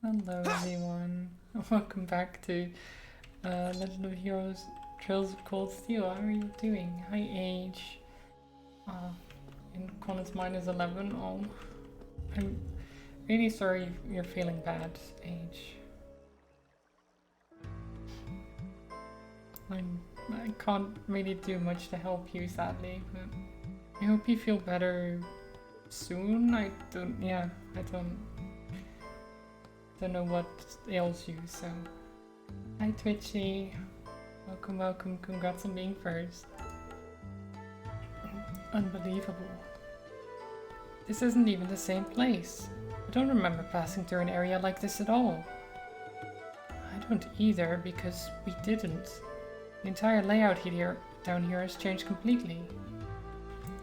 Hello everyone, welcome back to Legend of Heroes Trails of Cold Steel. How are you doing? Hi Age. In Conan's minus 11. Oh, I'm really sorry you're feeling bad, Age. I can't really do much to help you, sadly, but I hope you feel better soon. I don't know what ails you, so. Hi Twitchy. Welcome, congrats on being first. Unbelievable. This isn't even the same place. I don't remember passing through an area like this at all. I don't either, because we didn't. The entire layout here down here has changed completely.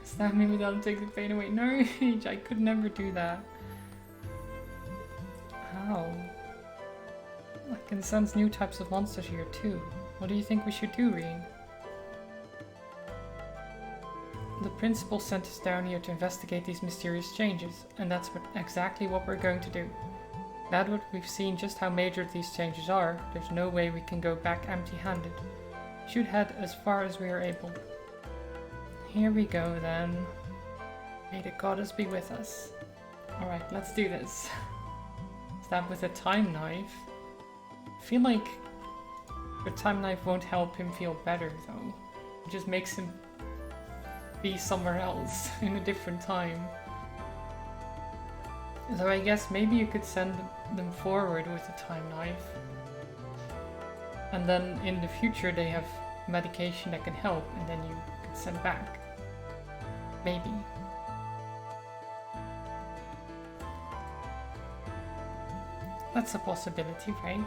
Stab me without taking the pain away. No, I could never do that. How? I can sense new types of monsters here too. What do you think we should do, Reen? The principal sent us down here to investigate these mysterious changes, and that's exactly what we're going to do. Now that we've seen just how major these changes are, there's no way we can go back empty-handed. We should head as far as we are able. Here we go then. May the goddess be with us. Alright, let's do this. Stab with a time knife. I feel like the time knife won't help him feel better though. It just makes him be somewhere else in a different time. So I guess maybe you could send them forward with a time knife. And then in the future they have medication that can help, and then you can send back. Maybe. That's a possibility, right?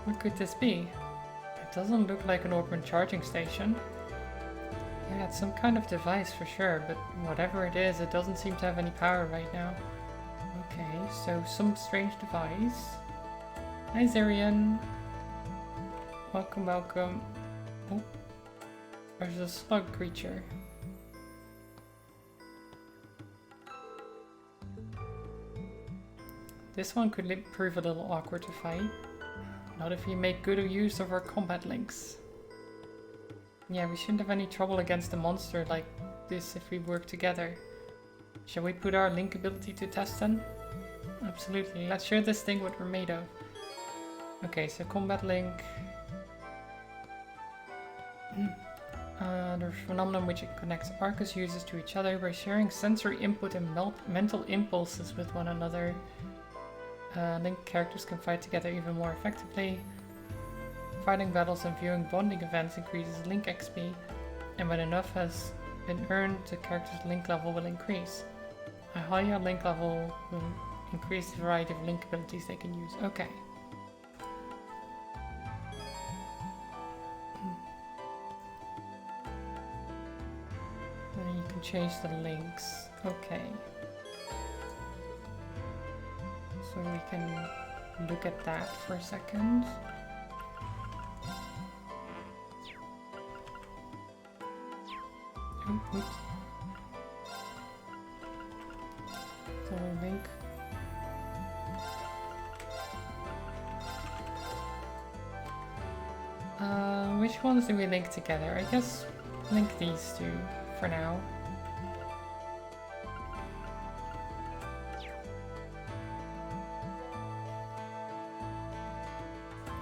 What could this be? It doesn't look like an open charging station. Yeah, it's some kind of device for sure, but whatever it is, it doesn't seem to have any power right now. Okay, so some strange device. Hi Zirian. Welcome. Oh, there's a slug creature. This one could prove a little awkward to fight. Not if we make good use of our combat links. Yeah, we shouldn't have any trouble against a monster like this if we work together. Shall we put our link ability to test then? Absolutely. Let's share this thing what we're made of. Okay, so combat link. There's a phenomenon which it connects Arcus users to each other by sharing sensory input and mental impulses with one another. Link characters can fight together even more effectively. Fighting battles and viewing bonding events increases Link XP, and when enough has been earned, the character's Link level will increase. A higher Link level will increase the variety of Link abilities they can use. Okay. Then you can change the links. Okay. So we can look at that for a second. Oh, oops. So link. Which ones do we link together? I guess link these two for now.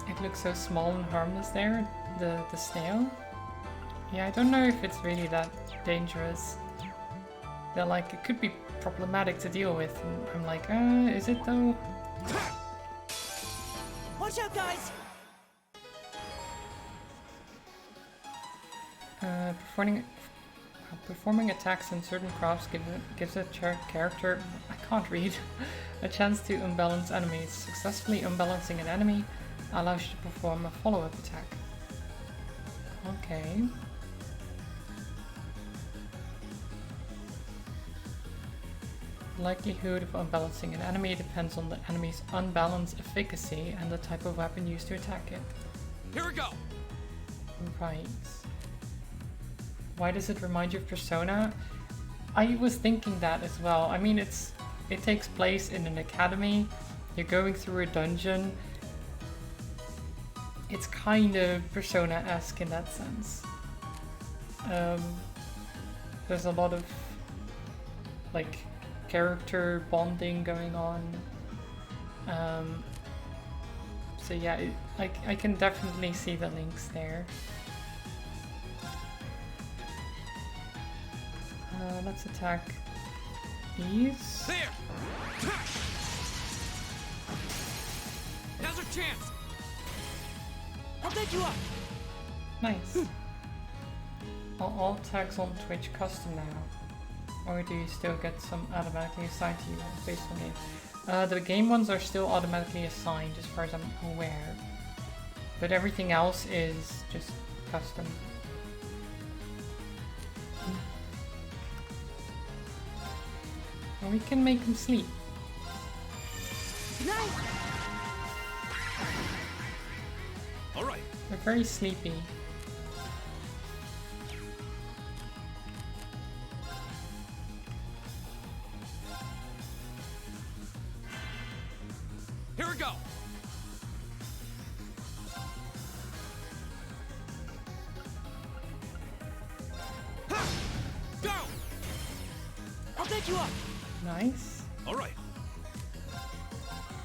It looks so small and harmless there, the snail. Yeah, I don't know if it's really that dangerous. They're like, it could be problematic to deal with, and I'm like, is it though? Watch out, guys! Performing attacks in certain crafts gives a character, I can't read, a chance to unbalance enemies. Successfully unbalancing an enemy allows you to perform a follow-up attack. Okay. The likelihood of unbalancing an enemy depends on the enemy's unbalanced efficacy and the type of weapon used to attack it. Here we go! Right. Why does it remind you of Persona? I was thinking that as well. I mean, it's It takes place in an academy. You're going through a dungeon. It's kind of Persona-esque in that sense. There's a lot of like character bonding going on. So yeah, I can definitely see the links there. Let's attack these. There! Now's our chance! I'll take you up! Nice. Are all tags on Twitch custom now? Or do you still get some automatically assigned to you based on game? The game ones are still automatically assigned as far as I'm aware. But everything else is just custom. And we can make him sleep. Night! Alright. They're very sleepy. Here we go! Ha! Go! I'll take you up! Nice. Alright.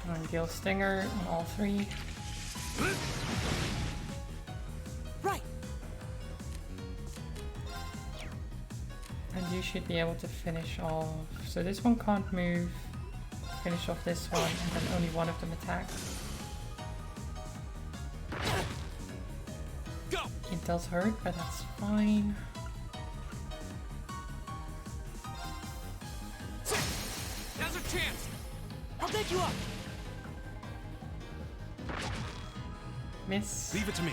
And Gale Stinger on all three. Right! And you should be able to finish off. So this one can't move. Finish off this one, and then only one of them attacks. Go! It does hurt, but that's fine. Now's our chance! I'll take you up! Miss. Leave it to me.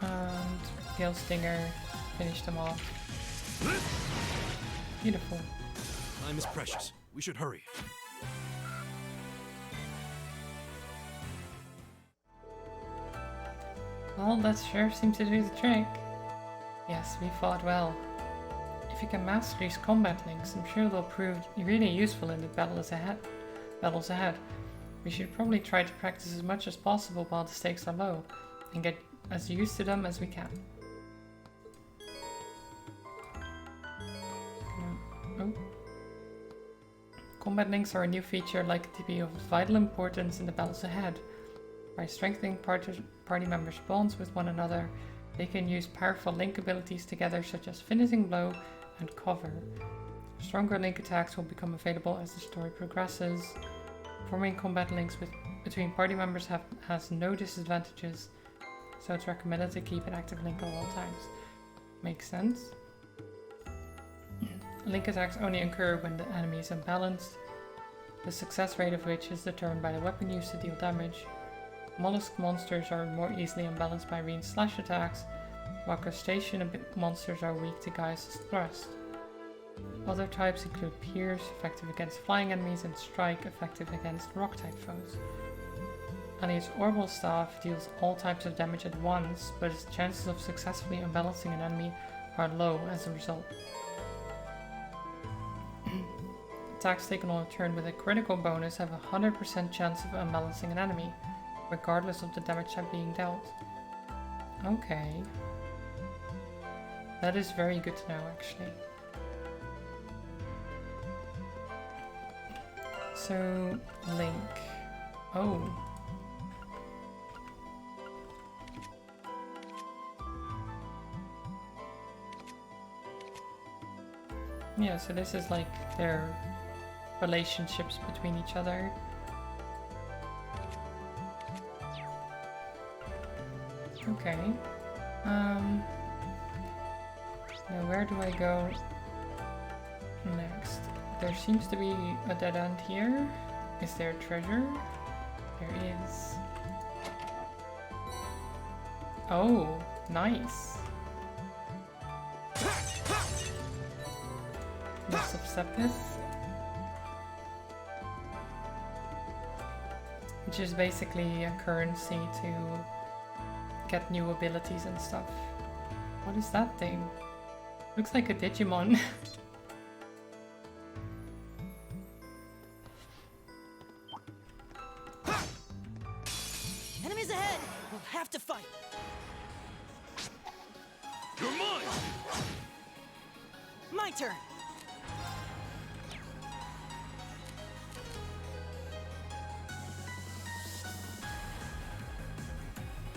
And Gale Stinger finished them off. Beautiful. Time is precious. We should hurry. Well, that sure seems to do the trick. Yes, we fought well. If you can master these combat links, I'm sure they'll prove really useful in the battles ahead. We should probably try to practice as much as possible while the stakes are low, and get as used to them as we can. Oh. Combat links are a new feature likely to be of vital importance in the battles ahead. By strengthening party members' bonds with one another, they can use powerful link abilities together such as Finishing Blow and Cover. Stronger link attacks will become available as the story progresses. Forming combat links between party members has no disadvantages, so it's recommended to keep an active link at all times. Makes sense. Link attacks only occur when the enemy is unbalanced, the success rate of which is determined by the weapon used to deal damage. Mollusk monsters are more easily unbalanced by range slash attacks, while crustacean monsters are weak to Gaius' thrust. Other types include Pierce, effective against flying enemies, and Strike, effective against rock-type foes. Ali's Orbital Staff deals all types of damage at once, but its chances of successfully unbalancing an enemy are low as a result. Attacks taken on a turn with a critical bonus have a 100% chance of unbalancing an enemy, regardless of the damage type being dealt. Okay. That is very good to know, actually. So, Link. Oh. Yeah, so this is like their relationships between each other. Okay. Now where do I go next? There seems to be a dead end here. Is there treasure? There is. Oh, nice. Lots of Sepith. Which is basically a currency to get new abilities and stuff. What is that thing? Looks like a Digimon. have to fight. You're mine. My turn.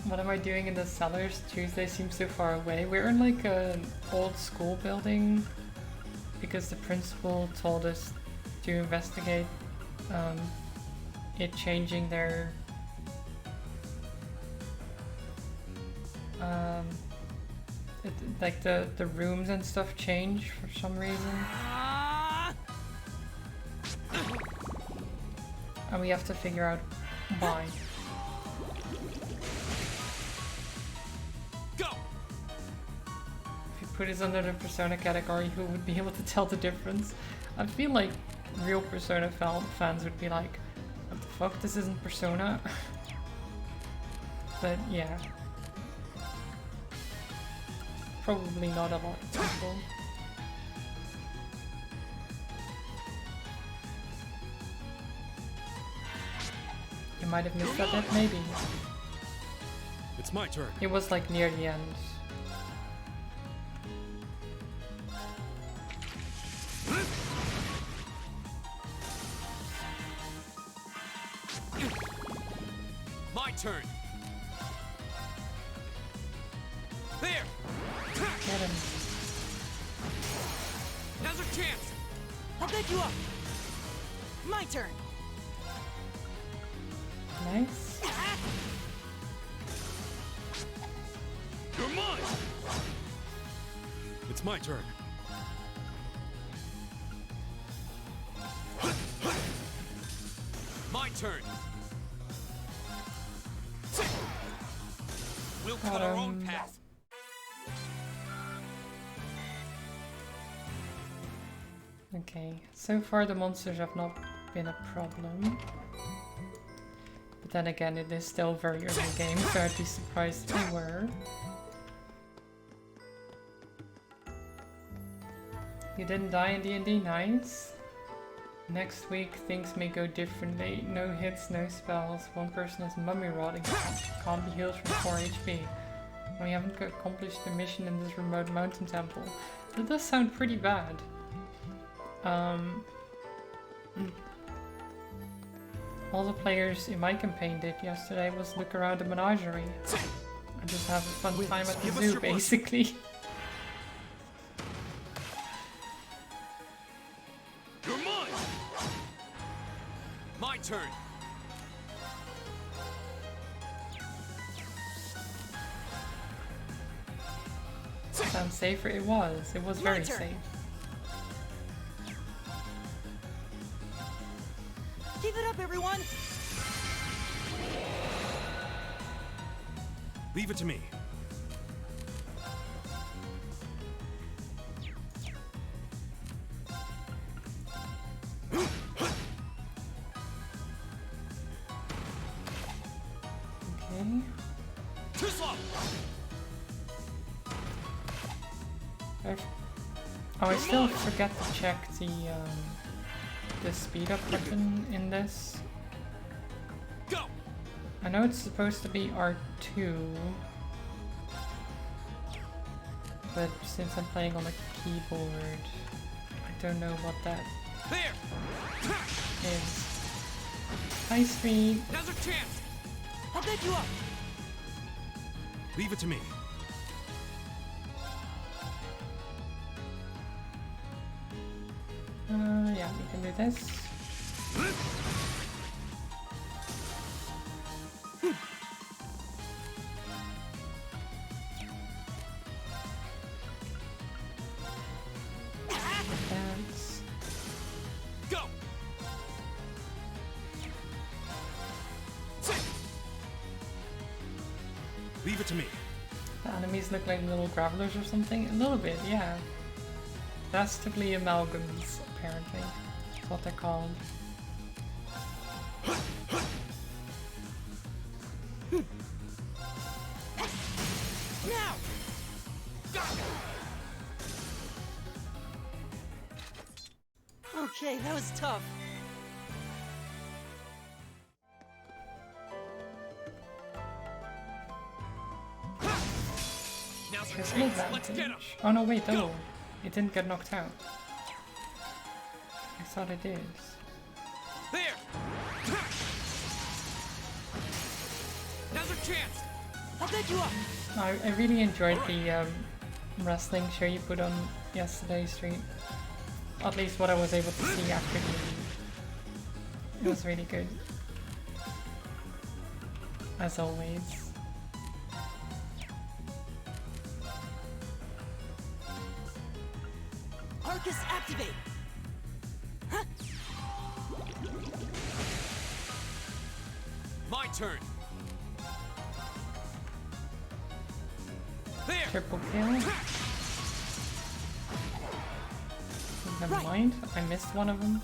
What am I doing in the cellars? Tuesday seems so far away. We're in like an old school building because the principal told us to investigate it changing their like the rooms and stuff change for some reason. And we have to figure out why. Go. If you put us under the Persona category, who would be able to tell the difference? I feel like real Persona fans would be like, what the fuck, this isn't Persona? But yeah. Probably not a lot of people. You might have missed that bit, maybe. It's my turn. It was like near the end. My turn. There. Get him. Now's our chance. I'll pick you up. My turn. Nice. You're mine. It's my turn. My turn. We'll Got cut our own him. path. Okay, so far the monsters have not been a problem. But then again, it is still very early game, so I'd be surprised if they were. You didn't die in D&D, nice. Next week things may go differently. No hits, no spells. One person has mummy rotting. Can't be healed from 4 HP. We haven't accomplished the mission in this remote mountain temple. That does sound pretty bad. All the players in my campaign did yesterday was look around the menagerie. And just have a fun time at the Give us zoo, your blessing. basically. You're mine. My turn. Sounds safer. It was. It was very turn. safe. Keep it up, everyone. Leave it to me. Okay. Too slow. Oh, I still forget to check the speed up button in this. Go. I know it's supposed to be R2, but since I'm playing on a keyboard, I don't know what that There. is. High speed. Now's our chance. I'll pick you up. Leave it to me. Yeah, we can do this. Dance. Go. Leave it to me. The enemies look like little gravelers or something. A little bit, yeah. Dastardly amalgams, apparently. That's what they're called. Now. Okay, that was tough. Crystal Let's get him. advantage. Oh no, wait, oh. It didn't get knocked out. I thought it did. There. Now's our chance. I'll pick you up. I really enjoyed the wrestling show you put on yesterday's stream. At least what I was able to see after the... It was really good. As always. Arcus activate. Huh? My turn. There. Triple kill. Never mind, I missed one of them.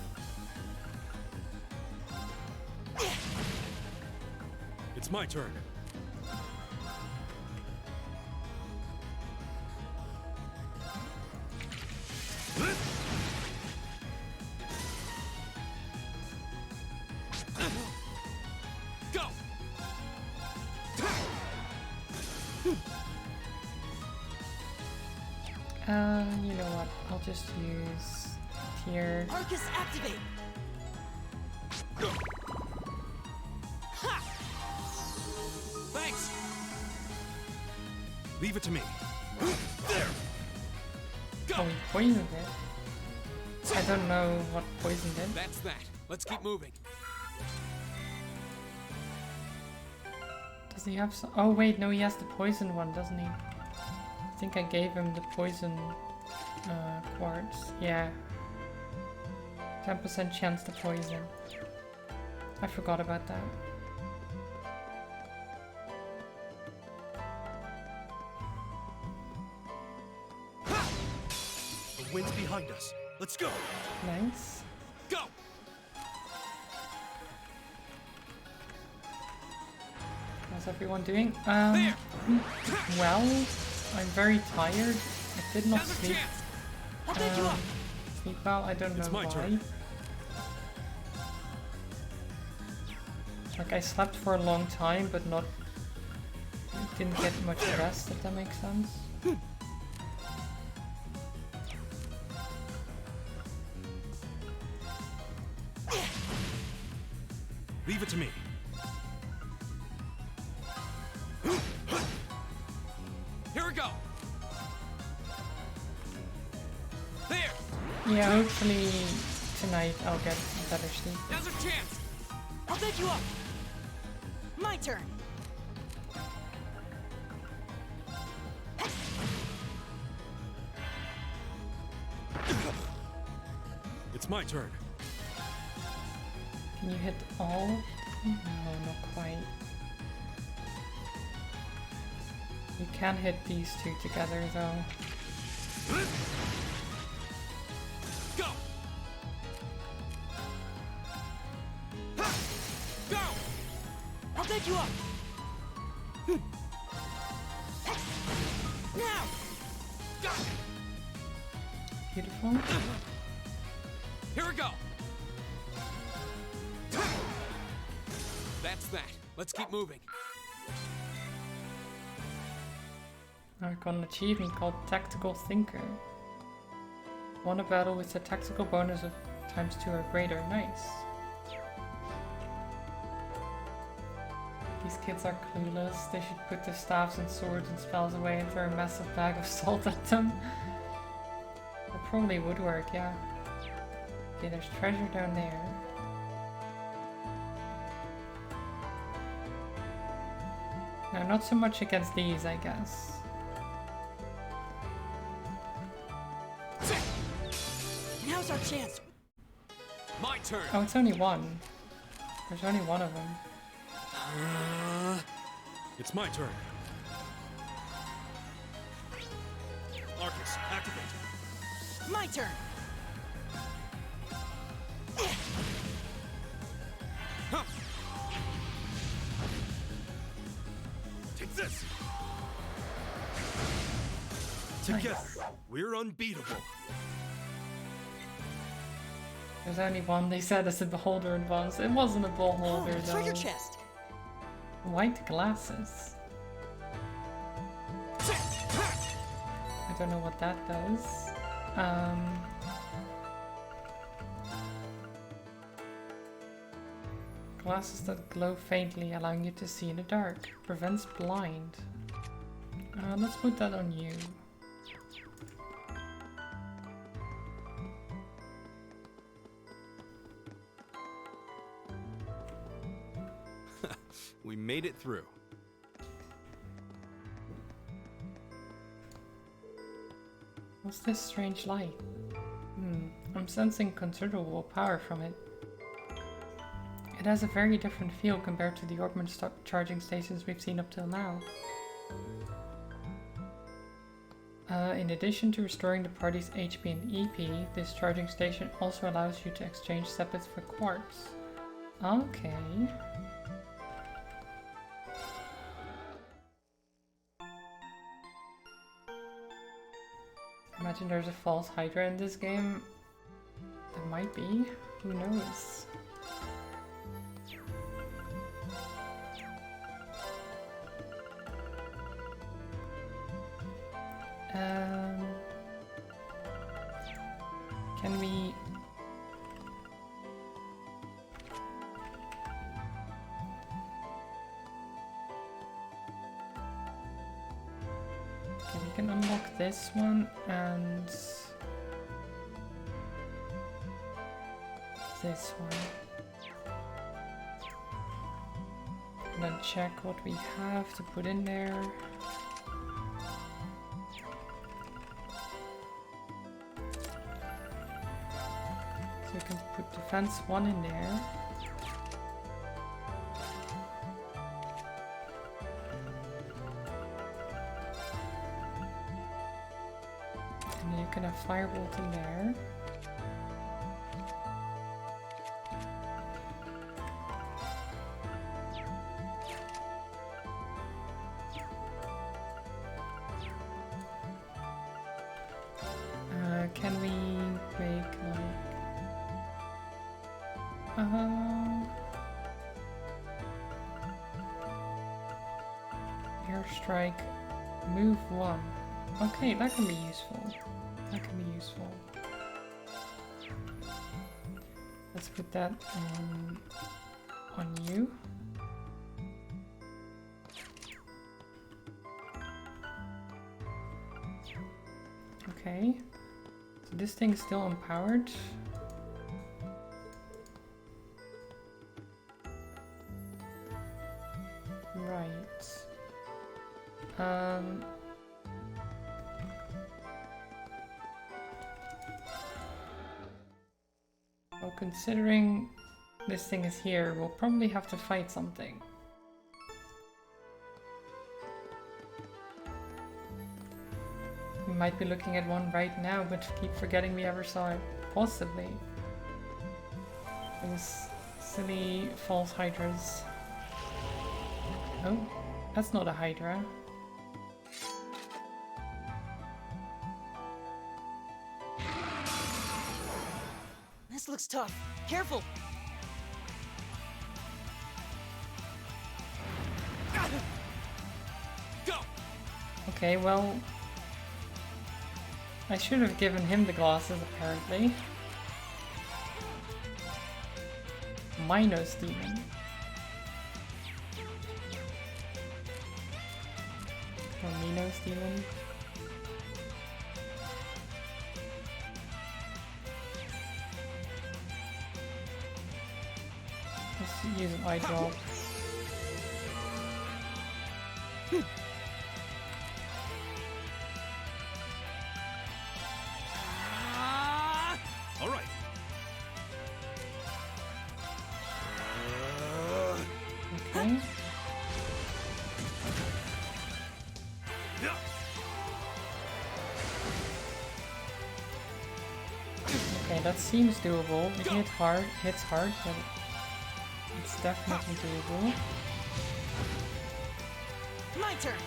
It's my turn. Go. You know what? I'll just use tier. Arcus activate. Ha! Thanks. Leave it to me. There. Oh, Go. he poisoned it. I don't know what poisoned it. That's that. Let's keep moving. Does he have some? Oh wait, no, he has the poison one, doesn't he? I think I gave him the poison quartz. Yeah. 10% chance to poison. I forgot about that. The wind's behind us. Let's go. Nice. Go. How's everyone doing? There. Well, I'm very tired. I did not Now's our sleep. chance. I'll pick you up. Sleep well. I don't know It's my why. turn. Like I slept for a long time, but not didn't get much rest. If that makes sense. Leave it to me. Here we go. There. Yeah, hopefully tonight I'll get better sleep. Now's our chance. I'll pick you up. My turn. It's my turn. Can you hit all? No, not quite. You can hit these two together though. Go. Go. I'll pick you up. Now. Go. Beautiful. Here we go. That's that. Let's keep moving. Now I got an achievement called Tactical Thinker. Won a battle with a tactical bonus of ×2 or greater. Nice. These kids are clueless. They should put their staffs and swords and spells away and throw a massive bag of salt at them. That probably would work, yeah. Okay, there's treasure down there. Now, not so much against these, I guess. Now's our chance. My turn. Oh, it's only one. There's only one of them. It's my turn. Arcus, activate. My turn. Huh. Take this. Together, we're unbeatable. There's only one. They said it's a beholder in once. It wasn't a beholder Oh, though. treasure chest. White glasses. don't know what that does. Glasses that glow faintly, allowing you to see in the dark. Prevents blind. Let's put that on you. We made it through. What's this strange light? I'm sensing considerable power from it. It has a very different feel compared to the Augment charging stations we've seen up till now. In addition to restoring the party's HP and EP, this charging station also allows you to exchange sepits for quartz. Okay. Imagine there's a false Hydra in this game. There might be. Who knows? Can we... Okay, we can unlock this one and this one. And then check what we have to put in there. So we can put defense 1 in there. And you can have firebolt in there. Can we make like airstrike, move 1. Okay, that can be useful. That can be useful. Let's put that on you. Okay. So this thing is still empowered. Right. Well, considering this thing is here, we'll probably have to fight something. We might be looking at one right now, but keep forgetting we ever saw it. Possibly. Those silly false hydras. Oh, that's not a hydra. This looks tough. Careful! Go! Okay, well... I should have given him the glasses, apparently. Minos Demon. Or Minos Demon. Let's use an eye drop. All right. Okay. Yeah. Okay, that seems doable. It hits hard, but it's definitely doable. My turn!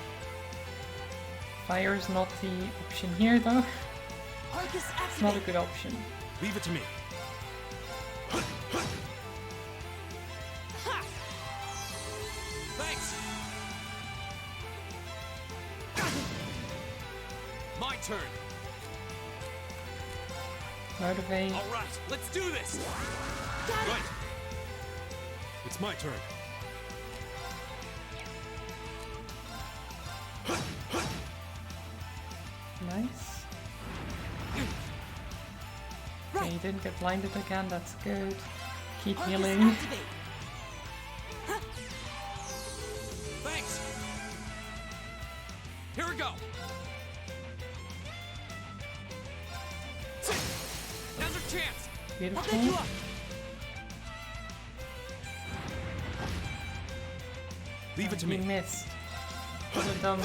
Fire is not the option here, though. Arcus It's not a activate! good option. Leave it to me. Thanks! My turn. Motivate. All right, let's do this. Got it! Right. It's my turn. Nice. Okay, Right. you didn't get blinded again, that's good. Keep Arcus healing. activate! Thanks. Here we go. Now's our chance. I'll Beautiful. pick you up! Leave it to You me. missed. What a dum.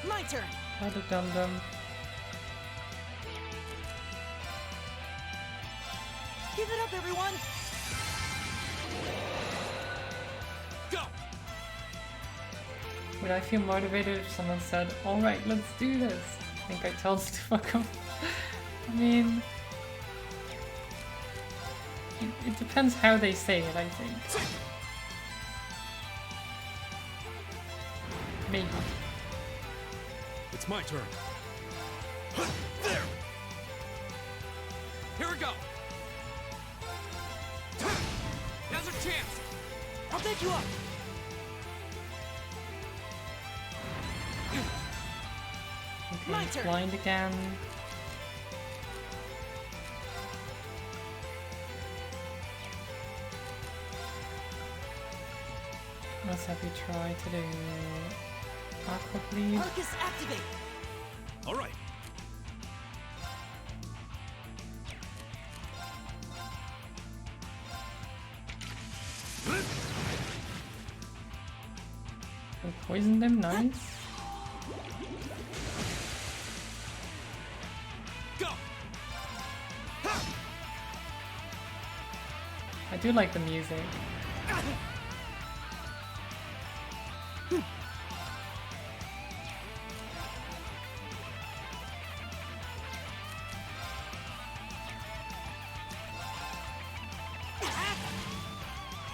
My turn! What a dum dum. Give it up, everyone! Go. Would I feel motivated if someone said, alright, let's do this? I think I told us to fuck off. I mean... it depends how they say it, I think. Maybe. It's my turn. There. Here we go. Now's our chance. I'll pick you up! My Okay, turn. blind again. Let's have you try to do Aqua Bleed. Arcus activate! All right. We poisoned him, nice. Go. I do like the music.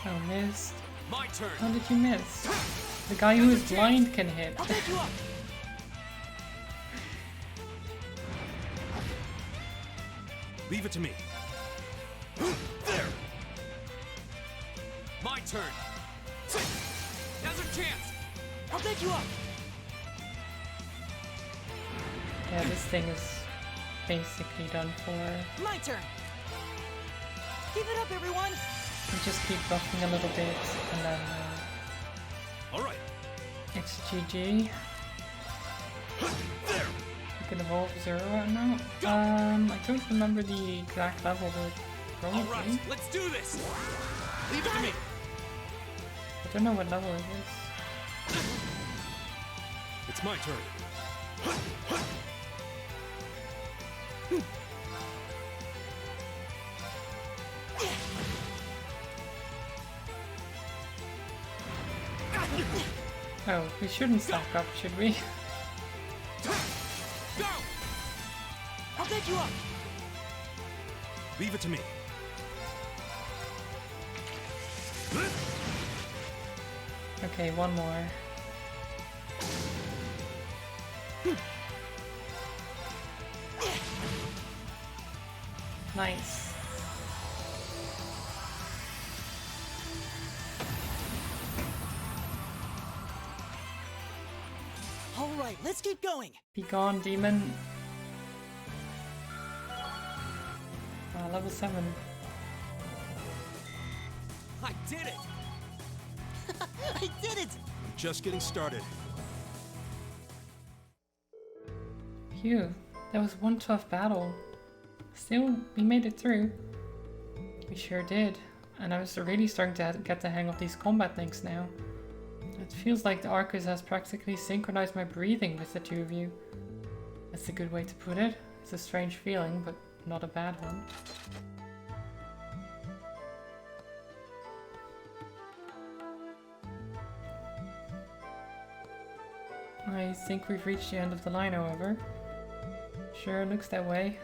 Oh, missed. My turn. How did you miss? The guy who is blind can hit. I'll pick you up! Leave it to me. There. My turn. Now's our chance. I'll pick you up! Yeah, this thing is basically done for. My turn! Give it up, everyone! We just keep buffing a little bit and then All right. it's GG. There. We can evolve Zero right now. I don't remember the exact level, but All probably. right, let's do this. Leave it to me. I don't know what level it is. It's my turn. Oh, we shouldn't stack up, should we? Go. I'll pick you up! Leave it to me. Okay, one more. Nice. Alright, let's keep going! Be gone, demon. Level 7. I did it. I did it! Just getting started. Phew, that was one tough battle. Still, we made it through. We sure did. And I was really starting to get the hang of these combat links now. It feels like the Arcus has practically synchronized my breathing with the two of you. That's a good way to put it. It's a strange feeling, but not a bad one. I think we've reached the end of the line, however. Sure looks that way,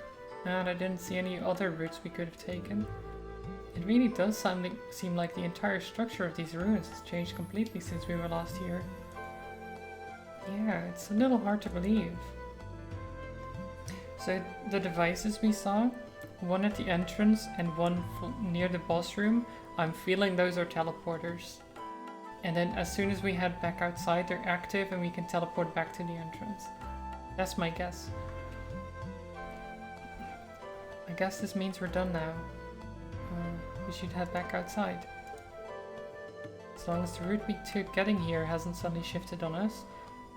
and I didn't see any other routes we could have taken. It really does seem like the entire structure of these ruins has changed completely since we were last here. Yeah, it's a little hard to believe. So the devices we saw, one at the entrance and one near the boss room, I'm feeling those are teleporters. And then as soon as we head back outside, they're active and we can teleport back to the entrance. That's my guess. I guess this means we're done now. We should head back outside. As long as the route we took getting here hasn't suddenly shifted on us,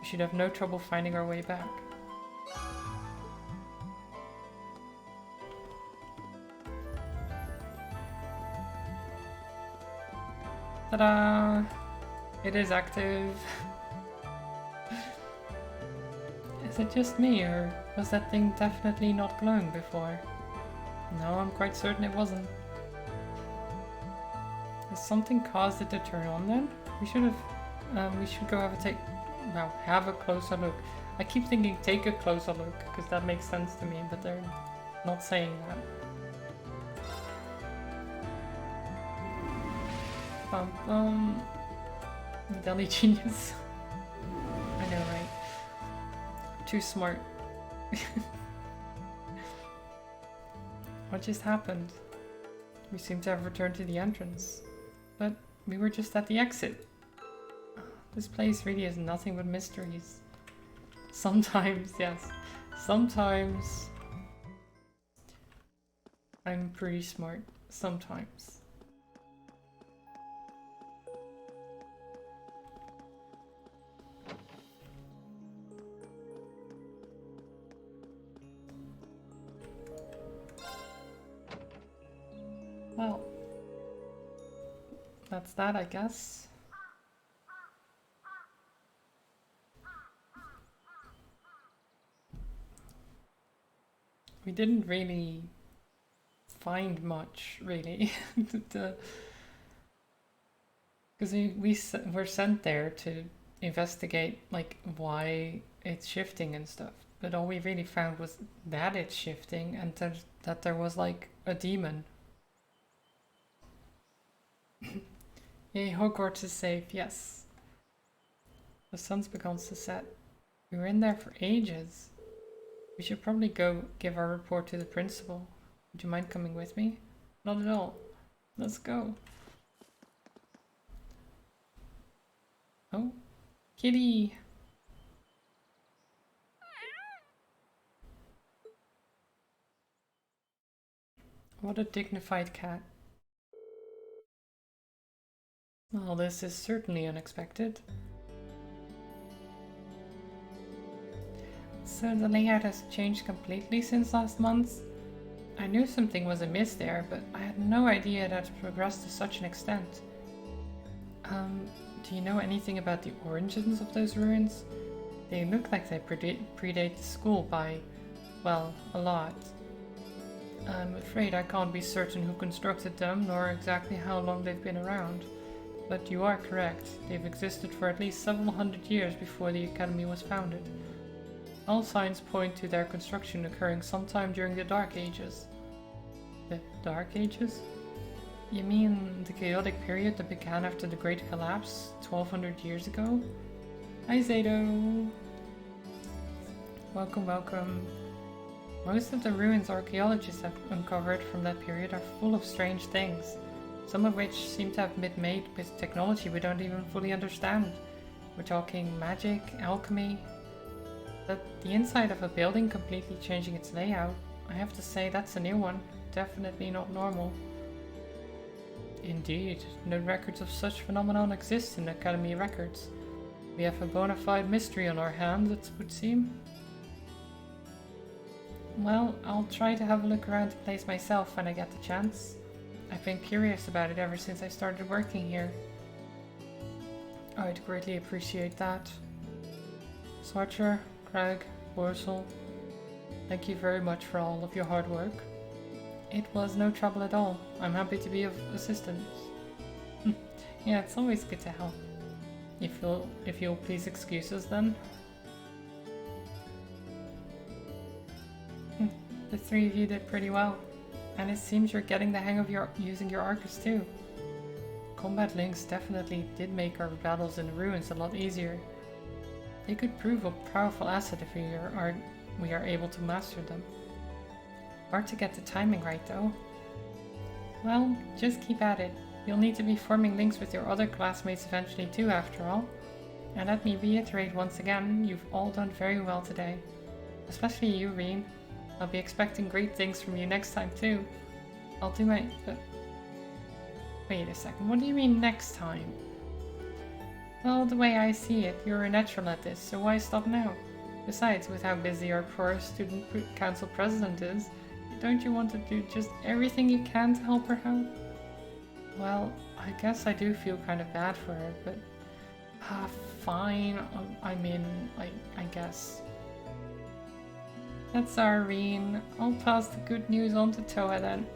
we should have no trouble finding our way back. Ta-da! It is active. Is it just me, or was that thing definitely not glowing before? No, I'm quite certain it wasn't. Has something caused it to turn on then? We should go have a closer look. I keep thinking take a closer look, because that makes sense to me, but they're not saying that. Bum bum. Delhi genius. I know, right? Too smart. What just happened? We seem to have returned to the entrance. But we were just at the exit. This place really is nothing but mysteries. Sometimes, yes. Sometimes I'm pretty smart. Sometimes. Well, that's that, I guess. We didn't really find much, really. Because we were sent there to investigate, like, why it's shifting and stuff. But all we really found was that it's shifting and that there was, like, a demon. Yay, Hogwarts is safe, yes. The sun's begun to set. We were in there for ages. We should probably go give our report to the principal. Would you mind coming with me? Not at all. Let's go. Oh, kitty! What a dignified cat. Well, this is certainly unexpected. So the layout has changed completely since last month? I knew something was amiss there, but I had no idea it had progressed to such an extent. Do you know anything about the origins of those ruins? They look like they predate the school by, well, a lot. I'm afraid I can't be certain who constructed them, nor exactly how long they've been around. But you are correct, they've existed for at least several hundred years before the Academy was founded. All signs point to their construction occurring sometime during the Dark Ages. The Dark Ages? You mean the chaotic period that began after the Great Collapse 1200 years ago? Hi Zato! Welcome, welcome. Most of the ruins archaeologists have uncovered from that period are full of strange things. Some of which seem to have been made with technology we don't even fully understand. We're talking magic, alchemy. But the inside of a building completely changing its layout, I have to say that's a new one. Definitely not normal. Indeed, no records of such phenomenon exist in Academy records. We have a bona fide mystery on our hands, it would seem. Well, I'll try to have a look around the place myself when I get the chance. I've been curious about it ever since I started working here. I'd greatly appreciate that. Sartre, Craig, Borsel, thank you very much for all of your hard work. It was no trouble at all. I'm happy to be of assistance. Yeah, it's always good to help. If you'll please excuse us then. The three of you did pretty well. And it seems you're getting the hang of using your Arcus too. Combat links definitely did make our battles in the ruins a lot easier. They could prove a powerful asset if we are we are able to master them. Hard to get the timing right though. Well, just keep at it. You'll need to be forming links with your other classmates eventually too, after all. And let me reiterate once again, you've all done very well today. Especially you, Rean. I'll be expecting great things from you next time too. I'll do my... Wait a second, what do you mean next time? Well, the way I see it, you're a natural at this, so why stop now? Besides, with how busy our poor student council president is, don't you want to do just everything you can to help her out? Well, I guess I do feel kind of bad for her, but... fine. I mean, I guess. That's our Rean. I'll pass the good news on to Toa then.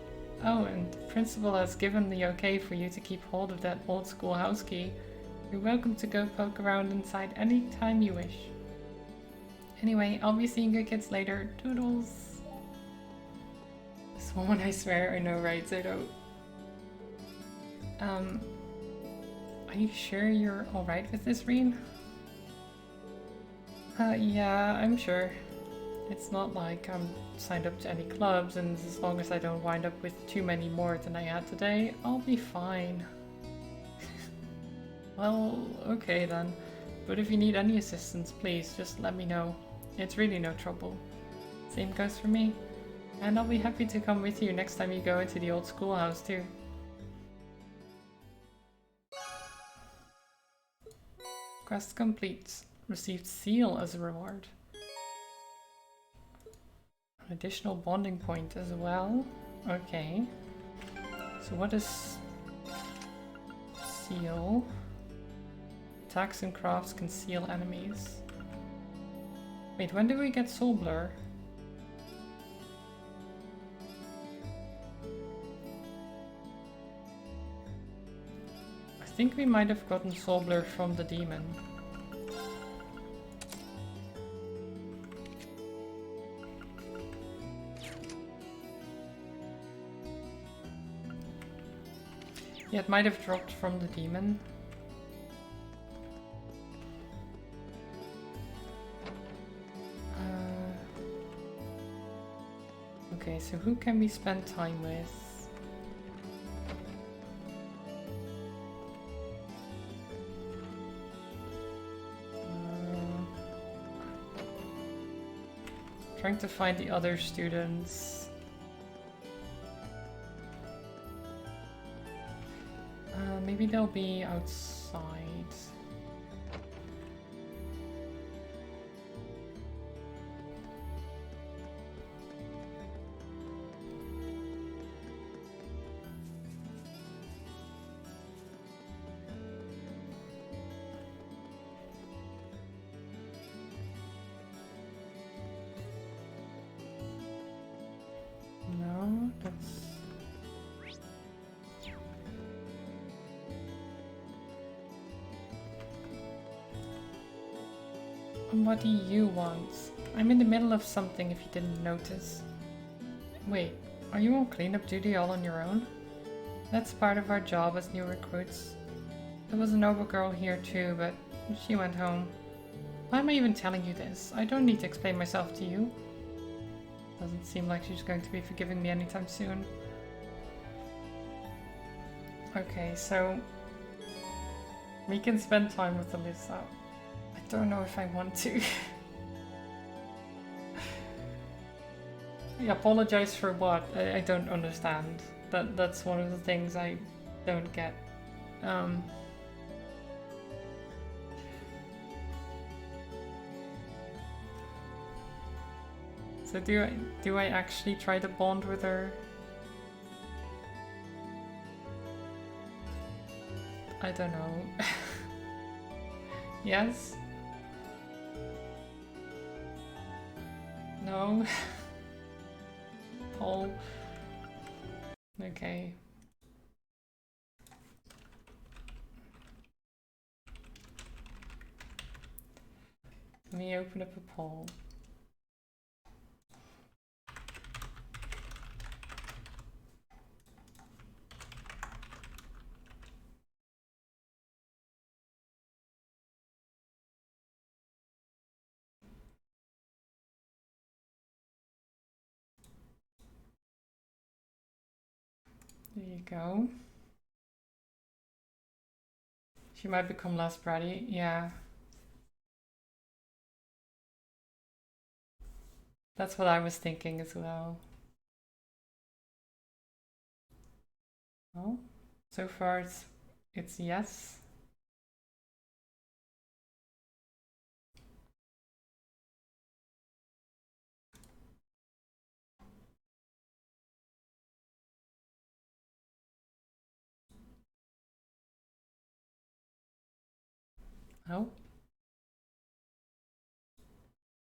Oh, and the principal has given the okay for you to keep hold of that old school house key. You're welcome to go poke around inside any time you wish. Anyway, I'll be seeing you kids later. Toodles! This one, I swear, I know, right, Zodo? Are you sure you're alright with this, Rean? Yeah, I'm sure. It's not like I'm signed up to any clubs, and as long as I don't wind up with too many more than I had today, I'll be fine. Well, okay then. But if you need any assistance, please just let me know. It's really no trouble. Same goes for me. And I'll be happy to come with you next time you go into the old schoolhouse too. Quest complete. Received seal as a reward. An additional bonding point as well. Okay. So what is seal? Attacks and crafts can seal enemies. Wait, when do we get Soul Blur? I think we might have gotten Soul Blur from the demon. Yeah, it might have dropped from the demon. Okay, so who can we spend time with? Trying to find the other students. Maybe they'll be outside. No, that's... What do you want? I'm in the middle of something if you didn't notice. Wait, are you on cleanup duty all on your own? That's part of our job as new recruits. There was a noble girl here too, but she went home. Why am I even telling you this? I don't need to explain myself to you. Doesn't seem like she's going to be forgiving me anytime soon. Okay, so we can spend time with Alyssa. I don't know if I want to. I apologize for what? I don't understand. That's one of the things I don't get. So do I actually try to bond with her? I don't know. Yes? No? Paul? Okay. Let me open up a poll. you go. She might become less bratty, yeah. That's what I was thinking as well. Well, so far it's yes. Oh.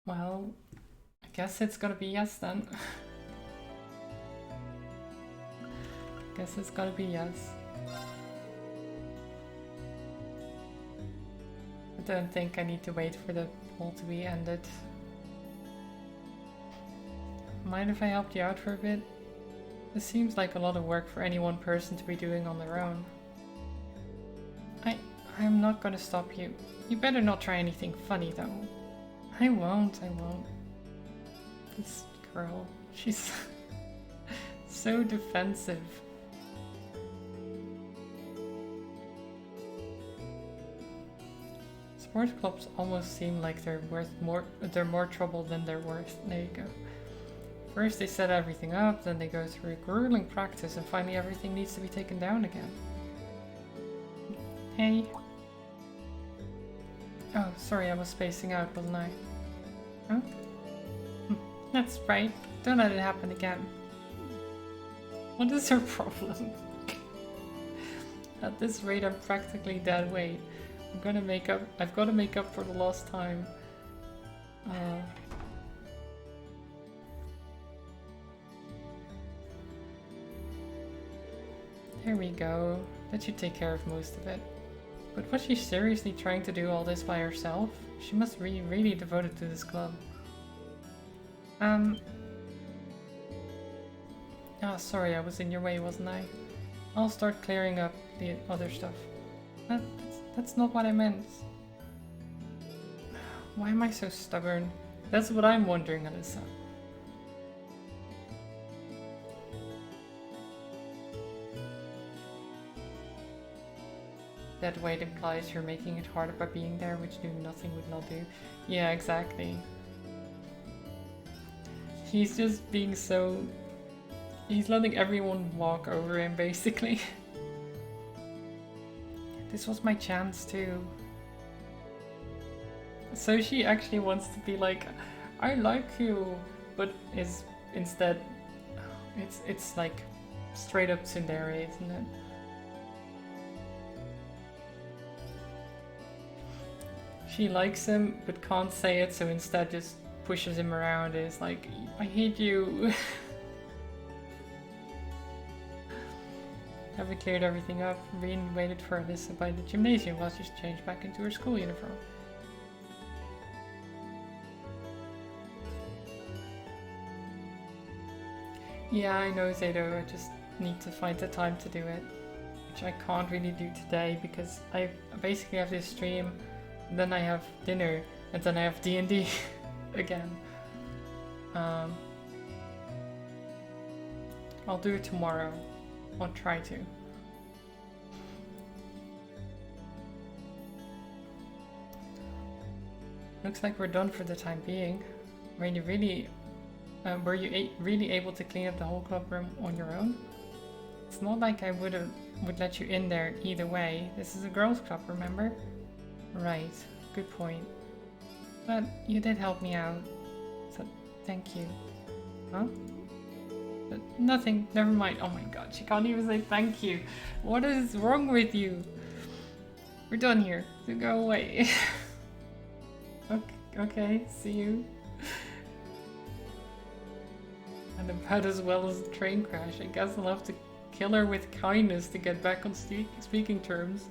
Well, I guess it's gonna be yes then. Guess it's gonna be yes. I don't think I need to wait for the poll to be ended. Mind if I helped you out for a bit? This seems like a lot of work for any one person to be doing on their own. I'm not gonna stop you. You better not try anything funny though. I won't. This girl, she's so defensive. Sports clubs almost seem like they're more trouble than they're worth. There you go. First they set everything up, then they go through grueling practice, and finally everything needs to be taken down again. Hey. Oh, sorry, I was spacing out, wasn't I? Huh? That's right. Don't let it happen again. What is her problem? At this rate, I'm practically dead weight. I've got to make up for the lost time. There we go. That should take care of most of it. But was she seriously trying to do all this by herself? She must be really devoted to this club. Oh, sorry, I was in your way, wasn't I? I'll start clearing up the other stuff. That's not what I meant. Why am I so stubborn? That's what I'm wondering, Alyssa. That weight implies you're making it harder by being there, which doing nothing would not do. Yeah, exactly. He's just being so... He's letting everyone walk over him, basically. This was my chance, too. So she actually wants to be like, I like you, but is instead... It's like straight up tsundere, isn't it? She likes him, but can't say it, so instead just pushes him around. Is like, I hate you. Have we cleared everything up? Reen waited for Alyssa by the gymnasium while she's changed back into her school uniform. Yeah, I know, Zato. I just need to find the time to do it, which I can't really do today because I basically have this stream. And then I have dinner, and then I have D&D again. I'll do it tomorrow. I'll try to. Looks like we're done for the time being. Were you really able to clean up the whole club room on your own? It's not like I would let you in there either way. This is a girls' club, remember? Right, good point. But you did help me out, so thank you. Huh? But nothing, never mind. Oh my god, she can't even say thank you. What is wrong with you? We're done here, so go away. Okay, see you. And about as well as a train crash. I guess I'll have to kill her with kindness to get back on speaking terms.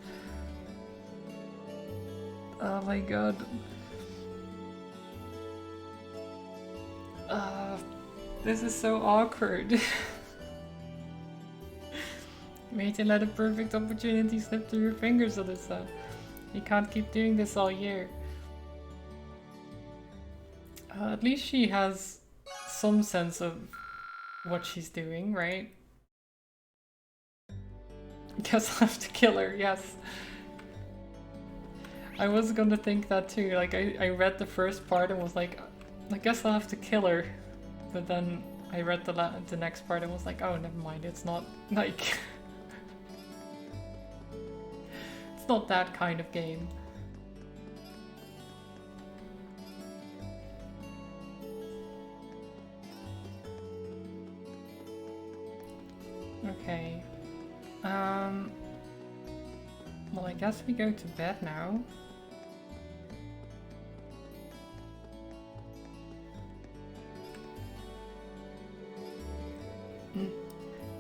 Oh my god. This is so awkward. Way to let a perfect opportunity slip through your fingers, Alyssa. You can't keep doing this all year. At least she has some sense of what she's doing, right? Guess I'll have to kill her, yes. I was gonna think that too, like I read the first part and was like, I guess I'll have to kill her. But then I read the next part and was like, oh never mind, it's not like... it's not that kind of game. Okay. Well, I guess we go to bed now.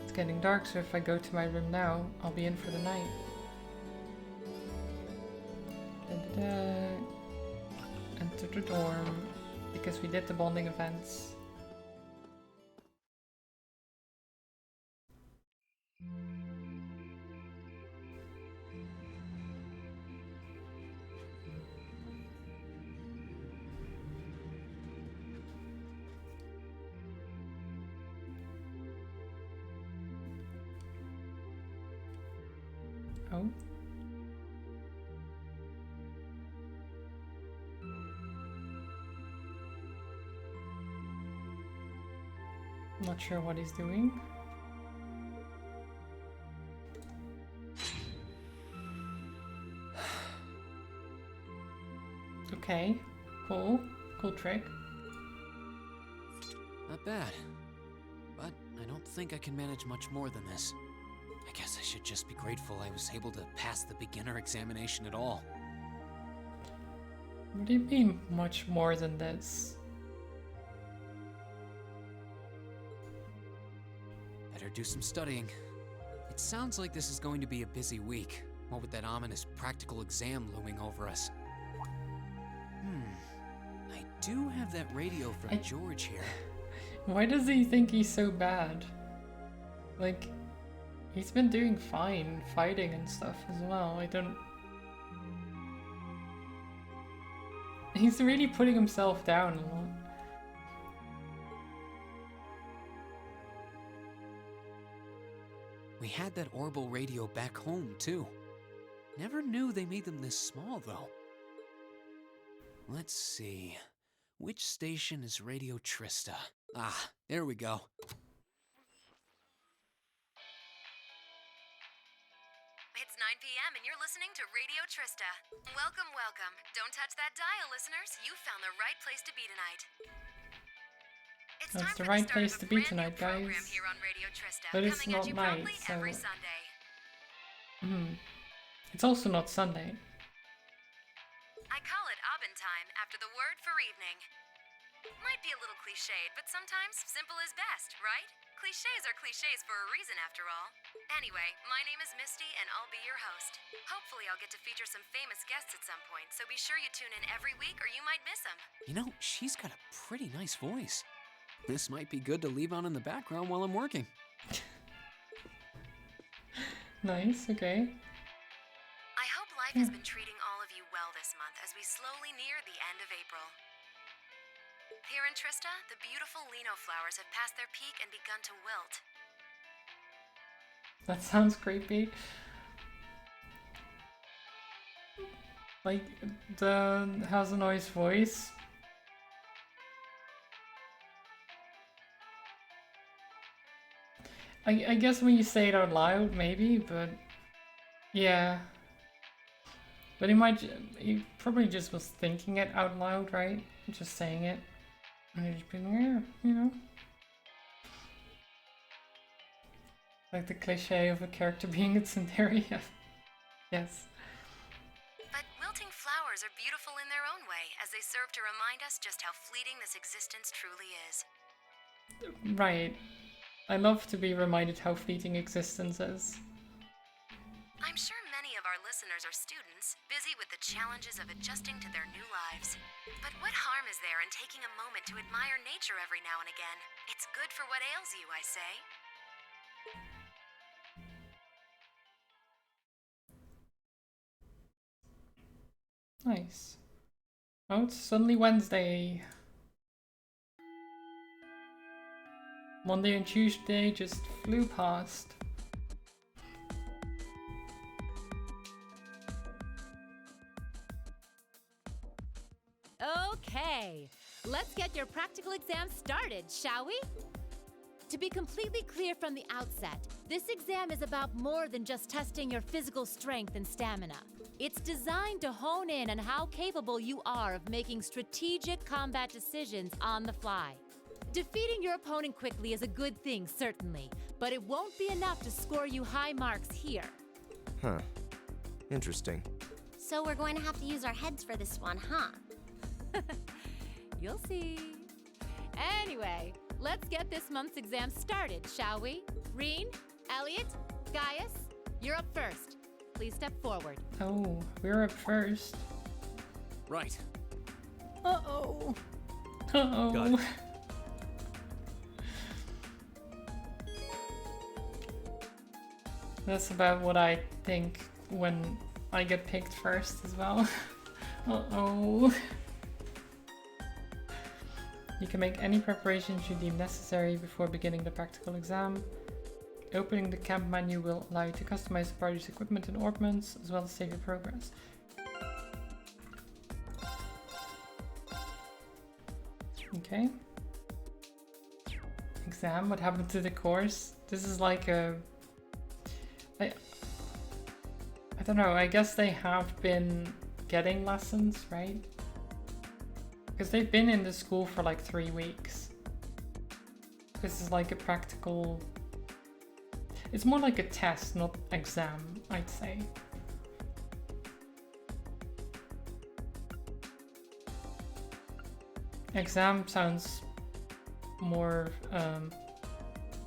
It's getting dark, so if I go to my room now, I'll be in for the night. Da-da-da. Enter the dorm, because we did the bonding events. Oh. Not sure what he's doing. Okay, cool. Cool trick. Not bad. But I don't think I can manage much more than this. I guess I should just be grateful I was able to pass the beginner examination at all. What do you mean much more than this? Better do some studying. It sounds like this is going to be a busy week, what with that ominous practical exam looming over us. I do have that radio from George here. Why does he think he's so bad? Like, he's been doing fine, fighting and stuff as well. I don't... He's really putting himself down a lot. We had that Orbital radio back home, too. Never knew they made them this small, though. Let's see. Which station is Radio Trista? Ah, there we go. It's 9 p.m. and you're listening to Radio Trista. Welcome, welcome. Don't touch that dial, listeners. You found the right place to be tonight. It's That's time the for right the start place of to a be brand tonight, new program guys. here on Radio Trista, But it's coming not at you night, promptly so... every Sunday. It's also not Sunday. I call it Abendtime after the word for evening. Might be a little cliched, but sometimes simple is best, right? Clichés are clichés for a reason, after all. Anyway, my name is Misty, and I'll be your host. Hopefully I'll get to feature some famous guests at some point, so be sure you tune in every week or you might miss them. You know, she's got a pretty nice voice. This might be good to leave on in the background while I'm working. Nice, okay. I hope life has been treating all of you well this month as we slowly near the end of April. Here in Trista, the beautiful Lino flowers have passed their peak and begun to wilt. That sounds creepy. Like, has a nice voice. I guess when you say it out loud, maybe, but yeah. But he probably just was thinking it out loud, right? Just saying it. And he'd just been, yeah, you know. Like the cliche of a character being a tsundere. Yes. But wilting flowers are beautiful in their own way, as they serve to remind us just how fleeting this existence truly is. Right. I love to be reminded how fleeting existence is. I'm sure many of our listeners are students, busy with the challenges of adjusting to their new lives. But what harm is there in taking a moment to admire nature every now and again? It's good for what ails you, I say. Nice. Oh, it's suddenly Wednesday. Monday and Tuesday just flew past. Okay, let's get your practical exam started, shall we? To be completely clear from the outset, this exam is about more than just testing your physical strength and stamina. It's designed to hone in on how capable you are of making strategic combat decisions on the fly. Defeating your opponent quickly is a good thing, certainly, but it won't be enough to score you high marks here. Huh. Interesting. So we're going to have to use our heads for this one, huh? You'll see. Anyway, let's get this month's exam started, shall we? Reen, Elliot, Gaius, you're up first. Please step forward. Oh, we're up first. Right. Uh-oh. Got Uh-oh. it. That's about what I think when I get picked first as well. Uh-oh. You can make any preparations you deem necessary before beginning the practical exam. Opening the camp menu will allow you to customize the party's equipment and ordnance, as well as save your progress. Okay. Exam, what happened to the course? This is like a... I don't know, I guess they have been getting lessons, right? Because they've been in the school for like 3 weeks. This is like a practical... It's more like a test, not exam, I'd say. Exam sounds more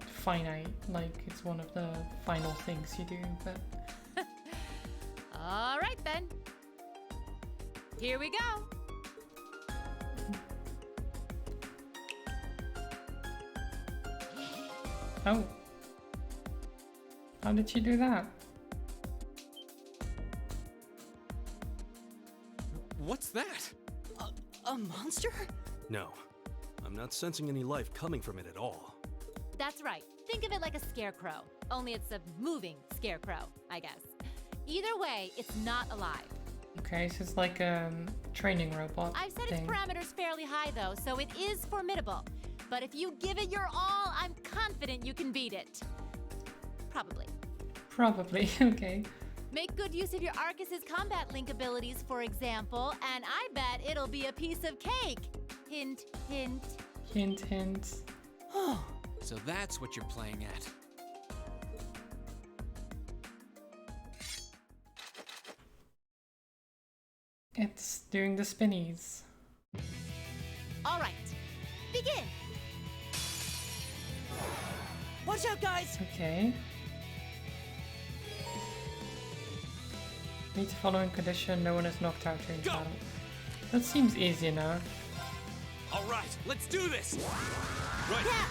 finite, like it's one of the final things you do, but... All right then. Here we go. Oh. How did she do that? What's that? A monster? No. I'm not sensing any life coming from it at all. That's right. Think of it like a scarecrow. Only it's a moving scarecrow, I guess. Either way, it's not alive. Okay, so it's like a training robot I've set thing. its parameters fairly high though, so it is formidable. But if you give it your all, I'm confident you can beat it. Probably. Probably, okay. Make good use of your Arcus's combat link abilities, for example, and I bet it'll be a piece of cake. Hint, hint. Hint, hint. So that's what you're playing at. It's doing the spinnies. All right, begin. Watch out, guys! Okay. Meet the following condition, no one is knocked out during Go! battle. That seems easy enough. All right, let's do this. Right.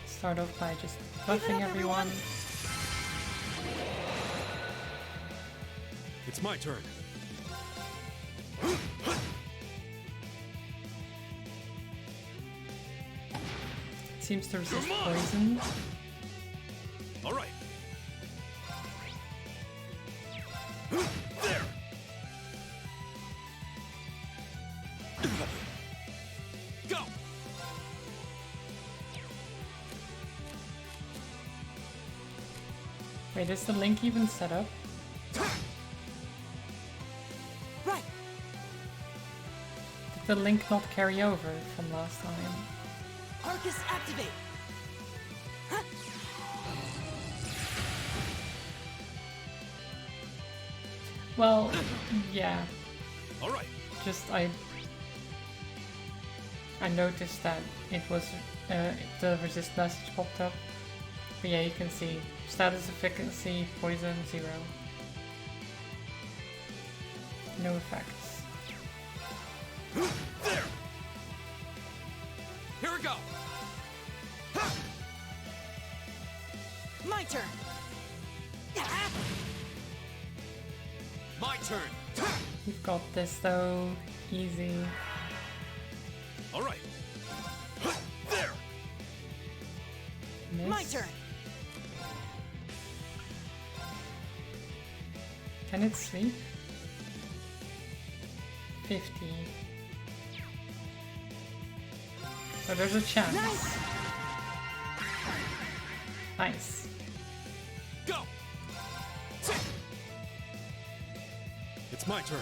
Start off by just it buffing up, everyone. It's my turn. Seems to resist Come on! poison. All right. There. Go. Wait, is the link even set up? Right! Did the link not carry over from last time? Arcus activate! Well, yeah. All right. Just I noticed that it was the resist message popped up. But yeah, you can see status efficacy, poison 0. No effects. There. Here we go. My turn! My turn. You've got this though, easy. All right. There. Miss. My turn! Can it sleep? 50. So there's a chance. Nice. Go! It's my turn.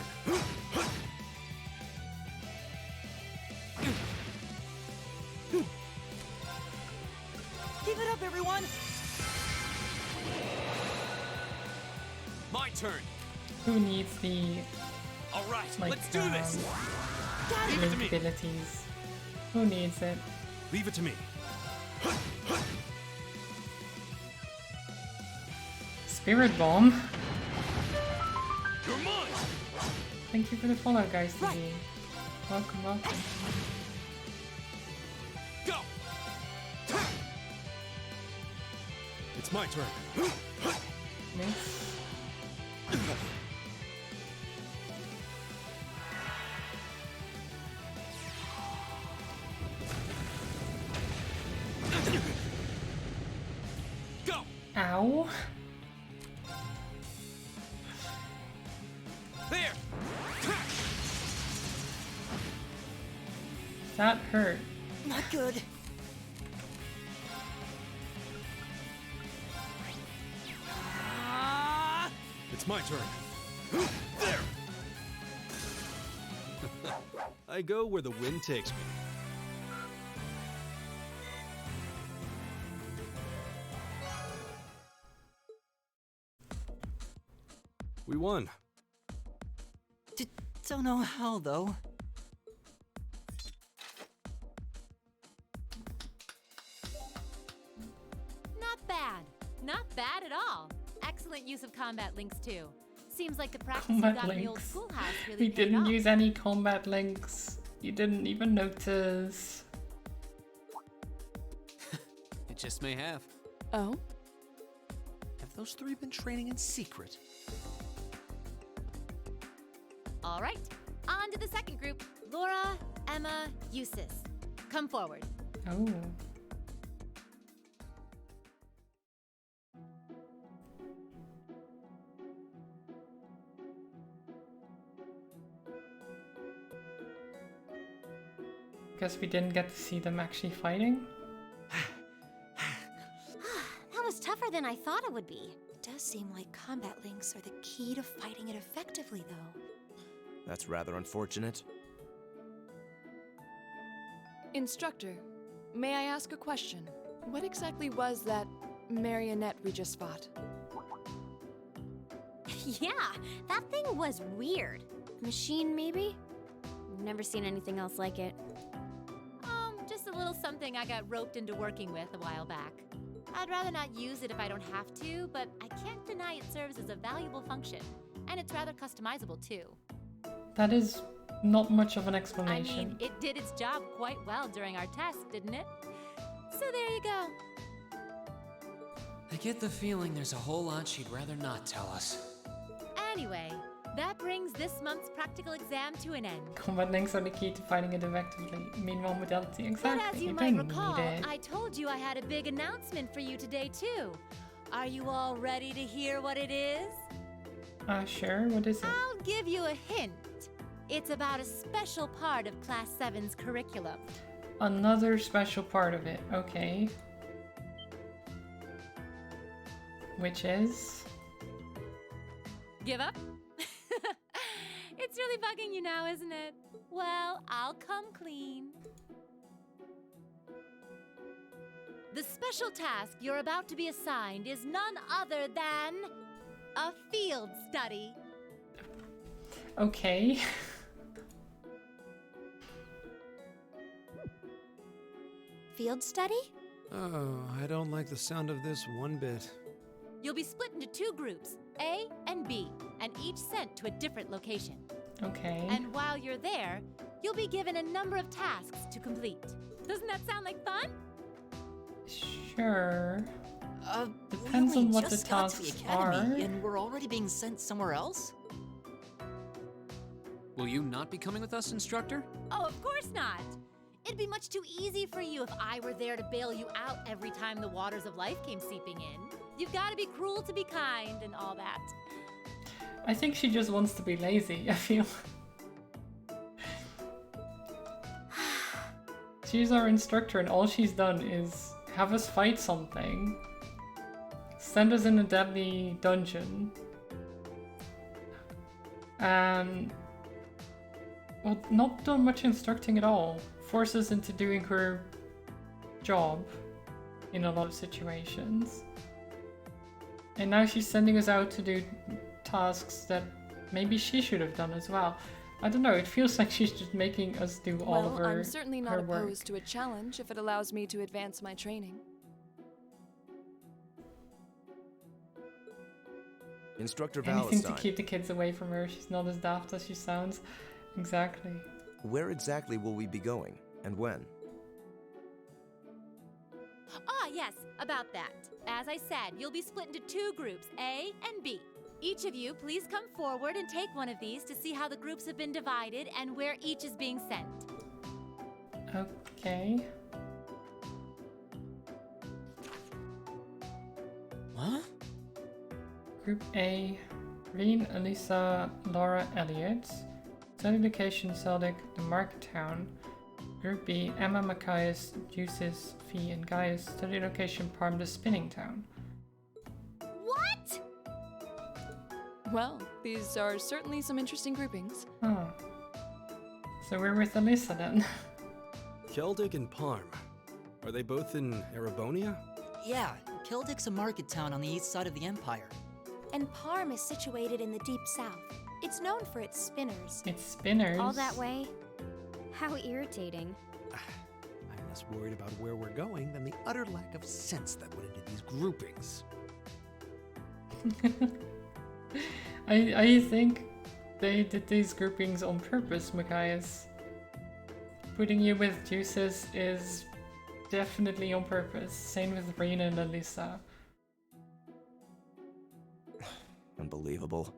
Give it up, everyone! My turn. Who needs the All right, like let's do this. Leave it to me. abilities? Who needs it? Leave it to me. Spirit Bomb. You're mine. Thank you for the follow, guys. Right. TV. Welcome, welcome. Go. It's my turn. Miss. Go. Ow. There. That hurt. Not good. Ah! It's my turn. There. I go where the wind takes me. We won. Don't know how, though. Not bad. Not bad at all. Excellent use of combat links too. Seems like the practice you Combat got in the old links. schoolhouse really We paid didn't off. use any combat links. You didn't even notice. It just may have. Oh? Have those three been training in secret? All right, on to the second group. Laura, Emma, Eustace. Come forward. Oh. Guess we didn't get to see them actually fighting. That was tougher than I thought it would be. It does seem like combat links are the key to fighting it effectively, though. That's rather unfortunate. Instructor, may I ask a question? What exactly was that marionette we just fought? Yeah, that thing was weird. Machine, maybe? Never seen anything else like it. Just a little something I got roped into working with a while back. I'd rather not use it if I don't have to, but I can't deny it serves as a valuable function. And it's rather customizable too. That is not much of an I explanation. mean, it did its job quite well during our test, didn't it? So there you go. I get the feeling there's a whole lot she'd rather not tell us. Anyway, that brings this month's practical exam to an end. Combat links are the key to fighting it effectively. Meanwhile, modality, exactly. But as you you might don't recall, need it. I told you I had a big announcement for you today too. Are you all ready to hear what it is? Sure. What is it? I'll give you a hint. It's about a special part of Class 7's curriculum. Another special part of it. Okay. Which is? Give up? It's really bugging you now, isn't it? Well, I'll come clean. The special task you're about to be assigned is none other than a field study. Okay. Field study? Oh, I don't like the sound of this one bit. You'll be split into two groups, A and B, and each sent to a different location. Okay. And while you're there, you'll be given a number of tasks to complete. Doesn't that sound like fun? Sure. Depends we on only what the just got to the tasks academy, are. and we're already being sent somewhere else? Will you not be coming with us, instructor? Oh, of course not. It'd be much too easy for you if I were there to bail you out every time the waters of life came seeping in. You've got to be cruel to be kind and all that. I think she just wants to be lazy, I feel. she's our instructor and all she's done is have us fight something, send us in a deadly dungeon, and well, not done much instructing at all. Force us into doing her job in a lot of situations. And now she's sending us out to do tasks that maybe she should have done as well. I don't know, it feels like she's just making us do all of her I'm certainly not her work. opposed to a challenge if it allows me to advance my training. Instructor Anything Valentine, to keep the kids away from her. She's not as daft as she sounds. Exactly. where exactly will we be going, and when? Ah, yes, about that. As I said, you'll be split into 2 groups, A and B. Each of you, please come forward and take one of these to see how the groups have been divided and where each is being sent. Okay. What? Group A, Reen, Elisa, Laura, Elliot. Study location, Zeldic, the Market Town. Group B, Emma, Matthias, Juices, Fee, and Gaius. Study location, Parm, the Spinning Town. What? Well, these are certainly some interesting groupings. Oh. So we're with Elisa then. Keldic and Parm. Are they both in Erebonia? Yeah, Keldic's a market town on the east side of the Empire. And Parm is situated in the deep south. It's known for its spinners. It's spinners. All that way? How irritating. I'm less worried about where we're going than the utter lack of sense that went into these groupings. I think they did these groupings on purpose, Matthias. Putting you with Juices is definitely on purpose. Same with Rena and Elisa. Unbelievable.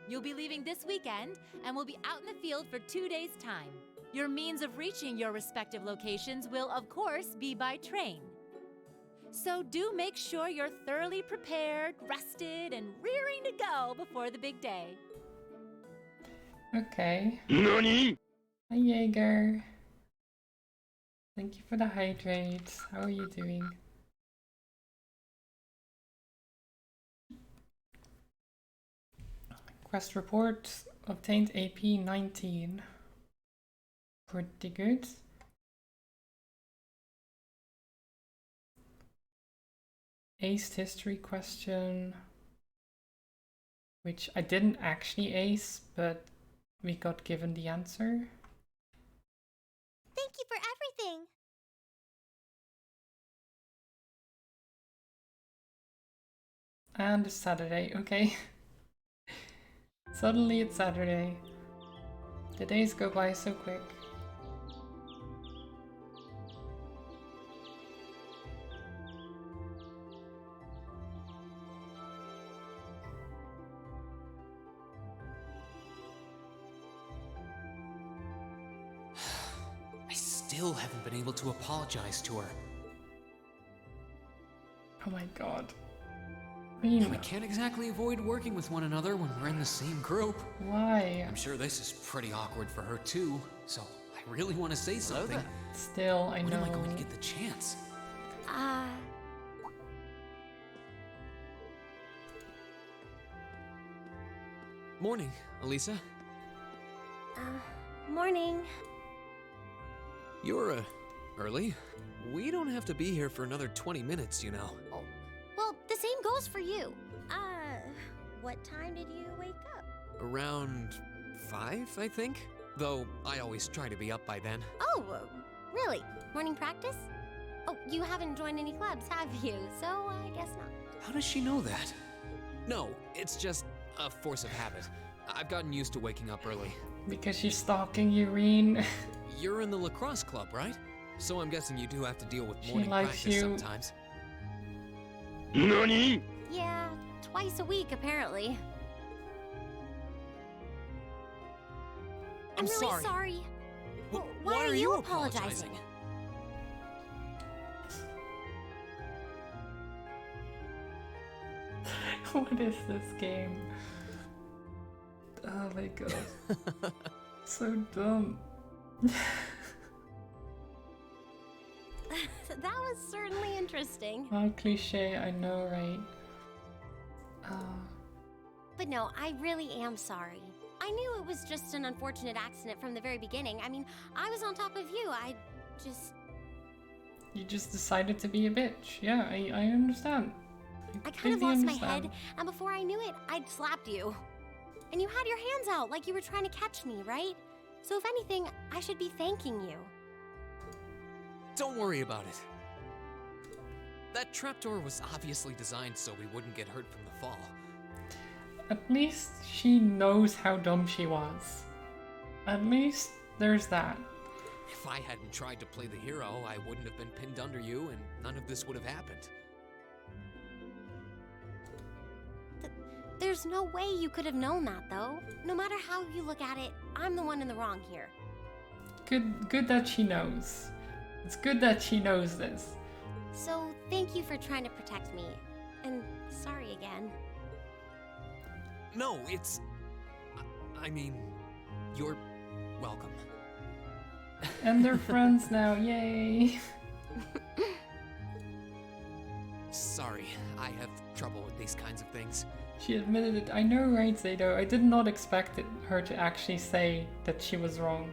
You'll be leaving this weekend and will be out in the field for 2 days' time. Your means of reaching your respective locations will, of course, be by train. So do make sure you're thoroughly prepared, rested, and rearing to go before the big day. Okay. NANI? Hi, Jaeger. Thank you for the hydrates. How are you doing? Quest report. Obtained AP 19. Pretty good. Aced history question. Which I didn't actually ace, but we got given the answer. Thank you for everything. And it's Saturday, okay. Suddenly it's Saturday. The days go by so quick. I still haven't been able to apologize to her. Oh my god. And we can't exactly avoid working with one another when we're in the same group. Why? I'm sure this is pretty awkward for her too, so I really want to say something. Still, I know. When am I going to get the chance? Morning, Elisa. Morning. You're, early. We don't have to be here for another 20 minutes, you know. Well, the same goes for you. What time did you wake up? Around 5, I think? Though I always try to be up by then. Oh, really? Morning practice? Oh, you haven't joined any clubs, have you? So I guess not. How does she know that? No, it's just a force of habit. I've gotten used to waking up early. Because she's stalking you, Reen. You're in the lacrosse club, right? So I'm guessing you do have to deal with She morning likes practice you. sometimes. NANI? Yeah, twice a week, apparently. I'm really sorry. sorry. Well, why are you apologizing? What is this game? Oh my god. So dumb. That was certainly interesting. How cliche, I know, right? But no, I really am sorry. I knew it was just an unfortunate accident from the very beginning. I mean, I was on top of you. You just decided to be a bitch. Yeah, I understand. I kind of completely lost my understand. head, and before I knew it, I'd slapped you. And you had your hands out like you were trying to catch me, right? So if anything, I should be thanking you. Don't worry about it. That trapdoor was obviously designed so we wouldn't get hurt from the fall. At least she knows how dumb she was. At least there's that. If I hadn't tried to play the hero, I wouldn't have been pinned under you and none of this would have happened. There's no way you could have known that, though. No matter how you look at it, I'm the one in the wrong here. Good that she knows. It's good that she knows this. So, thank you for trying to protect me. And sorry again. No, it's... I mean, you're welcome. And they're friends now, yay! Sorry, I have trouble with these kinds of things. She admitted it. I know, right, Zato? I did not expect her to actually say that she was wrong.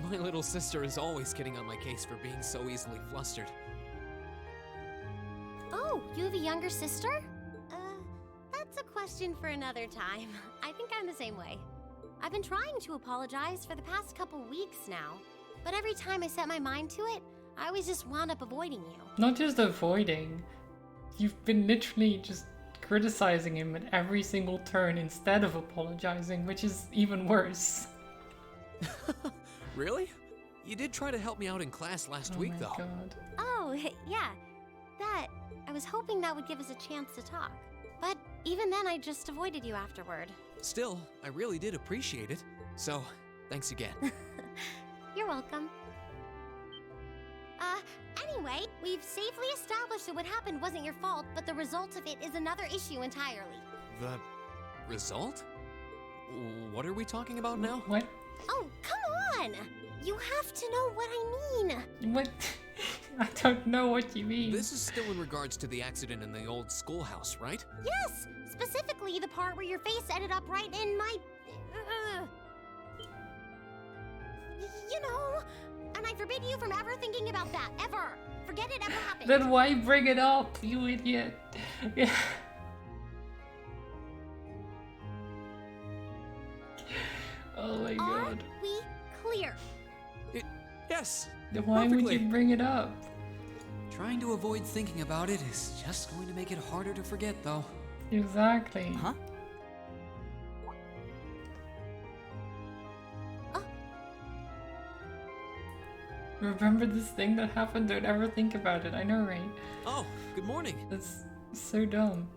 My little sister is always getting on my case for being so easily flustered. Oh, you have a younger sister? That's a question for another time. I think I'm the same way. I've been trying to apologize for the past couple weeks now, but every time I set my mind to it, I always just wound up avoiding you. Not just avoiding. You've been literally just criticizing him at every single turn instead of apologizing, which is even worse. Really? You did try to help me out in class last week, though. Oh my god. Oh, yeah. That. I was hoping that would give us a chance to talk. But even then, I just avoided you afterward. Still, I really did appreciate it. So, thanks again. You're welcome. Anyway, we've safely established that what happened wasn't your fault, but the result of it is another issue entirely. The result? What are we talking about now? What? Oh, come on! You have to know what I mean! What? I don't know what you mean. This is still in regards to the accident in the old schoolhouse, right? Yes! Specifically the part where your face ended up right in my... you know... And I forbid you from ever thinking about that, ever! Forget it ever happened! Then why bring it up, you idiot? Yeah. Oh my god. Are we clear? Yes! Then why would you bring it up? Trying to avoid thinking about it is just going to make it harder to forget, though. Exactly. Huh? Remember this thing that happened? Don't ever think about it. I know, right? Oh, good morning. That's so dumb.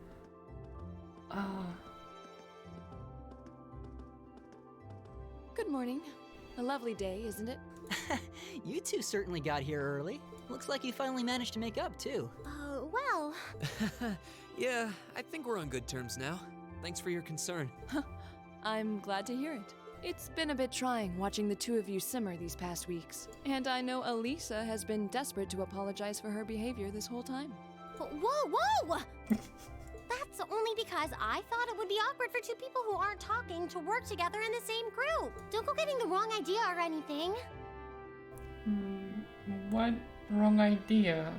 Good morning. A lovely day, isn't it? You two certainly got here early. Looks like you finally managed to make up, too. Well... Yeah, I think we're on good terms now. Thanks for your concern. I'm glad to hear it. It's been a bit trying watching the two of you simmer these past weeks. And I know Elisa has been desperate to apologize for her behavior this whole time. Whoa! That's only because I thought it would be awkward for two people who aren't talking to work together in the same group. Don't go getting the wrong idea or anything. What wrong idea?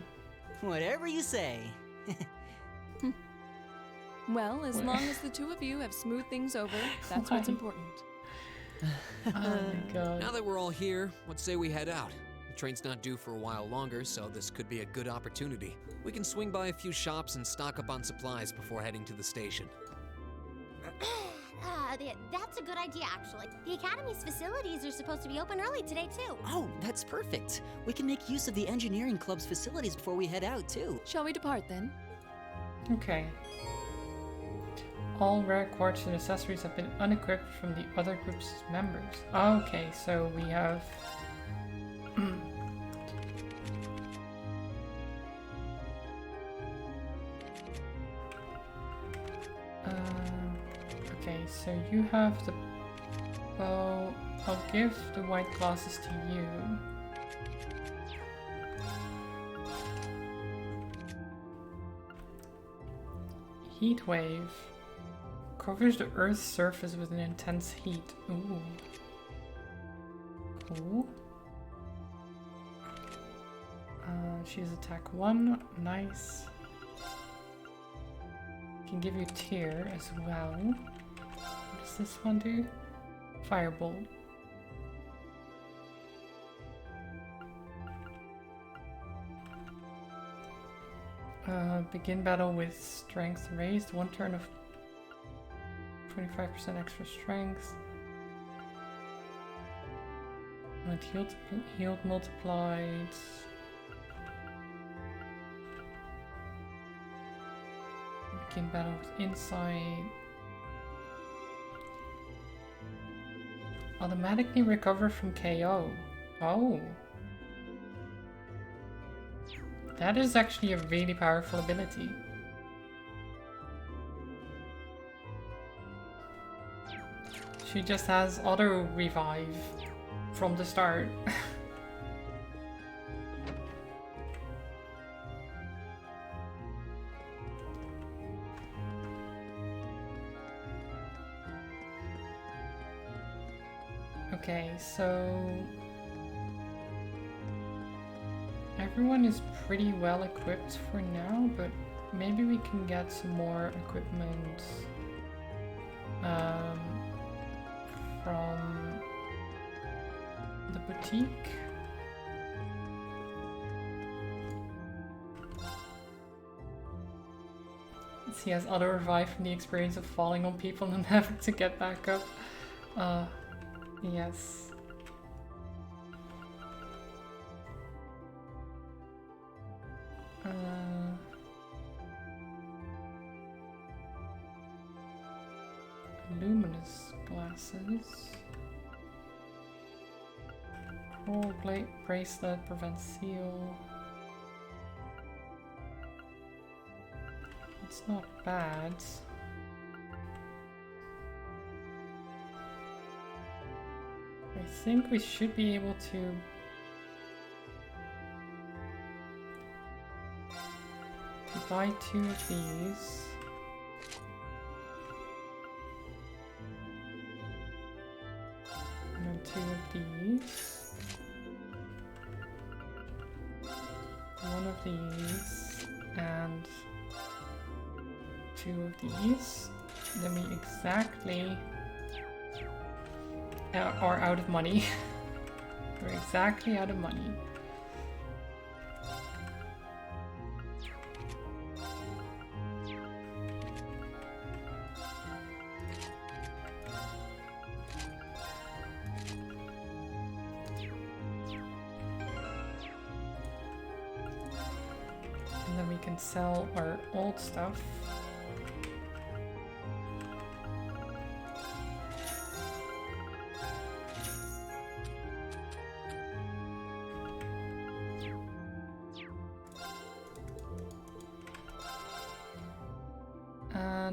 Whatever you say. Well, as long as the two of you have smoothed things over, that's what's Why? important. Oh my god. Now that we're all here, let's say we head out. The train's not due for a while longer, so this could be a good opportunity. We can swing by a few shops and stock up on supplies before heading to the station. That's a good idea, actually. The Academy's facilities are supposed to be open early today, too. Oh, that's perfect. We can make use of the engineering club's facilities before we head out, too. Shall we depart then? Okay. All rare quartz and accessories have been unequipped from the other group's members. Okay, so we have... okay, so you have the Well, I'll give the white glasses to you. Heat wave. Covers the Earth's surface with an intense heat. Ooh. Cool. She's attack 1. Nice. Can give you tear as well. What does this one do? Firebolt. Begin battle with strength raised. 1 turn of 25% extra strength. And healed multiplied. Begin battle with insight. Automatically recover from KO. Oh. That is actually a really powerful ability. She just has auto revive from the start. Okay, so everyone is pretty well equipped for now, but maybe we can get some more equipment from the boutique. He has auto revive from the experience of falling on people and having to get back up. Yes. Luminous glasses. Coral blade bracelet prevents seal. It's not bad. I think we should be able to buy 2 of these. And then 2 of these. 1 of these. And 2 of these. Then we exactly are out of money. We're exactly out of money. And then we can sell our old stuff.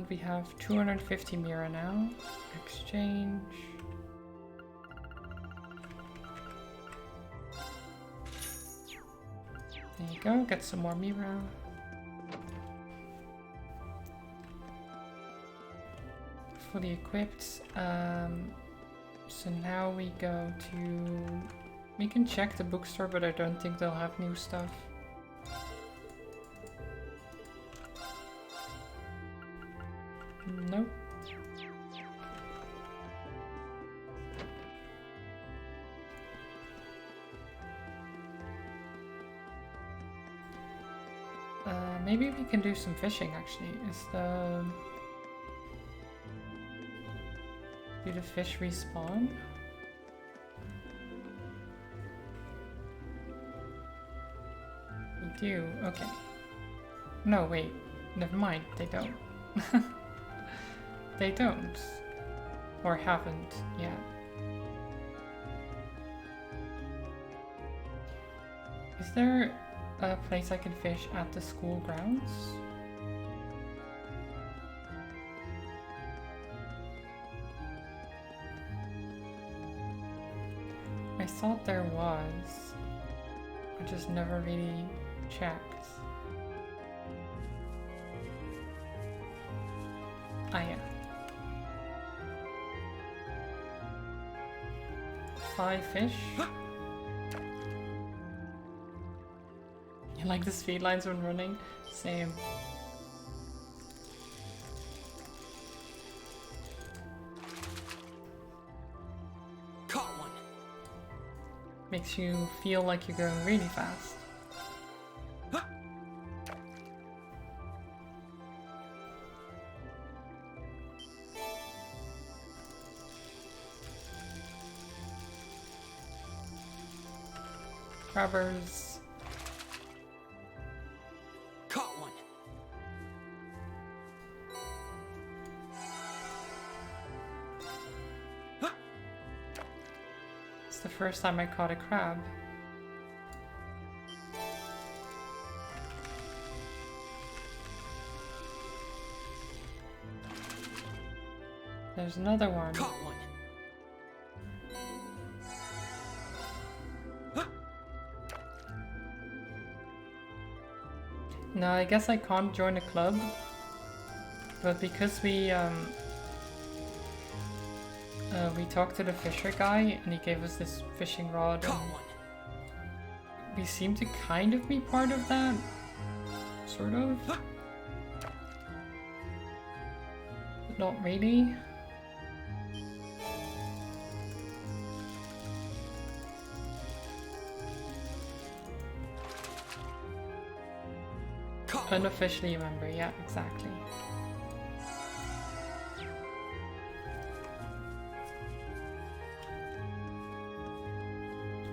We have 250 Mira now. Exchange. There you go, get some more Mira. Fully equipped. So now we go to... We can check the bookstore, but I don't think they'll have new stuff. Nope. Maybe we can do some fishing actually. Do the fish respawn? We do, okay. No, wait. Never mind, they don't. They don't. Or haven't yet. Is there a place I can fish at the school grounds? thought there was. I just never really checked. Ah, yeah. 5 fish. You like the speed lines when running? Same. Caught one. Makes you feel like you're going really fast. Grabbers. Caught one. It's the first time I caught a crab. There's another one. Caught one. No, I guess I can't join a club, but because we talked to the fisher guy and he gave us this fishing rod, and we seem to kind of be part of that, sort of, but not really. Unofficially a member, yeah, exactly.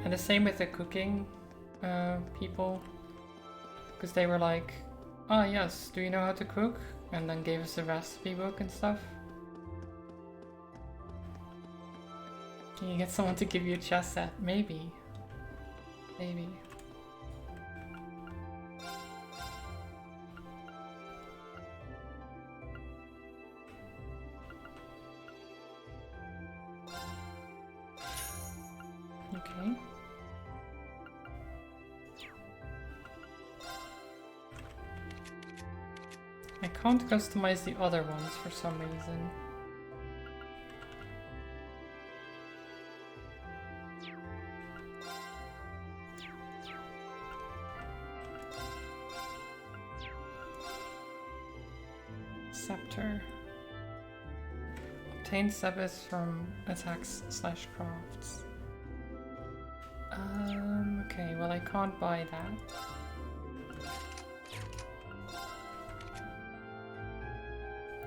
And the same with the cooking people, because they were like, "Ah, yes, do you know how to cook?" And then gave us a recipe book and stuff. Can you get someone to give you a chess set? Maybe. Maybe. Okay. I can't customize the other ones for some reason. Scepter. Obtain Sebis from attacks/crafts. Okay, well I can't buy that.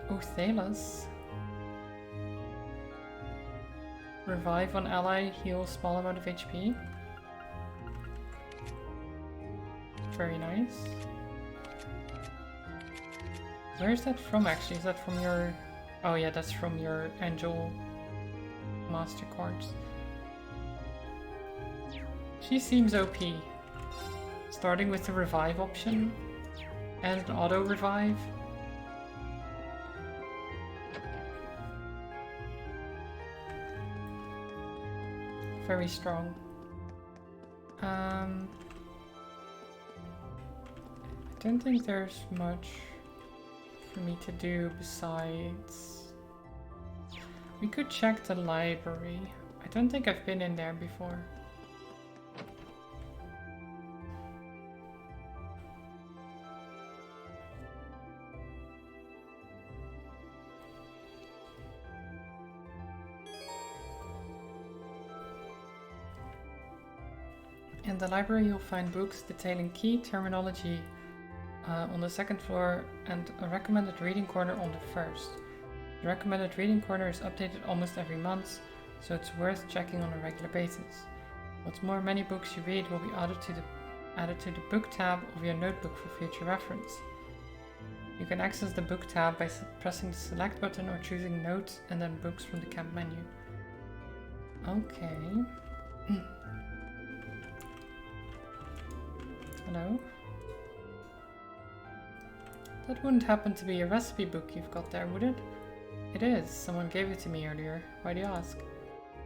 Oh, Thalos. Revive on ally, heal small amount of HP. Very nice. Where is that from actually? Is that from your... Oh yeah, that's from your Angel Master Cards. She seems OP. Starting with the revive option and an auto revive. Very strong. I don't think there's much for me to do besides... We could check the library. I don't think I've been in there before. In the library you'll find books detailing key terminology on the second floor and a recommended reading corner on the first. The recommended reading corner is updated almost every month, so it's worth checking on a regular basis. What's more, many books you read will be added to the book tab of your notebook for future reference. You can access the book tab by pressing the select button or choosing notes and then books from the camp menu. Okay. Hello? That wouldn't happen to be a recipe book you've got there, would it? It is. Someone gave it to me earlier. Why do you ask?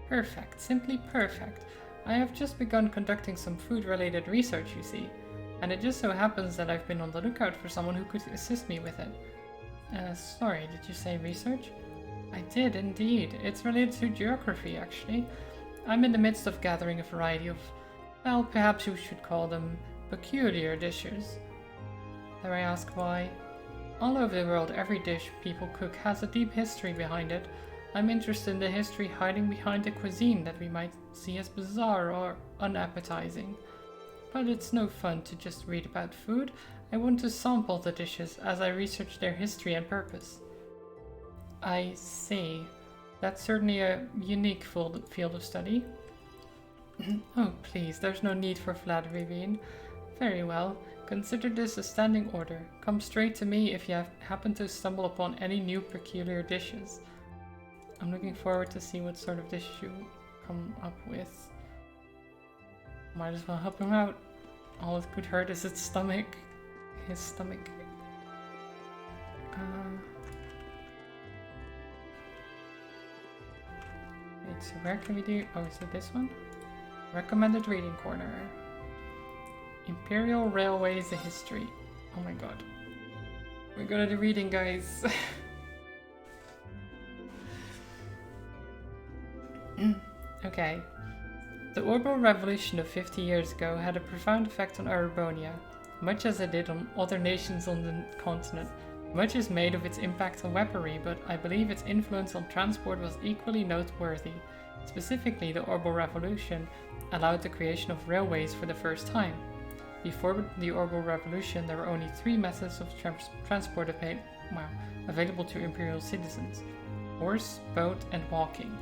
Perfect. Simply perfect. I have just begun conducting some food-related research, you see, and it just so happens that I've been on the lookout for someone who could assist me with it. Sorry, did you say research? I did indeed. It's related to geography, actually. I'm in the midst of gathering a variety of, well, perhaps you should call them peculiar dishes. Dare I ask why? All over the world, every dish people cook has a deep history behind it. I'm interested in the history hiding behind a cuisine that we might see as bizarre or unappetizing. But it's no fun to just read about food. I want to sample the dishes as I research their history and purpose. I see. That's certainly a unique field of study. Oh, please, there's no need for flattery, Bean. Very well. Consider this a standing order. Come straight to me if you happen to stumble upon any new peculiar dishes. I'm looking forward to see what sort of dishes you come up with. Might as well help him out. All it could hurt is his stomach. Wait, so where can we do? Oh, is it this one? Recommended reading corner. Imperial Railways: A History. Oh my god. We're good at the reading, guys. Okay. The Orbital Revolution of 50 years ago had a profound effect on Erebonia, much as it did on other nations on the continent. Much is made of its impact on weaponry, but I believe its influence on transport was equally noteworthy. Specifically, the Orbital Revolution allowed the creation of railways for the first time. Before the Orbital Revolution, there were only 3 methods of transport available to Imperial citizens: horse, boat, and walking.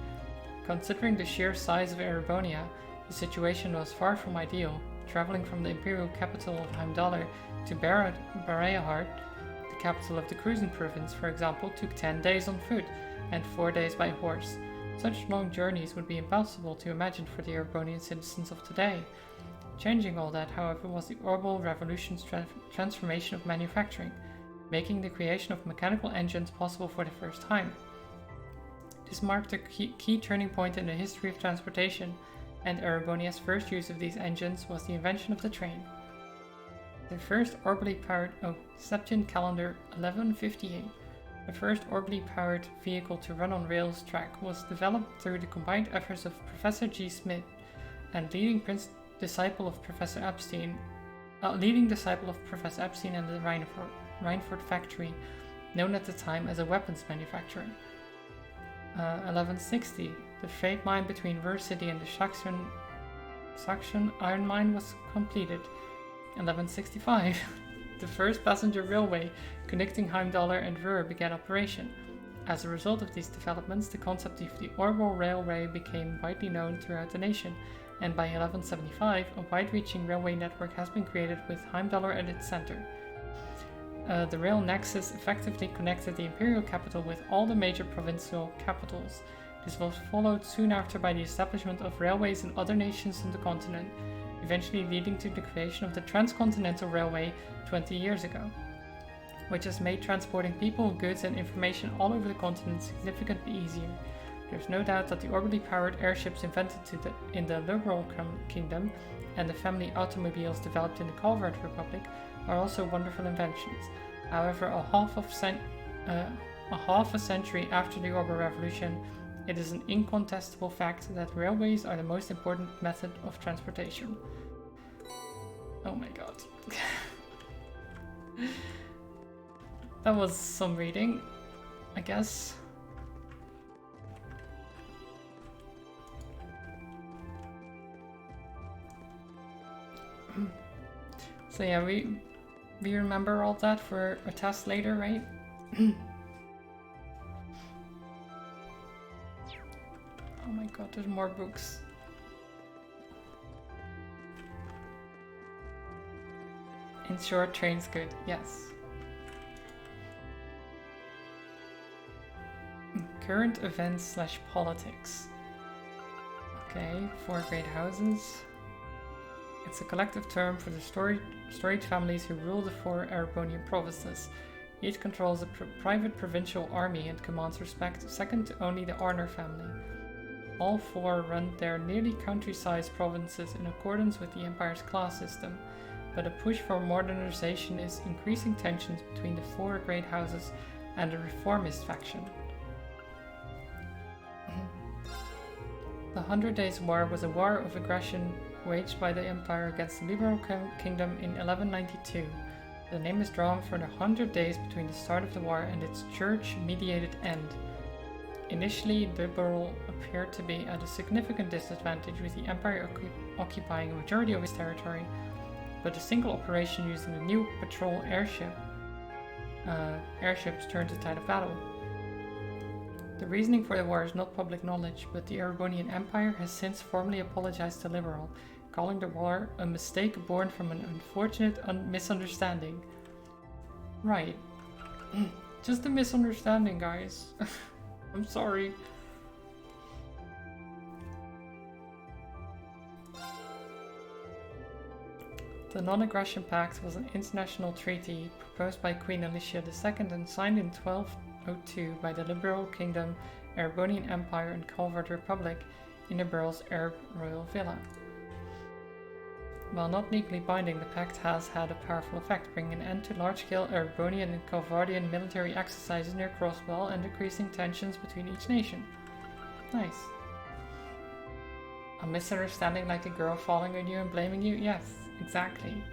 Considering the sheer size of Erebonia, the situation was far from ideal. Traveling from the imperial capital of Heimdallr to Bareahart, the capital of the Cruisin province, for example, took 10 days on foot and 4 days by horse. Such long journeys would be impossible to imagine for the Erebonian citizens of today. Changing all that, however, was the Orbital Revolution's transformation of manufacturing, making the creation of mechanical engines possible for the first time. This marked a key turning point in the history of transportation, and Erebonia's first use of these engines was the invention of the train. The first orbitally powered Septian calendar 1158. The first orbitally powered vehicle to run on rails track was developed through the combined efforts of Professor G. Smith and leading disciple of Professor Epstein and the Reinford factory, known at the time as a weapons manufacturer. 1160. The freight mine between Ver City and the Saxon iron mine was completed. 1165. The first passenger railway connecting Heimdallr and Ver began operation. As a result of these developments, the concept of the Orbital Railway became widely known throughout the nation, and by 1175, a wide-reaching railway network has been created with Heimdallr at its center. The rail nexus effectively connected the imperial capital with all the major provincial capitals. This was followed soon after by the establishment of railways in other nations on the continent, eventually leading to the creation of the Transcontinental Railway 20 years ago, which has made transporting people, goods, and information all over the continent significantly easier. There's no doubt that the orbitally powered airships invented in the Liberal Kingdom and the family automobiles developed in the Calvert Republic are also wonderful inventions. However, a half a century after the Orbital Revolution, it is an incontestable fact that railways are the most important method of transportation. Oh my god. That was some reading, I guess. So yeah, we remember all that for a test later, right? Oh my god, there's more books. In short, train's good, yes. Current events / politics. Okay, 4 great houses. It's a collective term for the storied families who rule the 4 Erebonian provinces. Each controls a private provincial army and commands respect, second to only the Arnor family. All four run their nearly country-sized provinces in accordance with the Empire's class system, but a push for modernization is increasing tensions between the four great houses and the reformist faction. The 100 Days' War was a war of aggression waged by the Empire against the Liberal Kingdom in 1192. The name is drawn from the 100 days between the start of the war and its church-mediated end. Initially, Liberal appeared to be at a significant disadvantage, with the Empire occupying a majority of its territory, but a single operation using the new patrol airships turned the tide of battle. The reasoning for the war is not public knowledge, but the Erebonian Empire has since formally apologized to Liberal, calling the war a mistake born from an unfortunate misunderstanding. Right. Just a misunderstanding, guys. I'm sorry. The Non-Aggression Pact was an international treaty proposed by Queen Alicia II and signed in 1202 by the Liberal Kingdom, Erebonian Empire and Calvard Republic in the Burles Arab Royal Villa. While not legally binding, the pact has had a powerful effect, bringing an end to large-scale Erebonian and Calvardian military exercises near Crosswell and decreasing tensions between each nation. Nice. A misunderstanding like a girl falling on you and blaming you? Yes, exactly.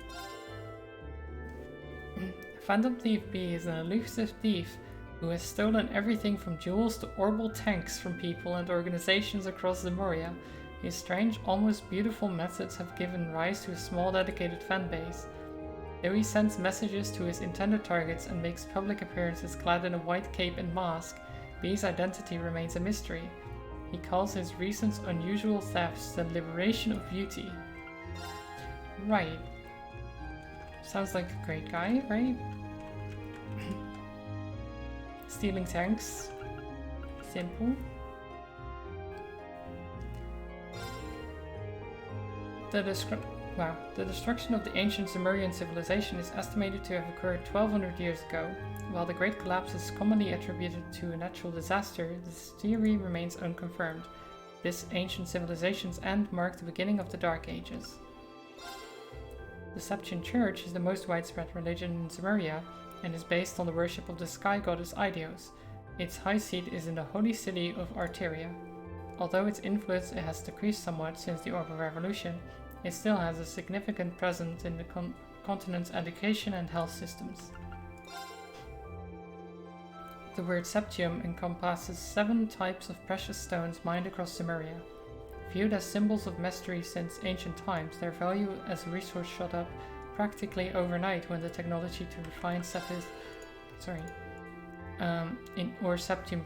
Phantom Thief B is an elusive thief who has stolen everything from jewels to orbital tanks from people and organizations across Zemuria. His strange, almost beautiful methods have given rise to a small dedicated fan base. Though he sends messages to his intended targets and makes public appearances clad in a white cape and mask, B's identity remains a mystery. He calls his recent unusual thefts the liberation of beauty. Right. Sounds like a great guy, right? Stealing tanks. Simple. The destruction of the ancient Zemurian civilization is estimated to have occurred 1200 years ago. While the Great Collapse is commonly attributed to a natural disaster, this theory remains unconfirmed. This ancient civilization's end marked the beginning of the Dark Ages. The Septian Church is the most widespread religion in Zemuria and is based on the worship of the sky goddess Eidios. Its high seat is in the holy city of Arteria. Although its influence has decreased somewhat since the Orbital Revolution, it still has a significant presence in the continent's education and health systems. The word septium encompasses 7 types of precious stones mined across Zemuria. Viewed as symbols of mystery since ancient times, their value as a resource shot up practically overnight when the technology to refine septium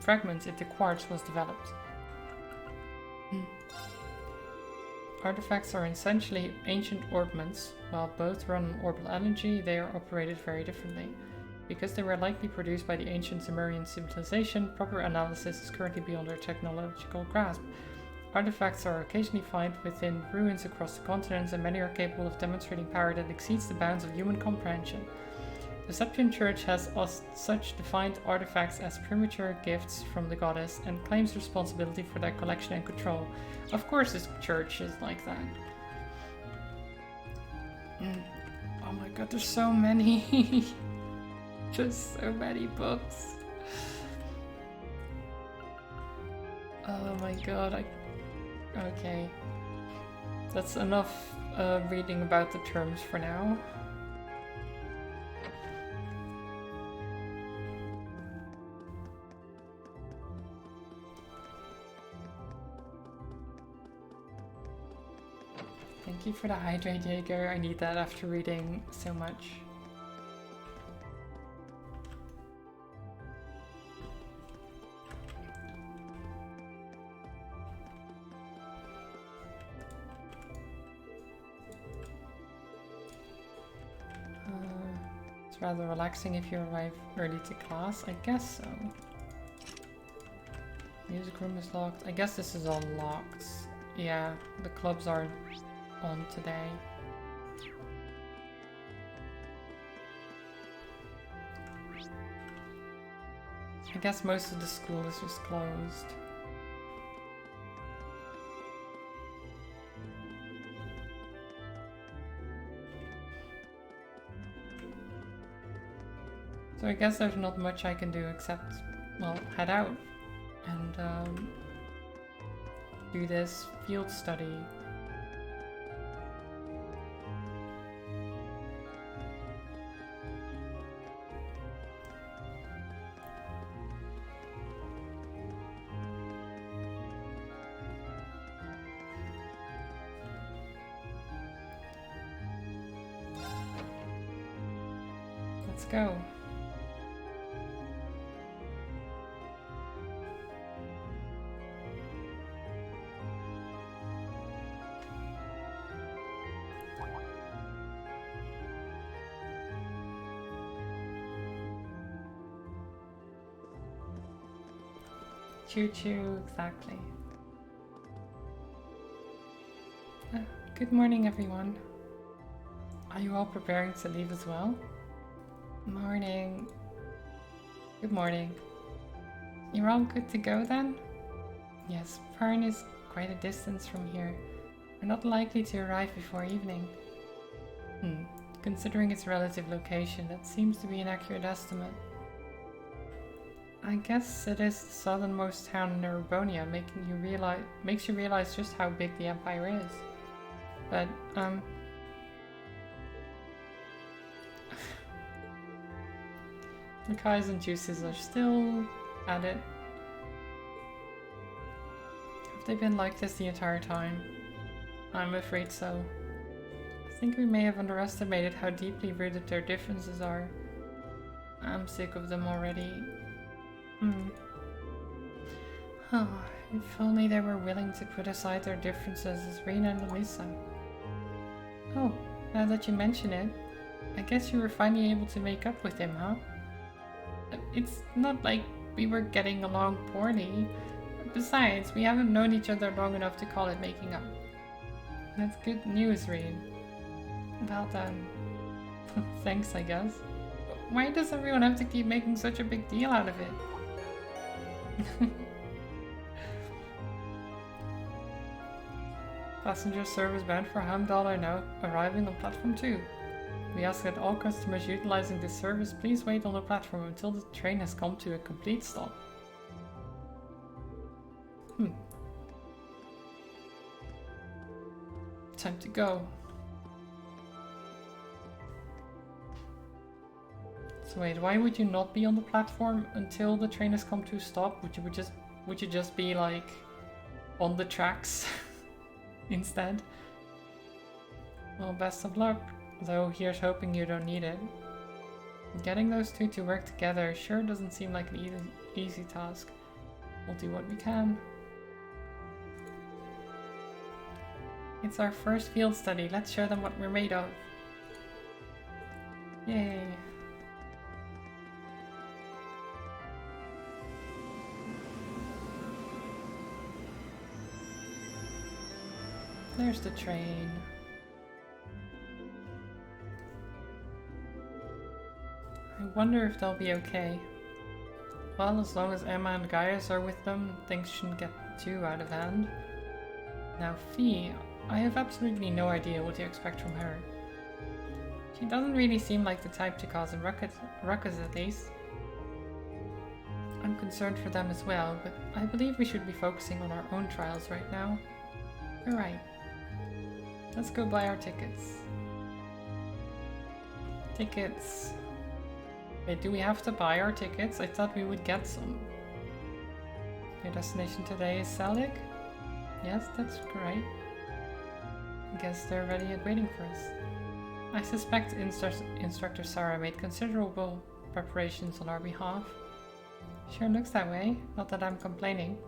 fragments into quartz was developed. Artifacts are essentially ancient orbments. While both run on orbital energy, they are operated very differently. Because they were likely produced by the ancient Zemurian civilization, proper analysis is currently beyond our technological grasp. Artifacts are occasionally found within ruins across the continents, and many are capable of demonstrating power that exceeds the bounds of human comprehension. The Septian Church has as such defined artifacts as premature gifts from the goddess and claims responsibility for their collection and control. Of course this church is like that. Oh my god, there's so many. Just so many books. Oh my god, Okay. That's enough reading about the terms for now. Thank you for the hydrate, Jaeger. I need that after reading so much. It's rather relaxing if you arrive early to class. I guess so. Music room is locked. I guess this is all locked. Yeah, the clubs aren't on today. I guess most of the school is just closed. So I guess there's not much I can do except, well, head out and do this field study. Let's go. Choo-choo, exactly. Good morning, everyone. Are you all preparing to leave as well? Morning. Good morning. You're all good to go then? Yes, Fern is quite a distance from here. We're not likely to arrive before evening. Considering its relative location, that seems to be an accurate estimate. I guess it is the southernmost town in Erebonia, makes you realize just how big the Empire is. But, the Kais and Juices are still at it. Have they been like this the entire time? I'm afraid so. I think we may have underestimated how deeply rooted their differences are. I'm sick of them already. If only they were willing to put aside their differences as Rena and Elisa. Oh, now that you mention it, I guess you were finally able to make up with him, huh? It's not like we were getting along poorly. Besides, we haven't known each other long enough to call it making up. That's good news, Reen. Well done. Thanks, I guess. Why does everyone have to keep making such a big deal out of it? Passenger service bound for Heimdall are now arriving on platform 2. We ask that all customers utilizing this service please wait on the platform until the train has come to a complete stop. Time to go. So wait, why would you not be on the platform until the train has come to a stop? Would you just be like on the tracks instead? Well, best of luck. Though here's hoping you don't need it. Getting those two to work together sure doesn't seem like an easy task. We'll do what we can. It's our first field study. Let's show them what we're made of. Yay. There's the train. I wonder if they'll be okay. Well, as long as Emma and Gaius are with them, things shouldn't get too out of hand. Now, Fee, I have absolutely no idea what to expect from her. She doesn't really seem like the type to cause a ruckus at least. I'm concerned for them as well, but I believe we should be focusing on our own trials right now. You're right. Let's go buy our tickets. Tickets. Wait, do we have to buy our tickets? I thought we would get some. Your destination today is Selig? Yes, that's right. Guess they're ready and waiting for us. I suspect Instructor Sarah made considerable preparations on our behalf. Sure looks that way, not that I'm complaining.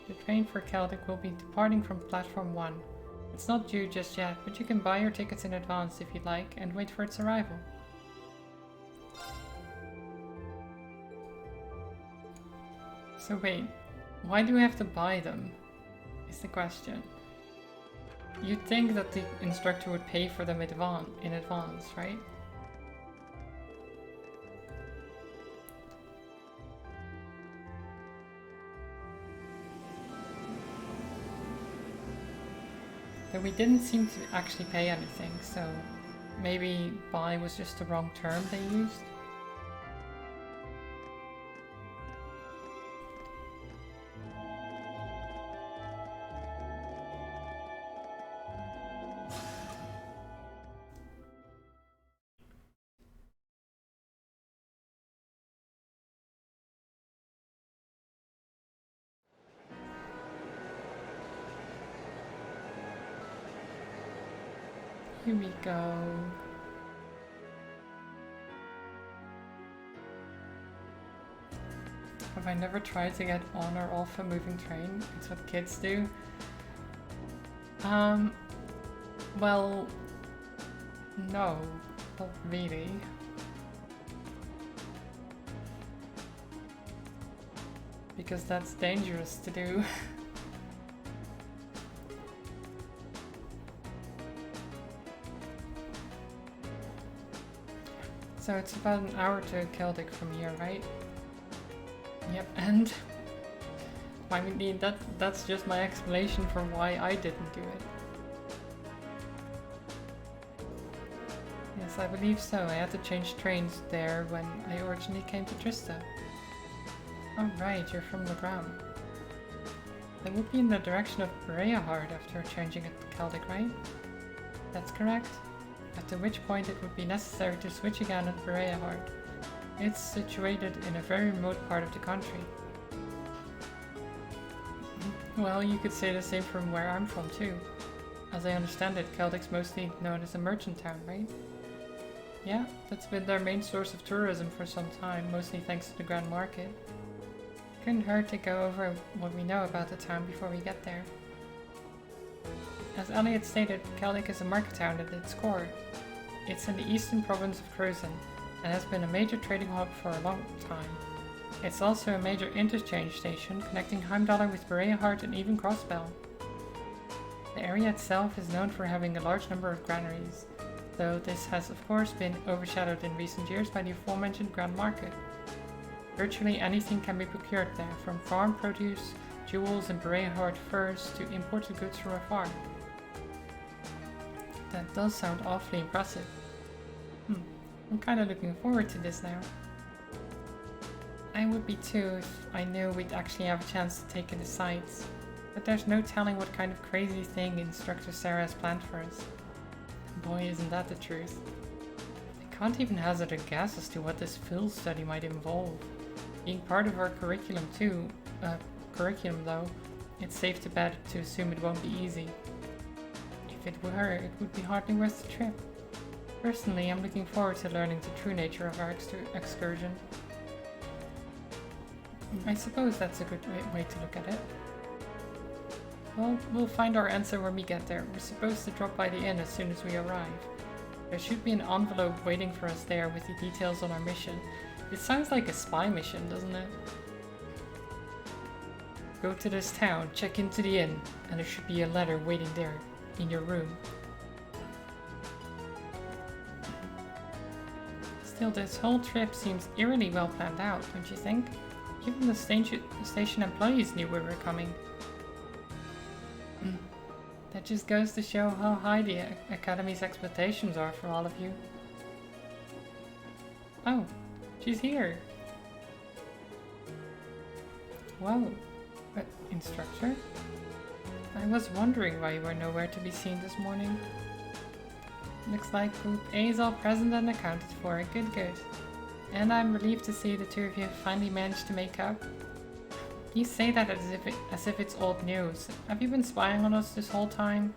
The train for Celtic will be departing from platform 1. It's not due just yet, but you can buy your tickets in advance if you'd like and wait for its arrival. So wait, why do we have to buy them? Is the question. You'd think that the instructor would pay for them in advance, right? But we didn't seem to actually pay anything, so maybe buy was just the wrong term they used. Here we go. Have I never tried to get on or off a moving train? It's what kids do. Well, no, not really. Because that's dangerous to do. So it's about an hour to Celtic from here, right? Yep, and I mean that's just my explanation for why I didn't do it. Yes, I believe so. I had to change trains there when I originally came to Trista. Oh right, you're from Legram. That would be in the direction of Breahard after changing it to Celtic, right? That's correct. After which point it would be necessary to switch again at Breahard. It's situated in a very remote part of the country. Well, you could say the same from where I'm from too. As I understand it, Celtic's mostly known as a merchant town, right? Yeah, that's been their main source of tourism for some time, mostly thanks to the Grand Market. Couldn't hurt to go over what we know about the town before we get there. As Elliot stated, Celtic is a market town at its core. It's in the eastern province of Creusen and has been a major trading hub for a long time. It's also a major interchange station connecting Heimdallr with Breahard and even Crossbell. The area itself is known for having a large number of granaries, though this has of course been overshadowed in recent years by the aforementioned Grand Market. Virtually anything can be procured there, from farm produce, jewels and Breahard furs to imported goods from afar. That does sound awfully impressive. I'm kinda looking forward to this now. I would be too if I knew we'd actually have a chance to take in the sights, but there's no telling what kind of crazy thing Instructor Sarah has planned for us. Boy, isn't that the truth. I can't even hazard a guess as to what this field study might involve. Being part of our curriculum though, it's safe to bet to assume it won't be easy. If it were, it would be hardly worth the trip. Personally, I'm looking forward to learning the true nature of our excursion. I suppose that's a good way to look at it. Well, we'll find our answer when we get there. We're supposed to drop by the inn as soon as we arrive. There should be an envelope waiting for us there with the details on our mission. It sounds like a spy mission, doesn't it? Go to this town, check into the inn, and there should be a letter waiting there, in your room. Still, this whole trip seems eerily well planned out, don't you think? Even the station employees knew we were coming. That just goes to show how high the Academy's expectations are for all of you. Oh, she's here. Whoa, but Instructor? I was wondering why you were nowhere to be seen this morning. Looks like Group A is all present and accounted for. Good. And I'm relieved to see the two of you have finally managed to make up. You say that as if it's old news. Have you been spying on us this whole time?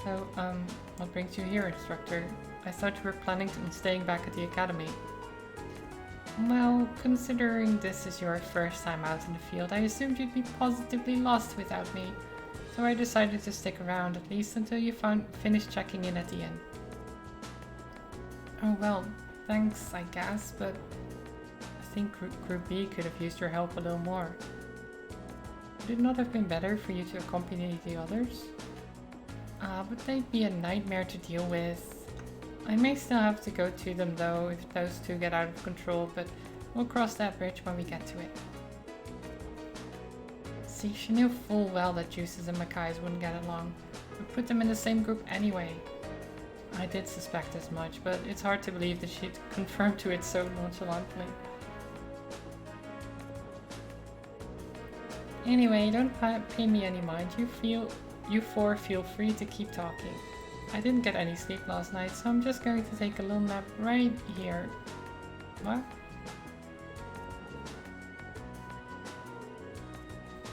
So, what brings you here, Instructor? I thought you were planning on staying back at the Academy. Well, considering this is your first time out in the field, I assumed you'd be positively lost without me. So I decided to stick around at least until you finished checking in at the inn. Oh well, thanks I guess, but I think Group B could have used your help a little more. Would it not have been better for you to accompany the others? But they'd be a nightmare to deal with. I may still have to go to them though if those two get out of control, but we'll cross that bridge when we get to it. See, she knew full well that Juices and Mackay's wouldn't get along. We put them in the same group anyway. I did suspect as much, but it's hard to believe that she'd confirmed to it so nonchalantly. Anyway, don't pay me any mind. You four feel free to keep talking. I didn't get any sleep last night, so I'm just going to take a little nap right here. What?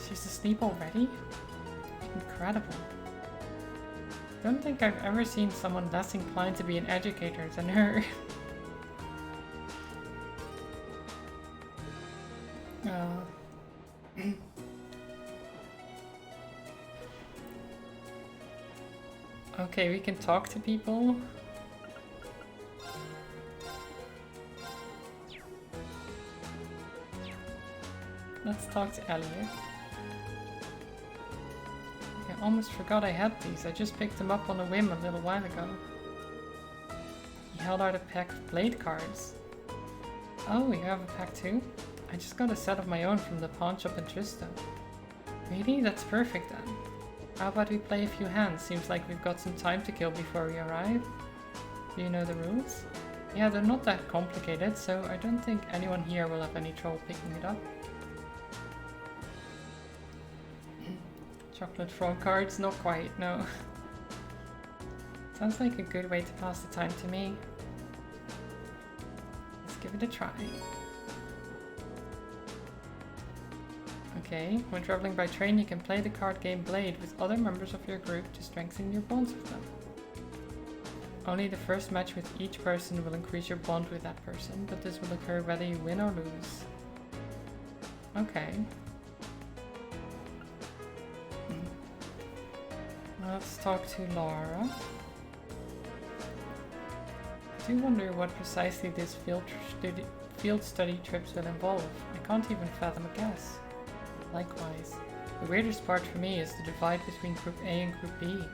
She's asleep already? Incredible. Don't think I've ever seen someone less inclined to be an educator than her. Okay, we can talk to people. Let's talk to Elliot. I almost forgot I had these. I just picked them up on a whim a little while ago. He held out a pack of blade cards. Oh, you have a pack too? I just got a set of my own from the pawn shop in Trista. Really? That's perfect then. How about we play a few hands? Seems like we've got some time to kill before we arrive. Do you know the rules? Yeah, they're not that complicated, so I don't think anyone here will have any trouble picking it up. Chocolate frog cards? Not quite, no. Sounds like a good way to pass the time to me. Let's give it a try. Okay, when traveling by train you can play the card game Blade with other members of your group to strengthen your bonds with them. Only the first match with each person will increase your bond with that person, but this will occur whether you win or lose. Okay. Let's talk to Laura. I do wonder what precisely this field study trips will involve. I can't even fathom a guess. Likewise. The weirdest part for me is the divide between Group A and Group B.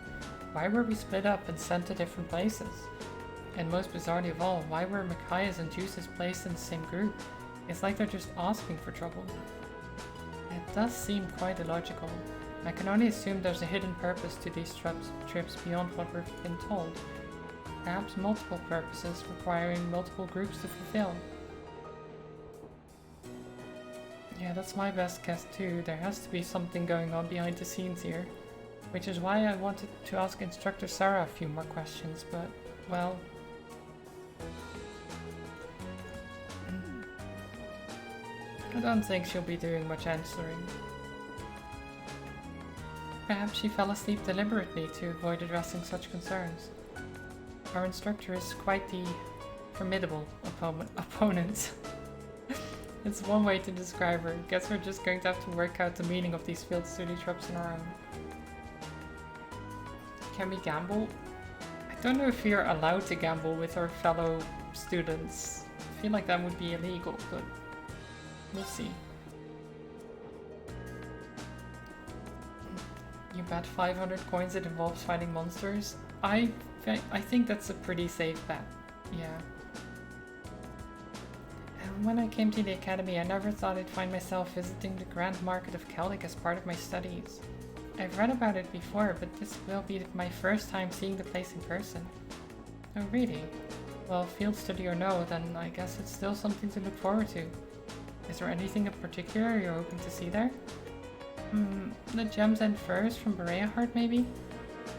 Why were we split up and sent to different places? And most bizarrely of all, why were Micaiah's and Juice's placed in the same group? It's like they're just asking for trouble. It does seem quite illogical. I can only assume there's a hidden purpose to these trips beyond what we've been told. Perhaps multiple purposes requiring multiple groups to fulfill. Yeah, that's my best guess too. There has to be something going on behind the scenes here. Which is why I wanted to ask Instructor Sarah a few more questions, but, well... I don't think she'll be doing much answering. Perhaps she fell asleep deliberately to avoid addressing such concerns. Our instructor is quite the formidable opponent. It's one way to describe her. Guess we're just going to have to work out the meaning of these field study trips on our own. Can we gamble? I don't know if we are allowed to gamble with our fellow students. I feel like that would be illegal, but we'll see. You bet 500 coins it involves fighting monsters? I think that's a pretty safe bet, yeah. And when I came to the academy, I never thought I'd find myself visiting the Grand Market of Keldic as part of my studies. I've read about it before, but this will be my first time seeing the place in person. Oh really? Well, field study or no, then I guess it's still something to look forward to. Is there anything in particular you're hoping to see there? The gems and furs from Berea Heart maybe?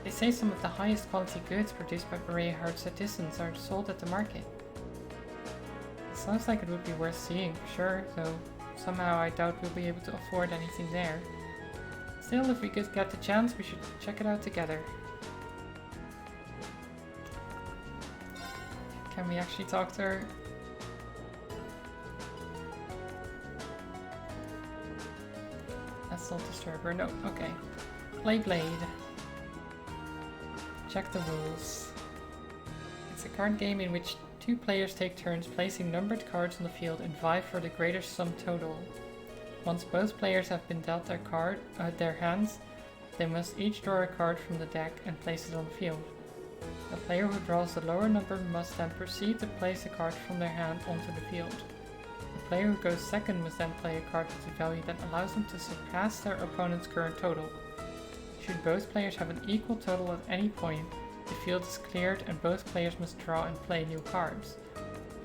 They say some of the highest quality goods produced by Berea Heart citizens are sold at the market. It sounds like it would be worth seeing for sure, though somehow I doubt we'll be able to afford anything there. Still, if we could get the chance, we should check it out together. Can we actually talk to her? Let's not disturb her. No, okay. Play Blade. Check the rules. It's a card game in which two players take turns placing numbered cards on the field and vie for the greater sum total. Once both players have been dealt their hands, they must each draw a card from the deck and place it on the field. The player who draws the lower number must then proceed to place a card from their hand onto the field. The player who goes second must then play a card with a value that allows them to surpass their opponent's current total. Should both players have an equal total at any point, the field is cleared and both players must draw and play new cards.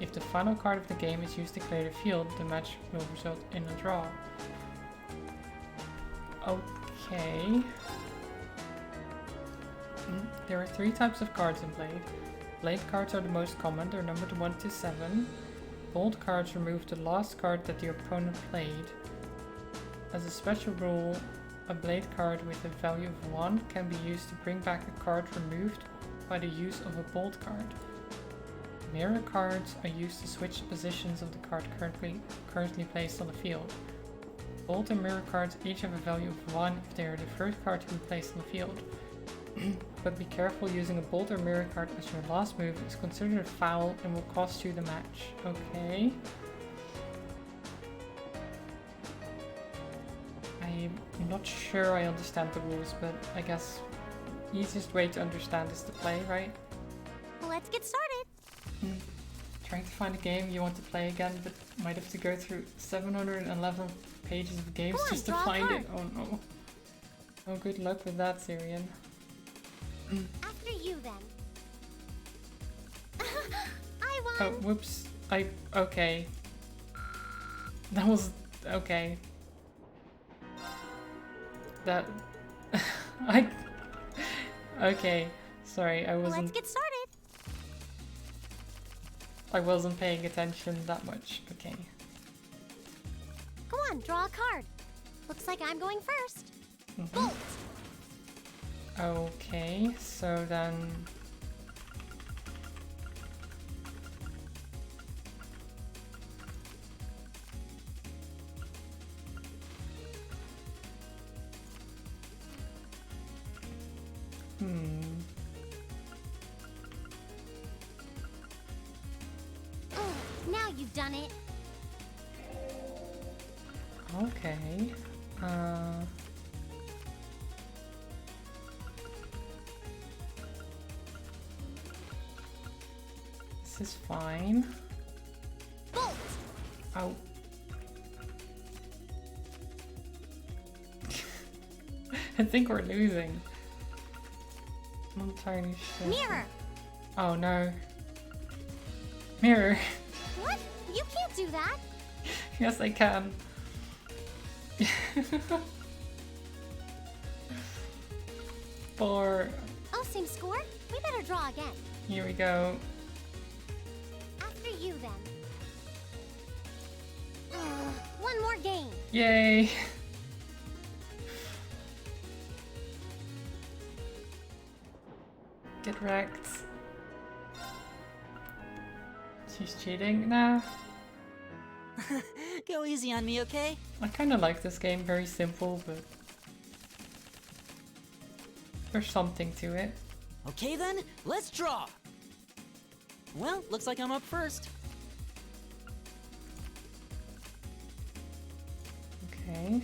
If the final card of the game is used to clear the field, the match will result in a draw. Okay. There are 3 types of cards in Blade. Blade cards are the most common, they're numbered 1 to 7. Bold cards remove the last card that the opponent played. As a special rule, A blade card with a value of 1 can be used to bring back a card removed by the use of a bolt card. Mirror cards are used to switch the positions of the card currently placed on the field. Bolt and mirror cards each have a value of 1 if they are the first card to be placed on the field. But be careful, using a bolt or mirror card as your last move is considered a foul and will cost you the match. Okay. I'm not sure I understand the rules, but I guess easiest way to understand is to play, right? Let's get started. Trying to find a game you want to play again, but might have to go through 711 pages of games just to find it. Oh no. Oh, good luck with that, Syrian. After you, then. I won! Oh, whoops. Okay. That was... okay. That... Okay. Sorry, I wasn't... Let's get started! I wasn't paying attention that much. Okay. Go on, draw a card. Looks like I'm going first. Bolt! Okay, so then... Oh, now you've done it. Okay. This is fine. Bolt! Oh. I think we're losing. I'm entirely sure. Mirror! Oh no. Mirror. What? You can't do that! Yes, I can. Four. Oh, same score? We better draw again. Here we go. After you, then. One more game. Yay! Get wrecked. She's cheating? Nah. Go easy on me, okay? I kinda like this game, very simple, but there's something to it. Okay then, let's draw! Well, looks like I'm up first. Okay.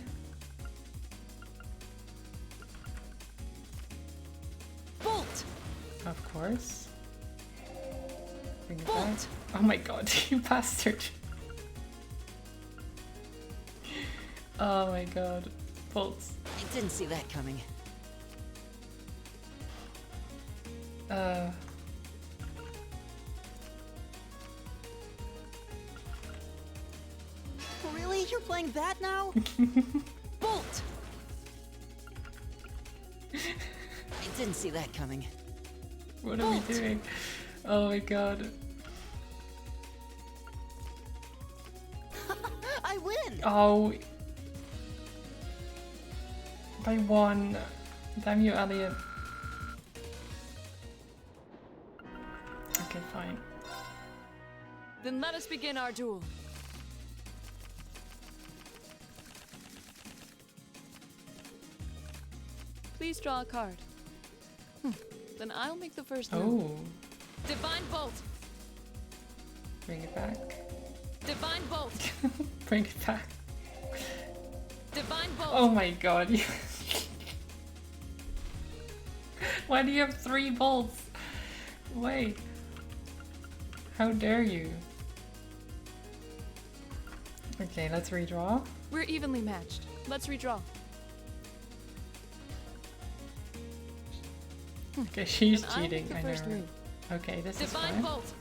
Bolt! Of course. Bring it Bolt! back. Oh my god, you bastard. Oh my god. Bolts. I didn't see that coming. Really? You're playing that now? Bolt! I didn't see that coming. What are we doing? Oh my god. I win! Oh. By one. Damn you, Elliot. Okay, fine. Then let us begin our duel. Please draw a card. Then I'll make the first move. Oh. Divine Bolt! Bring it back. Divine Bolt! Bring it back. Divine Bolt! Oh my god. Why do you have 3 bolts? Wait. How dare you? Okay, let's redraw. We're evenly matched. Let's redraw. Okay, she's Then I'll make cheating. the I know. first move. Okay, this is Divine fine. Bolt!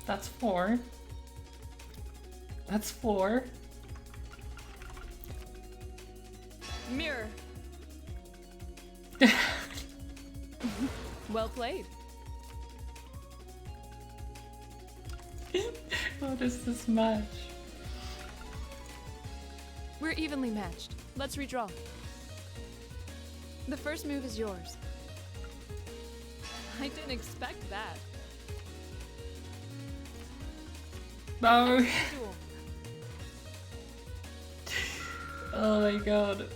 That's 4. That's 4. Mirror! Well played. What is this match? We're evenly matched. Let's redraw. The first move is yours. I didn't expect that. No. Duel. Oh my god.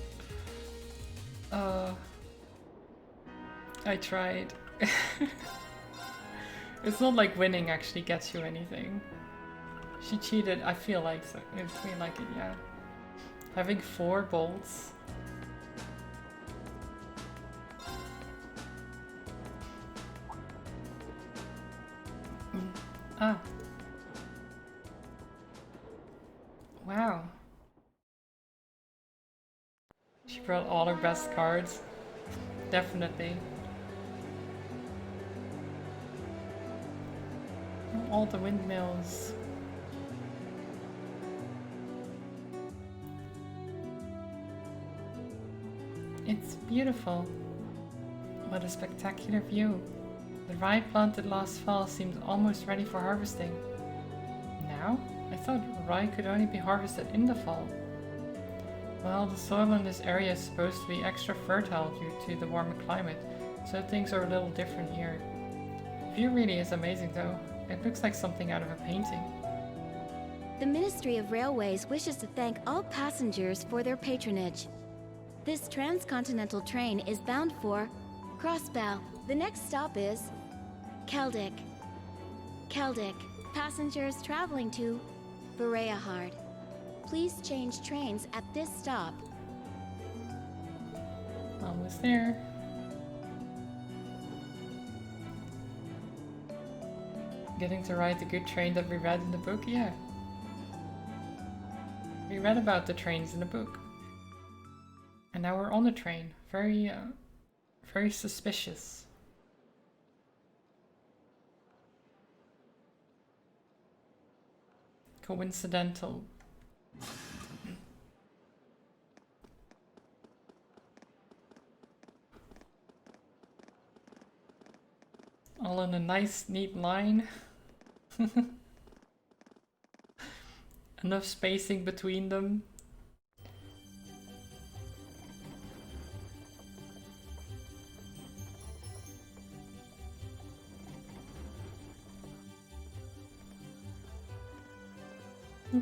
I tried. It's not like winning actually gets you anything. She cheated, I feel like so. I feel like it, yeah. Having 4 bolts. Ah. Wow. She brought all her best cards. Definitely. All the windmills. It's beautiful. What a spectacular view. The rye planted last fall seemed almost ready for harvesting. Now? I thought rye could only be harvested in the fall. Well, the soil in this area is supposed to be extra fertile due to the warmer climate, so things are a little different here. The view really is amazing though. It looks like something out of a painting. The Ministry of Railways wishes to thank all passengers for their patronage. This transcontinental train is bound for Crossbow. The next stop is Keldic. Keldic. Passengers traveling to Bereahard. Please change trains at this stop. Almost there. Getting to ride the good train that we read in the book? Yeah. We read about the trains in the book. And now we're on the train. Very suspicious. Coincidental. All in a nice, neat line. Enough spacing between them.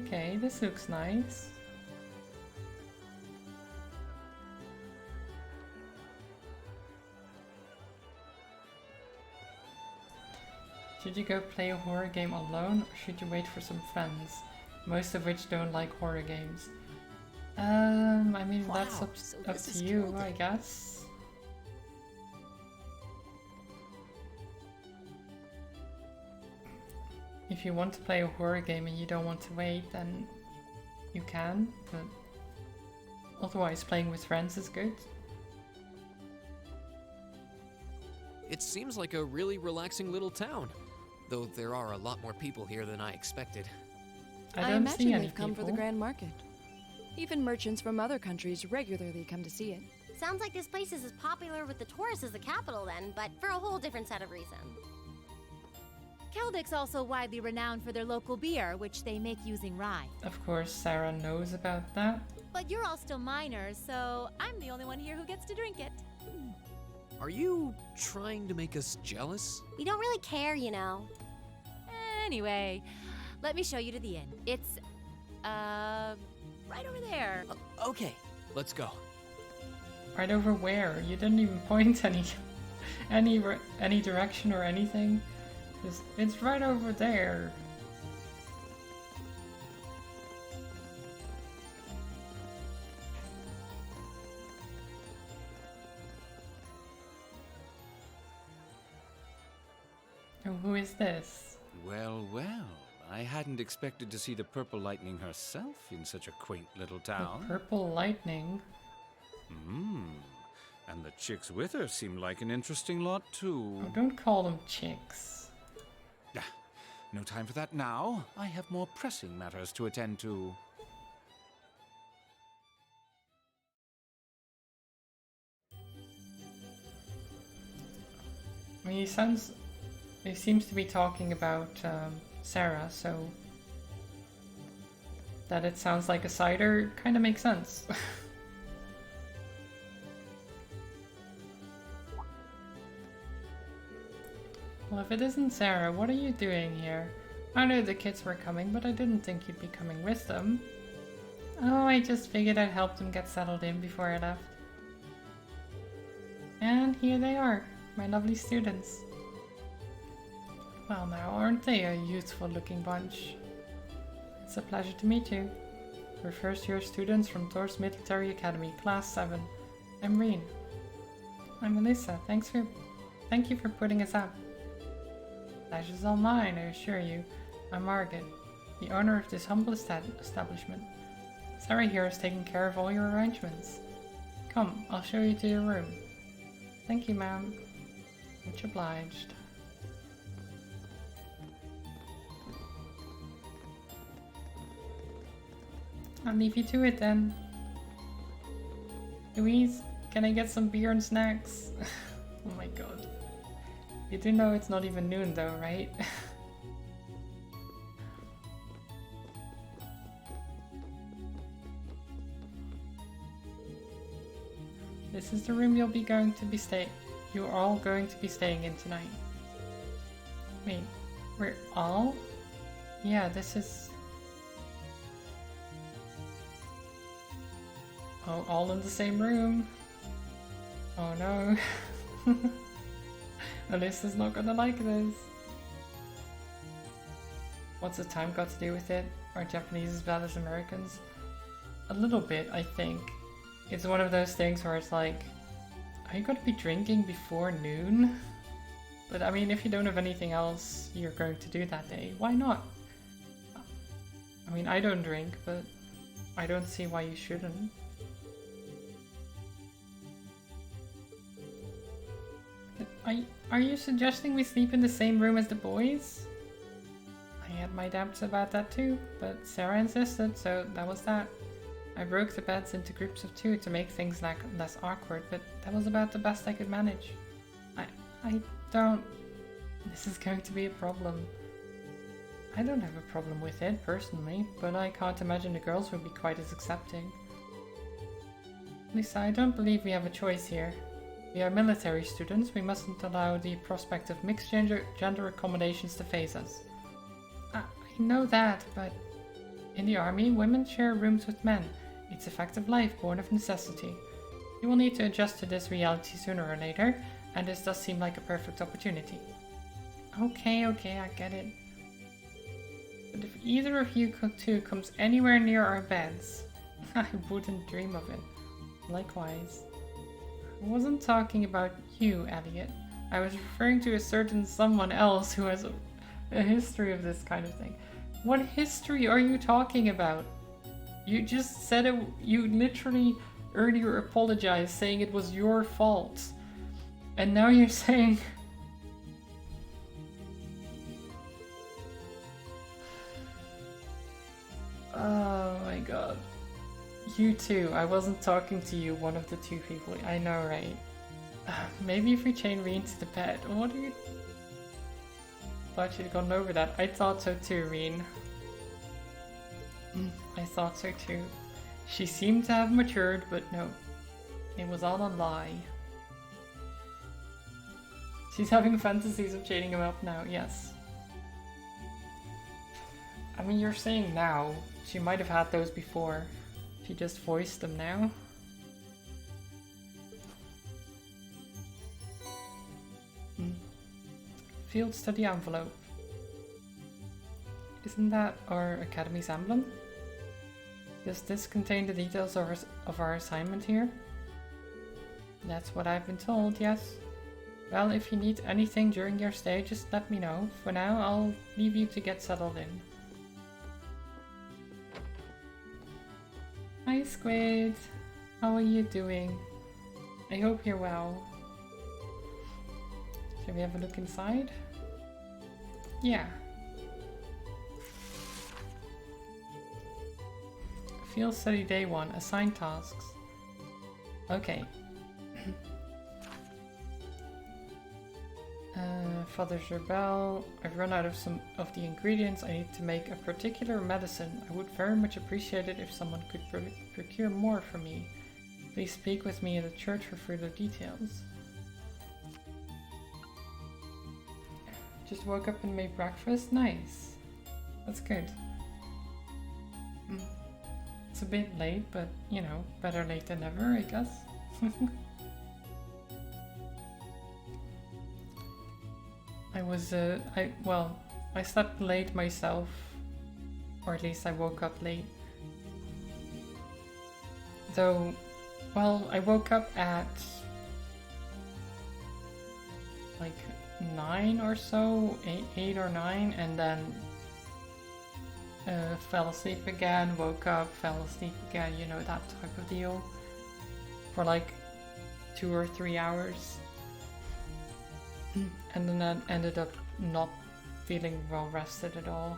Okay, this looks nice. Should you go play a horror game alone, or should you wait for some friends? Most of which don't like horror games. I mean, Wow, that's up so to this is you, Keldic. I guess. If you want to play a horror game and you don't want to wait, then you can, but otherwise playing with friends is good. It seems like a really relaxing little town, though there are a lot more people here than I expected. I I don't imagine see any they've come for the people. Grand Market. Even merchants from other countries regularly come to see it. Sounds like this place is as popular with the tourists as the capital then, but for a whole different set of reasons. Keldic's also widely renowned for their local beer, which they make using rye. Of course, Sarah knows about that. But you're all still minors, so I'm the only one here who gets to drink it. Are you trying to make us jealous? We don't really care, you know. Anyway, let me show you to the inn. It's, right over there. Okay, let's go. Right over where? You didn't even point any direction or anything. It's right over there. Oh, who is this? Well, well, I hadn't expected to see the Purple Lightning herself in such a quaint little The town. Purple Lightning. And the chicks with her seem like an interesting lot, too. Oh, don't call them chicks. Ah, no time for that now. I have more pressing matters to attend to. I mean, he seems to be talking about Sarah, so That it sounds like a cider kind of makes sense. Well, if it isn't Sarah, what are you doing here? I knew the kids were coming, but I didn't think you'd be coming with them. Oh, I just figured I'd help them get settled in before I left. And here they are, my lovely students. Well now, aren't they a youthful looking bunch? It's a pleasure to meet you. We're first year students from Thor's Military Academy, Class 7. I'm Reen. I'm Melissa. Thank you for putting us up. Pleasure's all mine, I assure you. I'm Margaret, the owner of this humble establishment. Sarah here is taking care of all your arrangements. Come, I'll show you to your room. Thank you, ma'am. Much obliged. I'll leave you to it then. Louise, can I get some beer and snacks? Oh my god. You do know it's not even noon though, right? This is the room you're all going to be staying in tonight. Wait, we're all? Yeah, this is... Oh, all in the same room. Oh no. Alyssa's not gonna like this. What's the time got to do with it? Are Japanese as bad as Americans? A little bit, I think. It's one of those things where it's like, are you going to be drinking before noon? But I mean, if you don't have anything else you're going to do that day, why not? I mean, I don't drink, but I don't see why you shouldn't. Are you suggesting we sleep in the same room as the boys? I had my doubts about that too, but Sarah insisted, so that was that. I broke the beds into groups of 2 to make things less awkward, but that was about the best I could manage. I don't... This is going to be a problem. I don't have a problem with it, personally, but I can't imagine the girls would be quite as accepting. Lisa, I don't believe we have a choice here. We are military students, we mustn't allow the prospect of mixed gender accommodations to phase us. I know that, but in the army, women share rooms with men. It's a fact of life, born of necessity. You will need to adjust to this reality sooner or later, and this does seem like a perfect opportunity. Okay, I get it. But if either of you two comes anywhere near our beds, I wouldn't dream of it. Likewise. I wasn't talking about you, Elliot. I was referring to a certain someone else who has a history of this kind of thing. What history are you talking about? You just said it. You literally earlier apologized saying it was your fault. And now you're saying... Oh my god. You too. I wasn't talking to you, one of the 2 people. I know, right? Maybe if we chain Reen to the bed. What are you... Thought you'd gone over that. I thought so too, Reen. I thought so too. She seemed to have matured, but no. It was all a lie. She's having fantasies of chaining him up now, yes. I mean, you're saying now. She might have had those before. She just voiced them now. Field study envelope. Isn't that our academy's emblem? Does this contain the details of our assignment here? That's what I've been told, yes. Well, if you need anything during your stay, just let me know. For now, I'll leave you to get settled in. Hi, Squid. How are you doing? I hope you're well. Shall we have a look inside? Yeah. Field study day 1. Assign tasks. Okay. Father Gerbel, I've run out of some of the ingredients I need to make a particular medicine. I would very much appreciate it if someone could procure more for me. Please speak with me in the church for further details. Just woke up and made breakfast? Nice. That's good. It's a bit late, but you know, better late than never, I guess. I slept late myself, or at least I woke up late. Though, well, I woke up at like 9 or so, 8 or 9, and then fell asleep again, woke up, fell asleep again, you know, that type of deal, for like 2 or 3 hours. And then I ended up not feeling well rested at all.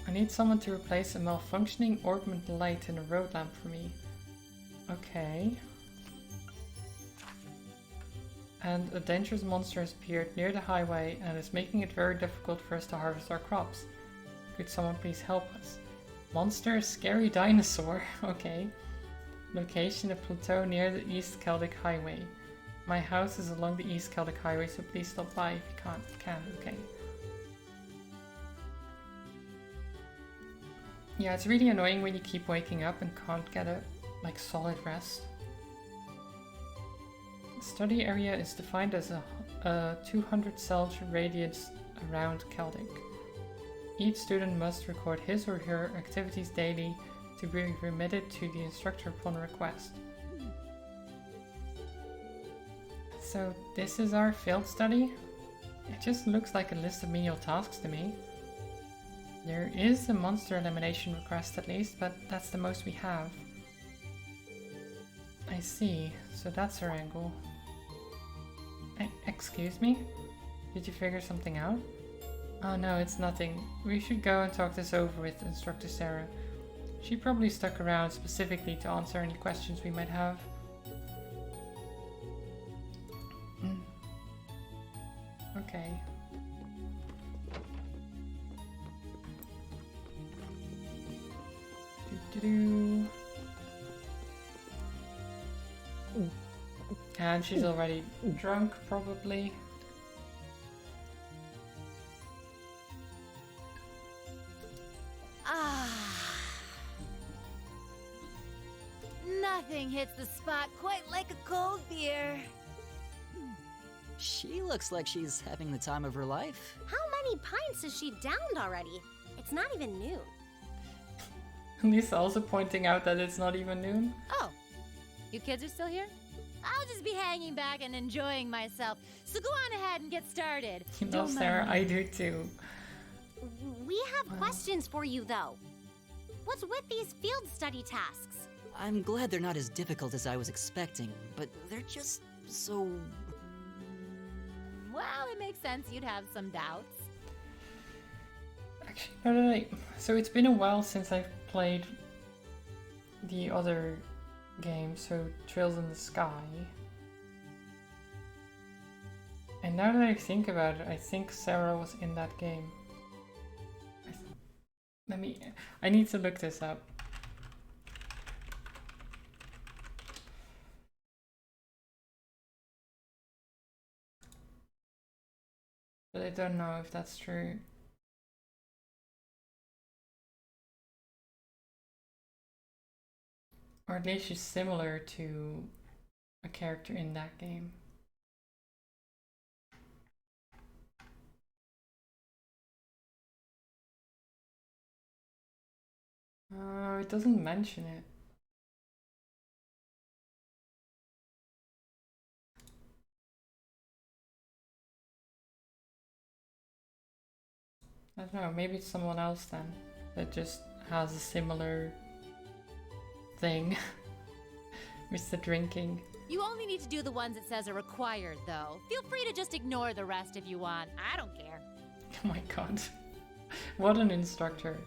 I need someone to replace a malfunctioning ornament light in a road lamp for me. Okay. And a dangerous monster has appeared near the highway and is making it very difficult for us to harvest our crops. Could someone please help us? Monster, scary dinosaur. Okay. Location, a plateau near the East Celtic Highway. My house is along the East Celtic Highway, so please stop by if you can. Okay. Yeah, it's really annoying when you keep waking up and can't get a solid rest. The study area is defined as a 200 Celsius radius around Celtic. Each student must record his or her activities daily to be remitted to the instructor upon request. So this is our field study. It just looks like a list of menial tasks to me. There is a monster elimination request at least, but that's the most we have. I see, so that's our angle. Excuse me? Did you figure something out? Oh no, it's nothing. We should go and talk this over with Instructor Sarah. She probably stuck around specifically to answer any questions we might have. Okay. And she's already drunk, probably. Nothing hits the spot quite like a cold beer. She looks like she's having the time of her life. How many pints has she downed already? It's not even noon. Lisa also pointing out that it's not even noon. Oh, you kids are still here? I'll just be hanging back and enjoying myself. So go on ahead and get started. You know, Sarah, I do too. We have questions for you, though. What's with these field study tasks? I'm glad they're not as difficult as I was expecting, but they're just so... Well, it makes sense you'd have some doubts. Actually, so it's been a while since I've played the other game, so Trails in the Sky. And now that I think about it, I think Sarah was in that game. I need to look this up. But I don't know if that's true. Or at least she's similar to a character in that game. It doesn't mention it. I don't know, maybe it's someone else then that just has a similar thing with the drinking. You only need to do the ones it says are required, though. Feel free to just ignore the rest if you want. I don't care. Oh my god. What an instructor.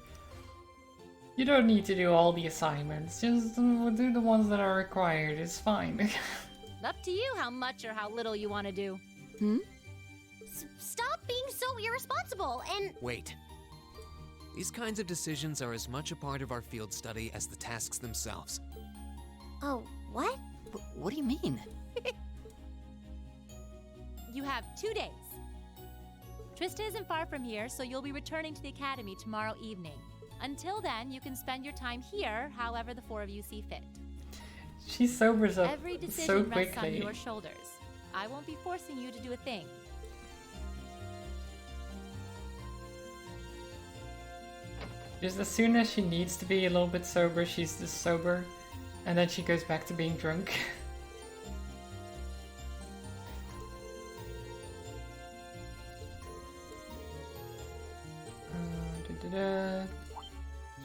You don't need to do all the assignments, just do the ones that are required, it's fine. Up to you how much or how little you want to do. Stop being so irresponsible and... Wait. These kinds of decisions are as much a part of our field study as the tasks themselves. Oh, what? What do you mean? You have 2 days. Trista isn't far from here, so you'll be returning to the academy tomorrow evening. Until then, you can spend your time here however the four of you see fit. She sobers up Every decision so rests on quickly. your shoulders. I won't be forcing you to do a thing. Just as soon as she needs to be a little bit sober, she's just sober. And then she goes back to being drunk.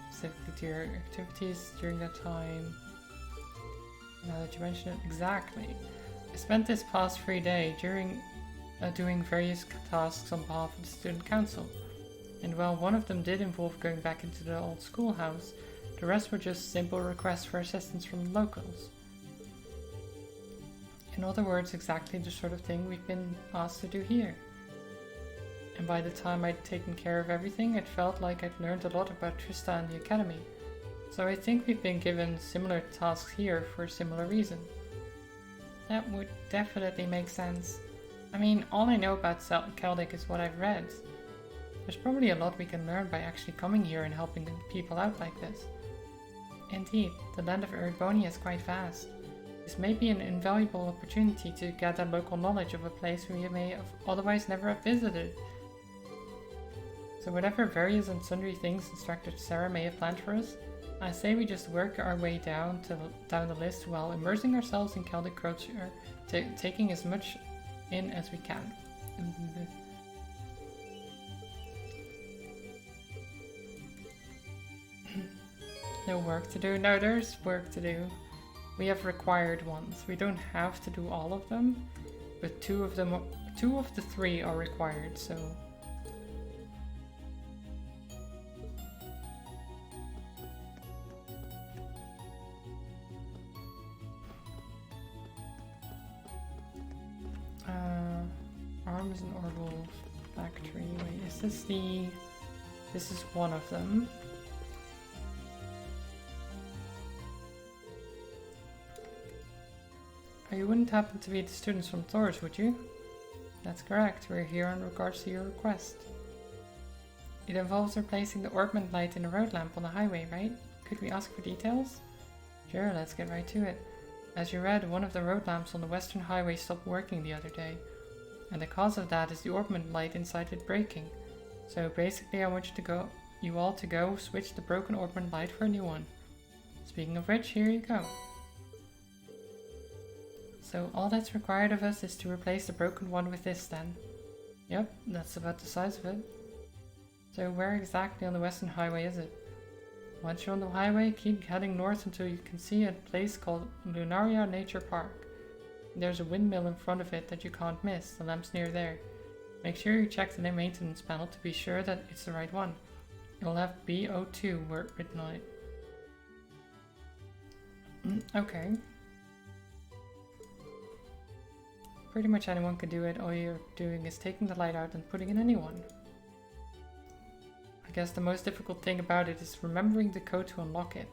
Specifically to your activities during that time. Now that you mention it, exactly. I spent this past free day doing various tasks on behalf of the student council. And while one of them did involve going back into the old schoolhouse, the rest were just simple requests for assistance from locals. In other words, exactly the sort of thing we've been asked to do here. And by the time I'd taken care of everything, it felt like I'd learned a lot about Trista and the academy. So I think we've been given similar tasks here for a similar reason. That would definitely make sense. I mean, all I know about Celtic is what I've read. There's probably a lot we can learn by actually coming here and helping people out like this. Indeed, the land of Erebonia is quite vast. This may be an invaluable opportunity to gather local knowledge of a place we may have otherwise never have visited. So whatever various and sundry things Instructor Sarah may have planned for us, I say we just work our way down the list while immersing ourselves in Celtic culture, taking as much in as we can. No work to do? No, there's work to do. We have required ones. We don't have to do all of them, but two of the three are required, so... Arms and Orbital Factory. Wait, is this the... This is one of them. Oh, you wouldn't happen to be the students from Thors, would you? That's correct, we're here in regards to your request. It involves replacing the orbment light in a road lamp on the highway, right? Could we ask for details? Sure, let's get right to it. As you read, one of the road lamps on the western highway stopped working the other day. And the cause of that is the orbment light inside it breaking. So basically I want you all to go switch the broken orbment light for a new one. Speaking of which, here you go. So all that's required of us is to replace the broken one with this then. Yep, that's about the size of it. So where exactly on the western highway is it? Once you're on the highway, keep heading north until you can see a place called Lunaria Nature Park. There's a windmill in front of it that you can't miss, the lamp's near there. Make sure you check the maintenance panel to be sure that it's the right one. It'll have BO2 written on it. Okay. Pretty much anyone can do it, all you're doing is taking the light out and putting in a new one. I guess the most difficult thing about it is remembering the code to unlock it,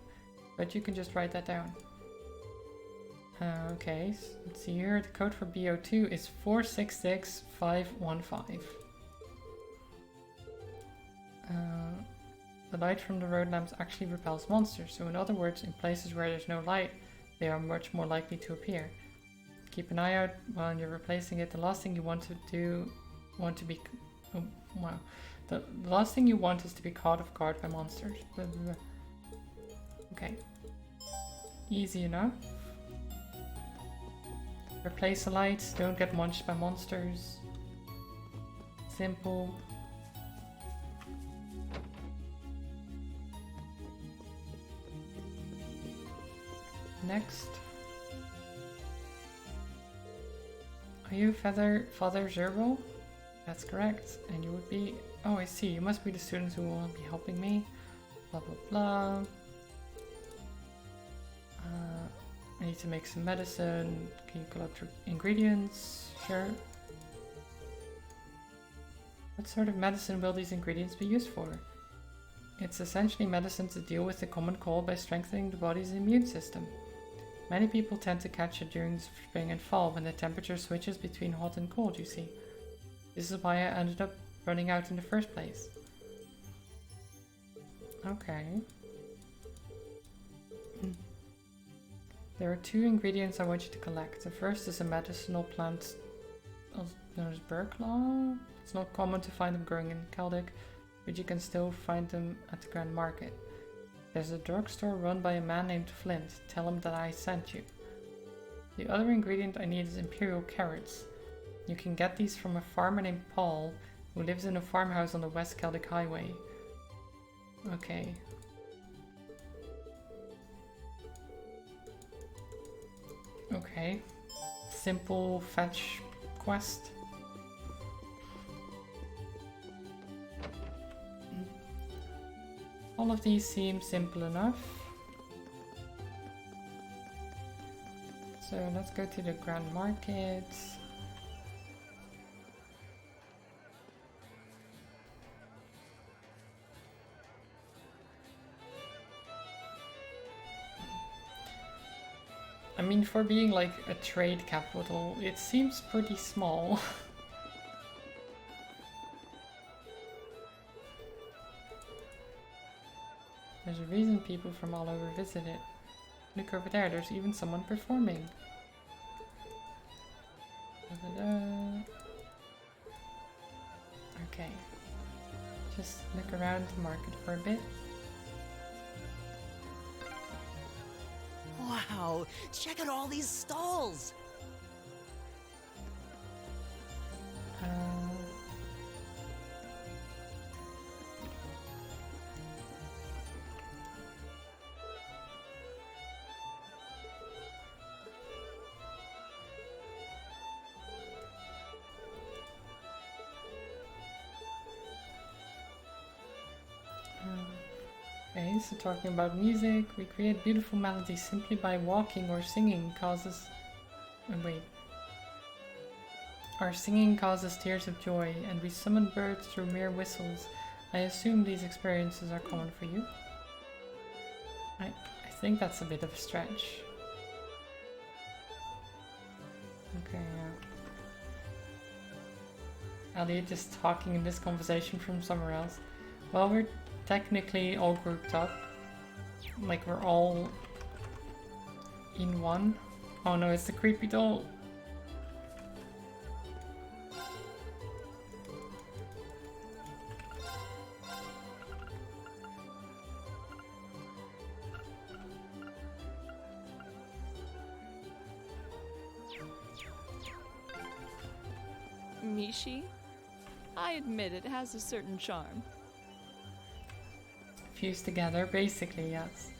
but you can just write that down. Okay, so let's see here, the code for BO2 is 466515. The light from the road lamps actually repels monsters, so in other words, in places where there's no light, they are much more likely to appear. Keep an eye out while you're replacing it. The last thing you want is to be caught off guard by monsters. Okay. Easy enough. Replace the lights, don't get munched by monsters. Simple. Next. Are you Father Zerbo? That's correct. And you would be... Oh, I see. You must be the students who will be helping me. Blah blah blah. I need to make some medicine. Can you collect ingredients? Sure. What sort of medicine will these ingredients be used for? It's essentially medicine to deal with the common cold by strengthening the body's immune system. Many people tend to catch it during spring and fall when the temperature switches between hot and cold, you see. This is why I ended up running out in the first place. Okay. There are 2 ingredients I want you to collect. The first is a medicinal plant known as Burklaw. It's not common to find them growing in Celdic, but you can still find them at the Grand Market. There's a drugstore run by a man named Flint. Tell him that I sent you. The other ingredient I need is Imperial Carrots. You can get these from a farmer named Paul, who lives in a farmhouse on the West Celdic Highway. Okay. Okay. Simple fetch quest. All of these seem simple enough. So let's go to the Grand Market. I mean, for being like a trade capital, it seems pretty small. There's a reason people from all over visit it. Look over there, there's even someone performing. Da-da-da. Okay. Just look around the market for a bit. Wow, check out all these stalls! Okay, so talking about music, we create beautiful melodies simply by walking or singing causes... Oh, wait. Our singing causes tears of joy, and we summon birds through mere whistles. I assume these experiences are common for you. I think that's a bit of a stretch. Okay, yeah. Elliot is talking in this conversation from somewhere else. Well, we're technically all grouped up. Like, we're all in one. Oh no, it's the creepy doll. Mishi? I admit it has a certain charm. Fused together, basically, yes.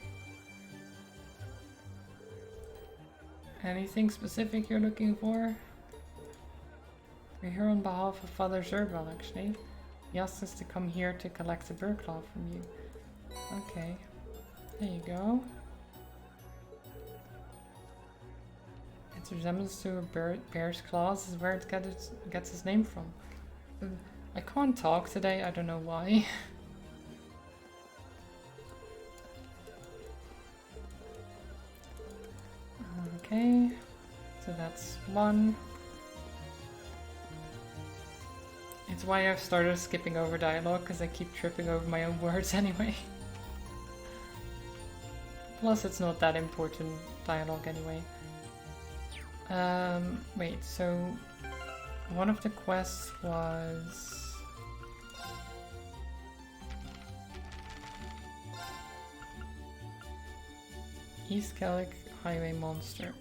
Anything specific you're looking for? We're here on behalf of Father Zerbel, actually. He asked us to come here to collect a Burklaw from you. Okay. There you go. Its resemblance to a bear's claws is where it gets its name from. I can't talk today, I don't know why. Okay, so that's one. It's why I've started skipping over dialogue, because I keep tripping over my own words anyway. Plus it's not that important dialogue anyway. Wait, so one of the quests was... East Celdic Highway Monster.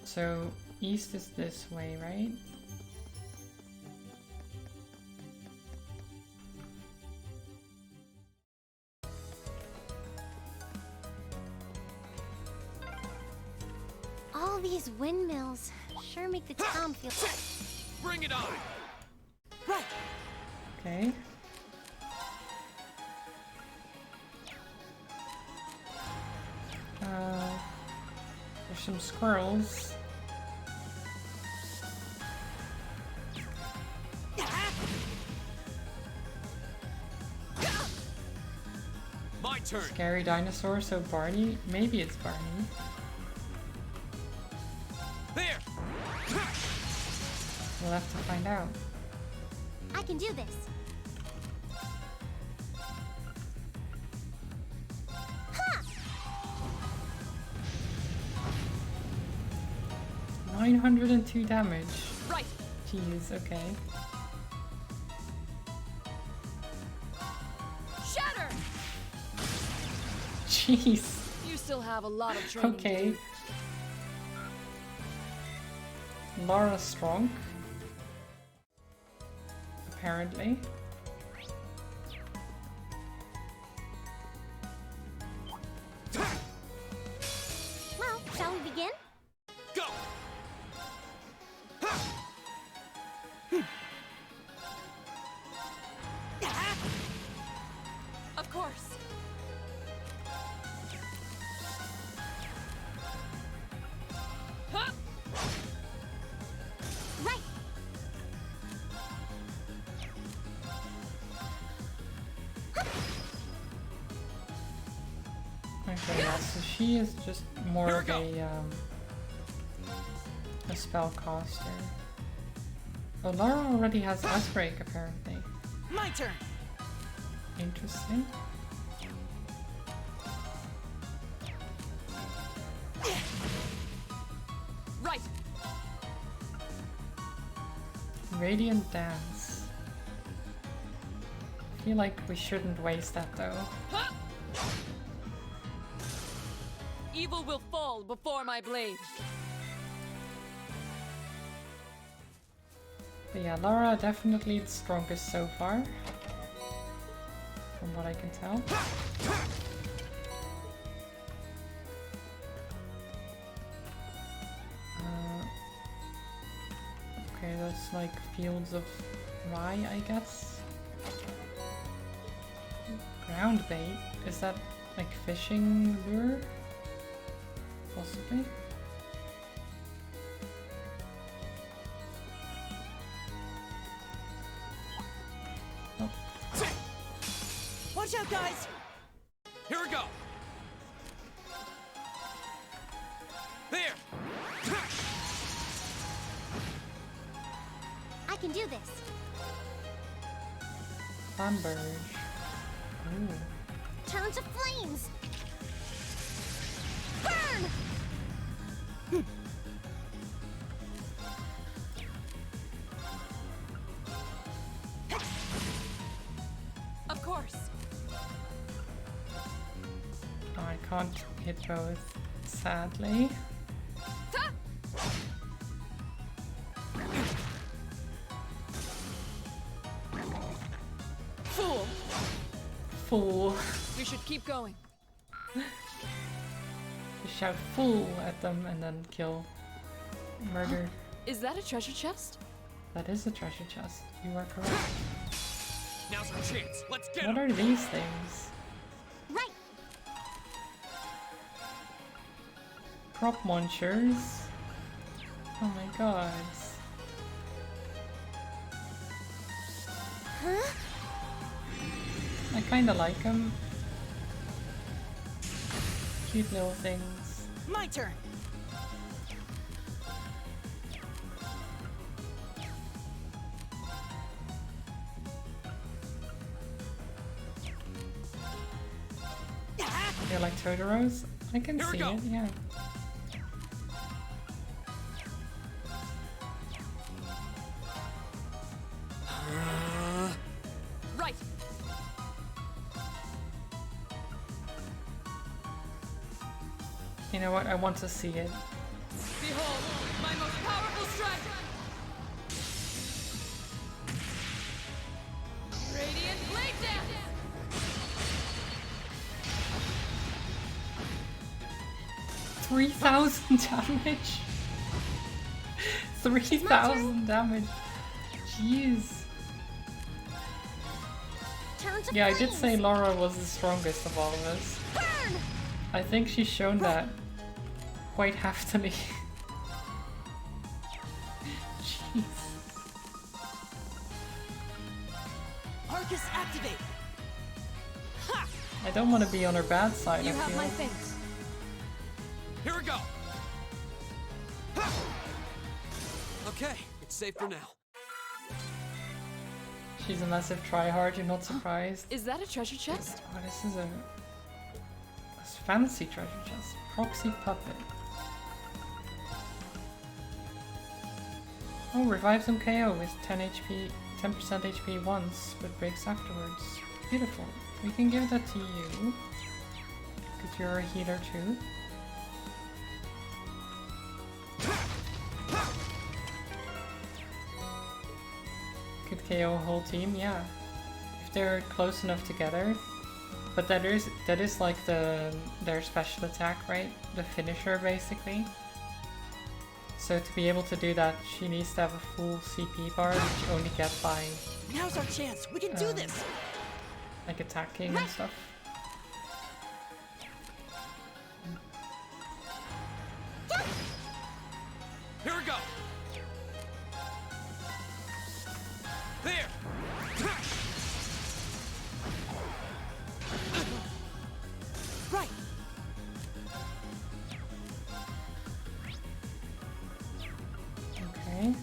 So east is this way, right? All these windmills sure make the town feel... Bring it on! Right! Okay. There's some squirrels. My turn. Scary dinosaur, so Barney? Maybe it's Barney. There. We'll have to find out. I can do this. 902 damage. Right. Jeez, okay. Shatter! Jeez. You still have a lot of training to Okay. do. Lara Strong. Apparently. Well, shall we begin? Go. Of course. Huh? Right. Okay, yeah, so she is just more of a spellcaster. Oh, Lara already has Ice Break, apparently. My turn. Interesting. Right. Radiant Dance. I feel like we shouldn't waste that though. Huh? Evil will fall before my blade. But yeah, Lara definitely the strongest so far. From what I can tell. Okay, that's like Fields of Rye, I guess. Ground bait? Is that like fishing lure? Possibly? Oh. Watch out, guys! Here we go. There. I can do this. Thunberge. Ooh. Turn to flames. Burn! Of course. Oh, I can't hit both, sadly. Fool! Fool. We should keep going. Just shout fool at them and then kill. Murder. Is that a treasure chest? That is a treasure chest. You are correct. Now's our chance. Let's get What him. are these things? Right. Prop munchers. Oh my god. Huh? I kinda like them. Cute little things. My turn. They're like Totoros? I can Here we see go. it, yeah. Right. You know what? I want to see it. Behold, my most powerful strike! Radiant Blade Dance! 3,000 damage? 3,000 damage. Jeez. Turn to Yeah, I did flames. say Lara was the strongest of all of us. Burn! I think she's shown that quite heftily. Jeez. Arcus activate! Ha! I don't want to be on her bad side, You I have feel. my thanks. Here we go. Ha! Okay, it's safe for now. She's a massive tryhard, you're not surprised. Is that a treasure chest? Oh, this is a fancy treasure chest. Proxy puppet. Oh, revives on KO with 10% HP once, but breaks afterwards. Beautiful. We can give that to you, because you're a healer too. Could KO a whole team, yeah. If they're close enough together. But that is like their special attack, right? The finisher, basically. So to be able to do that, she needs to have a full CP bar, which you only get by Now's our chance. We can do this. like attacking and stuff. Here we go. There. Right. Okay.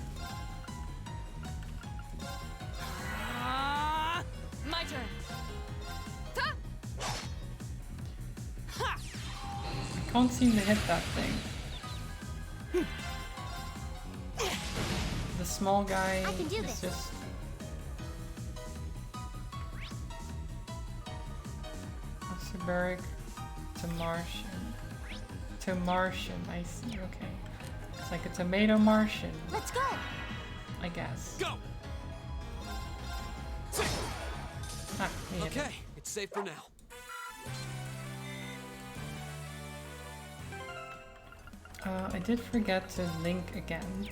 My turn. Ha! Ha! I can't seem to hit that thing. The small guy I can do is this. just... Siberic to Martian. To Martian, I see, okay. It's like a tomato Martian, Let's go. I guess. Go. Ah, we hit it. Okay, it's safe for now. I did forget to link again.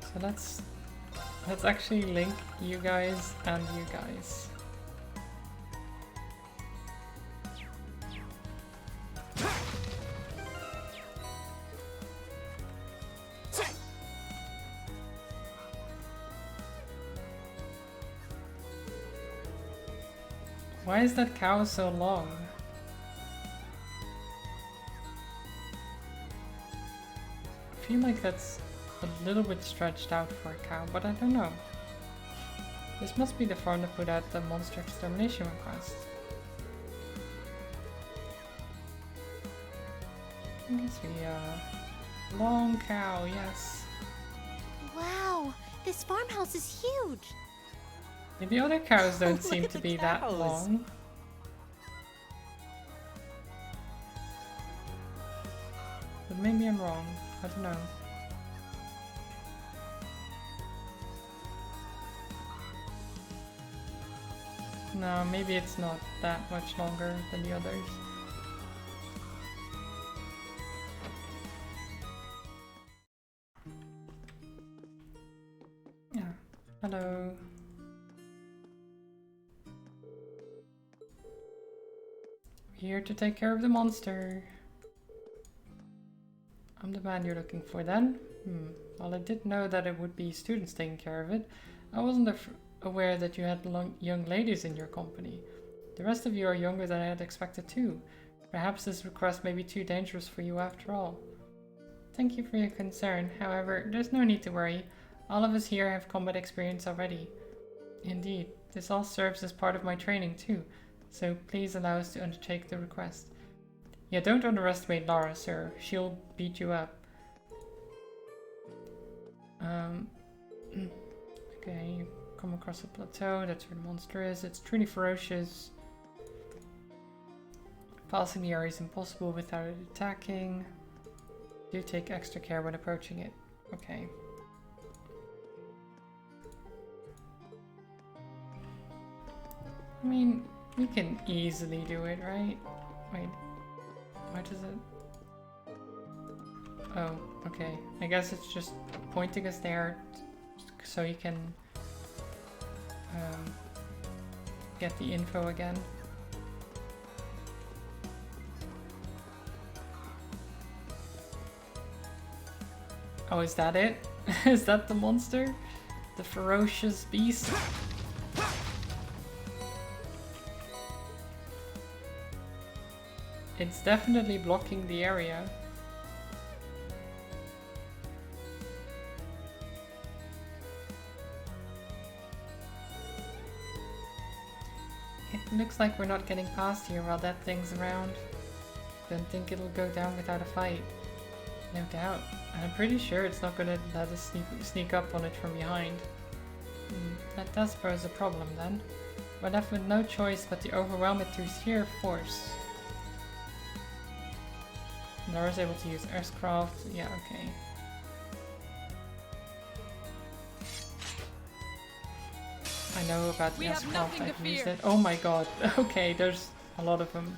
So let's actually link you guys and you guys. Why is that cow so long? I feel like that's a little bit stretched out for a cow, but I don't know. This must be the farm that put out the monster extermination request. I guess we, long cow, yes. Wow, this farmhouse is huge. The other cows don't Look seem at to the be that cows. long. But maybe I'm wrong. I don't know. No, maybe it's not that much longer than the others. Yeah. Hello. Here to take care of the monster. I'm the man you're looking for then? Well, I did know that it would be students taking care of it. I wasn't aware that you had young ladies in your company. The rest of you are younger than I had expected too. Perhaps this request may be too dangerous for you after all. Thank you for your concern. However, there's no need to worry. All of us here have combat experience already. Indeed, this all serves as part of my training too. So please allow us to undertake the request. Yeah, don't underestimate Lara, sir. She'll beat you up. Okay, you come across a plateau. That's where the monster is. It's truly ferocious. Passing the area is impossible without it attacking. Do take extra care when approaching it. Okay. I mean, we can easily do it, right? Wait. Why does it... Oh, okay. I guess it's just pointing us there so you can get the info again. Oh, is that it? Is that the monster? The ferocious beast? It's definitely blocking the area. It looks like we're not getting past here while that thing's around. Don't think it'll go down without a fight. No doubt. And I'm pretty sure it's not gonna let us sneak up on it from behind. That does pose a problem then. We're left with no choice but to overwhelm it through sheer force. Laura's able to use Earthcraft. Yeah, okay. I know about the Earthcraft, I've used it. Oh my god, okay, there's a lot of them.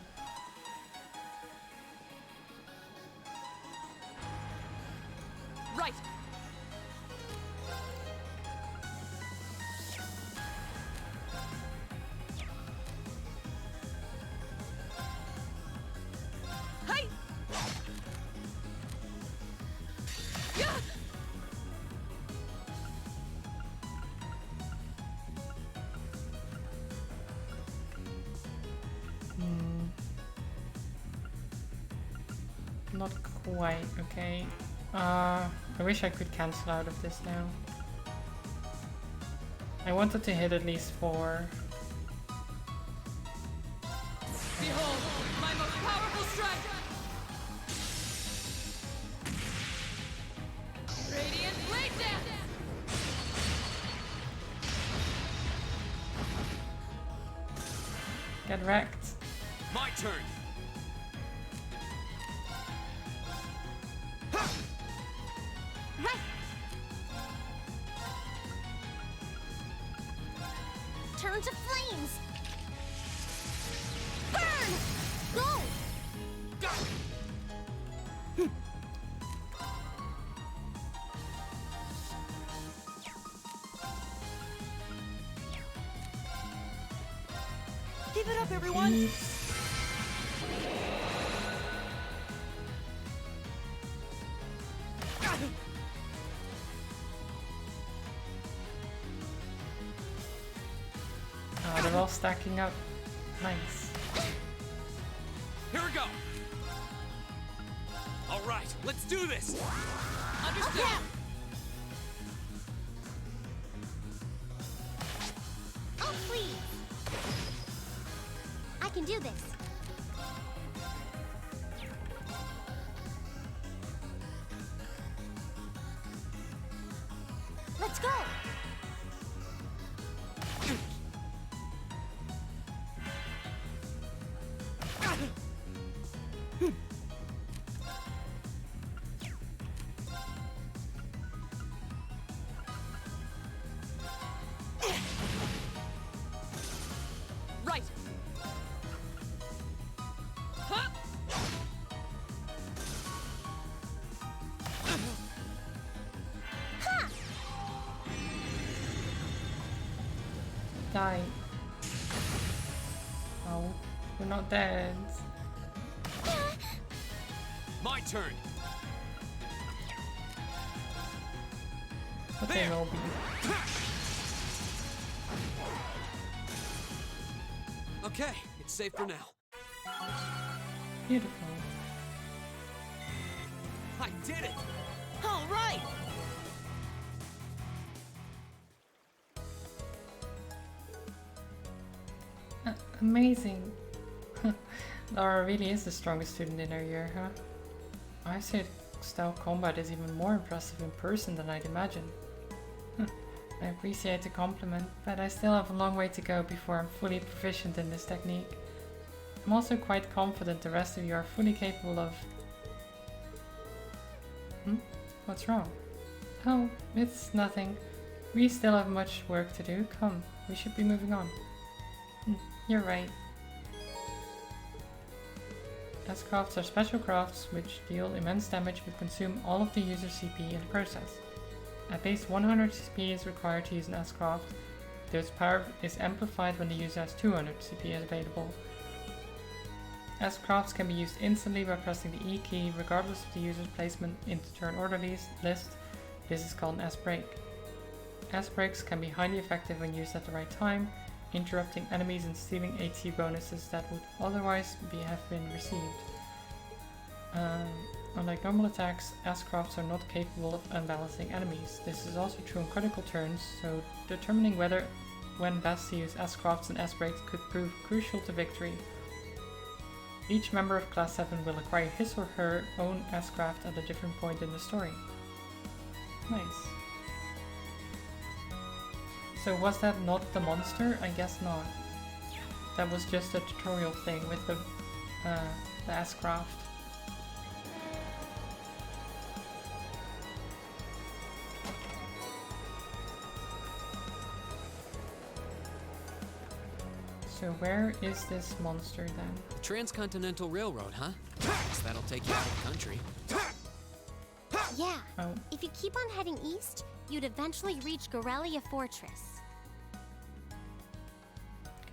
Right. Hi. Yeah. Not quite, okay. I wish I could cancel out of this now. I wanted to hit at least 4. Behold, my most powerful strike! Radiant Blade Dance! Get wrecked. My turn. Right. Turn to flames. Burn. Go. Keep it up, everyone! Oh, they're all stacking up. Nice. Here we go. All right, let's do this. Understood! Okay. Oh, please. I can do this. Let's go. Right! Huh? Die. Oh, we're not dead. My turn. But they will be. Okay, it's safe for now. Beautiful. I did it! All right! Amazing. Laura really is the strongest student in her year, huh? I say style combat is even more impressive in person than I'd imagined. I appreciate the compliment, but I still have a long way to go before I'm fully proficient in this technique. I'm also quite confident the rest of you are fully capable of... What's wrong? Oh, it's nothing. We still have much work to do. Come, we should be moving on. You're right. S-crafts are special crafts which deal immense damage but consume all of the user's CP in the process. At least 100 CP is required to use an S-craft, though its power is amplified when the user has 200 CP available. S-crafts can be used instantly by pressing the E key regardless of the user's placement in the turn order list, This is called an S-Break. S-Breaks can be highly effective when used at the right time, interrupting enemies and stealing AT bonuses that would otherwise have been received. Unlike normal attacks, S-Crafts are not capable of unbalancing enemies. This is also true on critical turns, so determining when best to use S-Crafts and S-Breaks could prove crucial to victory. Each member of Class 7 will acquire his or her own S-Craft at a different point in the story. Nice. So was that not the monster? I guess not. That was just a tutorial thing with the S-Craft. So where is this monster then? Transcontinental Railroad, huh? Guess that'll take you out of the country. Yeah. Oh. If you keep on heading east, you'd eventually reach Gorelia Fortress.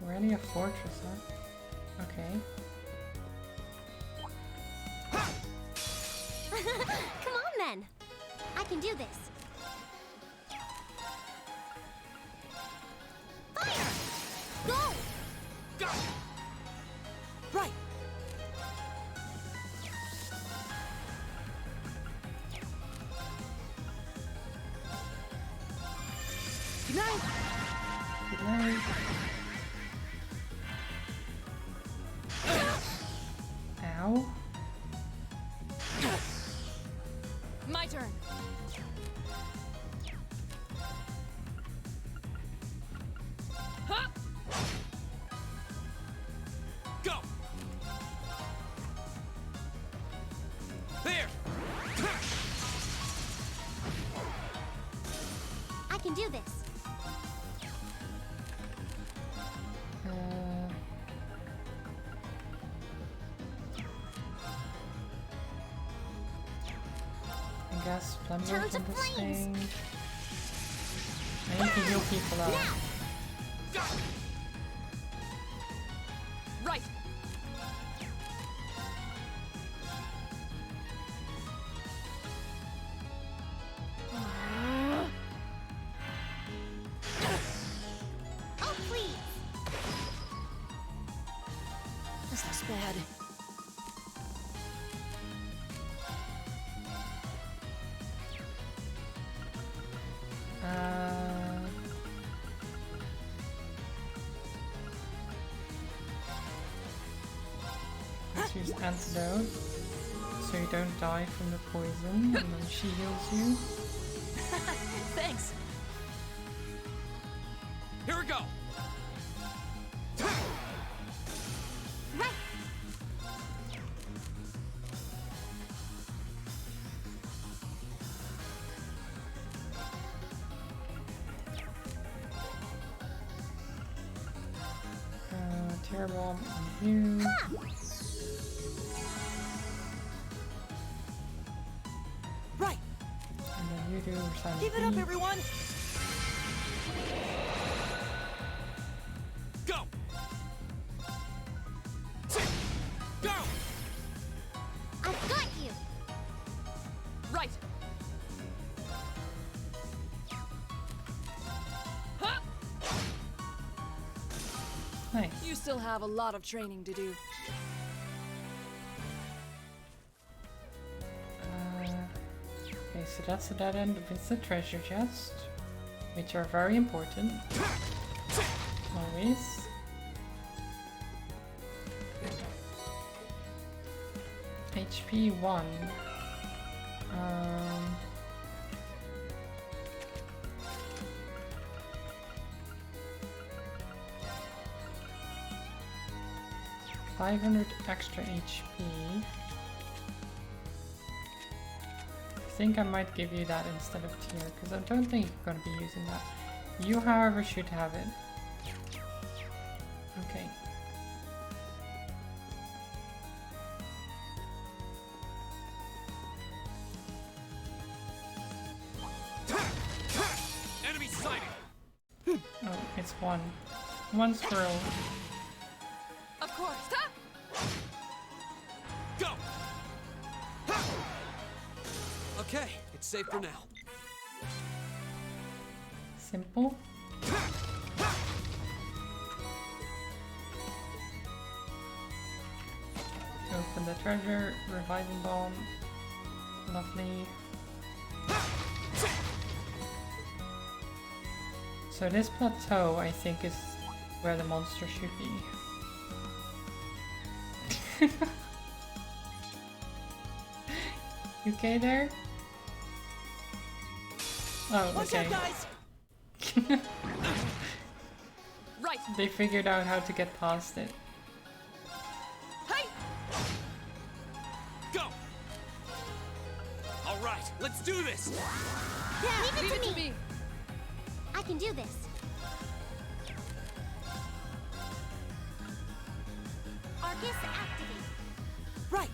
Gorelia Fortress, huh? Okay. Come on then! I can do this. Fire! Go! Go! Right! Good night! Good night. Ow. My turn. Huh? Go! There! I can do this. I guess Flamber Charge from of this flames. thing. I need to heal people out. Now! Go! Right. Oh, please! This looks bad. Let's use antidote so you don't die from the poison, and then she heals you. Thanks. Here we go! Right! Terror bomb on you. Ha! Right. And then you do Silent Keep it up, Beat. everyone. Go! Go! I've got you! Right. Huh? Nice. You still have a lot of training to do. Okay, so that's the dead end with the treasure chest, which are very important. Always. HP 1. 500 extra HP. I think I might give you that instead of tier, because I don't think you're going to be using that. You, however, should have it. Okay. Enemy sighted! Oh, it's one. One squirrel. Of course. Ha! Go! Okay, it's safe for now. Simple. Open the treasure, reviving bomb. Lovely. So this plateau, I think, is where the monster should be. You okay there? Oh, Watch okay. out, guys! Right. They figured out how to get past it. Hey! Go! All right, let's do this! Yeah, leave it to me. I can do this. Arcus activate. Right.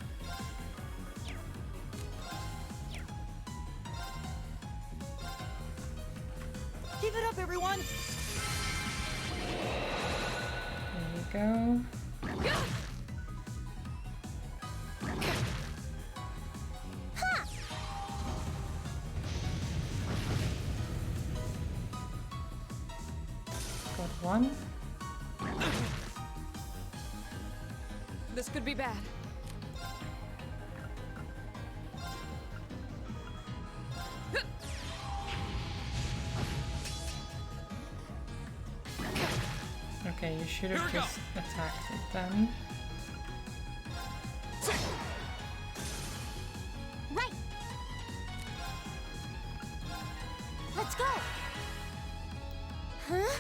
Give it up, everyone! There you go. Got one. This could be bad. Okay, you should have just attacked it then. Right. Let's go. Huh?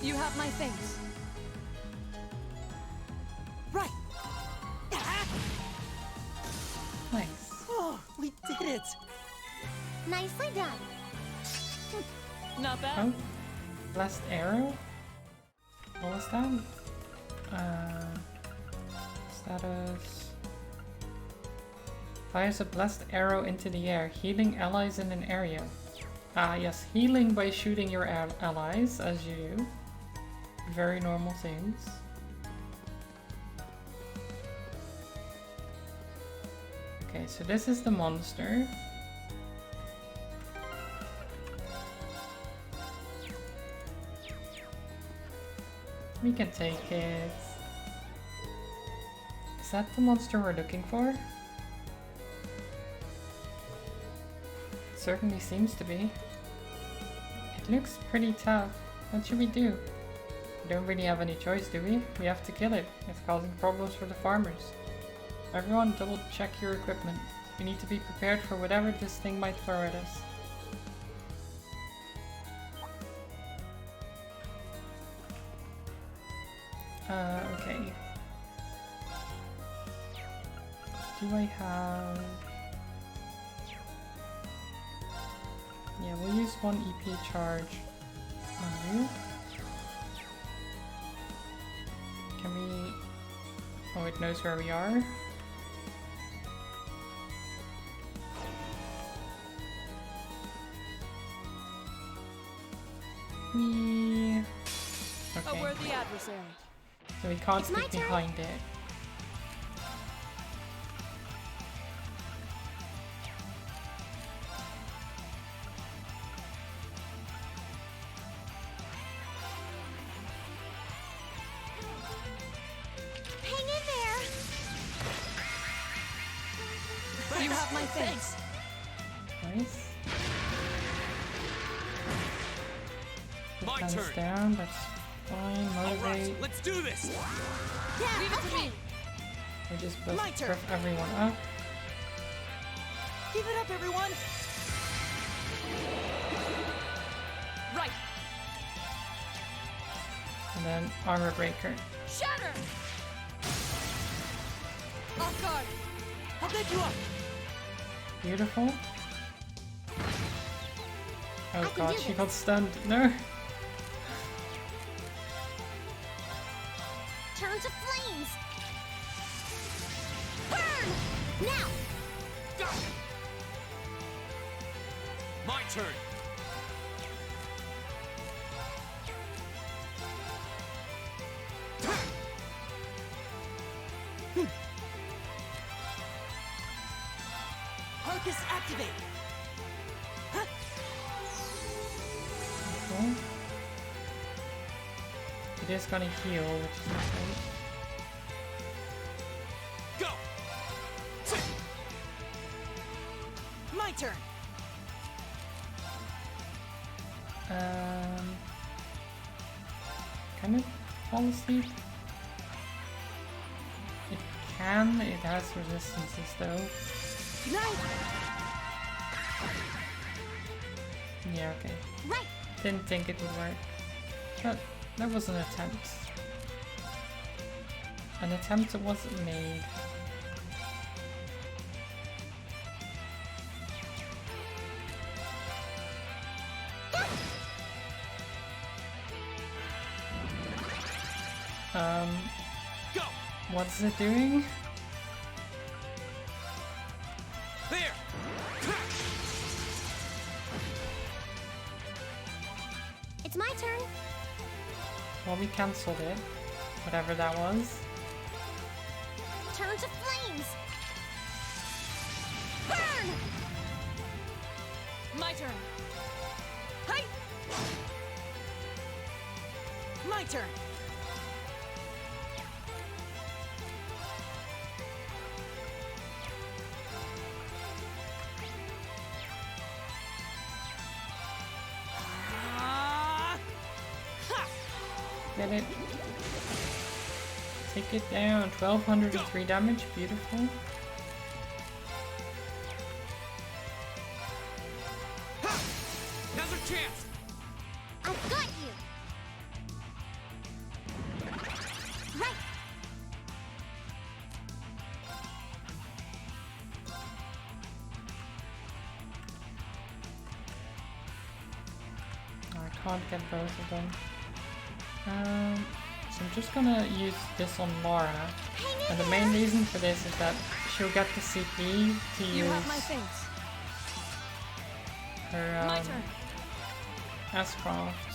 You have my thanks. Right. Nice. Oh, we did it! Nicely done. Not bad. Oh, blessed arrow. What was that? Status. Fires a blessed arrow into the air, healing allies in an area. Ah, yes, healing by shooting your allies, as you do. Very normal things. Okay, so this is the monster. We can take it. Is that the monster we're looking for? It certainly seems to be. It looks pretty tough. What should we do? We don't really have any choice, do we? We have to kill it. It's causing problems for the farmers. Everyone double check your equipment. We need to be prepared for whatever this thing might throw at us. Okay. Do I have... Yeah, we'll use one EP charge on you. Can we... Oh, it knows where we are. We... Okay. A worthy adversary. So we can't stick behind it. Hang in there. You have my thanks. Nice. My Guns turn. down, that's fine. All right, Motivate. let's do this! Yeah, Leave it to me. We just My turn. buff everyone up. Give it up, everyone! Right. And then armor breaker. Shatter. Off guard. I'll pick you up! Beautiful. Oh can god, do she this. got stunned. No. Turn to flames. Burn! Now! Go! My turn! Arcus activate! Huh? now. It is gonna heal, which is not great. Go! My turn! Can it fall asleep? It can, it has resistances though. Yeah, okay. Right. Didn't think it would work. But that was an attempt. An attempt was made. Go! What's it doing? There! It's my turn. Well, we cancelled it. Whatever that was. Turn to flames. Burn! My turn! Hey! My turn! Get it. Take it down. 1203 damage. Beautiful. Now's our chance! I've got you. Right. I can't get both of them. So I'm just gonna use this on Laura. And the main reason for this is that she'll get the CP to You use have my thanks. her My turn. S-Craft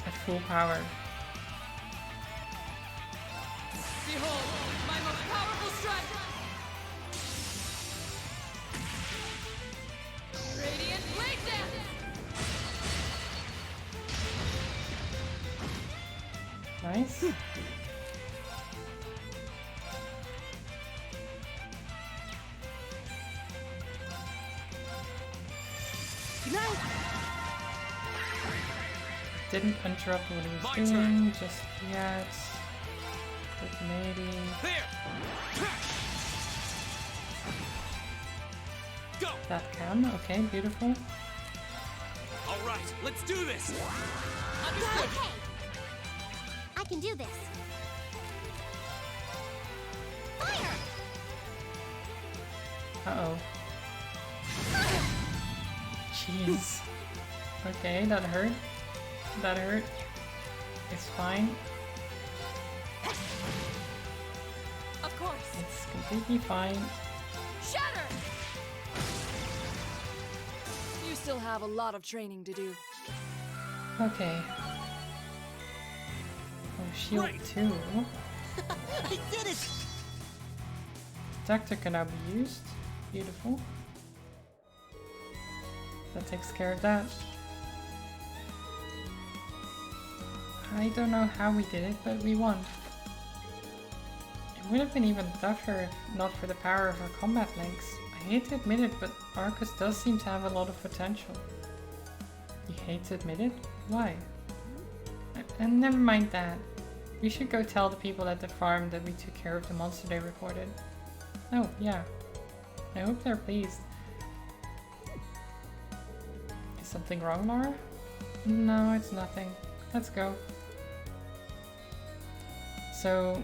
at full power. Behold, my most powerful strike! Radiant Blade Dance! Nice. Didn't interrupt what he was doing just yet. But maybe. Go! That can. Okay, beautiful. All right, let's do this. Okay. I can do this. Fire! Uh-oh. Jeez. Okay, that hurt. That hurt. It's fine. Of course. It's completely fine. Shatter! You still have a lot of training to do. Okay. Oh, shield too. I did it! Detector can now be used. Beautiful. That takes care of that. I don't know how we did it, but we won. It would have been even tougher if not for the power of our combat links. I hate to admit it, but Arcus does seem to have a lot of potential. You hate to admit it? Why? And never mind that. We should go tell the people at the farm that we took care of the monster they reported. Oh, yeah. I hope they're pleased. Is something wrong, Laura? No, it's nothing. Let's go. So,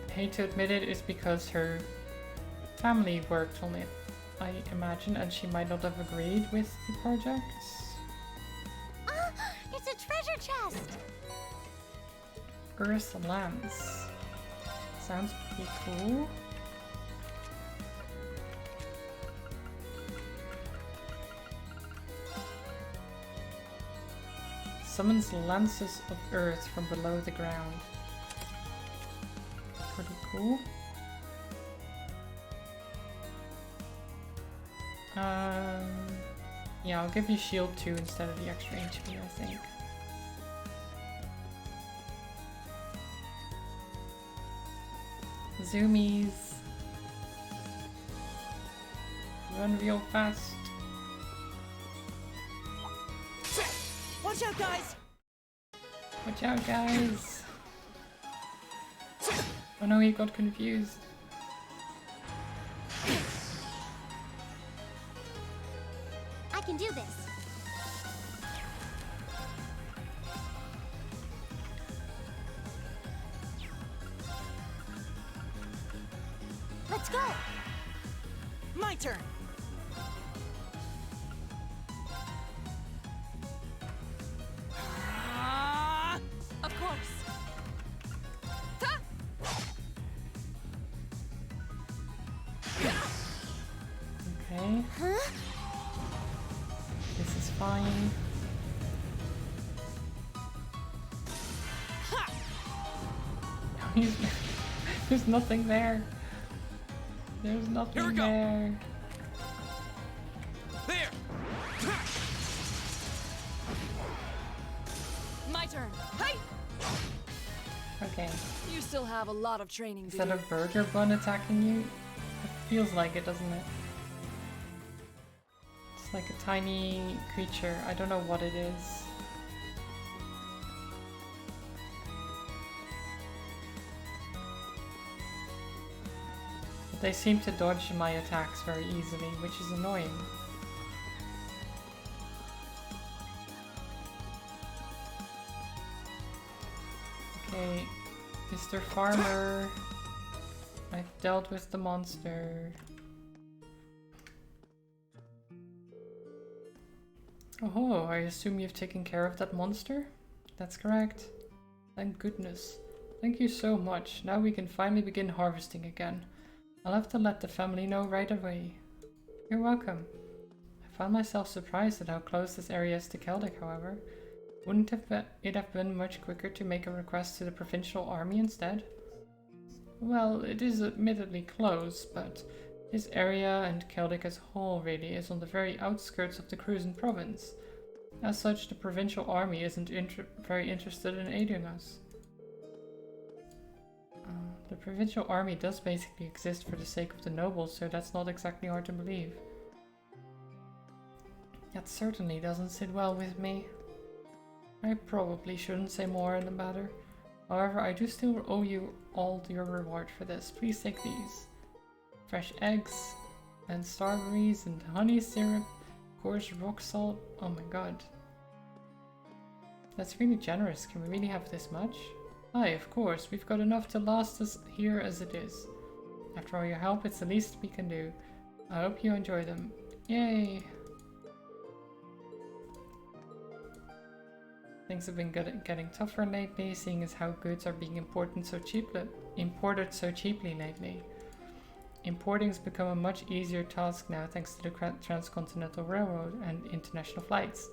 I hate to admit it, it's because her family worked on it, I imagine, and she might not have agreed with the projects. It's a treasure chest! Earth Lance. Sounds pretty cool. Summons lances of earth from below the ground. Pretty cool. Yeah, I'll give you shield 2 instead of the extra HP, I think. Zoomies. Run real fast. Watch out, guys! Watch out, guys! Oh no, he got confused. I can do this. Let's go! My turn! Of course. Okay. Huh? This is fine. There's nothing there. There's nothing there. There! My turn. Hey! Okay. You still have a lot of training Is to that do. a burger bun attacking you? It feels like it, doesn't it? It's like a tiny creature. I don't know what it is. But they seem to dodge my attacks very easily, which is annoying. Okay, Mr. Farmer, I've dealt with the monster. Oh, I assume you've taken care of that monster? That's correct. Thank goodness. Thank you so much. Now we can finally begin harvesting again. I'll have to let the family know right away. You're welcome. I found myself surprised at how close this area is to Celdic, however. Wouldn't it have been much quicker to make a request to the provincial army instead? Well, it is admittedly close, but this area and Celdic as a whole really is on the very outskirts of the Cruisin province. As such, the provincial army isn't very interested in aiding us. The provincial army does basically exist for the sake of the nobles, so that's not exactly hard to believe. That certainly doesn't sit well with me. I probably shouldn't say more in the matter. However, I do still owe you all your reward for this. Please take these. Fresh eggs, and strawberries, and honey syrup, coarse rock salt. Oh my god. That's really generous. Can we really have this much? Aye, of course. We've got enough to last us here as it is. After all your help, it's the least we can do. I hope you enjoy them. Yay! Things have been getting tougher lately, seeing as how goods are being imported so cheaply lately. Importing's become a much easier task now thanks to the Transcontinental Railroad and international flights.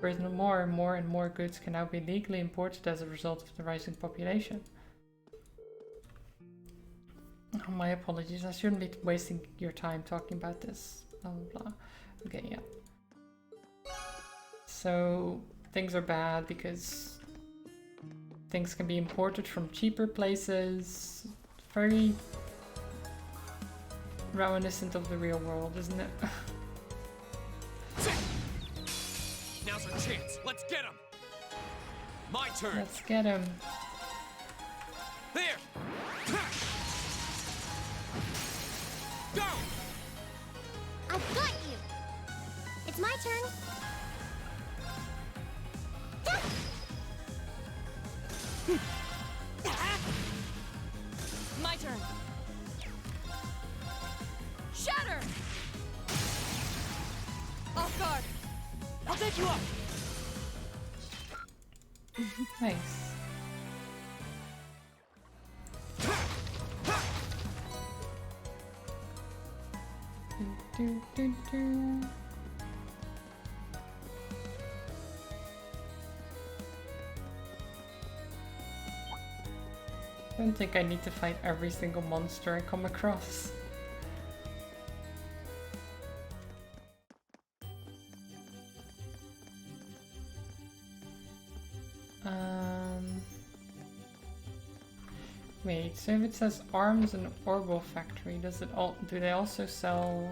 Furthermore, more and more goods can now be legally imported as a result of the rising population. Oh, my apologies, I shouldn't be wasting your time talking about this. Blah blah blah. Okay, yeah. So things are bad because things can be imported from cheaper places. Very reminiscent of the real world, isn't it? Now's our chance. Let's get him. My turn. Let's get him. There. Go. I've got you. It's my turn. My turn. Shatter! Off guard. I'll take you up. Nice. Do, do, do. I don't think I need to fight every single monster I come across. Wait, so if it says arms and orbital factory, does it all? Do they also sell?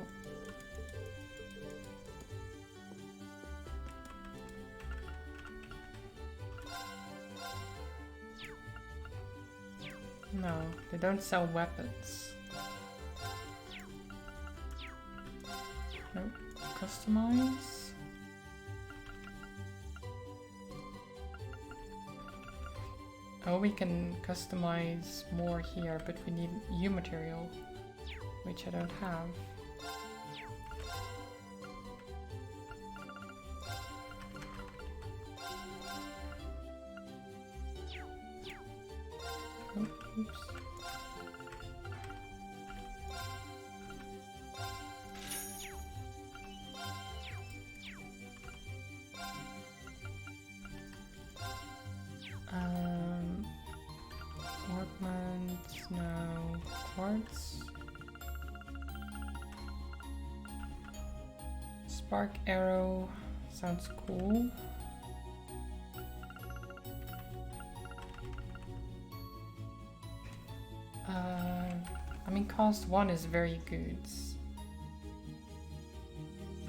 No, they don't sell weapons. Nope. Customize. Oh, we can customize more here, but we need U material, which I don't have. Oh, oops. Ornaments, no. Quartz. Spark arrow sounds cool. I mean, cost 1 is very good,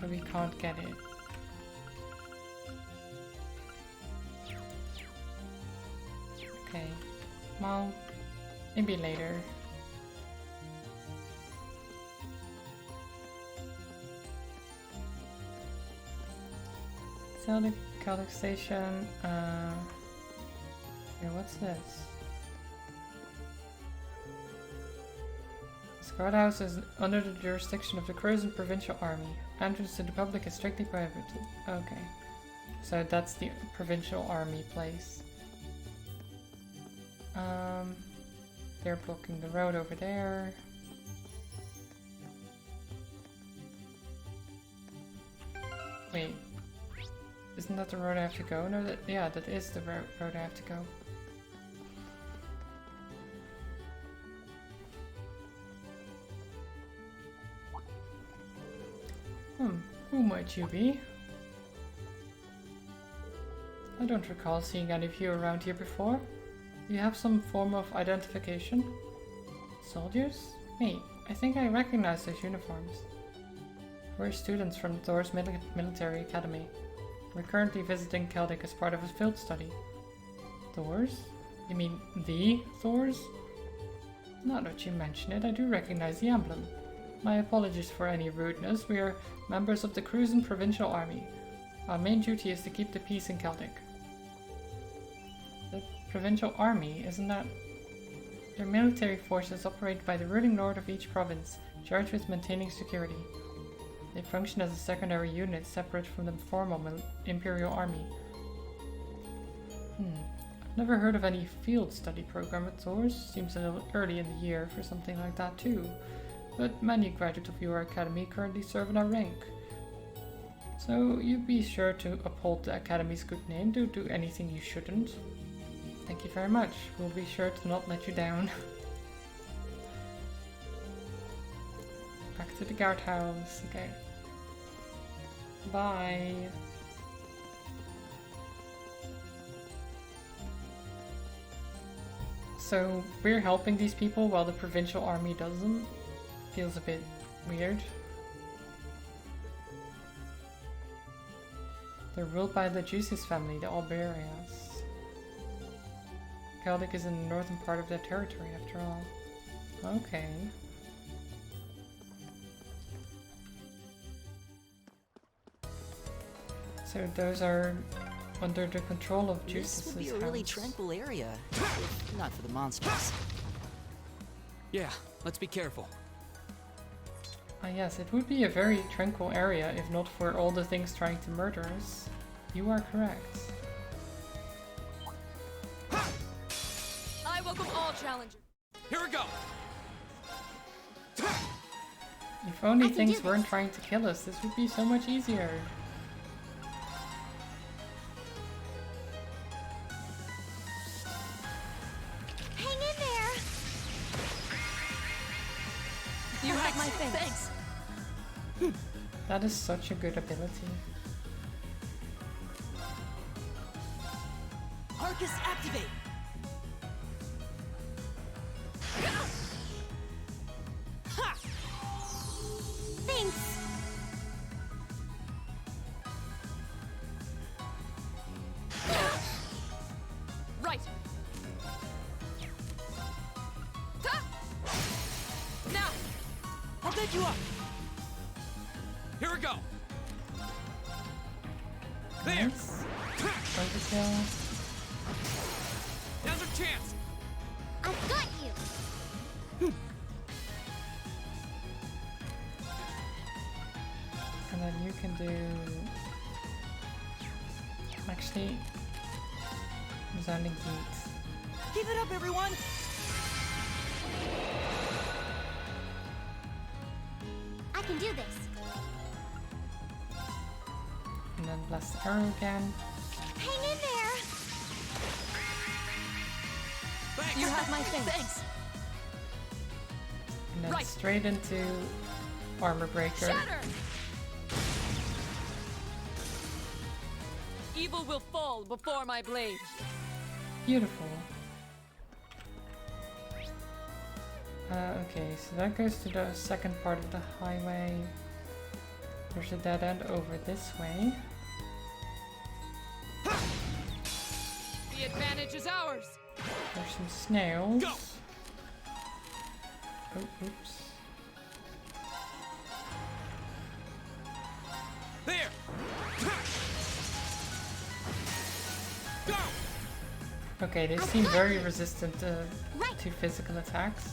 but we can't get it. Okay, well, maybe later. Celtic Station. Here, what's this? This guardhouse is under the jurisdiction of the Crozen Provincial Army. Entrance to the public is strictly prohibited. Okay, so that's the Provincial Army place. They're blocking the road over there. Wait, isn't that the road I have to go? No, yeah, that is the road I have to go. Who might you be? I don't recall seeing any of you around here before. Do you have some form of identification? Soldiers? Wait, I think I recognize those uniforms. We're students from Thor's Military Academy. We're currently visiting Celtic as part of a field study. Thor's? You mean the Thor's? Now that you mention it, I do recognize the emblem. My apologies for any rudeness. We are members of the Crozen Provincial Army. Our main duty is to keep the peace in Celtic. The Provincial Army, isn't that? Their military forces operate by the ruling lord of each province, charged with maintaining security. They function as a secondary unit separate from the formal Imperial Army. I've never heard of any field study program at Thor's. Seems a little early in the year for something like that too. But many graduates of your academy currently serve in our rank. So you be sure to uphold the academy's good name. Don't do anything you shouldn't. Thank you very much. We'll be sure to not let you down. Back to the guardhouse. Okay. Bye. So we're helping these people while the provincial army doesn't? Feels a bit weird. They're ruled by the Juices family, the Alberias. Celtic is in the northern part of their territory, after all. Okay. So those are under the control of Juice's This would be a really tranquil area, if not for the monsters. Yeah, let's be careful. Ah yes, it would be a very tranquil area if not for all the things trying to murder us. You are correct. I welcome all challengers. Here we go. If only things weren't trying to kill us, this would be so much easier. Hang in there! You have my thanks. That is such a good ability. Arcus activate! set you up! Here we go! There! Nice. Overkill. Now's our chance! I've got you! And then you can do... Actually... Resounding Beat. Keep it up, everyone! I can do this. And then Blast Arrow again. Hang in there! Thanks! You have my thanks. Thanks! And then Right. straight into Armor Breaker. Shatter! Evil will fall before my blade. Beautiful. Okay, so that goes to the second part of the highway. There's a dead end over this way. The advantage is ours. There's some snails. Go! Oh, oops. There! Go! Okay, they seem very resistant to physical attacks.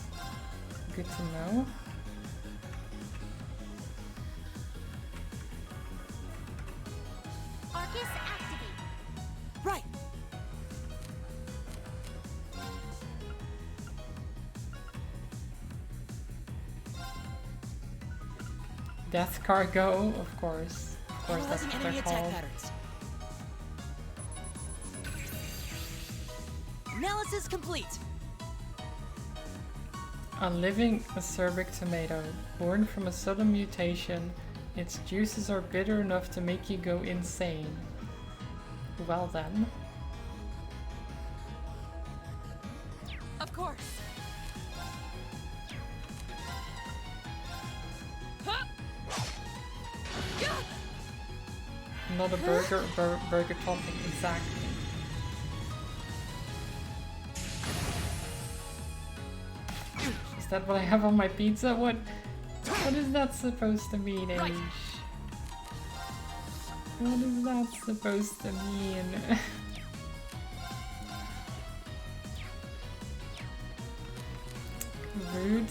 Good to know. Arcus, activate. Right! Death Cargo, of course. Of course, that's Analyzing what enemy they're attack called. patterns. Analysis complete. A living acerbic tomato, born from a sudden mutation, its juices are bitter enough to make you go insane. Well then. Of course. Huh? Yeah! Not a burger topping, exactly. Is that what I have on my pizza? What is that supposed to mean, Age? What is that supposed to mean? Rude.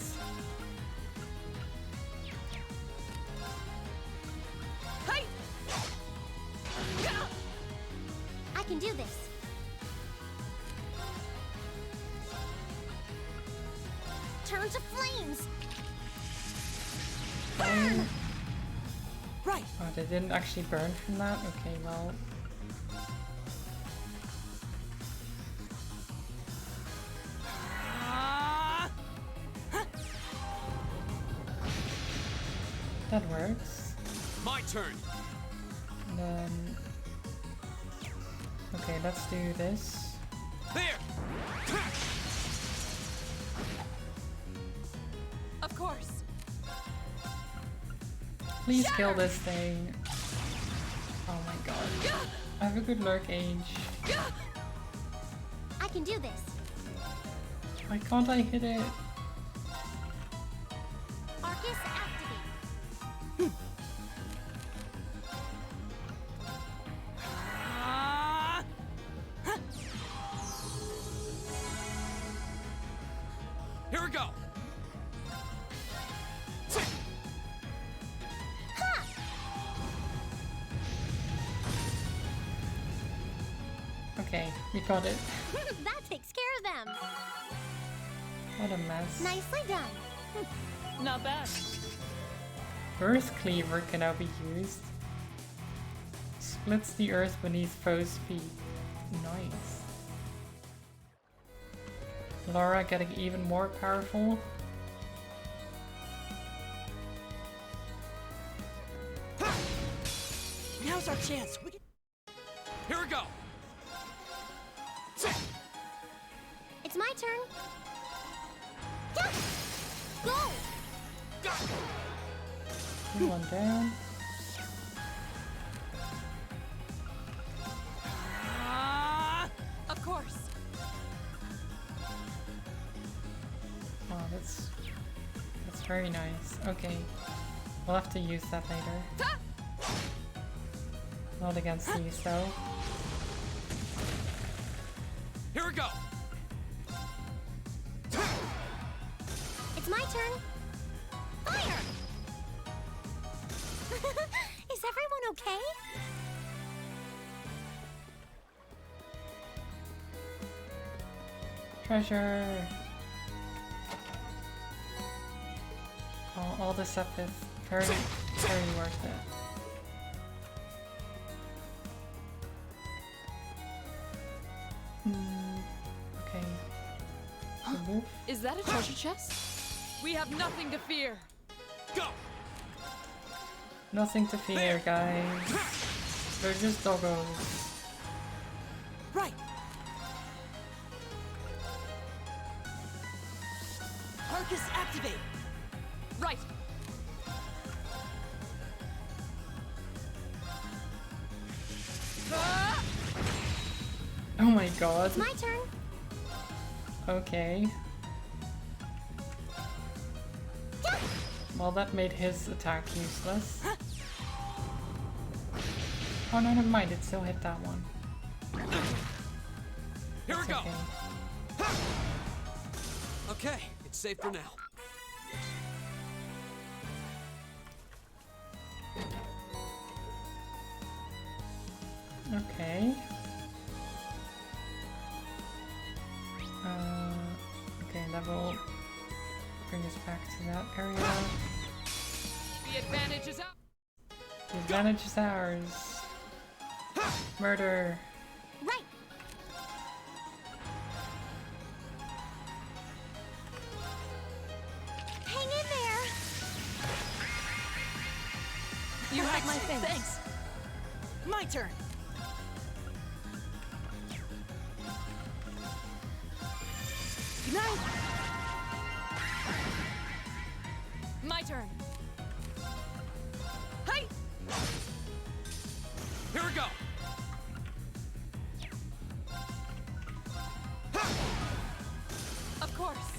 Hey! I can do this. Turn to flames! Burn. Right! Oh, they didn't actually burn from that? Okay, well. That works. My turn! And then... Okay, let's do this. There! Of course. Please kill this thing. Oh my god. Have a good lurk, Age. I can do this. Why can't I hit it? Arcus, activate. Here we go! Okay, we got it. That takes care of them. What a mess. Nicely done. Not bad. Earth Cleaver can now be used. Splits the earth beneath foes' feet. Nice. Laura getting even more powerful. Now's our chance. We can... Here we go! It's my turn. Yeah. Go! Put one down. Of course. Oh, that's very nice. Okay. We'll have to use that later. Not against these though. Here we go! It's my turn. Fire! Is everyone okay? Treasure! Oh, all this stuff is very, very worth it. Okay. The roof? Is that a treasure chest? We have nothing to fear. Go! Nothing to fear, guys. They're just doggos. Right. Arcus activate. Right. Oh my god. It's my turn. Okay. Well, that made his attack useless. Oh no, never mind. It still hit that one. Here we It's go! okay. Okay, it's safe for now. Okay. Okay, that will bring us back to that area. The advantage is out. The advantage is ours. Murder. Right. Hang in there. You have my thanks. My turn. Ignite. My turn. Hey! Here we go! Of course.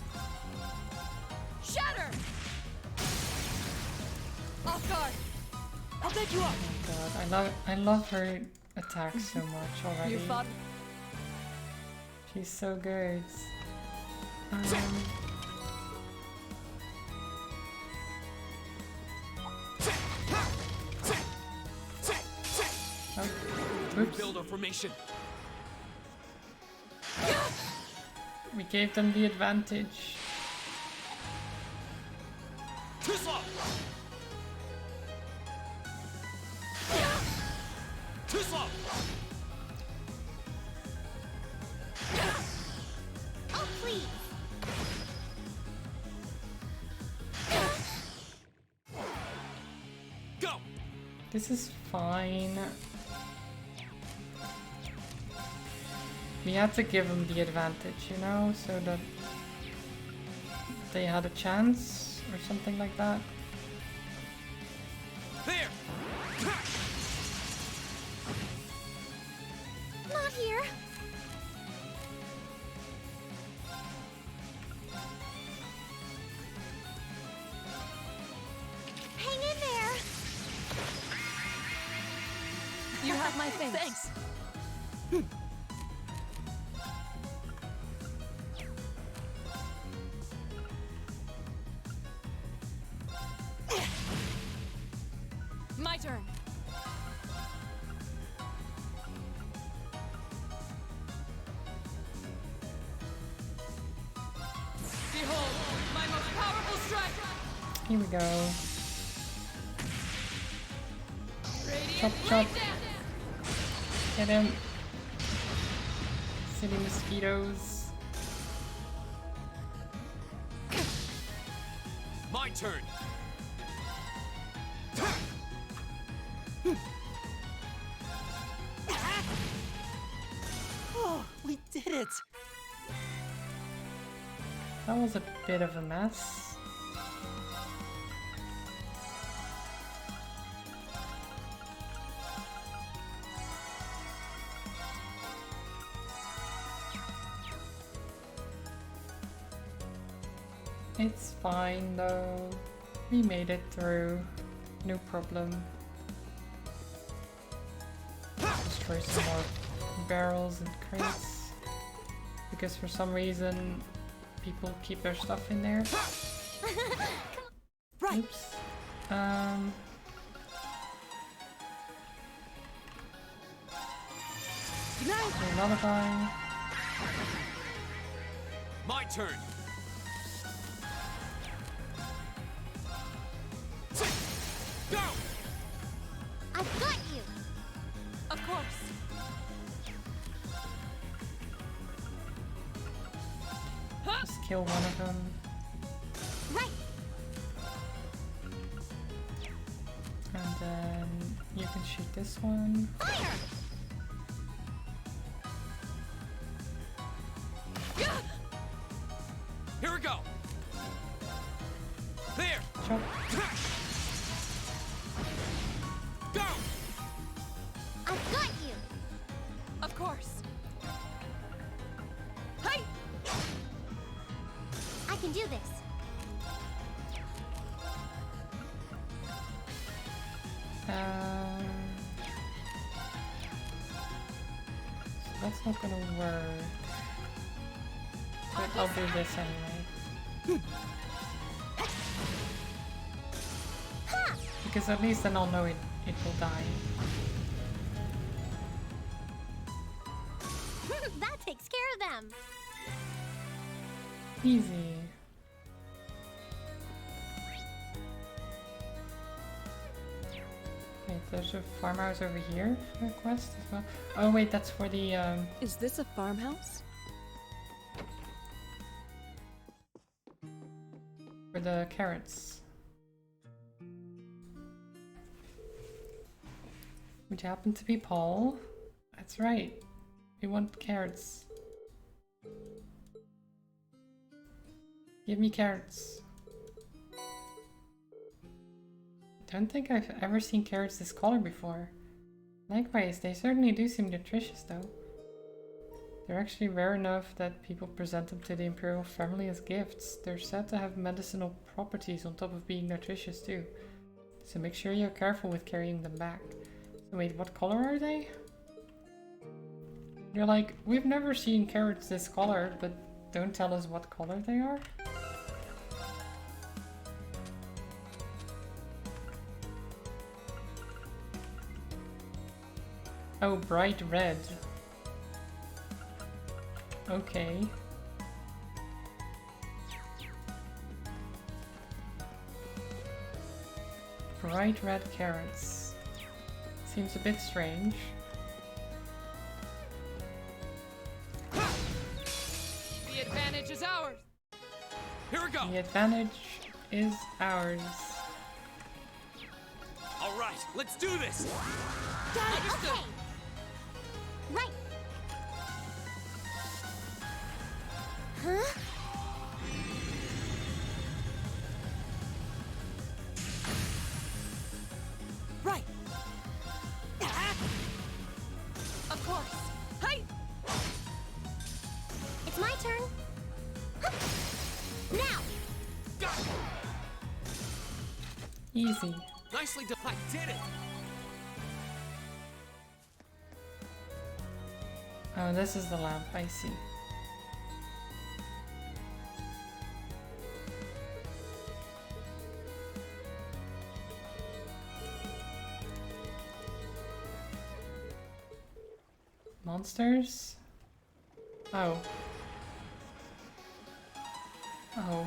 Shatter! Off guard. I'll back you up. Oh god, I love her attack so much already. You fought. She's so good. Oops. Build our formation. We gave them the advantage. Too slow! Too slow! Oh, please. Go! This is fine. We had to give them the advantage, you know, so that they had a chance or something like that. There! Not here. Hang in there. You have my thanks. My turn. Behold, my most powerful strike. Here we go. Radiant Chop, chop. breakdown. Get him. Silly mosquitoes. My turn! Oh, we did it. That was a bit of a mess. It's fine though. We made it through. No problem. Destroy some more barrels and crates. Because for some reason people keep their stuff in there. Right. Oops. Another guy. My turn. Go! I've got you! Of course. Just kill one of them. Right! And then you can shoot this one. Fire! Here we go. There. Chop. Go. I've got you! Of course. Hey! I can do this. So that's not gonna work. But I'll do this anyway. Because at least then I'll know it will die. That takes care of them! Easy. Wait, there's a farmhouse over here for a quest as well. Oh wait, that's for the Is this a farmhouse? for the carrots. Which happen to be Paul. That's right. We want carrots. Give me carrots. Don't think I've ever seen carrots this color before. Likewise, they certainly do seem nutritious though. They're actually rare enough that people present them to the Imperial family as gifts. They're said to have medicinal properties on top of being nutritious too. So make sure you're careful with carrying them back. So wait, what color are they? You're like, we've never seen carrots this color, but don't tell us what color they are? Oh, bright red. Okay. Bright red carrots. Seems a bit strange. The advantage is ours. Here we go. The advantage is ours. All right, let's do this. Got it, okay! Right! Huh? Right. Of course. Hey! It's my turn. Now! Got it. Easy. Nicely done. I did it. Oh, this is the lamp, I see. Monsters? Oh. Oh.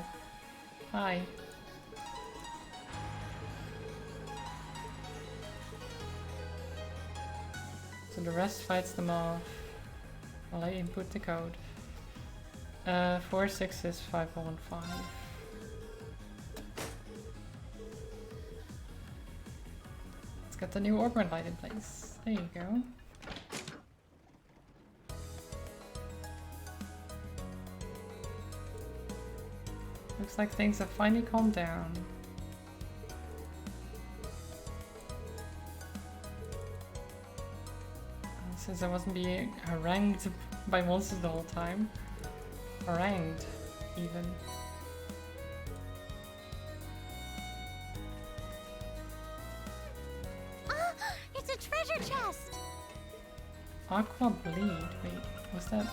Hi. So the rest fights them off while I input the code. 4665115. Let's get the new Orbit light in place. There you go. Looks like things have finally calmed down. Since I wasn't being harangued by monsters the whole time. Harangued, even. chest! Aqua Bleed? Wait, what's that?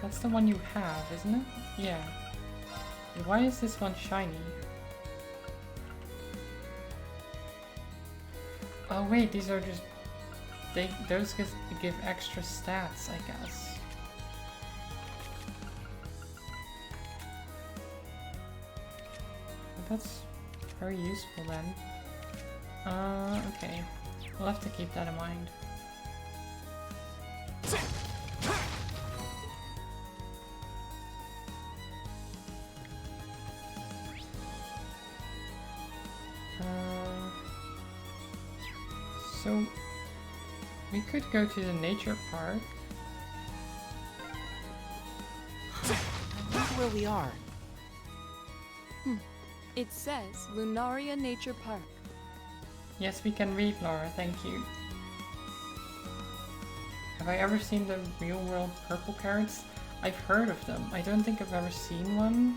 That's the one you have, isn't it? Yeah. And why is this one shiny? Oh wait, these are just... those give extra stats, I guess. That's very useful then. Okay. We'll have to keep that in mind. So, we could go to the nature park. I wonder where we are. It says Lunaria Nature Park. Yes, we can read, Laura, thank you. Have I ever seen the real world purple carrots? I've heard of them. I don't think I've ever seen one.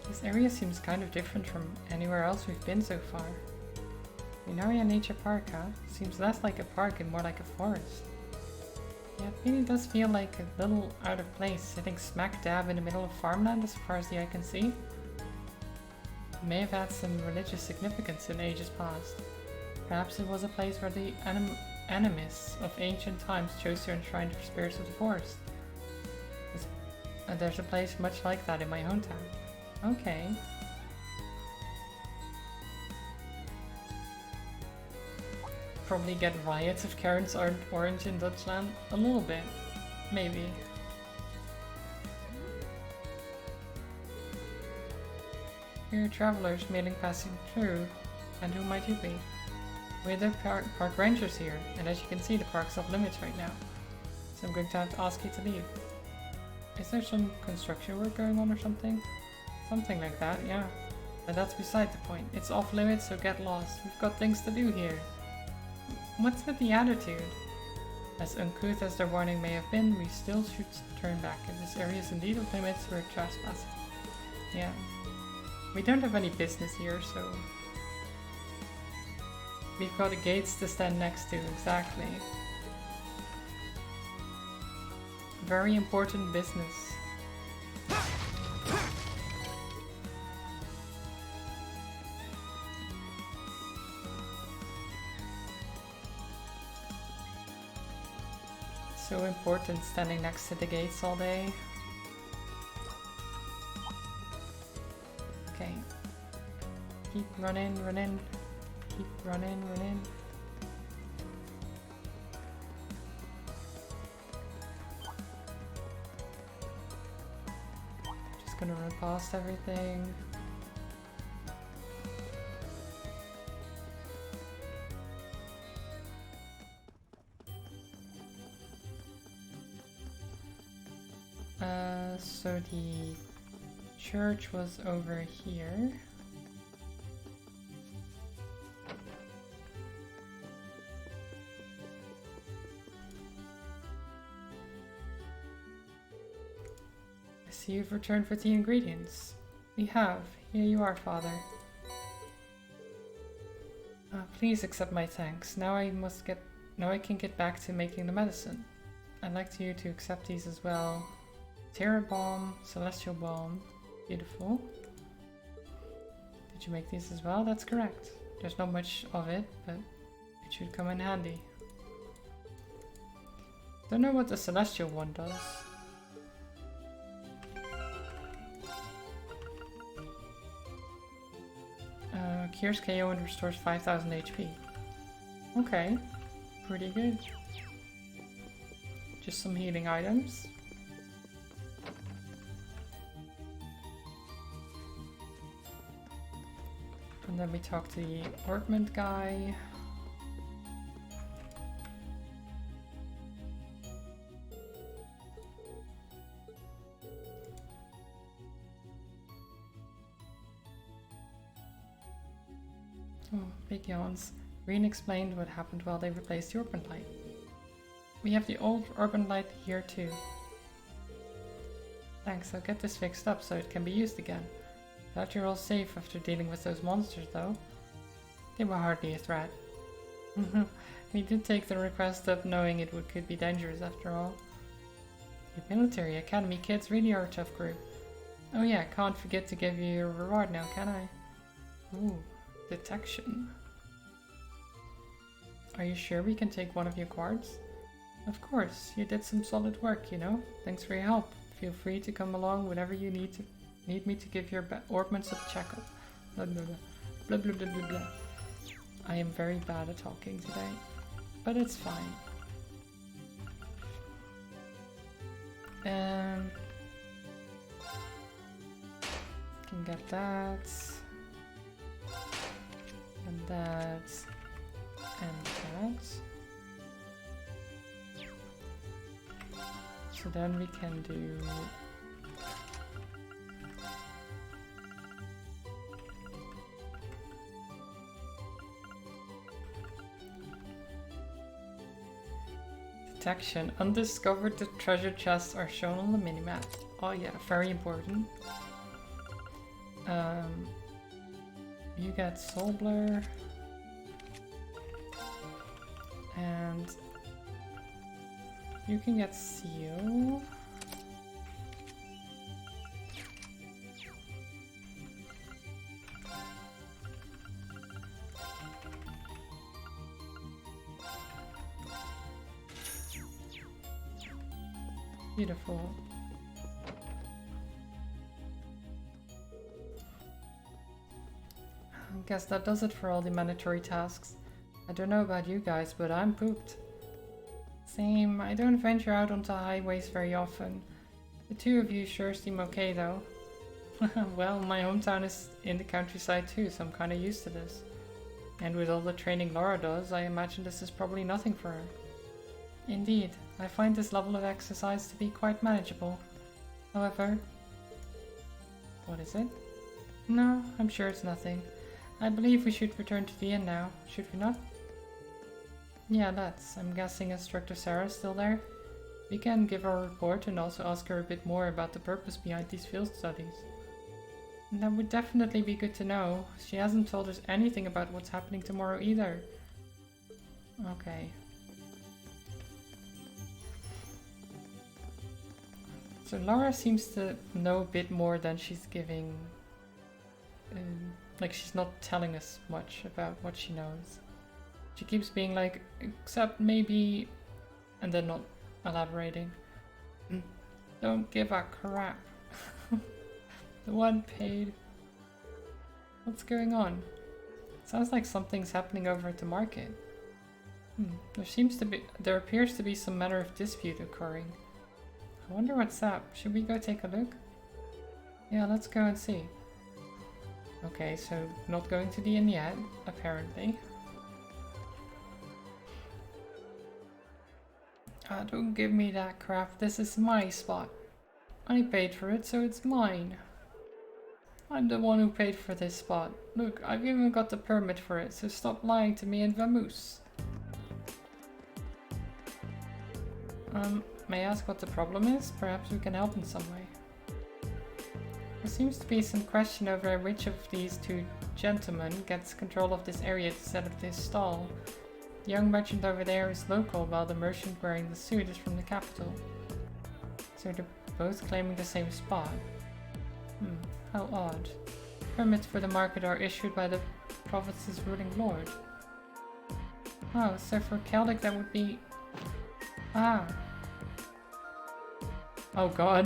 This area seems kind of different from anywhere else we've been so far. Lunaria Nature Park, huh? Seems less like a park and more like a forest. Yeah, it really does feel like a little out of place, sitting smack dab in the middle of farmland as far as the eye can see. It may have had some religious significance in ages past. Perhaps it was a place where the animists of ancient times chose to enshrine the spirits of the forest. There's a place much like that in my hometown. Okay. Probably get riots if carrots aren't orange in Dutchland. A little bit. Maybe. Here are travelers merely passing through. And who might you be? We're the park rangers here, and as you can see the park's off limits right now. So I'm going to have to ask you to leave. Is there some construction work going on or something? Something like that, yeah. But that's beside the point. It's off limits, so get lost. We've got things to do here. What's with the attitude? As uncouth as their warning may have been, we still should turn back. If this area is indeed off limits, we're trespassing. Yeah. We don't have any business here, so... We've got gates to stand next to, exactly. Very important business. So important standing next to the gates all day. Okay. Keep running, running. Keep running, running. Just gonna run past everything. So the church was over here. I see you've returned with the ingredients. We have. Here you are, Father. Please accept my thanks. Now I can get back to making the medicine. I'd like you to accept these as well. Terra Balm, Celestial Balm. Beautiful. Did you make these as well? That's correct. There's not much of it, but it should come in handy. Don't know what the Celestial one does. Cures KO and restores 5000 HP. Okay, pretty good. Just some healing items. And then we talk to the ornament guy. Oh, big yawns. Reen explained what happened while they replaced the urban light. We have the old urban light here too. Thanks, I'll get this fixed up so it can be used again. Glad you're all safe after dealing with those monsters, though. They were hardly a threat. We did take the request up knowing it could be dangerous after all. You military academy kids really are a tough group. Oh yeah, can't forget to give you your reward now, can I? Ooh, detection. Are you sure we can take one of your cards? Of course, you did some solid work, you know. Thanks for your help. Feel free to come along whenever you need me to give your orbments a check-up. Blah blah blah. Blah blah blah blah blah. I am very bad at talking today, but it's fine. Can get that, and that, and that. So then we can do detection. Undiscovered treasure chests are shown on the minimap. Oh yeah, very important. You get Soul Blur. And you can get Seal. Beautiful. I guess that does it for all the mandatory tasks. I don't know about you guys, but I'm pooped. Same, I don't venture out onto highways very often. The two of you sure seem okay though. Well, my hometown is in the countryside too, so I'm kinda used to this. And with all the training Laura does, I imagine this is probably nothing for her. Indeed, I find this level of exercise to be quite manageable. However... What is it? No, I'm sure it's nothing. I believe we should return to the inn now, should we not? Yeah, let's. I'm guessing Instructor Sarah's still there. We can give her a report and also ask her a bit more about the purpose behind these field studies. And that would definitely be good to know. She hasn't told us anything about what's happening tomorrow either. Okay. So Laura seems to know a bit more than she's giving... like she's not telling us much about what she knows. She keeps being like, except maybe... and then not elaborating. Don't give a crap. The one paid. What's going on? Sounds like something's happening over at the market. There appears to be some manner of dispute occurring. I wonder what's up. Should we go take a look? Yeah, let's go and see. Okay, so not going to the inn yet, apparently. Don't give me that crap. This is my spot. I paid for it, so it's mine. I'm the one who paid for this spot. Look, I've even got the permit for it, so stop lying to me and vamoose. May I ask what the problem is? Perhaps we can help in some way. There seems to be some question over which of these two gentlemen gets control of this area to set up this stall. The young merchant over there is local, while the merchant wearing the suit is from the capital. So they're both claiming the same spot. How odd. Permits for the market are issued by the province's ruling lord. Oh, so for Celtic that would be... Ah. Oh god.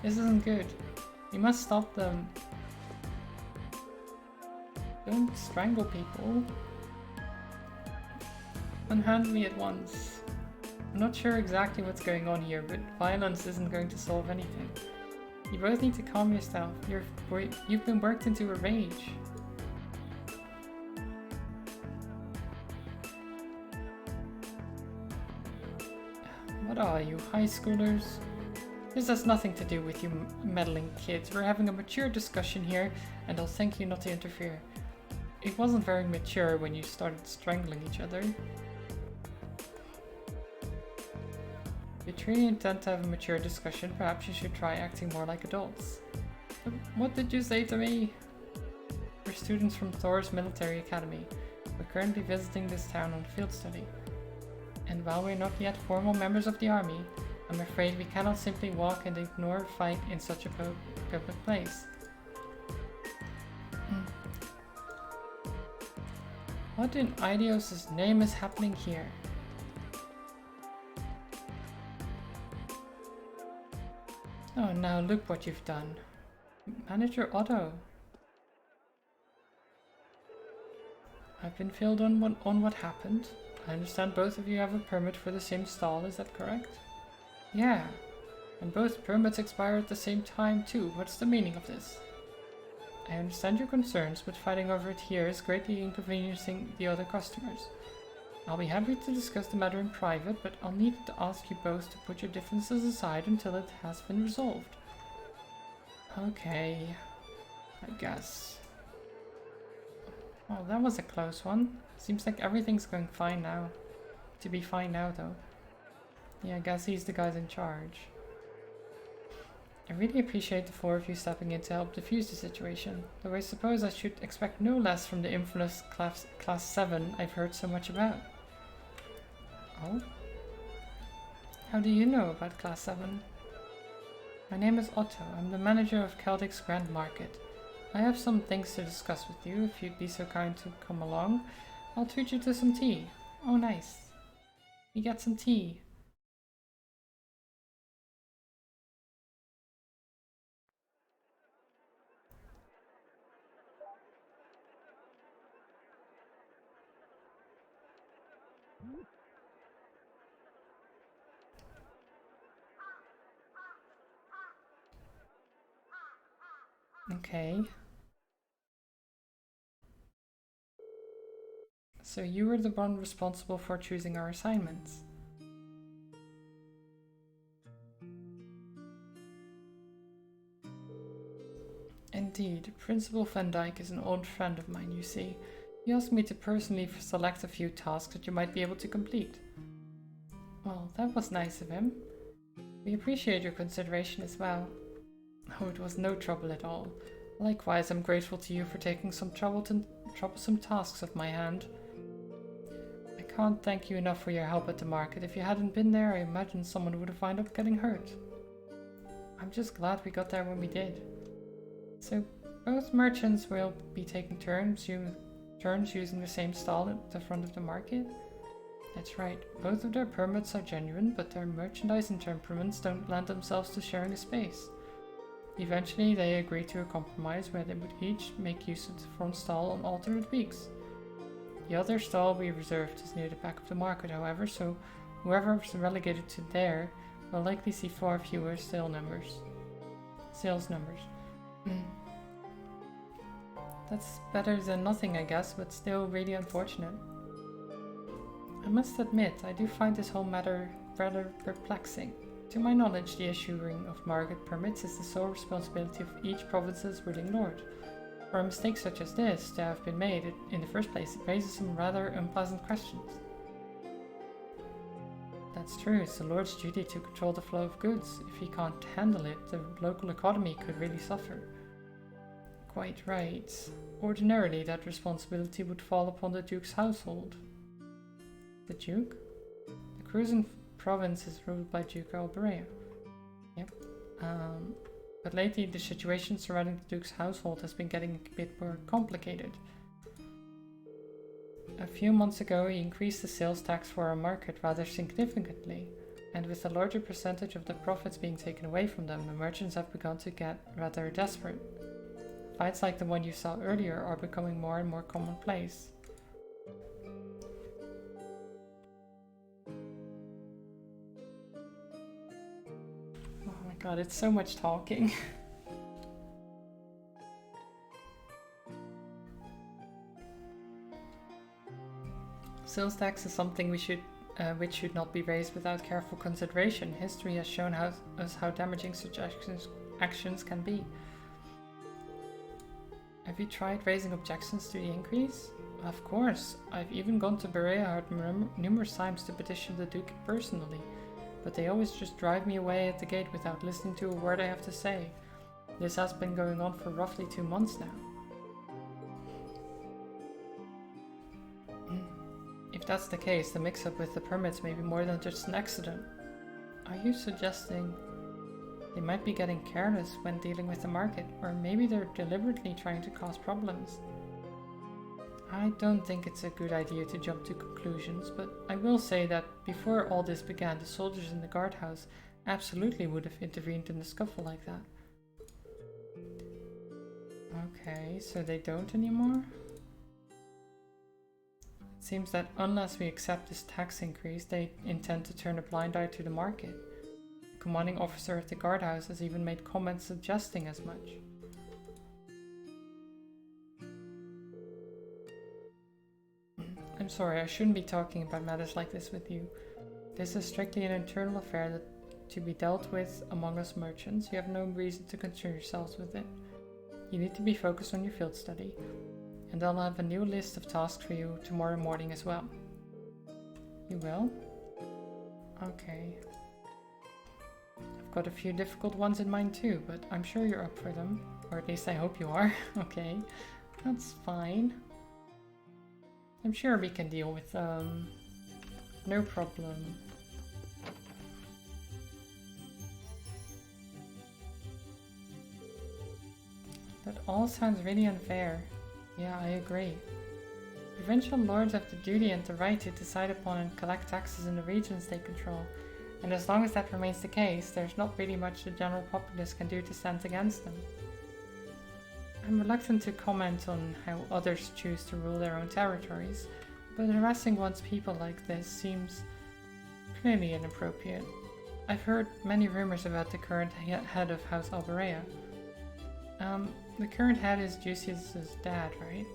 This isn't good. You must stop them. Don't strangle people. Unhand me at once. I'm not sure exactly what's going on here, but violence isn't going to solve anything. You both need to calm yourself. You've been worked into a rage. What are you, high schoolers? This has nothing to do with you meddling kids. We're having a mature discussion here, and I'll thank you not to interfere. It wasn't very mature when you started strangling each other. If you truly intend to have a mature discussion, perhaps you should try acting more like adults. What did you say to me? We're students from Thor's Military Academy. We're currently visiting this town on field study. And while we're not yet formal members of the army, I'm afraid we cannot simply walk and ignore a fight in such a public place. What in Eidos' name is happening here? Oh, now look what you've done. Manager Otto. I've been filled on what happened. I understand both of you have a permit for the same stall, is that correct? Yeah, and both permits expire at the same time too. What's the meaning of this? I understand your concerns, but fighting over it here is greatly inconveniencing the other customers. I'll be happy to discuss the matter in private, but I'll need to ask you both to put your differences aside until it has been resolved. Okay, I guess. Oh, that was a close one. Seems like everything's going fine now. To be fine now, though. Yeah, I guess he's the guy in charge. I really appreciate the four of you stepping in to help defuse the situation, though I suppose I should expect no less from the infamous Class 7 I've heard so much about. Oh? How do you know about Class 7? My name is Otto. I'm the manager of Celtic's Grand Market. I have some things to discuss with you. If you'd be so kind to come along, I'll treat you to some tea. Oh, nice. We get some tea. Okay. So you were the one responsible for choosing our assignments. Indeed, Principal Van Dyke is an old friend of mine, you see. He asked me to personally select a few tasks that you might be able to complete. Well, that was nice of him. We appreciate your consideration as well. Oh, it was no trouble at all. Likewise, I'm grateful to you for taking some troublesome tasks off my hand. I can't thank you enough for your help at the market. If you hadn't been there, I imagine someone would have wound up getting hurt. I'm just glad we got there when we did. So, both merchants will be taking turns using the same stall at the front of the market? That's right, both of their permits are genuine, but their merchandise and temperaments don't lend themselves to sharing a space. Eventually, they agreed to a compromise where they would each make use of the front stall on alternate weeks. The other stall we reserved is near the back of the market, however, so whoever is relegated to there will likely see far fewer sales numbers. That's better than nothing, I guess, but still really unfortunate. I must admit, I do find this whole matter rather perplexing. To my knowledge, the issuing of market permits is the sole responsibility of each province's ruling lord. For a mistake such as this to have been made in the first place, it raises some rather unpleasant questions. That's true, it's the lord's duty to control the flow of goods. If he can't handle it, the local economy could really suffer. Quite right. Ordinarily, that responsibility would fall upon the Duke's household. The Duke? The Cruisin province is ruled by Duke Alberea. Yep. But lately the situation surrounding the Duke's household has been getting a bit more complicated. A few months ago he increased the sales tax for our market rather significantly, and with a larger percentage of the profits being taken away from them, the merchants have begun to get rather desperate. Fights like the one you saw earlier are becoming more and more commonplace. God, it's so much talking. Sales tax is something which should not be raised without careful consideration. History has shown us how damaging such actions can be. Have you tried raising objections to the increase? Of course. I've even gone to Berea numerous times to petition the Duke personally. but they always just drive me away at the gate without listening to a word I have to say. This has been going on for roughly 2 months now. If that's the case, the mix-up with the permits may be more than just an accident. Are you suggesting they might be getting careless when dealing with the market, or maybe they're deliberately trying to cause problems? I don't think it's a good idea to jump to conclusions, but I will say that before all this began, the soldiers in the guardhouse absolutely would have intervened in a scuffle like that. Okay, so they don't anymore? It seems that unless we accept this tax increase, they intend to turn a blind eye to the market. The commanding officer of the guardhouse has even made comments suggesting as much. I'm sorry, I shouldn't be talking about matters like this with you. This is strictly an internal affair that to be dealt with among us merchants. You have no reason to concern yourselves with it. You need to be focused on your field study, and I'll have a new list of tasks for you tomorrow morning as well. You will? Okay. I've got a few difficult ones in mind too, but I'm sure you're up for them. Or at least I hope you are. Okay, that's fine. I'm sure we can deal with them. No problem. That all sounds really unfair. Yeah, I agree. Provincial lords have the duty and the right to decide upon and collect taxes in the regions they control, and as long as that remains the case, there's not really much the general populace can do to stand against them. I'm reluctant to comment on how others choose to rule their own territories, but harassing one's people like this seems clearly inappropriate. I've heard many rumors about the current head of House Alberea. The current head is Jusius' dad, right?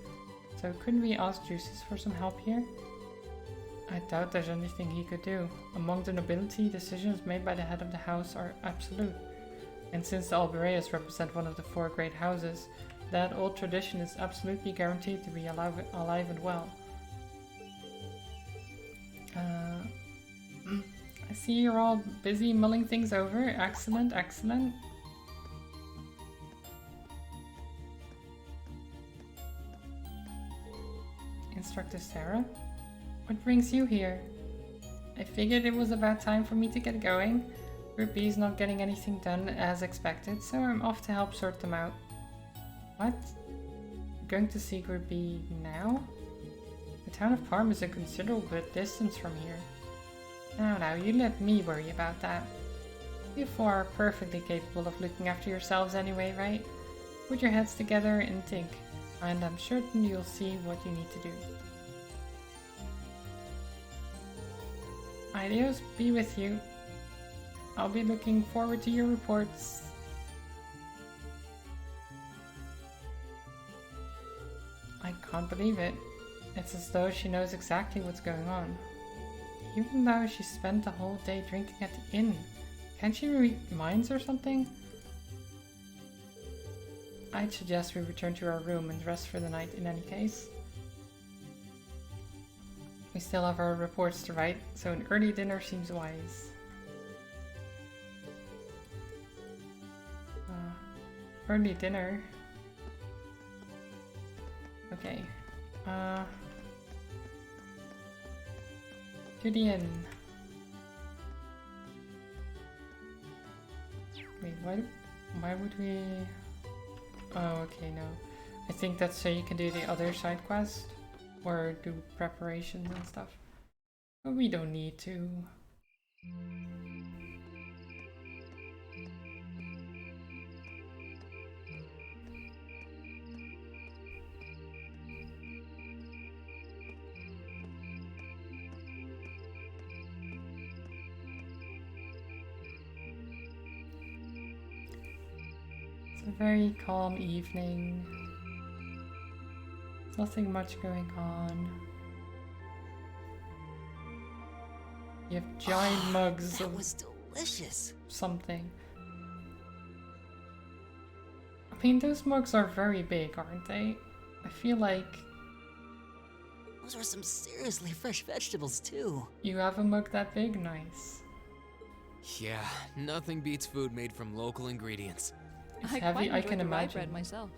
So couldn't we ask Jusius for some help here? I doubt there's anything he could do. Among the nobility, decisions made by the head of the house are absolute. And since the Albereas represent one of the 4 great houses, that old tradition is absolutely guaranteed to be alive and well. I see you're all busy mulling things over. Excellent, excellent. Instructor Sarah? What brings you here? I figured it was about time for me to get going. Group B is not getting anything done as expected, so I'm off to help sort them out. What? Going to see Group B now? The town of Parm is a considerable bit distance from here. Now, you let me worry about that. You 4 are perfectly capable of looking after yourselves anyway, right? Put your heads together and think, and I'm certain you'll see what you need to do. Adios, be with you. I'll be looking forward to your reports. I can't believe it. It's as though she knows exactly what's going on. Even though she spent the whole day drinking at the inn. Can't she read minds or something? I'd suggest we return to our room and rest for the night in any case. We still have our reports to write, so an early dinner seems wise. Early dinner? Okay. To the inn. Wait, why would we... Oh, okay, no. I think that's so you can do the other side quest. Or do preparations and stuff. But we don't need to. It's a very calm evening. Nothing much going on. You have giant mugs that of was delicious. Something. I mean, those mugs are very big, aren't they? I feel like... Those are some seriously fresh vegetables, too. You have a mug that big? Nice. Yeah, nothing beats food made from local ingredients. It's I heavy, quite I enjoyed can the rye imagine. bread myself.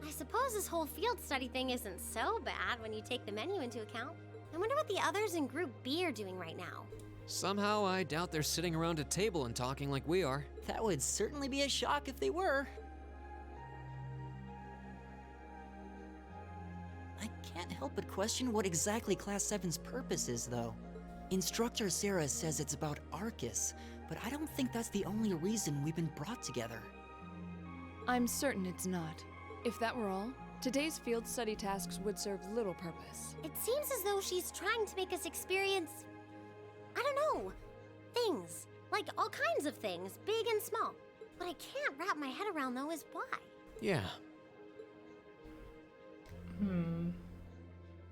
I suppose this whole field study thing isn't so bad when you take the menu into account. I wonder what the others in Group B are doing right now. Somehow, I doubt they're sitting around a table and talking like we are. That would certainly be a shock if they were. I can't help but question what exactly Class 7's purpose is, though. Instructor Sarah says it's about Arcus, but I don't think that's the only reason we've been brought together. I'm certain it's not. If that were all, today's field study tasks would serve little purpose. It seems as though she's trying to make us experience, I don't know, things. Like all kinds of things, big and small. What I can't wrap my head around, though, is why. Yeah.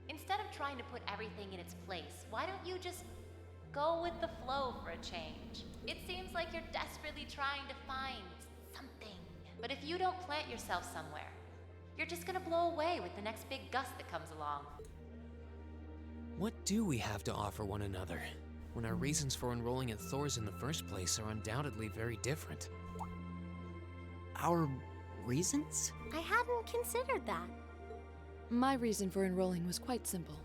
Instead of trying to put everything in its place, why don't you just go with the flow for a change? It seems like you're desperately trying to find something. But if you don't plant yourself somewhere, you're just gonna blow away with the next big gust that comes along. What do we have to offer one another, when our reasons for enrolling at Thor's in the first place are undoubtedly very different? Our reasons? I hadn't considered that. My reason for enrolling was quite simple.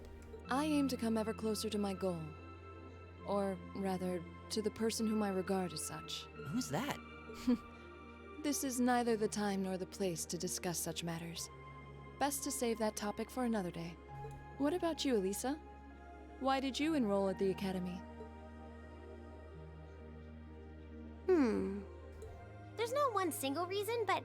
I aim to come ever closer to my goal. Or rather, to the person whom I regard as such. Who's that? This is neither the time nor the place to discuss such matters. Best to save that topic for another day. What about you, Elisa? Why did you enroll at the academy? There's no one single reason, but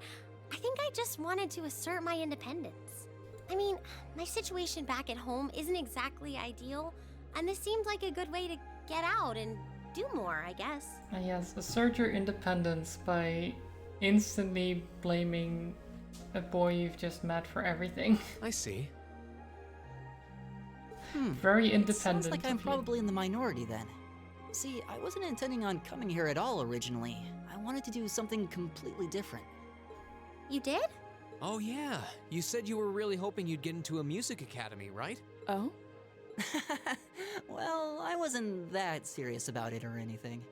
I think I just wanted to assert my independence. I mean, my situation back at home isn't exactly ideal, and this seemed like a good way to get out and do more, I guess. Yes, assert your independence by instantly blaming a boy you've just met for everything. I see. Very It independent. sounds like I'm of you. probably in the minority then. See, I wasn't intending on coming here at all originally. I wanted to do something completely different. You did? Oh yeah, you said you were really hoping you'd get into a music academy, right? Oh? Well, I wasn't that serious about it or anything.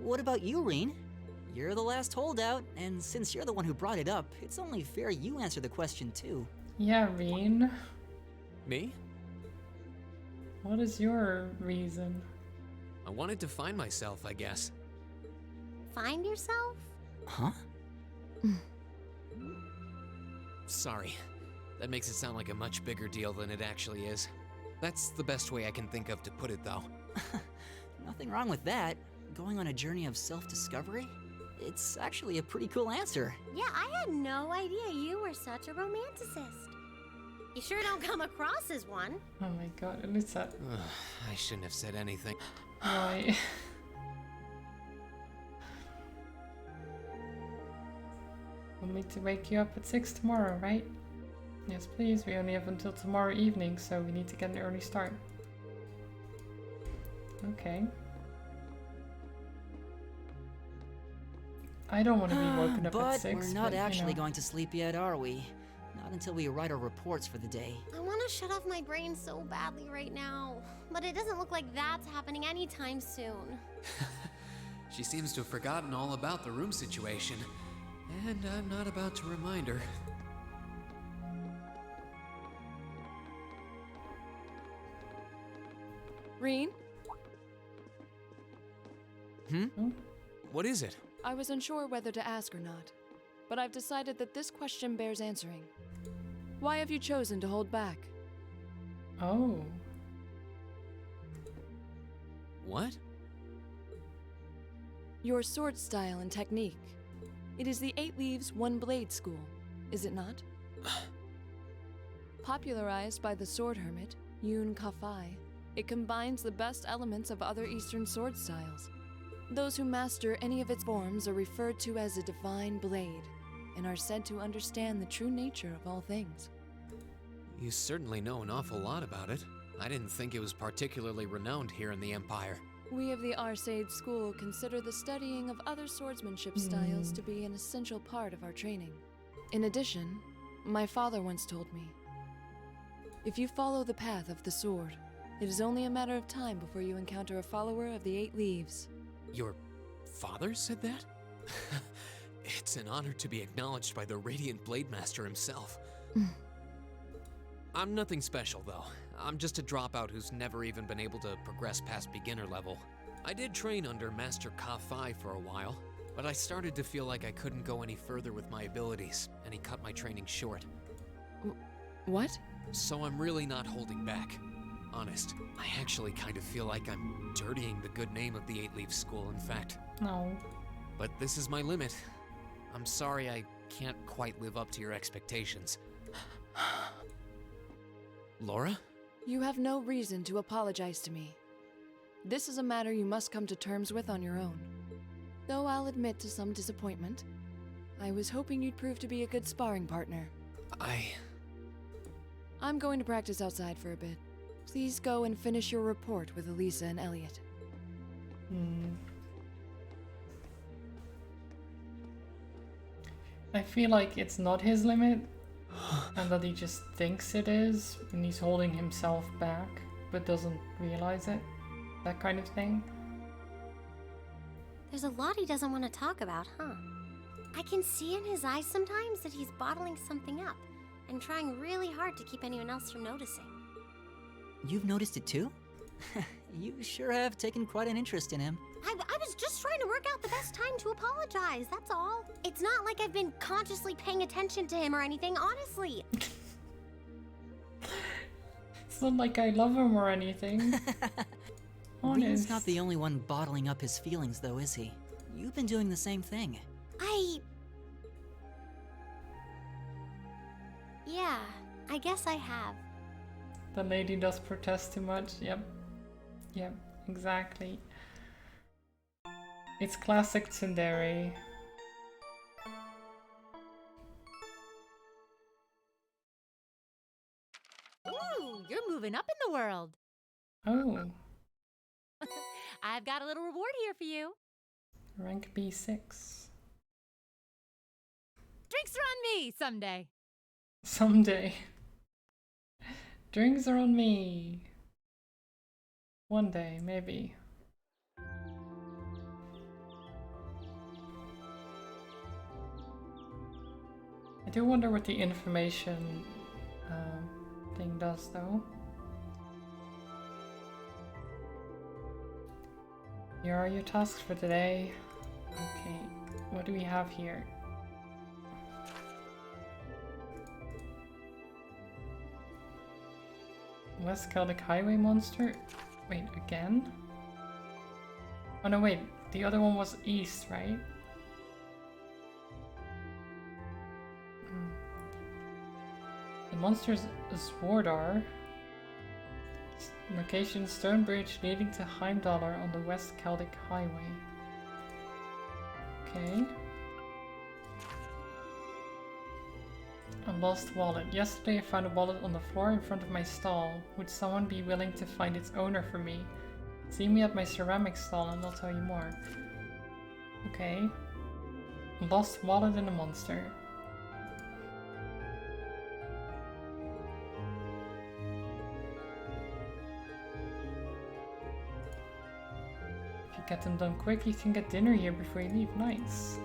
What about you, Reen? You're the last holdout, and since you're the one who brought it up, it's only fair you answer the question too. Yeah, Reen. Me? What is your reason? I wanted to find myself, I guess. Find yourself? Huh? Sorry. That makes it sound like a much bigger deal than it actually is. That's the best way I can think of to put it, though. Nothing wrong with that. Going on a journey of self-discovery? It's actually a pretty cool answer. Yeah, I had no idea you were such a romanticist. You sure don't come across as one. Oh my god, Elisa. I shouldn't have said anything. Why? Want me to wake you up at 6 tomorrow, right? Yes, please. We only have until tomorrow evening, so we need to get an early start. Okay. I don't want to be woken up but at 6, we're not but, actually you know. going to sleep yet, are we? Not until we write our reports for the day. I want to shut off my brain so badly right now, but it doesn't look like that's happening anytime soon. She seems to have forgotten all about the room situation, and I'm not about to remind her. Reen? What is it? I was unsure whether to ask or not, but I've decided that this question bears answering. Why have you chosen to hold back? Oh. What? Your sword style and technique. It is the 8 Leaves, 1 Blade school, is it not? Popularized by the sword hermit, Yun Ka-Fai, it combines the best elements of other Eastern sword styles. Those who master any of its forms are referred to as a divine blade, and are said to understand the true nature of all things. You certainly know an awful lot about it. I didn't think it was particularly renowned here in the Empire. We of the Arcade School consider the studying of other swordsmanship styles to be an essential part of our training. In addition, my father once told me, if you follow the path of the sword, It is only a matter of time before you encounter a follower of the Eight Leaves. Your father said that? It's an honor to be acknowledged by the Radiant Blade Master himself. I'm nothing special, though. I'm just a dropout who's never even been able to progress past beginner level. I did train under Master Ka-Fi for a while, but I started to feel like I couldn't go any further with my abilities, and he cut my training short. What? So I'm really not holding back. Honest, I actually kind of feel like I'm dirtying the good name of the Eight Leaf School, in fact. No. But this is my limit. I'm sorry I can't quite live up to your expectations. Laura? You have no reason to apologize to me. This is a matter you must come to terms with on your own. Though I'll admit to some disappointment, I was hoping you'd prove to be a good sparring partner. I'm going to practice outside for a bit. Please go and finish your report with Elisa and Elliot. I feel like it's not his limit, and that he just thinks it is, and he's holding himself back, but doesn't realize it. That kind of thing. There's a lot he doesn't want to talk about, huh? I can see in his eyes sometimes that he's bottling something up and trying really hard to keep anyone else from noticing. You've noticed it too? You sure have taken quite an interest in him. I was just trying to work out the best time to apologize, that's all. It's not like I've been consciously paying attention to him or anything, honestly. It's not like I love him or anything. Rian's not the only one bottling up his feelings, though, is he? You've been doing the same thing. Yeah, I guess I have. The lady does protest too much. Yep. Yep, exactly. It's classic tsundere. Ooh, you're moving up in the world. Oh, I've got a little reward here for you. rank B6. Drinks are on me someday. Someday. Drinks are on me. One day, maybe. I do wonder what the information thing does, though. Here are your tasks for today. Okay, what do we have here? West Celtic Highway monster? Wait, again? Oh no, wait, the other one was east, right? The monster's Swordar. Location stone bridge leading to Heimdallr on the West Celtic Highway. Okay. A lost wallet. Yesterday I found a wallet on the floor in front of my stall. Would someone be willing to find its owner for me? See me at my ceramics stall and I'll tell you more. Okay. A lost wallet and a monster. If you get them done quick, you can get dinner here before you leave. Nice.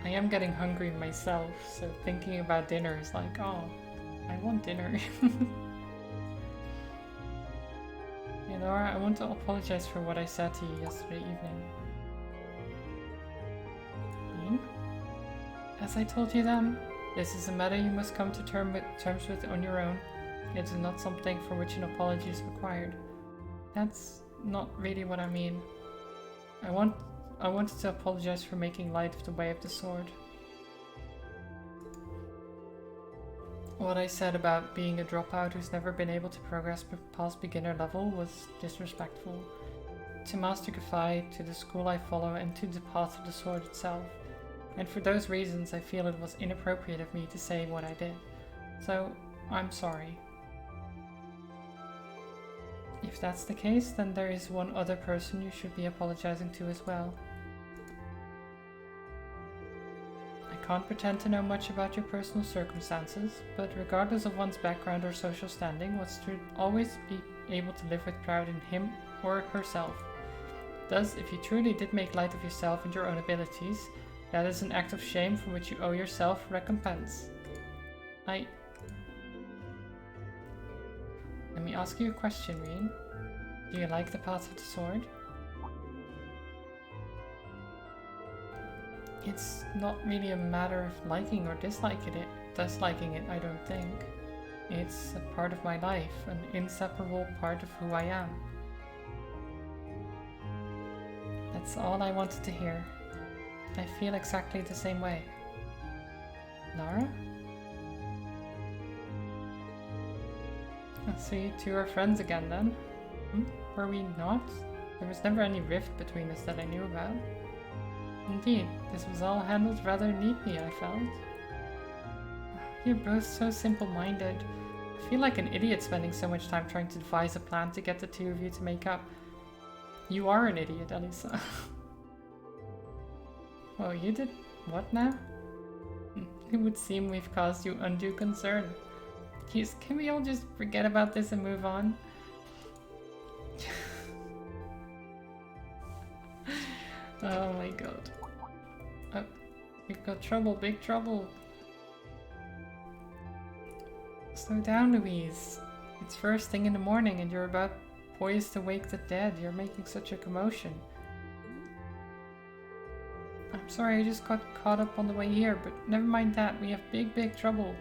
I am getting hungry myself, so thinking about dinner is like, oh, I want dinner. Hey Laura, I want to apologize for what I said to you yesterday evening. Ian? As I told you then, this is a matter you must come to terms with on your own. It is not something for which an apology is required. That's not really what I mean. I wanted to apologize for making light of the Way of the Sword. What I said about being a dropout who's never been able to progress past beginner level was disrespectful. To Master Ka-Fi, to the school I follow, and to the path of the sword itself. And for those reasons I feel it was inappropriate of me to say what I did. So, I'm sorry. If that's the case, then there is one other person you should be apologizing to as well. I can't pretend to know much about your personal circumstances, but regardless of one's background or social standing, one should always be able to live with pride in him or herself. Thus, if you truly did make light of yourself and your own abilities, that is an act of shame for which you owe yourself recompense. Let me ask you a question, Rean. Do you like the path of the sword? It's not really a matter of liking or disliking it, I don't think. It's a part of my life, an inseparable part of who I am. That's all I wanted to hear. I feel exactly the same way. Nara? So you two are friends again then? Were we not? There was never any rift between us that I knew about. Indeed, this was all handled rather neatly, I felt. You're both so simple-minded. I feel like an idiot spending so much time trying to devise a plan to get the two of you to make up. You are an idiot, Elisa. Oh, you did what now? It would seem we've caused you undue concern. Jeez, can we all just forget about this and move on? Oh my god. We've got trouble, big trouble. Slow down, Louise. It's first thing in the morning and you're about poised to wake the dead. You're making such a commotion. I'm sorry, I just got caught up on the way here, but never mind that. We have big trouble.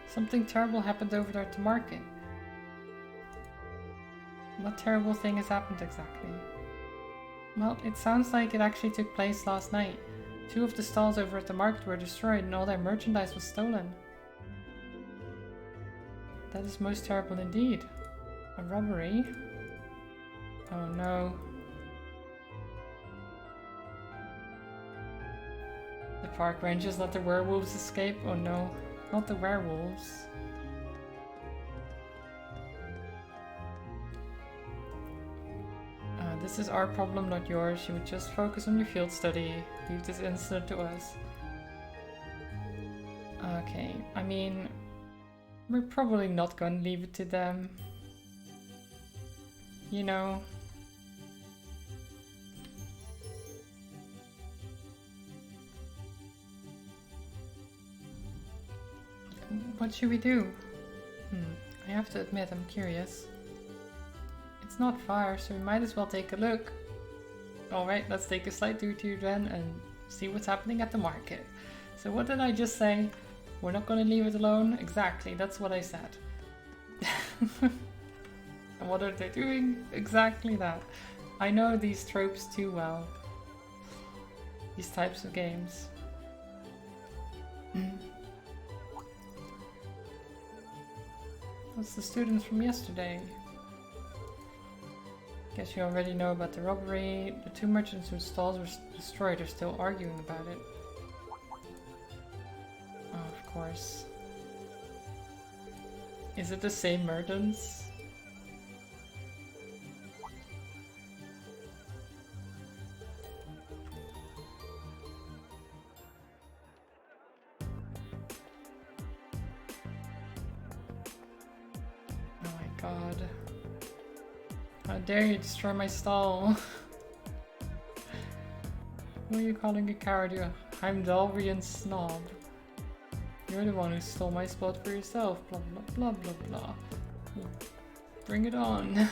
Something terrible happened over there at the market. What terrible thing has happened exactly? Well, it sounds like it actually took place last night. 2 of the stalls over at the market were destroyed and all their merchandise was stolen. That is most terrible indeed. A robbery? Oh no. The park rangers let the werewolves escape? Oh no, not the werewolves. This is our problem, not yours. You would just focus on your field study. Leave this incident to us. Okay, I mean, we're probably not gonna leave it to them. You know. What should we do? I have to admit, I'm curious. It's not far, so we might as well take a look. Alright, let's take a slight detour then and see what's happening at the market. So what did I just say? We're not gonna leave it alone? Exactly, that's what I said. And what are they doing? Exactly that. I know these tropes too well. These types of games. That's the students from yesterday. Guess you already know about the robbery. The 2 merchants whose stalls were destroyed are still arguing about it. Oh, of course. Is it the same merchants? Oh my god. How dare you destroy my stall? Who are you calling a coward, you Heimdallrian snob? You're the one who stole my spot for yourself, blah blah blah blah blah. Bring it on.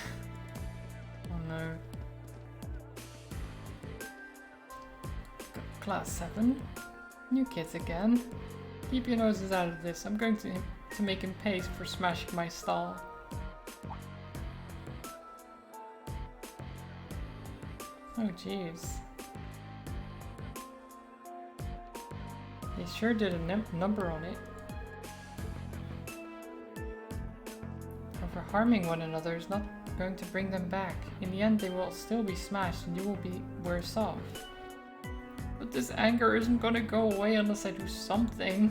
Oh no. Class 7? New kids again? Keep your noses out of this. I'm going to make him pay for smashing my stall. Oh jeez. They sure did a number on it. However, harming one another is not going to bring them back. In the end, they will still be smashed and you will be worse off. But this anger isn't gonna go away unless I do something.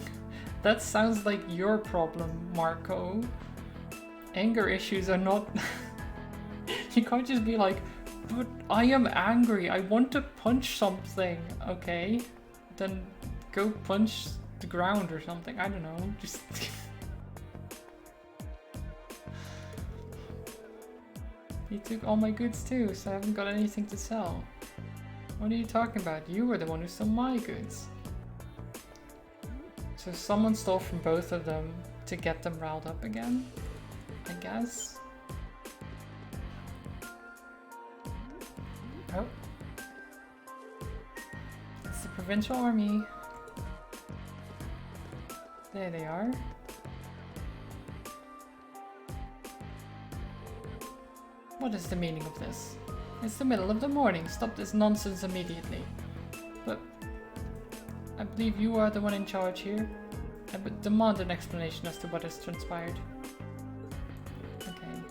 That sounds like your problem, Marco. Anger issues are not... You can't just be like, but I am angry, I want to punch something. Okay, then go punch the ground or something. I don't know. Just he took all my goods too, so I haven't got anything to sell. What are you talking about? You were the one who stole my goods. So someone stole from both of them to get them riled up again, I guess. Oh. It's the provincial army. There they are. What is the meaning of this? It's the middle of the morning. Stop this nonsense immediately. But I believe you are the one in charge here. I would demand an explanation as to what has transpired. Okay.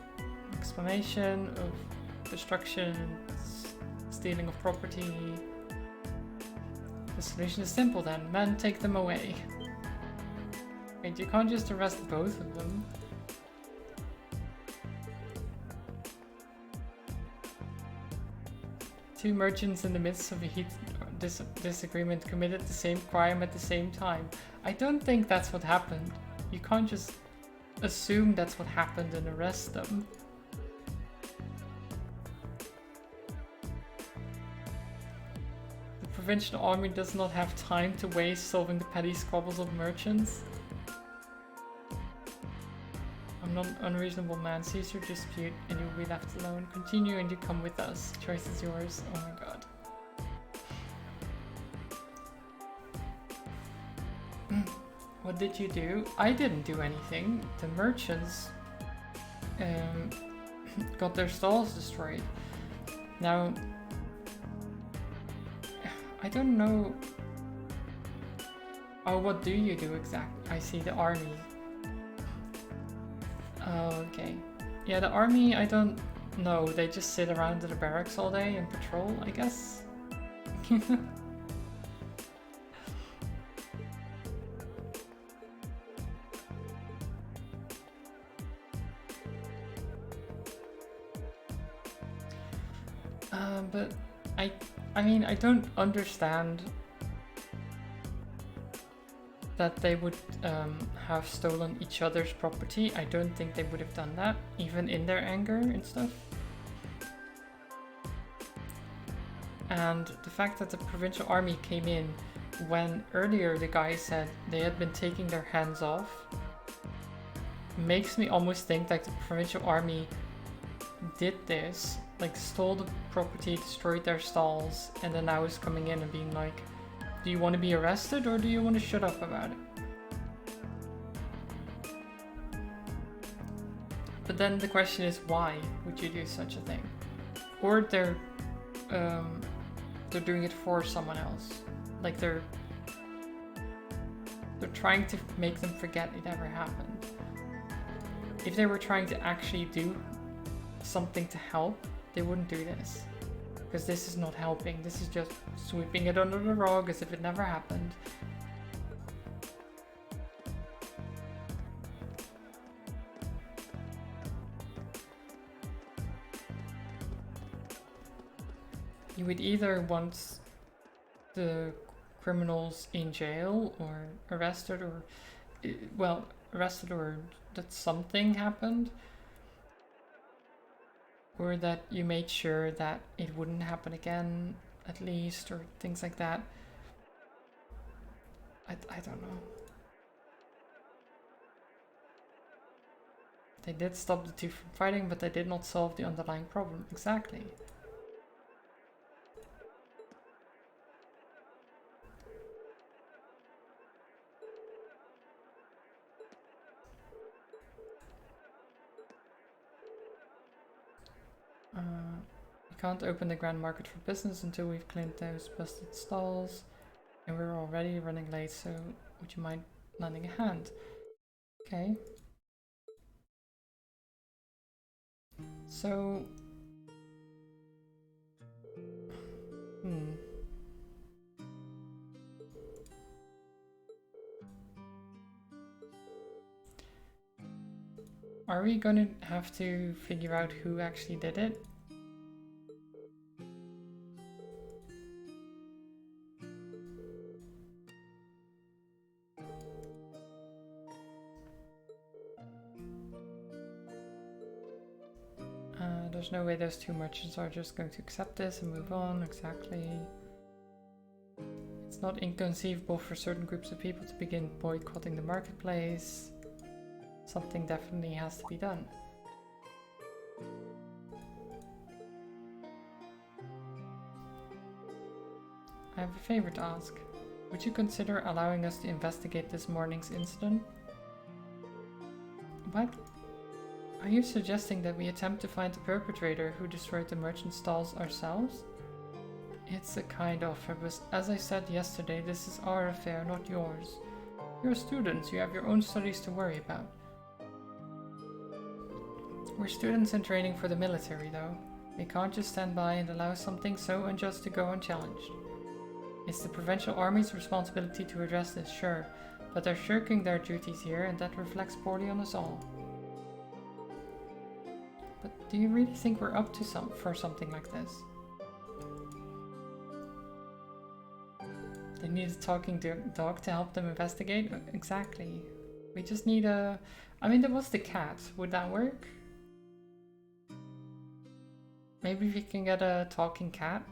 Explanation of destruction, stealing of property. The solution is simple then. Men, take them away. Wait, you can't just arrest both of them. Two merchants in the midst of a heated disagreement committed the same crime at the same time. I don't think that's what happened. You can't just assume that's what happened and arrest them. The provincial army does not have time to waste solving the petty squabbles of merchants. I'm not an unreasonable man. Cease your dispute and you will be left alone. Continue and you come with us. Choice is yours. Oh my god. What did you do? I didn't do anything. The merchants got their stalls destroyed. Now, I don't know. Oh, what do you do exactly? I see the army. Oh, okay. Yeah, the army, I don't know. They just sit around in the barracks all day and patrol, I guess. But I mean, I don't understand that they would have stolen each other's property. I don't think they would have done that, even in their anger and stuff. And the fact that the provincial army came in when earlier the guy said they had been taking their hands off makes me almost think like the provincial army did this, like stole the property, destroyed their stalls, and then now is coming in and being like, do you want to be arrested or do you want to shut up about it? But then the question is, why would you do such a thing? Or they're doing it for someone else. Like they're trying to make them forget it ever happened. If they were trying to actually do something to help, they wouldn't do this. Because this is not helping, this is just sweeping it under the rug as if it never happened. You would either want the criminals in jail or arrested, or well, arrested, or that something happened, or that you made sure that it wouldn't happen again, at least, or things like that. I don't know. They did stop the two from fighting, but they did not solve the underlying problem. Exactly. We can't open the Grand Market for business until we've cleaned those busted stalls, and we're already running late, so would you mind lending a hand? Okay. So... Are we gonna have to figure out who actually did it? there's no way those two merchants are just going to accept this and move on. Exactly. It's not inconceivable for certain groups of people to begin boycotting the marketplace. Something definitely has to be done. I have a favor to ask. Would you consider allowing us to investigate this morning's incident? What? Are you suggesting that we attempt to find the perpetrator who destroyed the merchant stalls ourselves? It's a kind offer, but as I said yesterday, this is our affair, not yours. You're students, you have your own studies to worry about. We're students in training for the military, though. We can't just stand by and allow something so unjust to go unchallenged. It's the Provincial Army's responsibility to address this, sure, but they're shirking their duties here, and that reflects poorly on us all. But do you really think we're up to something like this? They need a talking dog to help them investigate? Exactly. We just need a... I mean, there was the cat. Would that work? Maybe we can get a talking cat?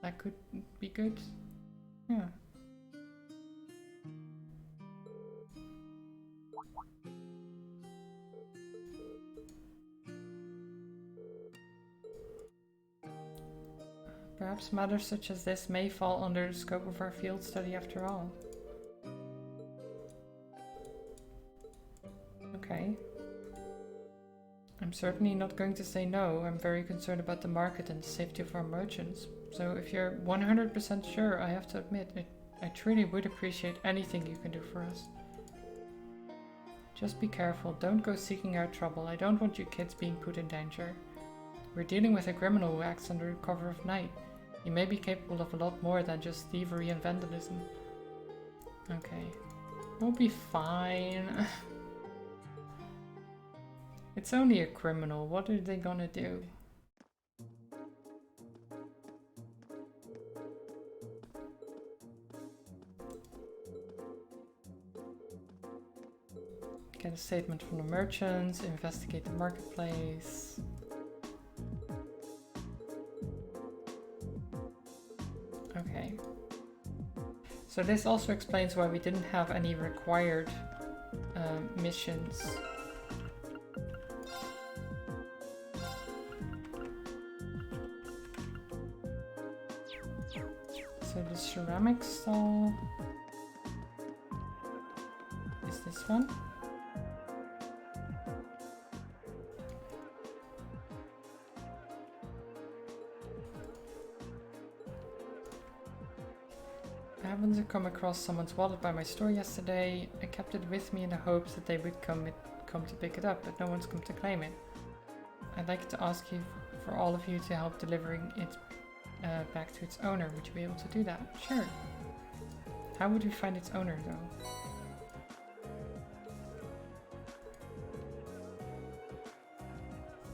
That could be good. Yeah. Perhaps matters such as this may fall under the scope of our field study after all. Okay. I'm certainly not going to say no. I'm very concerned about the market and the safety of our merchants. So if you're 100% sure, I have to admit, I truly would appreciate anything you can do for us. Just be careful, don't go seeking out trouble. I don't want you kids being put in danger. We're dealing with a criminal who acts under the cover of night. He may be capable of a lot more than just thievery and vandalism. Okay. We'll be fine. It's only a criminal, what are they gonna do? Get a statement from the merchants, investigate the marketplace. Okay. So this also explains why we didn't have any required missions. So the ceramic stall is this one. I happened to come across someone's wallet by my store yesterday. I kept it with me in the hopes that they would come to pick it up, but no one's come to claim it. I'd like to ask you for all of you to help delivering it back to its owner. Would you be able to do that? Sure. How would we find its owner though?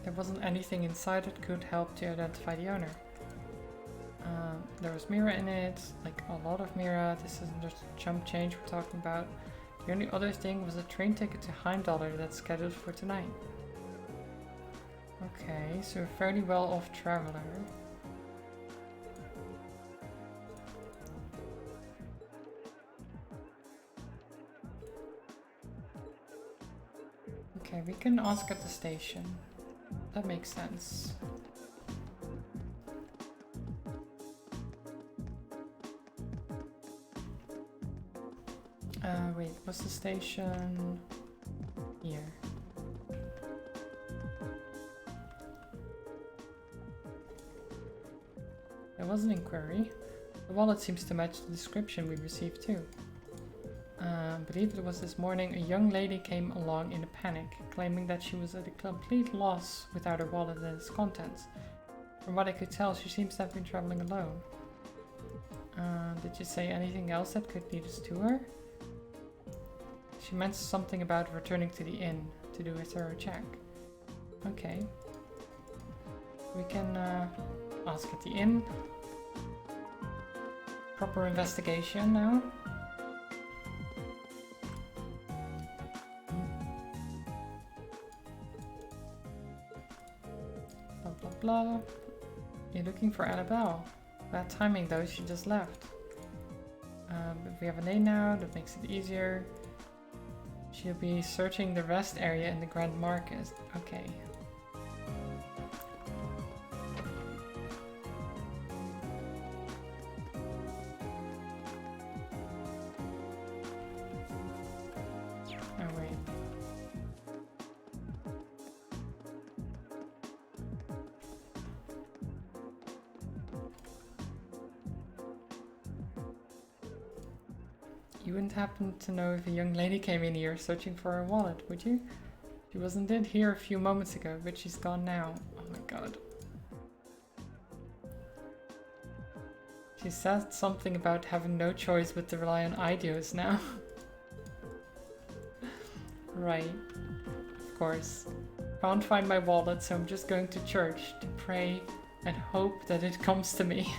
There wasn't anything inside that could help to identify the owner. There was Mira in it, like a lot of Mira. This isn't just chump change we're talking about. The only other thing was a train ticket to Heimdallr that's scheduled for tonight. Okay, so a fairly well-off traveler. Okay, we can ask at the station. That makes sense. Wait, what's the station? Here. There was an inquiry. The wallet seems to match the description we received too. I believe it was this morning a young lady came along in a panic, claiming that she was at a complete loss without her wallet and its contents. From what I could tell, she seems to have been traveling alone. Did you say anything else that could lead us to her? She meant something about returning to the inn to do a thorough check. Okay. We can ask at the inn. Proper investigation now. blah. You're looking for Annabelle. Bad timing though, she just left. But we have a name now, that makes it easier. She'll be searching the rest area in the Grand Market. Okay. Oh wait. You wouldn't happen to know if a young lady came in here searching for her wallet, would you? She wasn't in here a few moments ago, but she's gone now. Oh my god. She said something about having no choice but to rely on ideas now. Right. Of course. Can't find my wallet, so I'm just going to church to pray and hope that it comes to me.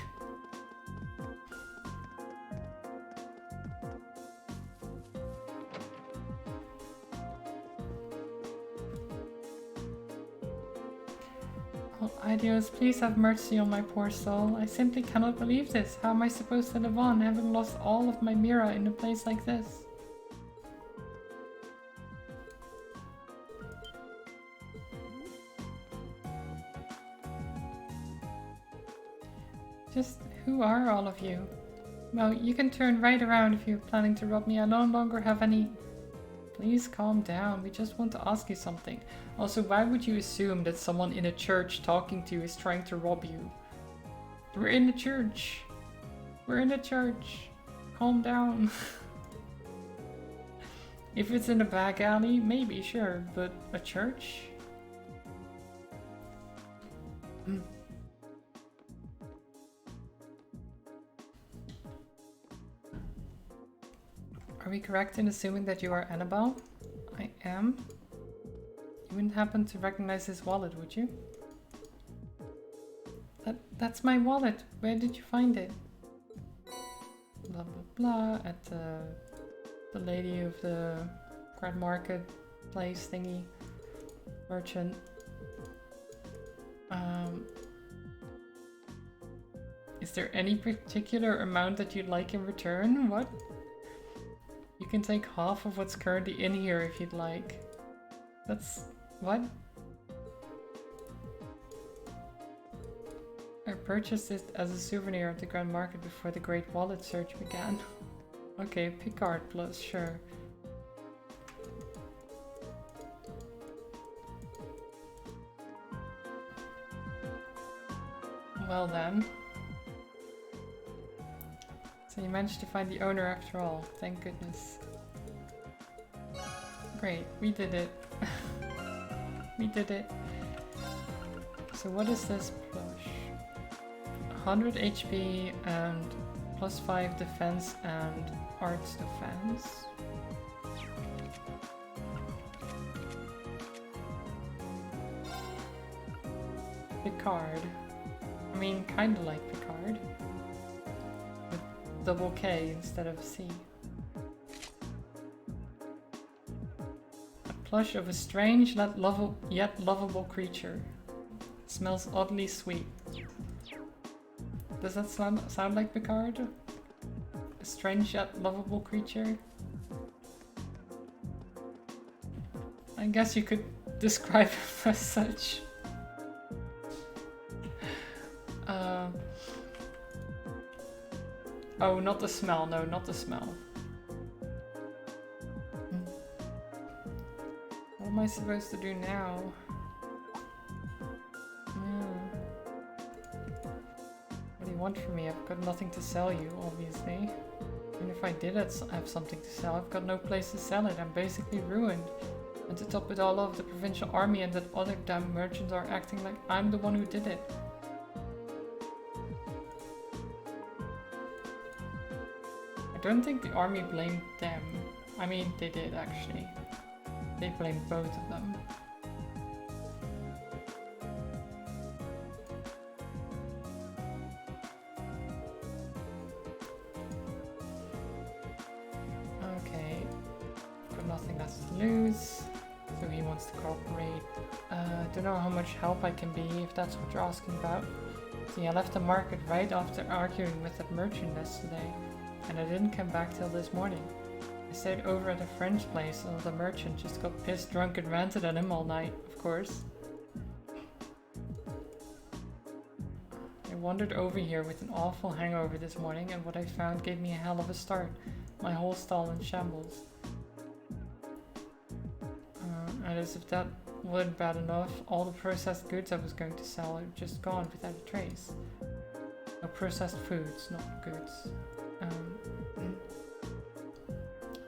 Oh, Ideos, please have mercy on my poor soul. I simply cannot believe this. How am I supposed to live on, having lost all of my Mira in a place like this? Just who are all of you? Well, you can turn right around if you're planning to rob me. I no longer have any... Please calm down. We just want to ask you something. Also, why would you assume that someone in a church talking to you is trying to rob you? We're in a church. We're in a church. Calm down. If it's in a back alley, maybe, sure. But a church? Are we correct in assuming that you are Annabelle? I am. You wouldn't happen to recognize this wallet, would you? That's my wallet. Where did you find it? Blah blah blah. At the lady of the Grand Market place thingy. Merchant. Is there any particular amount that you'd like in return? What? You can take half of what's currently in here if you'd like. That's... what? I purchased it as a souvenir at the Grand Market before the Great Wallet search began. Okay, Picard plus, sure. Well then. So you managed to find the owner after all, thank goodness. Great, we did it. We did it. So what is this plush? 100 HP and plus 5 defense and arts defense. Picard. I mean, kinda like Picard. Double K instead of C. A plush of a strange yet lovable creature. It smells oddly sweet. Does that sound like Picard? A strange yet lovable creature? I guess you could describe it as such. Oh, not the smell. No, not the smell. What am I supposed to do now? What do you want from me? I've got nothing to sell you, obviously. And if I did have something to sell, I've got no place to sell it. I'm basically ruined. And to top it all off, the provincial army and that other damn merchants are acting like I'm the one who did it. I don't think the army blamed them. I mean, they did actually. They blamed both of them. Okay. Got nothing left to lose. So he wants to cooperate. Don't know how much help I can be, if that's what you're asking about. See, I left the market right after arguing with that merchant yesterday, and I didn't come back till this morning. I stayed over at a friend's place, and the merchant just got pissed drunk and ranted at him all night, of course. I wandered over here with an awful hangover this morning, and what I found gave me a hell of a start. My whole stall in shambles. And as if that wasn't bad enough, all the processed goods I was going to sell are just gone without a trace. No, processed foods, not goods.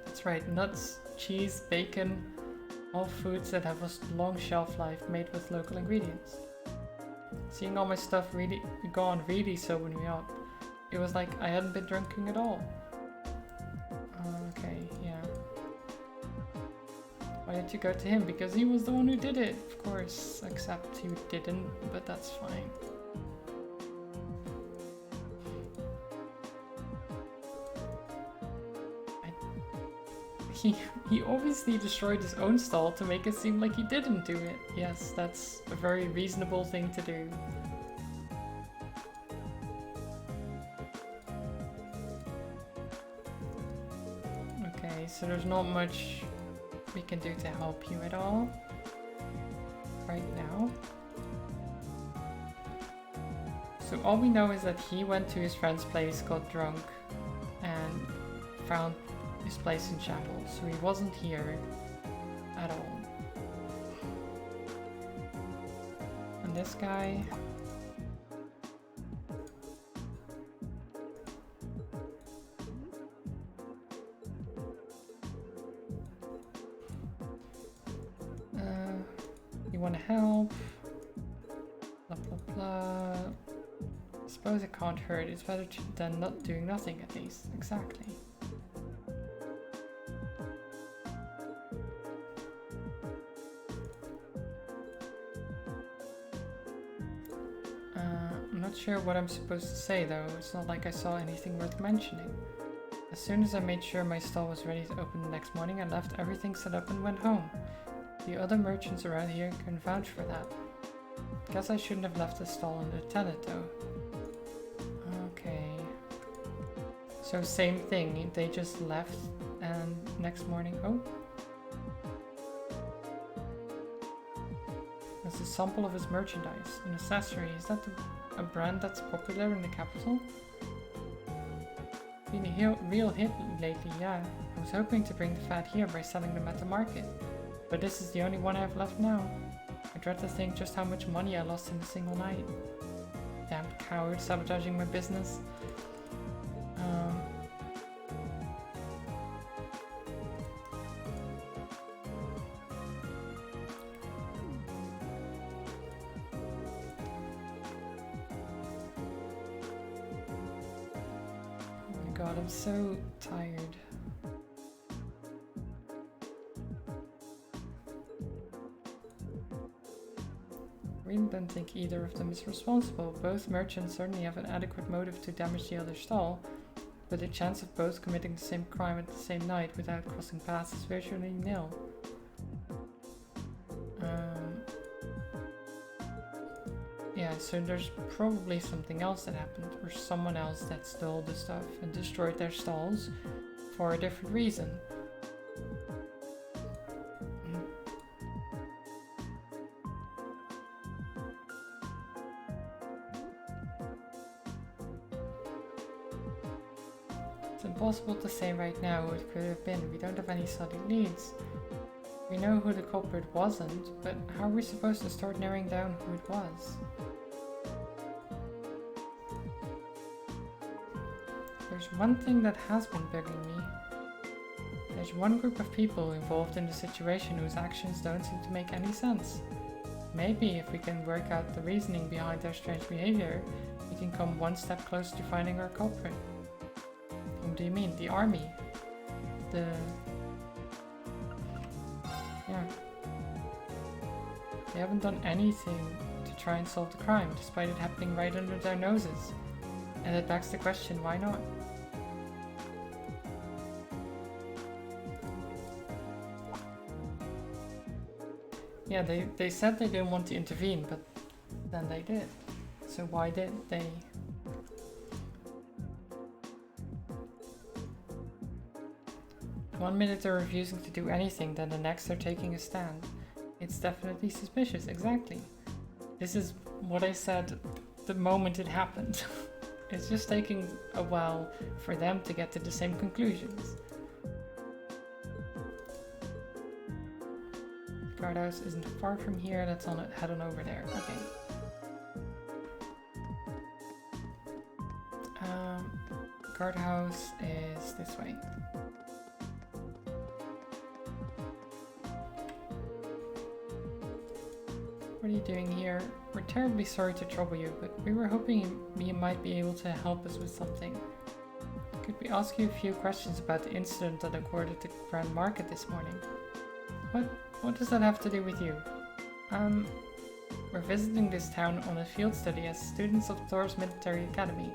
That's right, nuts, cheese, bacon, all foods that have a long shelf life made with local ingredients. Seeing all my stuff gone really sobered me up. It was like I hadn't been drinking at all. Okay, yeah. Why did you go to him? Because he was the one who did it, of course. Except he didn't, but that's fine. He obviously destroyed his own stall to make it seem like he didn't do it. Yes, that's a very reasonable thing to do. Okay, so there's not much we can do to help you at all right now. So all we know is that he went to his friend's place, got drunk, and found his place in shambles, so he wasn't here at all. And this guy... you want to help? Blah blah blah. I suppose it can't hurt, it's better than not doing nothing at least. Exactly. I'm not sure what I'm supposed to say though, it's not like I saw anything worth mentioning. As soon as I made sure my stall was ready to open the next morning, I left everything set up and went home. The other merchants around here can vouch for that. Guess I shouldn't have left the stall unattended though. Okay. So same thing, they just left and next morning, oh. There's a sample of his merchandise, an accessory. Is that a brand that's popular in the capital? Been a real hit lately, yeah. I was hoping to bring the fat here by selling them at the market, but this is the only one I have left now. I dread to think just how much money I lost in a single night. Damn coward, sabotaging my business. God, I'm so tired. I really don't think either of them is responsible. Both merchants certainly have an adequate motive to damage the other stall, but the chance of both committing the same crime at the same night without crossing paths is virtually nil. Yeah, so there's probably something else that happened, or someone else that stole the stuff and destroyed their stalls for a different reason. It's impossible to say right now who it could have been. We don't have any solid leads. We know who the culprit wasn't, but how are we supposed to start narrowing down who it was? There's one thing that has been bugging me. There's one group of people involved in the situation whose actions don't seem to make any sense. Maybe if we can work out the reasoning behind their strange behavior, we can come one step closer to finding our culprit. Whom do you mean? The army? Yeah. They haven't done anything to try and solve the crime, despite it happening right under their noses. And it begs the question, why not? Yeah, they said they didn't want to intervene, but then they did. So why did they? One minute they're refusing to do anything, then the next they're taking a stand. It's definitely suspicious, exactly. This is what I said the moment it happened. It's just taking a while for them to get to the same conclusions. Guardhouse isn't far from here, let's head on over there. Okay. Guardhouse is this way. What are you doing here? We're terribly sorry to trouble you, but we were hoping you might be able to help us with something. Could we ask you a few questions about the incident that occurred at the Grand Market this morning? What does that have to do with you? We're visiting this town on a field study as students of Thor's Military Academy,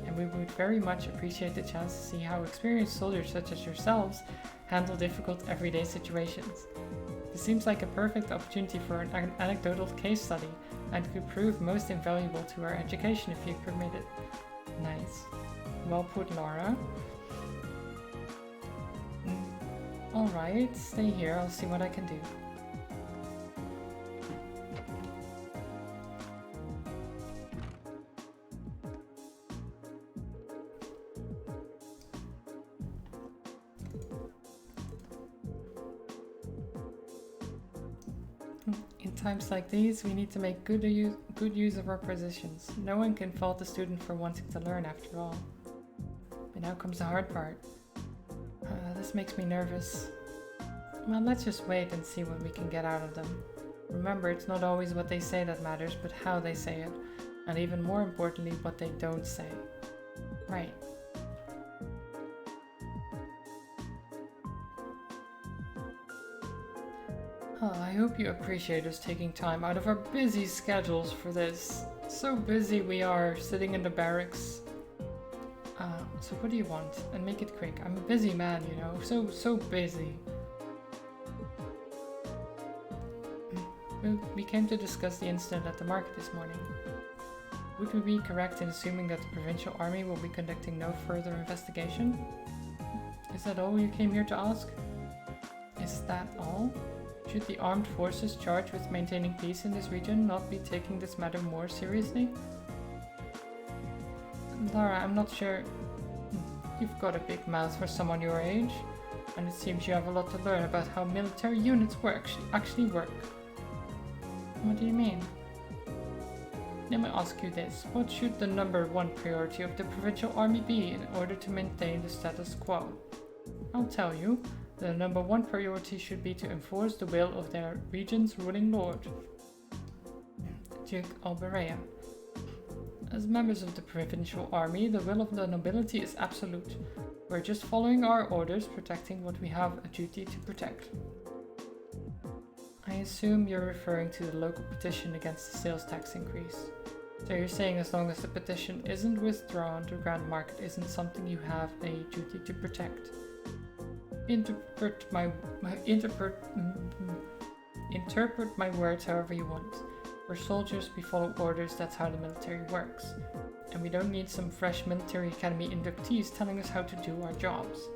and we would very much appreciate the chance to see how experienced soldiers such as yourselves handle difficult everyday situations. This seems like a perfect opportunity for an anecdotal case study and could prove most invaluable to our education if you permit it. Nice. Well put, Laura. Alright, stay here, I'll see what I can do. In times like these, we need to make good use of our positions. No one can fault a student for wanting to learn after all. But now comes the hard part. This makes me nervous. Well, let's just wait and see what we can get out of them. Remember, it's not always what they say that matters, but how they say it. And even more importantly, what they don't say. Right. I hope you appreciate us taking time out of our busy schedules for this. So busy we are, sitting in the barracks. So what do you want? And make it quick. I'm a busy man, you know, so busy. We came to discuss the incident at the market this morning. Would we be correct in assuming that the Provincial Army will be conducting no further investigation? Is that all you came here to ask? Is that all? Should the armed forces charged with maintaining peace in this region not be taking this matter more seriously? Lara, I'm not sure. You've got a big mouth for someone your age, and it seems you have a lot to learn about how military units actually work. What do you mean? Let me ask you this. What should the #1 priority of the Provincial Army be in order to maintain the status quo? I'll tell you. The #1 priority should be to enforce the will of their region's ruling lord, Duke Alberea. As members of the Provincial Army, the will of the nobility is absolute. We're just following our orders, protecting what we have a duty to protect. I assume you're referring to the local petition against the sales tax increase. So you're saying as long as the petition isn't withdrawn, the Grand Market isn't something you have a duty to protect. Interpret my words however you want. We're soldiers, we follow orders, that's how the military works. And we don't need some fresh military academy inductees telling us how to do our jobs.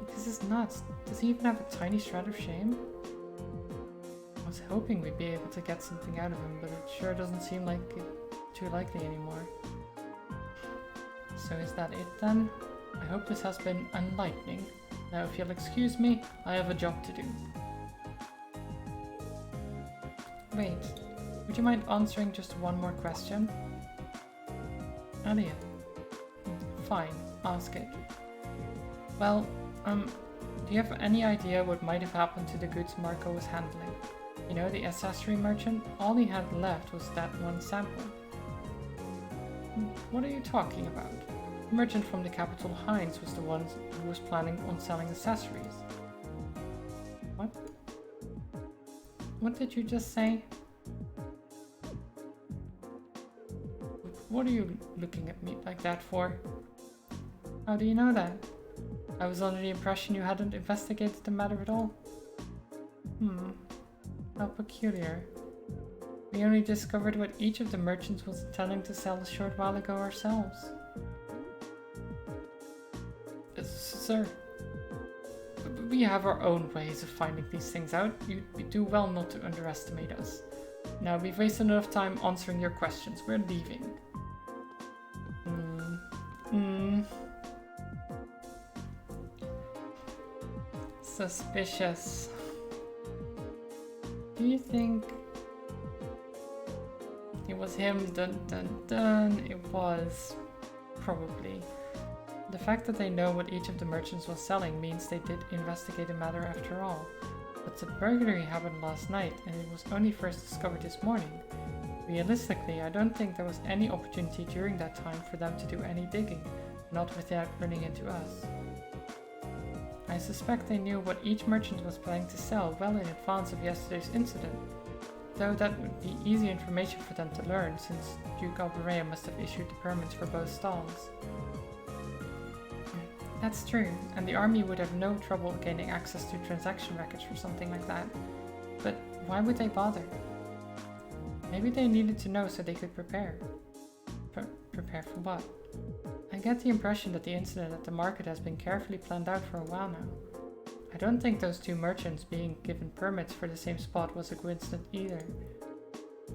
This is nuts. Does he even have a tiny shred of shame? I was hoping we'd be able to get something out of him, but it sure doesn't seem like it too likely anymore. So is that it then? I hope this has been enlightening. Now if you'll excuse me, I have a job to do. Wait, would you mind answering just one more question? Elliot. Fine, ask it. Well, do you have any idea what might have happened to the goods Marco was handling? You know, the accessory merchant? All he had left was that one sample. What are you talking about? The merchant from the capital, Heinz, was the one who was planning on selling accessories. What? What did you just say? What are you looking at me like that for? How do you know that? I was under the impression you hadn't investigated the matter at all. How peculiar. We only discovered what each of the merchants was intending to sell a short while ago ourselves. Sir, we have our own ways of finding these things out. You do well not to underestimate us. Now, we've wasted enough time answering your questions. We're leaving. Suspicious. Do you think it was him? Dun dun dun. It was. Probably. The fact that they know what each of the merchants was selling means they did investigate the matter after all. But the burglary happened last night, and it was only first discovered this morning. Realistically, I don't think there was any opportunity during that time for them to do any digging, not without running into us. I suspect they knew what each merchant was planning to sell well in advance of yesterday's incident, though that would be easy information for them to learn, since Duke Alberea must have issued the permits for both stalls. That's true, and the army would have no trouble gaining access to transaction records for something like that. But why would they bother? Maybe they needed to know so they could prepare. Prepare for what? I get the impression that the incident at the market has been carefully planned out for a while now. I don't think those two merchants being given permits for the same spot was a coincidence either.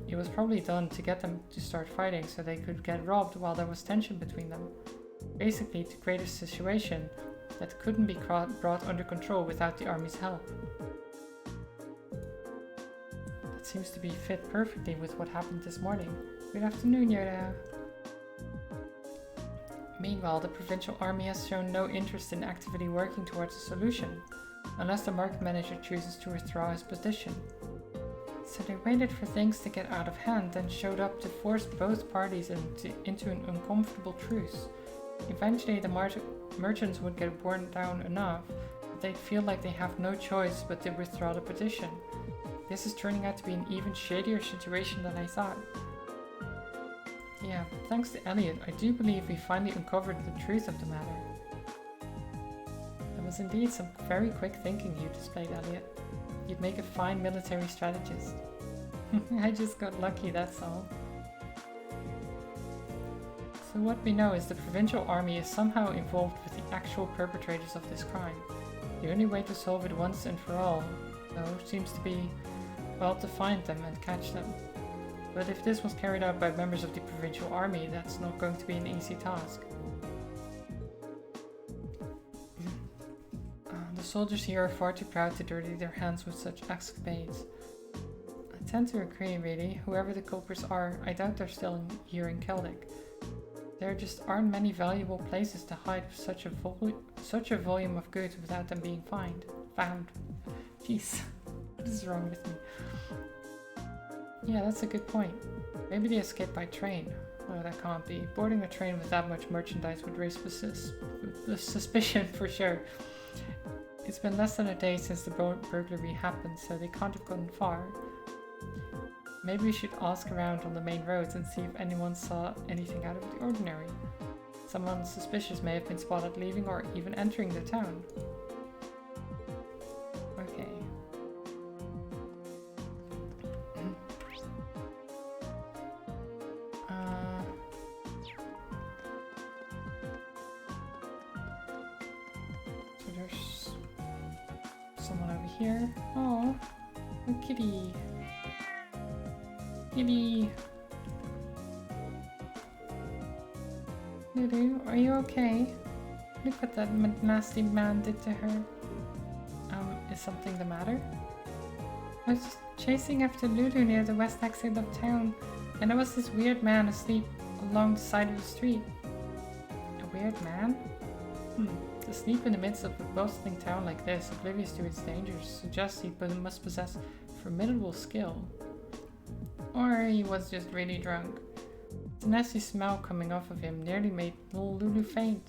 It was probably done to get them to start fighting so they could get robbed while there was tension between them. Basically, to create a situation that couldn't be brought under control without the army's help. That seems to be fit perfectly with what happened this morning. Good afternoon, Yoda. Meanwhile, the provincial army has shown no interest in actively working towards a solution, unless the market manager chooses to withdraw his position. So they waited for things to get out of hand, then showed up to force both parties into an uncomfortable truce. Eventually, the merchants would get worn down enough that they'd feel like they have no choice but to withdraw the petition. This is turning out to be an even shadier situation than I thought. Yeah, thanks to Elliot, I do believe we finally uncovered the truth of the matter. There was indeed some very quick thinking you displayed, Elliot. You'd make a fine military strategist. I just got lucky, that's all. So what we know is the provincial army is somehow involved with the actual perpetrators of this crime. The only way to solve it once and for all, though, seems to be, well, to find them and catch them. But if this was carried out by members of the provincial army, that's not going to be an easy task. The soldiers here are far too proud to dirty their hands with such escapades. I tend to agree, really. Whoever the culprits are, I doubt they're still here in Keldic. There just aren't many valuable places to hide such a volume of goods without them being found. Jeez, what is wrong with me? Yeah, that's a good point. Maybe they escaped by train. Oh, that can't be. Boarding a train with that much merchandise would raise suspicion for sure. It's been less than a day since the burglary happened, so they can't have gone far. Maybe we should ask around on the main roads and see if anyone saw anything out of the ordinary. Someone suspicious may have been spotted leaving or even entering the town. Okay. So there's someone over here. Oh, a kitty. Kitty. Lulu, are you okay? Look what that nasty man did to her. Is something the matter? I was just chasing after Lulu near the west exit of town, and there was this weird man asleep along the side of the street. A weird man? To sleep in the midst of a bustling town like this, oblivious to its dangers, suggests he must possess formidable skill. Or he was just really drunk. The nasty smell coming off of him nearly made little Lulu faint.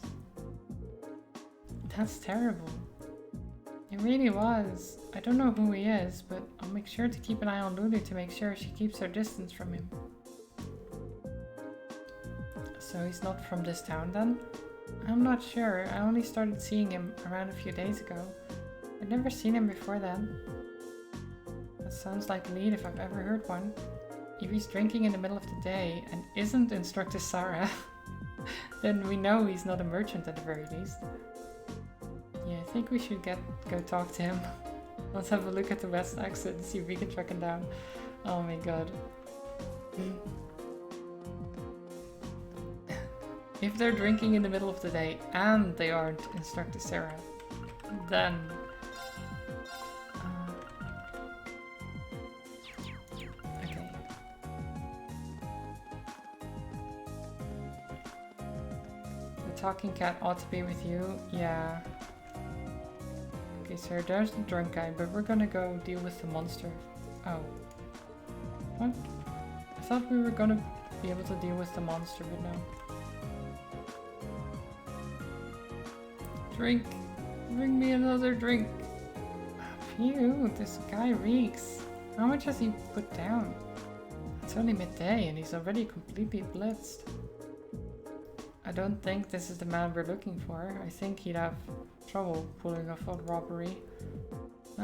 That's terrible. It really was. I don't know who he is, but I'll make sure to keep an eye on Lulu to make sure she keeps her distance from him. So he's not from this town then? I'm not sure. I only started seeing him around a few days ago. I'd never seen him before then. That sounds like a lead if I've ever heard one. If he's drinking in the middle of the day and isn't Instructor Sarah, then we know he's not a merchant at the very least. Yeah, I think we should go talk to him. Let's have a look at the west exit and see if we can track him down. Oh my god. If they're drinking in the middle of the day and they aren't Instructor Sarah, then... okay. The talking cat ought to be with you. Yeah. Okay, sir, there's the drunk guy, but we're gonna go deal with the monster. Oh. What? I thought we were gonna be able to deal with the monster, but no. Drink! Bring me another drink! Phew, this guy reeks. How much has he put down? It's only midday and he's already completely blitzed. I don't think this is the man we're looking for. I think he'd have trouble pulling off a robbery.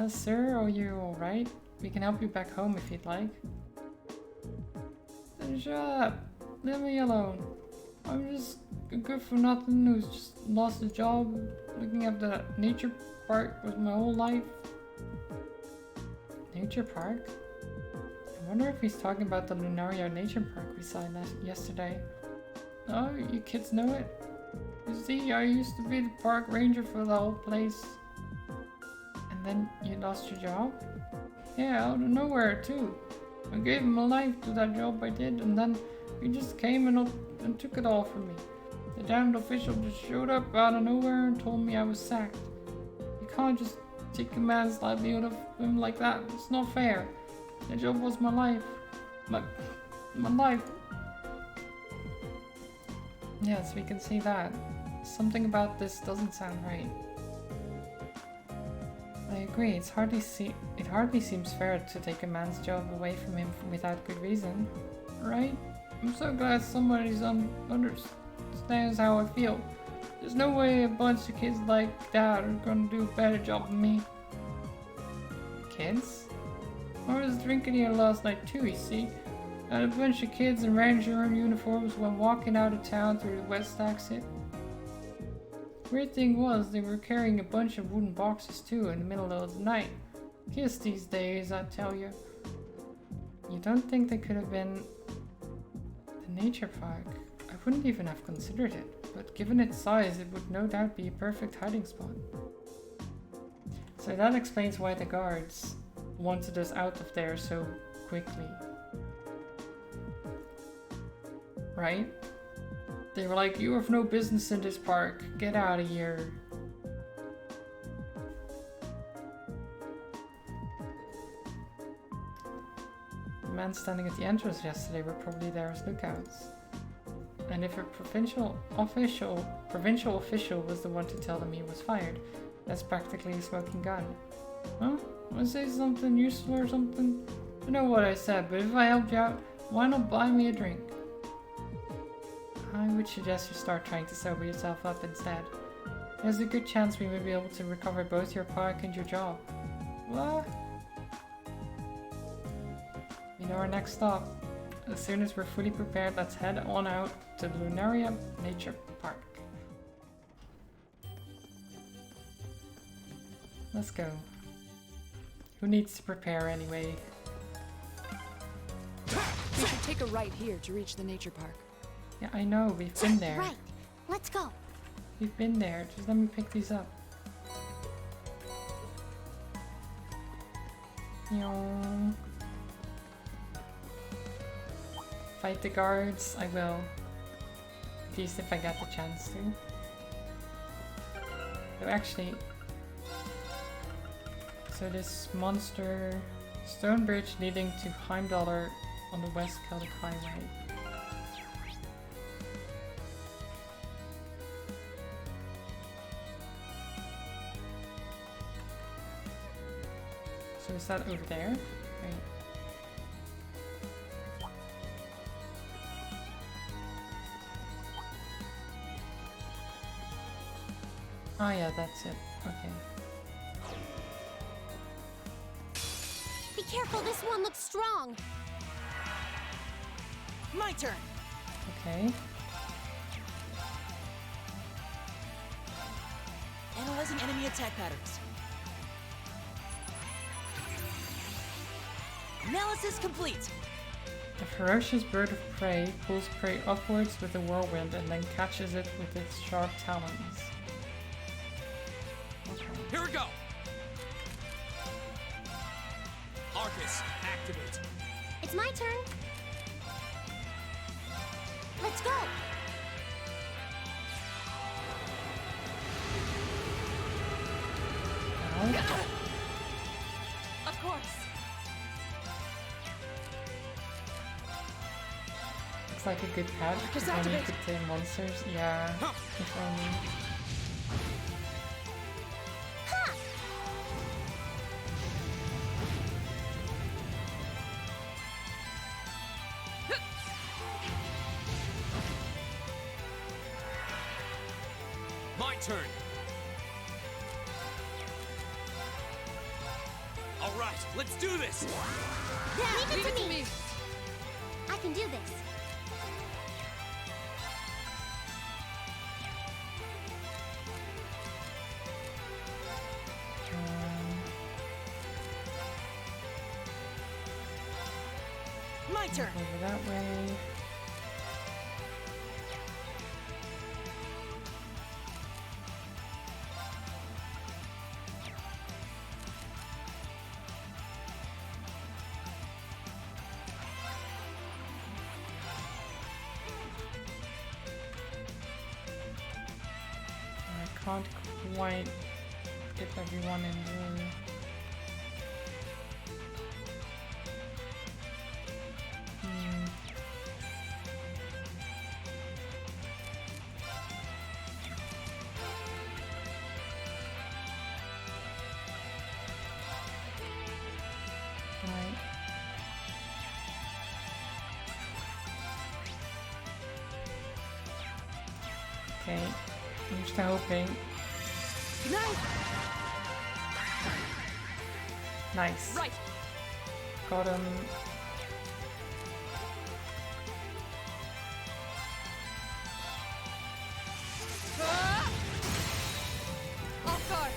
Sir, are you alright? We can help you back home if you'd like. Shut up! Leave me alone. I'm just a good for nothing who's just lost a job looking at the nature park with my whole life. Nature park? I wonder if he's talking about the Lunaria Nature Park we saw yesterday. Oh, you kids know it? You see, I used to be the park ranger for the whole place. And then you lost your job? Yeah, out of nowhere too. I gave my life to that job I did, and then he just came and took it all from me. The damned official just showed up out of nowhere and told me I was sacked. You can't just take a man's livelihood of him like that. It's not fair. The job was my life. My life. Yes, we can see that. Something about this doesn't sound right. I agree, it hardly seems fair to take a man's job away from him without good reason. Right? I'm so glad somebody understands how I feel. There's no way a bunch of kids like that are gonna do a better job than me. Kids? I was drinking here last night too, you see. And a bunch of kids in ranger uniforms went walking out of town through the west exit. Weird thing was, they were carrying a bunch of wooden boxes too in the middle of the night. Kids these days, I tell you. You don't think they could have been the nature park? I wouldn't even have considered it, but given its size, it would no doubt be a perfect hiding spot. So that explains why the guards wanted us out of there so quickly. Right? They were like, you have no business in this park. Get out of here. The men standing at the entrance yesterday were probably there as lookouts. And if a provincial official was the one to tell them he was fired, that's practically a smoking gun. Huh? Want to say something useful or something? You know what I said, but if I helped you out, why not buy me a drink? I would suggest you start trying to sober yourself up instead. There's a good chance we may be able to recover both your park and your job. What? We know our next stop. As soon as we're fully prepared, let's head on out to the Lunaria Nature Park. Let's go. Who needs to prepare anyway? We should take a right here to reach the nature park. Yeah, I know, we've been there. Right, let's go. We've been there, just let me pick these up. Yong. Fight the guards, I will. At least if I get the chance to. So actually... So this monster... Stone bridge leading to Heimdallr on the West Celtic Highway. So is that over there? Right. Oh yeah, that's it. Okay. Be careful, this one looks strong. My turn. Okay. Analyzing enemy attack patterns. Analysis complete. A ferocious bird of prey pulls prey upwards with a whirlwind and then catches it with its sharp talons. Okay. Here we go! Arcus, activate. It's my turn. Let's go. Of course. Looks like a good patch. If only you could tame monsters. Yeah, if only. My turn. All right, let's do this. Yeah, leave it to me. I can do this. My turn. Over that way. I can't quite get everyone in the... Okay, I'm just hoping. Nice. Right. Got him. Off guard.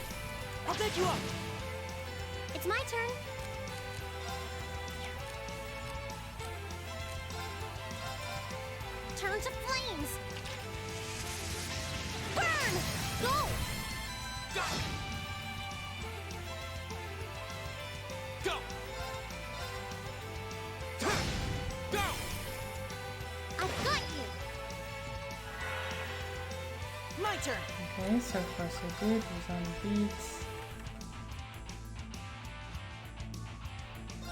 I'll pick you up. It's my turn. Turn to flames. Burn! Go! Go! Go! Go! I've got you. My turn. Okay, so far so good. He's on beats.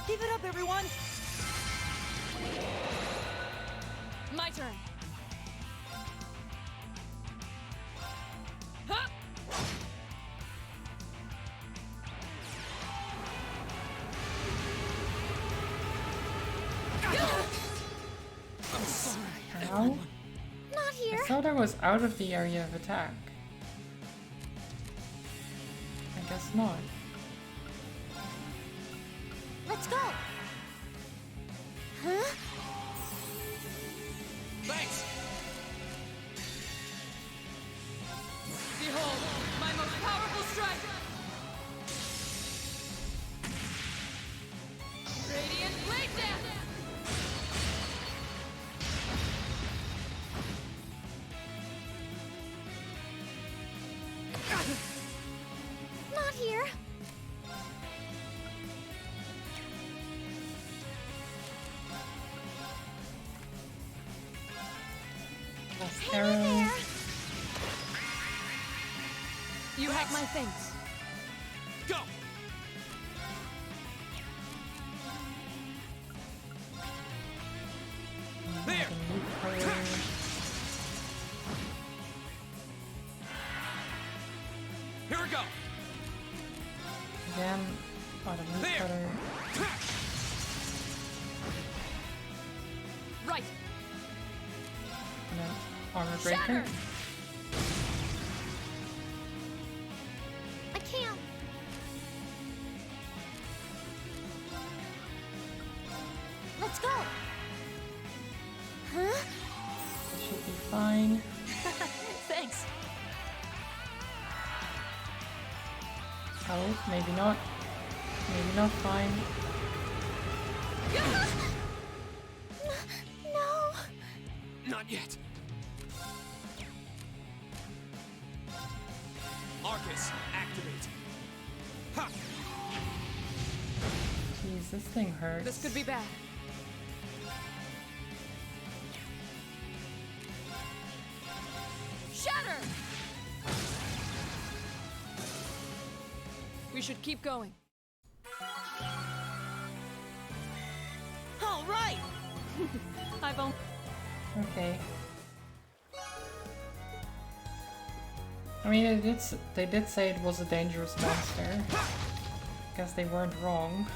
Give it up, everyone. My turn. Huh? I'm sorry. Ow. Not here. I thought I was out of the area of attack. I guess not. Let's go. Huh? Thanks. Behold, my most powerful strike. Radiant Blade Dance. Not here. Last Hey arrow. there. You have my thanks. Go! There! Here we go! Again, bottom leaf There. cutter. Right. And then armor breaker. Shatter. I can't. Let's go! Huh? Should be fine. Thanks. Oh, maybe not. Maybe not fine. No! Not yet. Arcus, activate. Ha! Jeez, this thing hurts. This could be bad. Shatter! We should keep going. All right. I've only. Okay. I mean, they did say it was a dangerous monster. Guess they weren't wrong.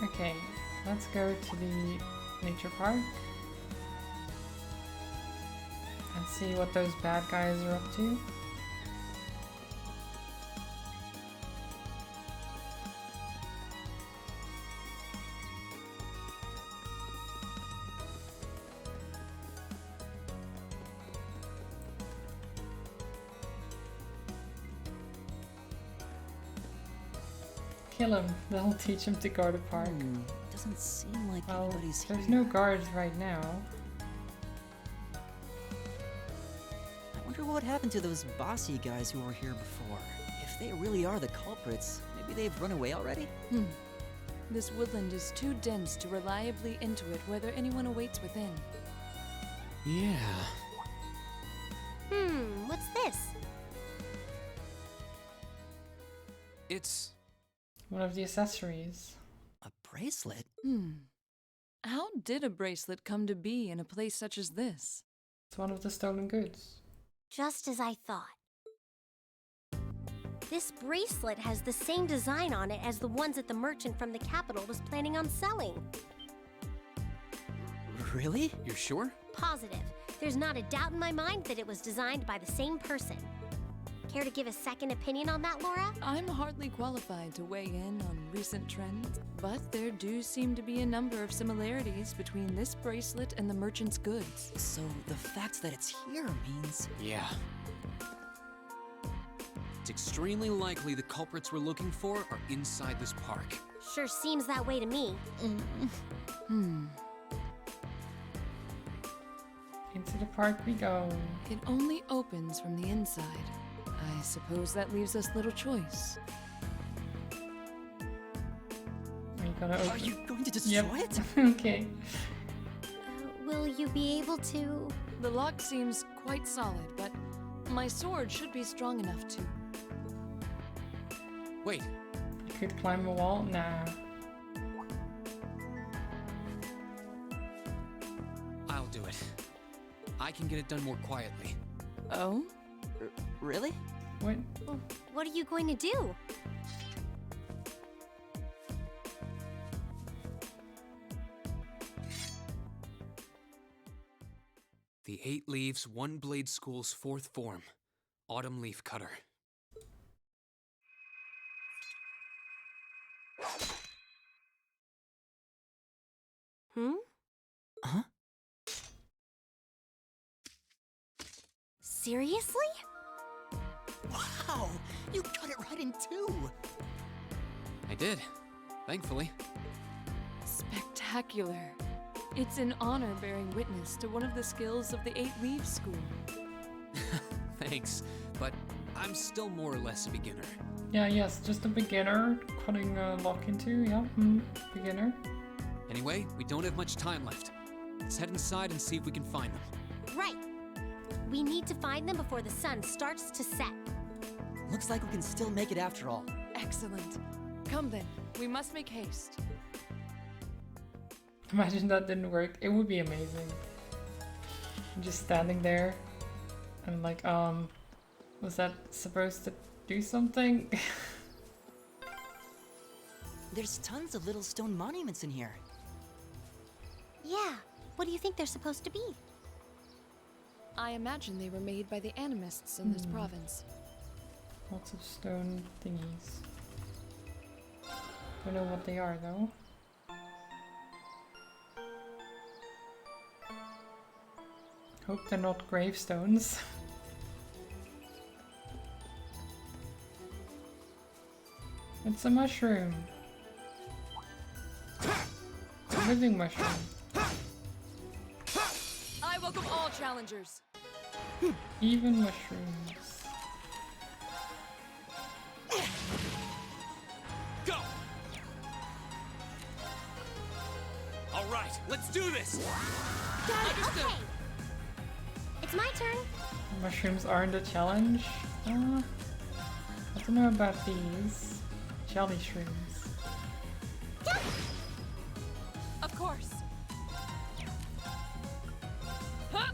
Okay, let's go to the nature park and see what those bad guys are up to. Kill him. That'll teach him to guard a park. Doesn't seem like Well, anybody's there's here. no guards right now. I wonder what happened to those bossy guys who were here before. If they really are the culprits, maybe they've run away already? This woodland is too dense to reliably intuit whether anyone awaits within. Yeah. What's this? It's... one of the accessories. A bracelet? How did a bracelet come to be in a place such as this? It's one of the stolen goods. Just as I thought. This bracelet has the same design on it as the ones that the merchant from the capital was planning on selling. Really? You're sure? Positive. There's not a doubt in my mind that it was designed by the same person. Care to give a second opinion on that, Laura? I'm hardly qualified to weigh in on recent trends, but there do seem to be a number of similarities between this bracelet and the merchant's goods. So the fact that it's here means... Yeah. It's extremely likely the culprits we're looking for are inside this park. Sure seems that way to me. Into the park we go. It only opens from the inside. I suppose that leaves us little choice. Are you gonna open? Are you going to destroy it? Okay. Will you be able to... The lock seems quite solid, but my sword should be strong enough to... Wait. You could climb a wall? Nah. I'll do it. I can get it done more quietly. Oh? Really? What? What are you going to do? The 8 Leaves, 1 Blade School's 4th form. Autumn Leaf Cutter. Huh? Seriously? Wow! You cut it right in two! I did. Thankfully. Spectacular. It's an honor bearing witness to one of the skills of the 8 Leaves School. Thanks, but I'm still more or less a beginner. Yeah, yes, just a beginner cutting a lock into, yeah, beginner. Anyway, we don't have much time left. Let's head inside and see if we can find them. Right. We need to find them before the sun starts to set. Looks like we can still make it after all. Excellent. Come then, we must make haste. Imagine that didn't work. It would be amazing. Just standing there and like, was that supposed to do something? There's tons of little stone monuments in here. Yeah, what do you think they're supposed to be? I imagine they were made by the animists in this province. Lots of stone thingies. Don't know what they are though. Hope they're not gravestones. It's a mushroom. It's a living mushroom. I welcome all challengers. Even mushrooms. Go! All right, let's do this! Got it, okay! It's my turn. Mushrooms aren't a challenge? I don't know about these. Jelly shrooms. Of course. Huh?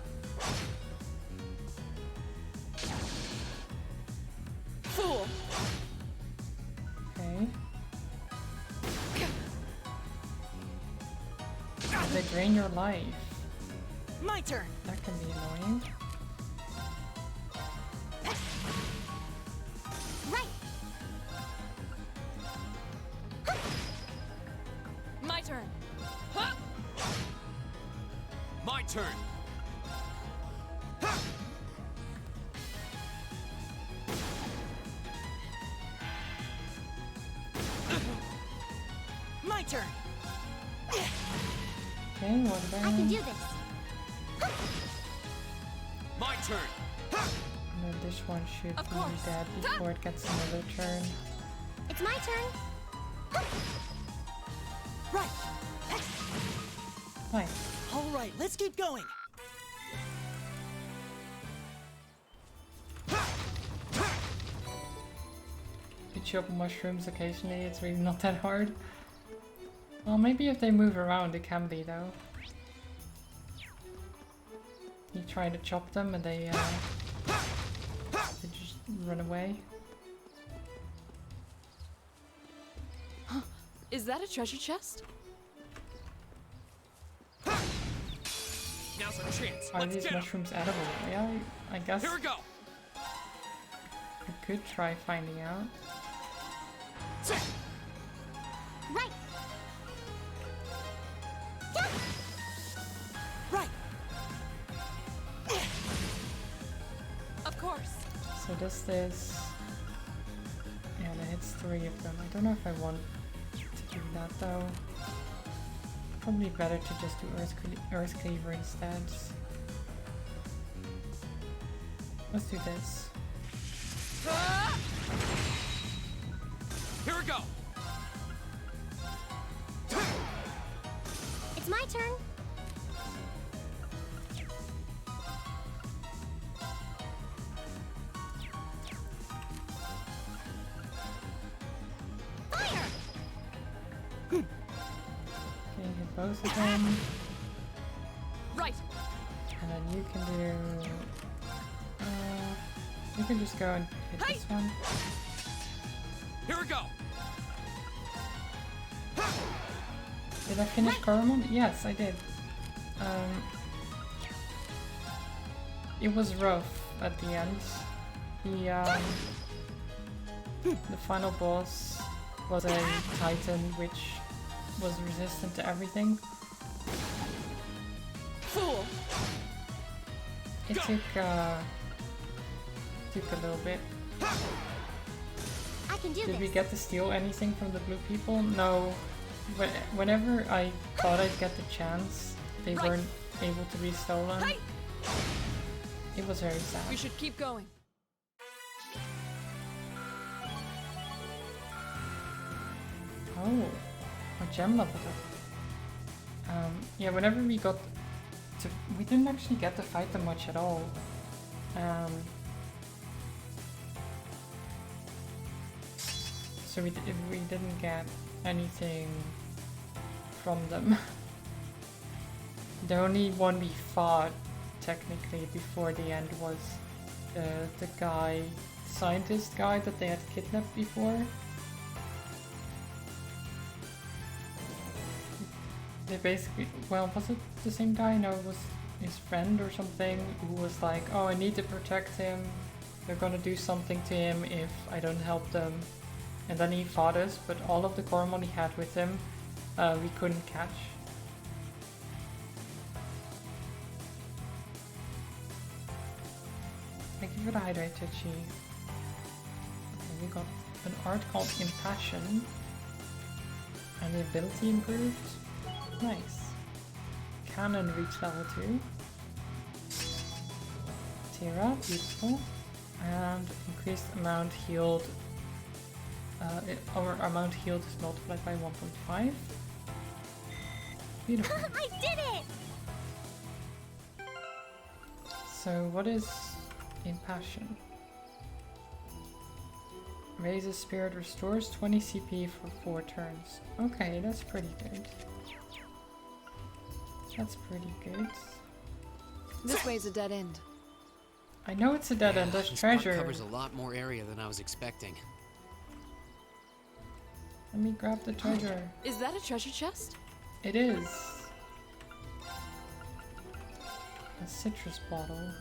Fool. Okay. They drain your life. My turn. That can be annoying. Right. My turn. My turn! My turn. Okay, what about... I can do this. My turn! No, this one should Of be course. dead before it gets another turn. It's my turn. Right. Fine. All right, let's keep going. You chop mushrooms occasionally, it's really not that hard. Well, maybe if they move around it can be though. You try to chop them and they just run away. Is that a treasure chest? Now's our chance. Are Let's these get 'em. mushrooms edible? Yeah, I guess Here we go. we could try finding out. Right. Right. Of course. So does this... Yeah, that hits 3 of them. I don't know if I want to do that though. Probably better to just do Earth Cleaver instead. Let's do this. Here we go. It's my turn. Fire! Okay, hit both of them. Right. And then you can do... you can just go and hit this one. Here we go. Did I finish Coromon? Yes, I did. It was rough at the end. The final boss was a titan which was resistant to everything. Fool. It took a little bit. I can do Did this. we get to steal anything from the blue people? No. Whenever I thought I'd get the chance, they weren't able to be stolen. It was very sad. We should keep going. Oh, a gem leveled up. Yeah, whenever we got to... We didn't actually get to fight them much at all. So we didn't get anything from them. The only one we fought, technically, before the end was the guy, scientist guy that they had kidnapped before. they basically, well, was it the same guy? No, it was his friend or something who was like, oh, I need to protect him. They're gonna do something to him if I don't help them. And then he fought us, but all of the Coromon he had with him, we couldn't catch. Thank you for the hydrate, Tucci. Okay, we got an art called Impassion. And the ability improved. Nice. Cannon reached level 2. Tira, beautiful. And increased amount healed. Our amount healed is multiplied by 1.5. Beautiful. I did it! So what is Impassion? Raises spirit, restores 20 CP for 4 turns. Okay, that's pretty good. That's pretty good. This way's a dead end. I know it's a dead end, there's This part treasure. covers a lot more area than I was expecting. Let me grab the treasure. Is that a treasure chest? It is. A citrus bottle.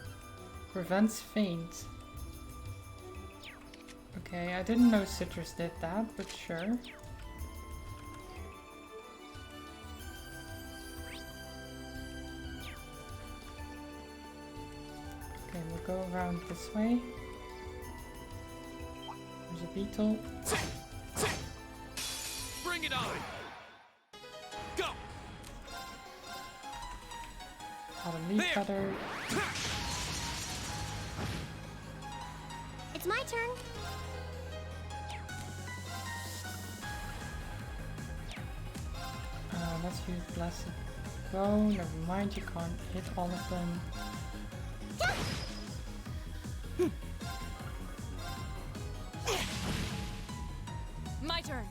Prevents faint. Okay, I didn't know citrus did that, but sure. Okay, we'll go around this way. There's a beetle. Bring it on! Go! Got a leaf cutter. It's my turn. Let's use Blessed Bow. Never mind, you can't hit all of them. My turn.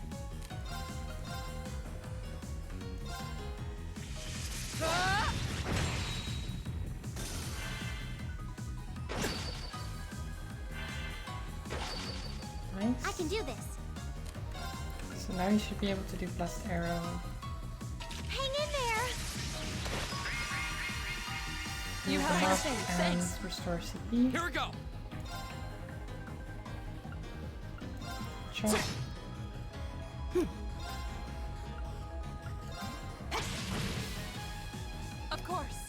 Nice. I can do this. So now you should be able to do Blessed Arrow. Hang in there. Heal have them up anything, and thanks. restore CP. Here we go! Chop. Of course.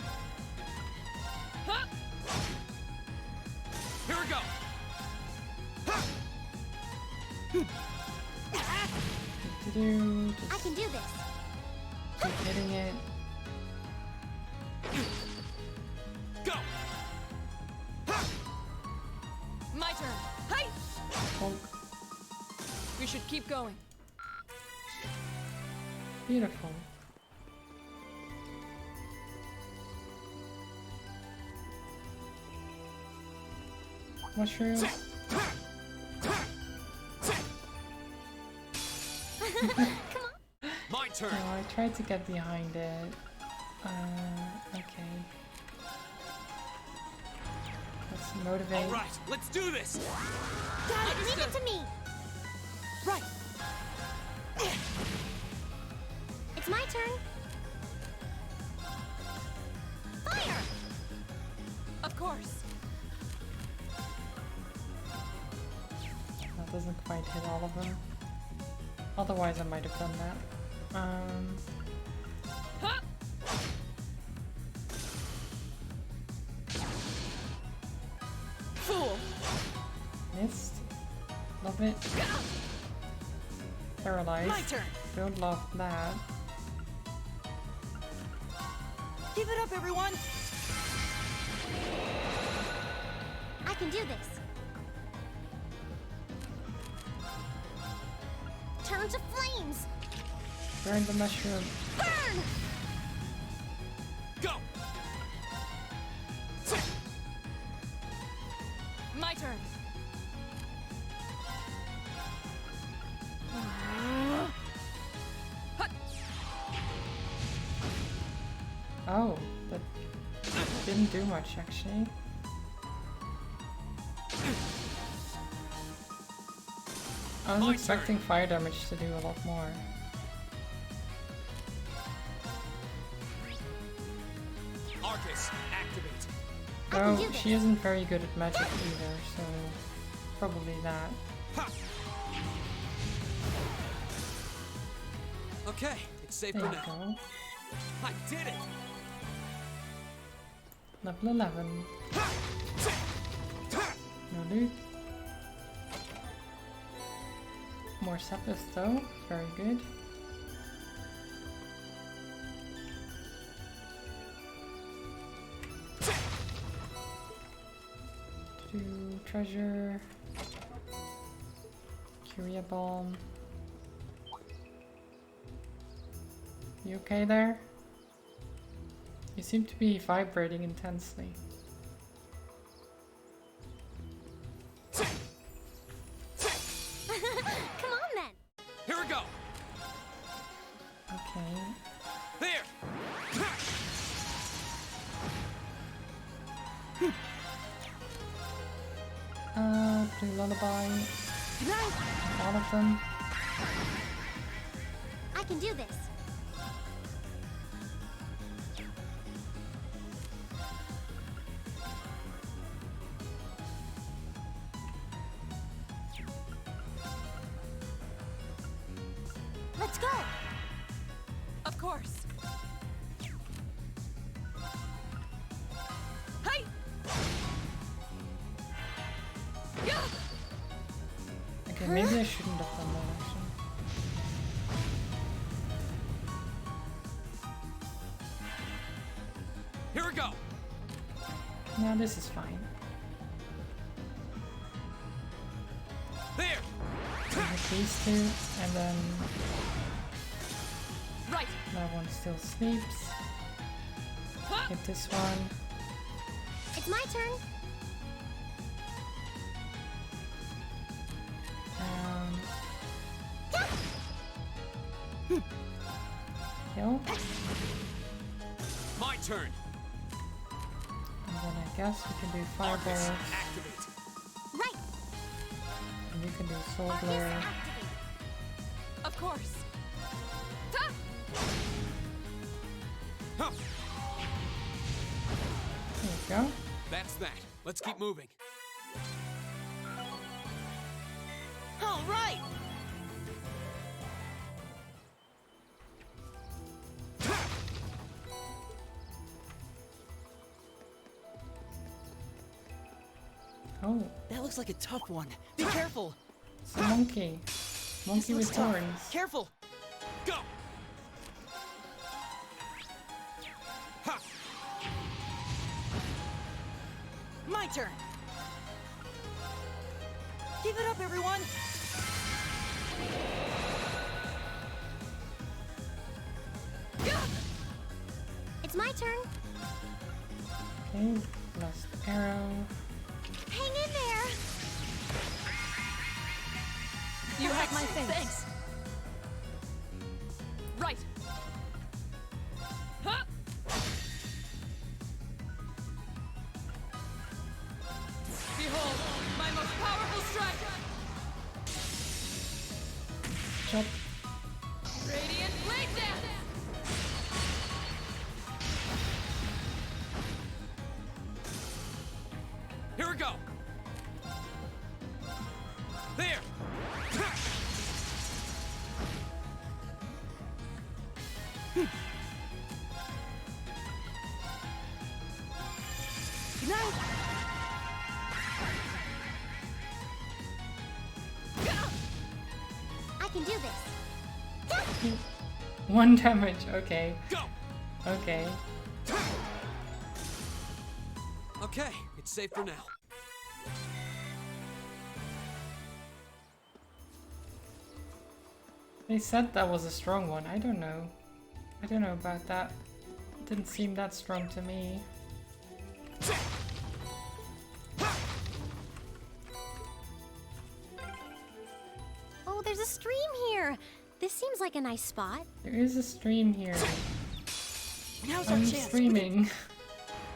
Here we go! I can do this. Keep hitting it. Go! My turn. Hey! Bonk. We should keep going. Beautiful. Mushroom. My turn! Oh, I tried to get behind it. Okay. Let's motivate. All right, let's do this! Got it. Leave it to me. Right. It's my turn. Fire! Of course. That doesn't quite hit all of them. Otherwise I might have done that. Fool. Missed. Love it. Paralyzed. My turn. Don't love that. Give it up, everyone. I can do this. Turn to flames. Burn the mushroom. Burn! Go! My turn. Oh, that didn't do much actually. I was expecting fire damage to do a lot more. Powers, activate. Well, she isn't very good at magic either, so probably that. Ha! Okay, it's safe There for you now. go. I did it! Level 11. No loot. More Sepis though, very good. Treasure. Curia bomb. You okay there? You seem to be vibrating intensely. Come on then. Here we go! Okay. There! Blue lullaby. All of them. I can do this. Let's go. Of course. Hey! Yeah! Okay, maybe I shouldn't have done that actually. Here we go! No, this is fine. There! Hit these two, and then Right. that one still sleeps. Hit this one. It's my turn. Kill. My turn! And then I guess we can do fireballs. Activate. Right. And you can do soul blur. Of course. Huh. There you go. That's that. Let's keep moving. All right. Oh, That looks like a tough one. Be careful. it's a monkey. Monkey with Looks tough. horns. Careful. Go! Ha! My turn. Give it up, everyone. It's my turn. Okay, last arrow. Hang in there. You have my thanks. Right. Huh? Behold, my most powerful strike. Chop. Radiant blade dance. Here we go! There! Good night. I can do this. 1 damage, okay. Go! Okay. Okay, it's safe for now. They said that was a strong one. I don't know. I don't know about that. It didn't seem that strong to me. Oh, there's a stream here. This seems like a nice spot. There is a stream here. Now's our I'm chance. streaming.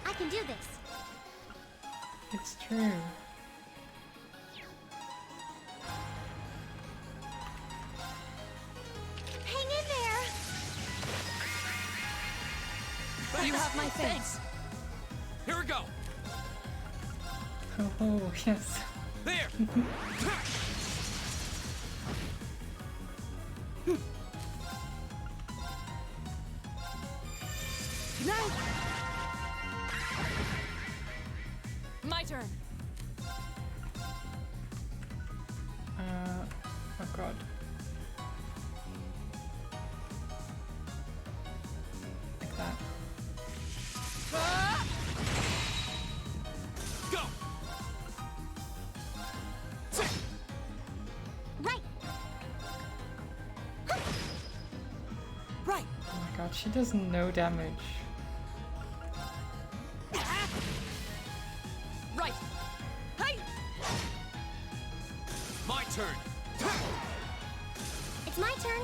I can do this. It's true. Hang in there. You have my thanks. Here we go. Oh, yes. There. Night. My turn. Oh god. Like that. Go. Right. Right. Oh my god, she does no damage. Right. Hey. My turn. It's my turn.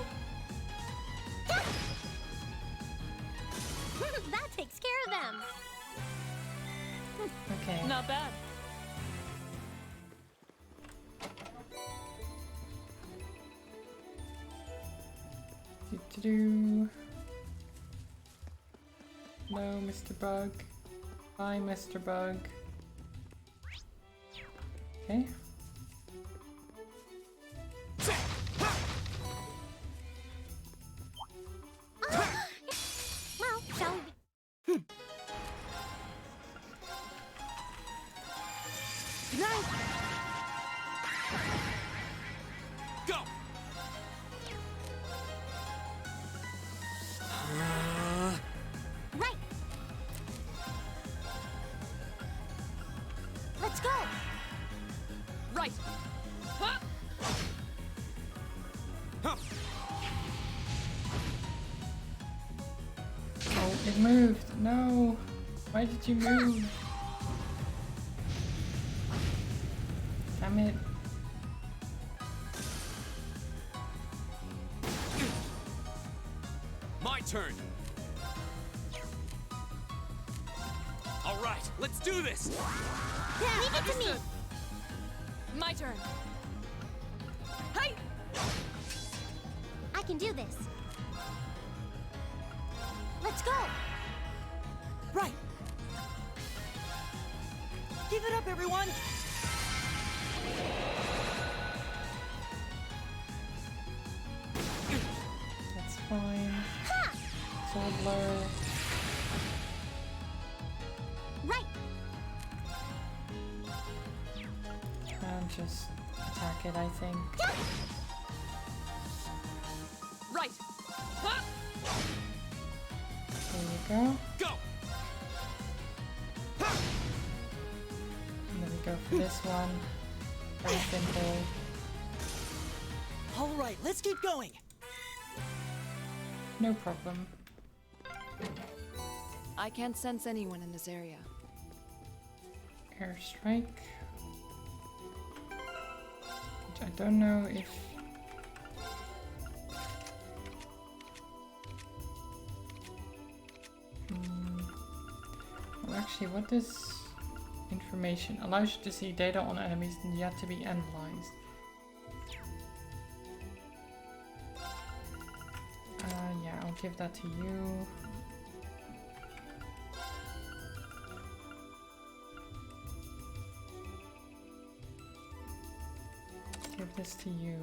That takes care of them. Okay. Not bad. Do. Hello, Mr. Bug. Hi, Mr. Bug. Okay. Well, shall we? Night. Go. Right. Let's go. Right. Huh? Huh. Oh, it moved. No. Why did you move? Damn it. My turn. All right, let's do this. Yeah, leave it to me. My turn. Hey. I can do this. Let's go. Right. Give it up, everyone. That's fine. Ha! It's all blur. Right. Just attack it, I think. Right. Huh? There you go. Go. And then we go for this one. Very simple. All right, let's keep going. No problem. I can't sense anyone in this area. Airstrike. Which I don't know if... Well, actually, what does information allows you to see data on enemies yet to be analyzed? Yeah, I'll give that to you. Give this to you.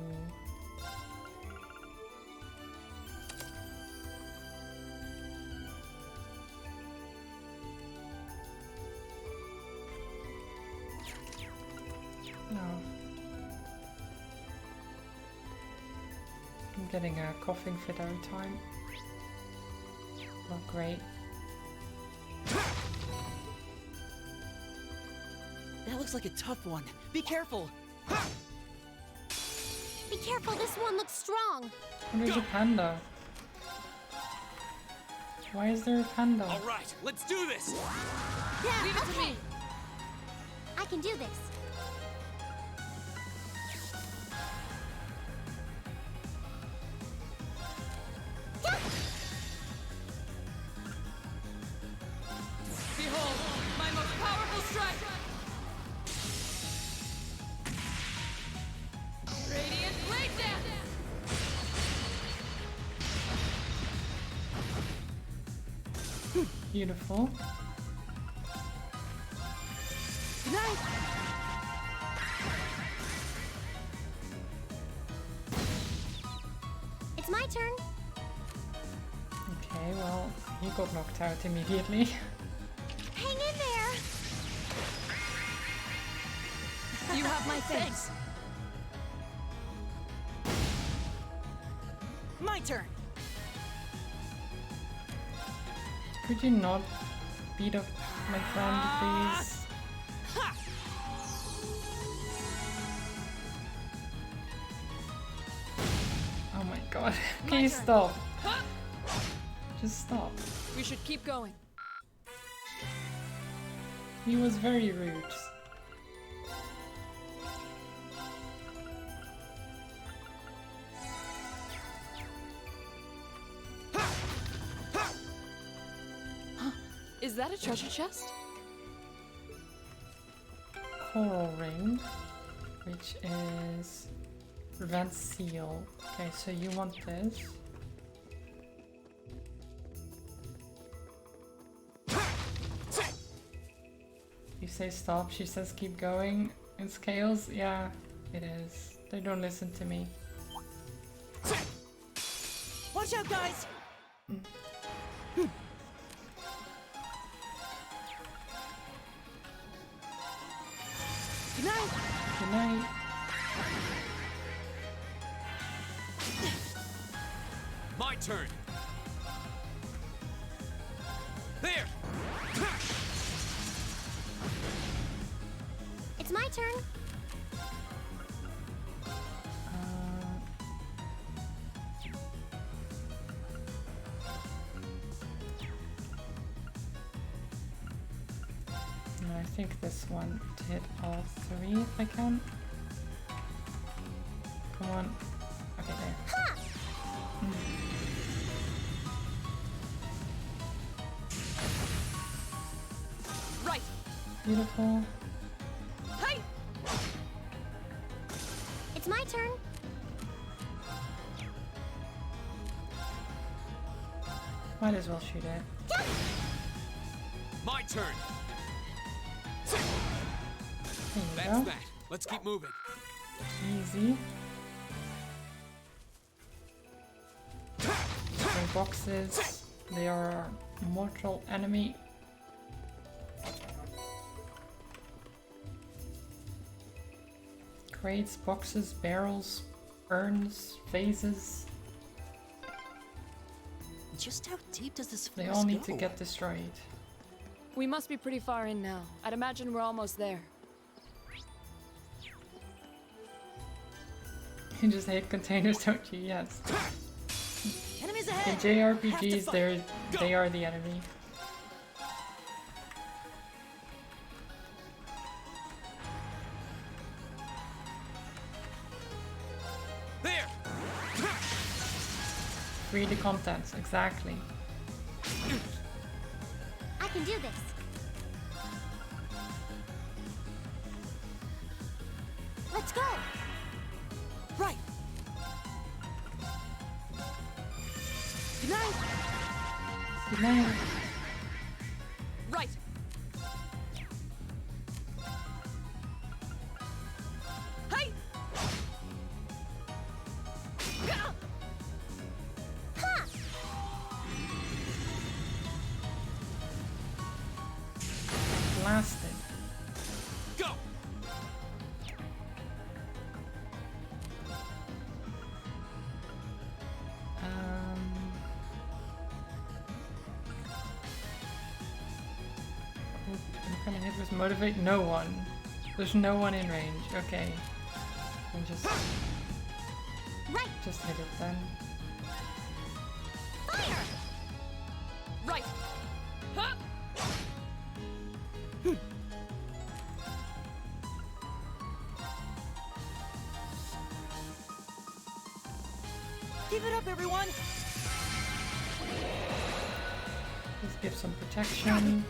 No. I'm getting a coughing fit every time. Not great. That looks like a tough one. Be careful. Be careful, this one looks strong. Oh, there's a panda. Why is there a panda? All right, let's do this. Yeah, leave it to me. I can do this. Behold, my most powerful strike. Radiant Blade Dance. Beautiful. It's my turn. Okay, well, he got knocked out immediately. Hang in there. You have my thanks. My turn. Could you not beat up my friend, please? Oh my god. Can you stop? Just stop. We should keep going. He was very rude. Is that a treasure chest? Coral ring, which is red seal. Okay, so you want this. You say stop, she says keep going. In scales, yeah, it is. They don't listen to me. Watch out, guys! Good night! Good night. My turn. There. It's my turn. No, I think this one to hit all three if I can. Come on. Okay, there. Right. Beautiful. Hey. It's my turn. Might as well shoot it. My turn. There you That's go. that. Let's keep moving. Easy. Okay, boxes. They are our mortal enemy. Crates, boxes, barrels, urns, vases. Just how deep does this They forest all need go? to get destroyed. We must be pretty far in now. I'd imagine we're almost there. You just hate containers, don't you? Yes. Enemies In ahead! JRPGs, they are the enemy. There. Read the contents, exactly. I can do this. Let's go. Right. Good night. Good night. Right. Hey. Ha! Blasted. Go. I'm gonna hit with motivate. No one. There's no one in range. Okay. And just hit it then. Fire! Right. Huh? Give it up, everyone! Let's give some protection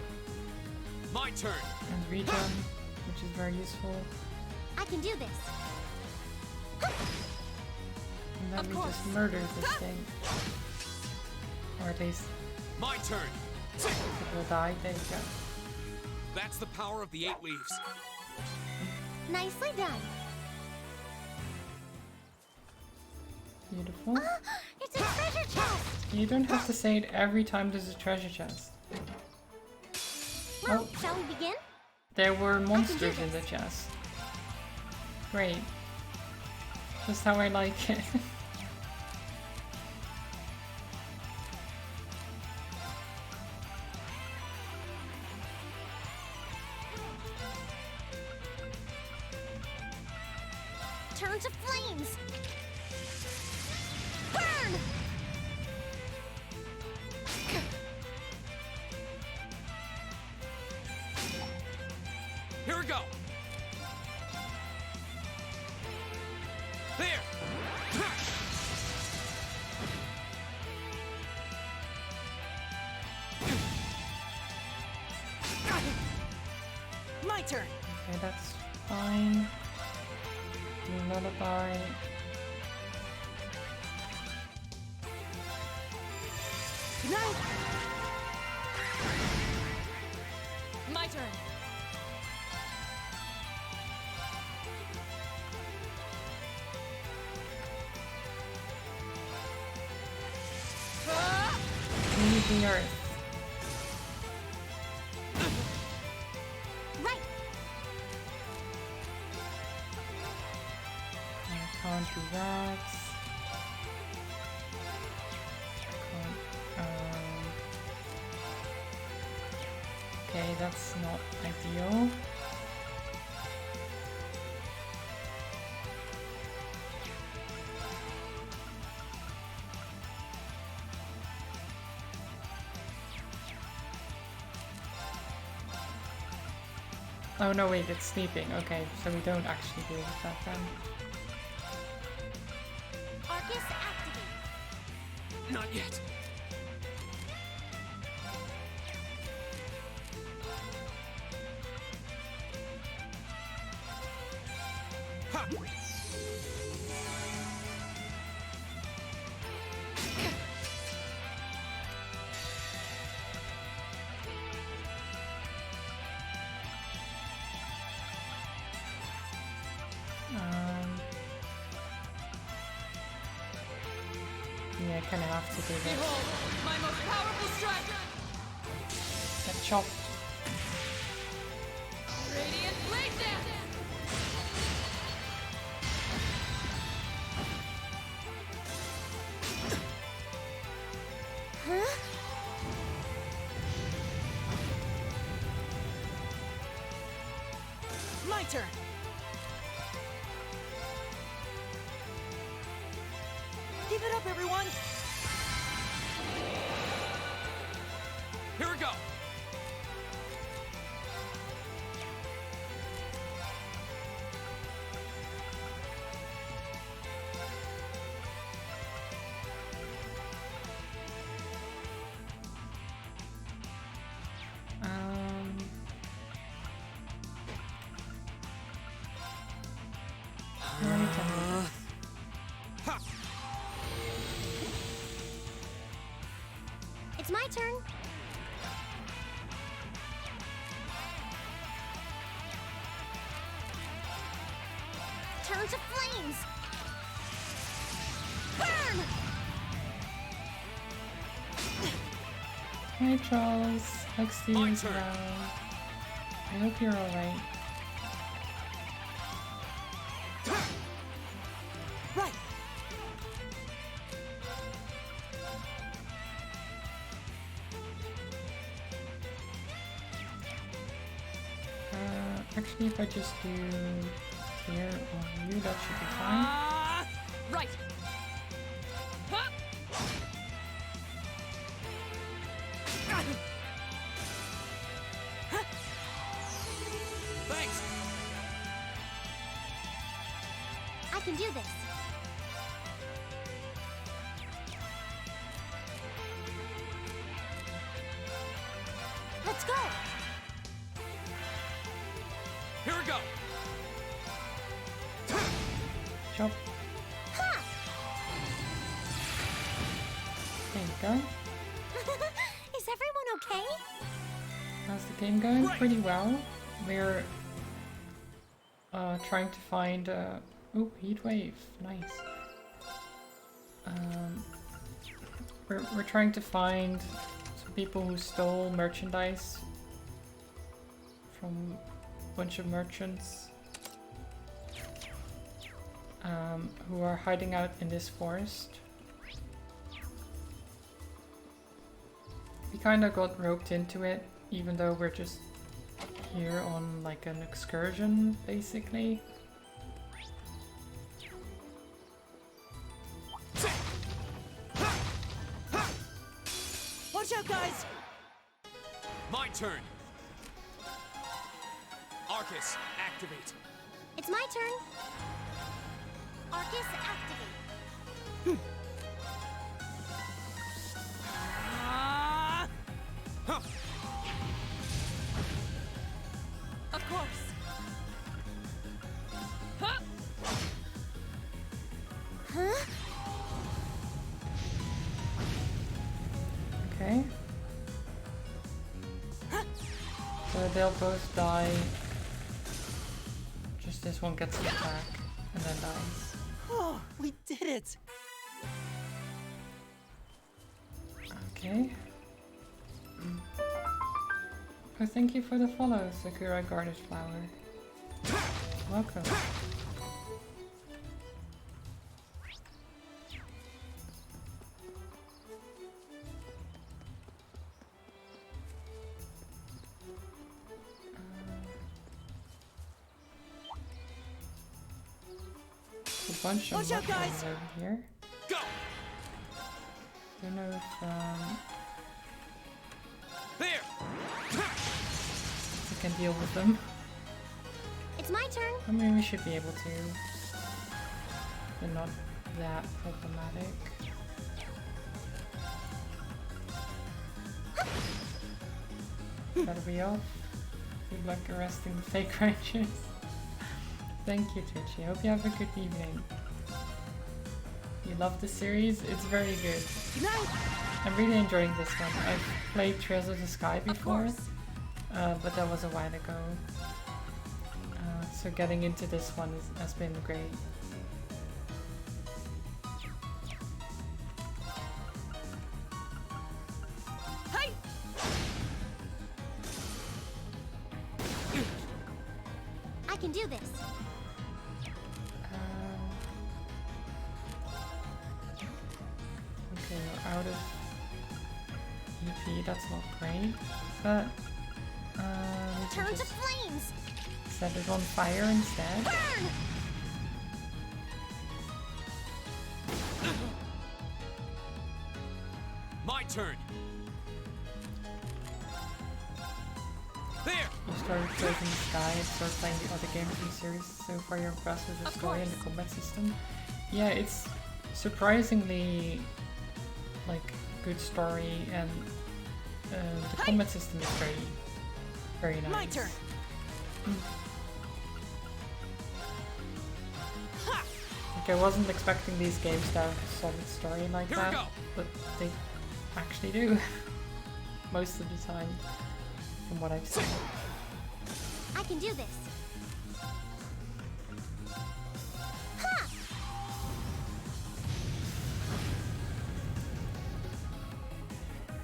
My turn. and regen, which is very useful. I can do this. And then Of we course. just murder this thing. Or at least My turn. it will die. There you go. That's the power of the 8 leaves. Nicely done. Beautiful. It's You don't have to say it every time there's a treasure chest. Well, shall we begin? There were monsters in the chest. Great. Just how I like it. Turn to flames! Burn! Here we go. There. My turn. Okay, that's fine. Lullaby. Good night. My turn. Leave the earth. Right. I can't do that. Okay, that's not ideal. Oh no, wait, it's sleeping. Okay, so we don't actually deal with that then. Arcus activate. Not yet. Ha! Yeah, I kind of have to do this. Behold, my most powerful strike. Get chopped. Radiant blade dance. Huh? My turn. Give it up, everyone. Here we go. It's my turn. Turn to flames. Burn! Hi Charles, like Steven's around. I hope you're alright. Right. Actually, if I just do here on you, that should be fine. Right. Huh? Thanks. I can do this. Let's go. Here we go. Chop. Ha! There you go. Is everyone okay? How's the game going? Pretty well. We're trying to find oh, heat wave. Nice. we're trying to find some people who stole merchandise from a bunch of merchants who are hiding out in this forest. We kind of got roped into it, even though we're just here on like an excursion, basically. Watch out, guys! My turn. Arcus, activate. It's my turn. Arcus, activate. Of course. Huh? Okay. So they'll both die. Just this one gets an attack and then dies. Oh, we did it! Okay. Oh, thank you for the follow, Sakura Garnish Flower. Welcome. A bunch of weapons over here. Go! Don't know if there. we can deal with them. It's my turn. I mean, we should be able to. They're not that problematic. Gotta be off. Good luck arresting the fake rangers. Thank you, Twitchy. I hope you have a good evening. You love the series? It's very good. I'm really enjoying this one. I've played Trails of the Sky before, but that was a while ago. So getting into this one has been great. Hey! I can do this. Okay, we're out of EP, that's not great. But we Turn can to just flames. set it on fire instead. Burn! My turn. There. You started Trails in the Sky and started playing the other games in the series. So far you're impressed with the story and the combat system. Yeah, it's surprisingly like good story, and the combat system is very nice. My turn. Like, I wasn't expecting these games to have a solid story like Here we that, go. but they actually do. Most of the time, from what I've seen. I can do this.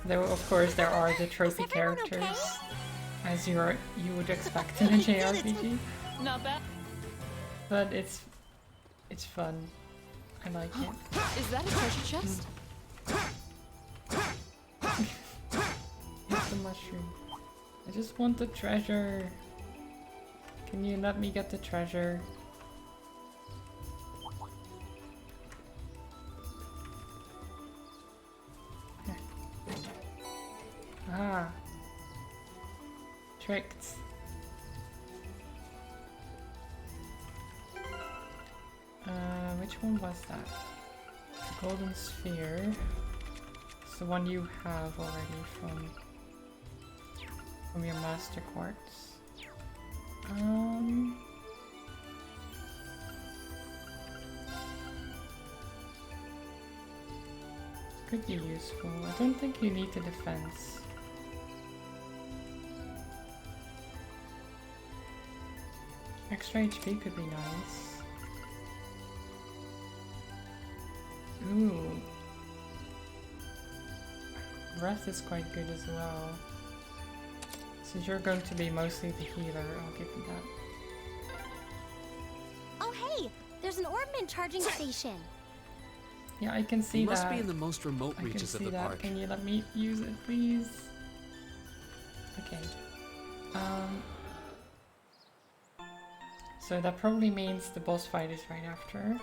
Though of course there are the trophy characters, as you would expect in a JRPG. Not bad. But it's fun. I like it. Is that a treasure chest? It's the mushroom. I just want the treasure. Can you let me get the treasure? Ah. Tricked. Which one was that? The golden sphere. It's the one you have already from your master quartz. Could be useful. I don't think you need the defense. Extra HP could be nice. Ooh. breath is quite good as well. Since you're going to be mostly the healer, I'll give you that. Oh hey, there's an Orbman charging station. Yeah, I can see You that. must be in the most remote I can reaches of see the that. park. Can you let me use it, please? Okay. So that probably means the boss fight is right after.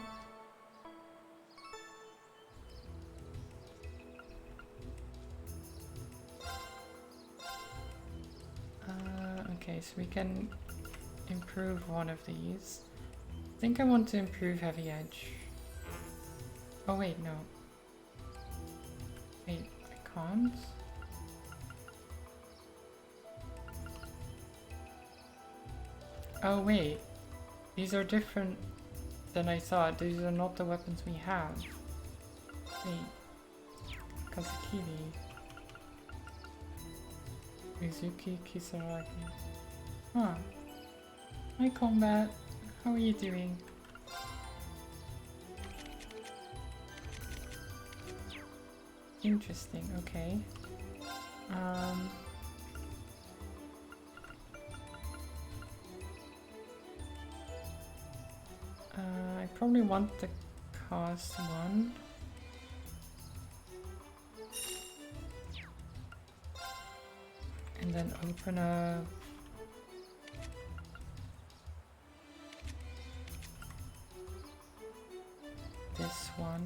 Okay, so we can improve one of these. I think I want to improve Heavy Edge. Oh wait, no. Wait, I can't? Oh wait, these are different than I thought. These are not the weapons we have. Wait, Kazakiri. Mizuki Kisaragi. Huh. Hi Combat, how are you doing? Interesting, okay. I probably want the cast one. And then open up this one.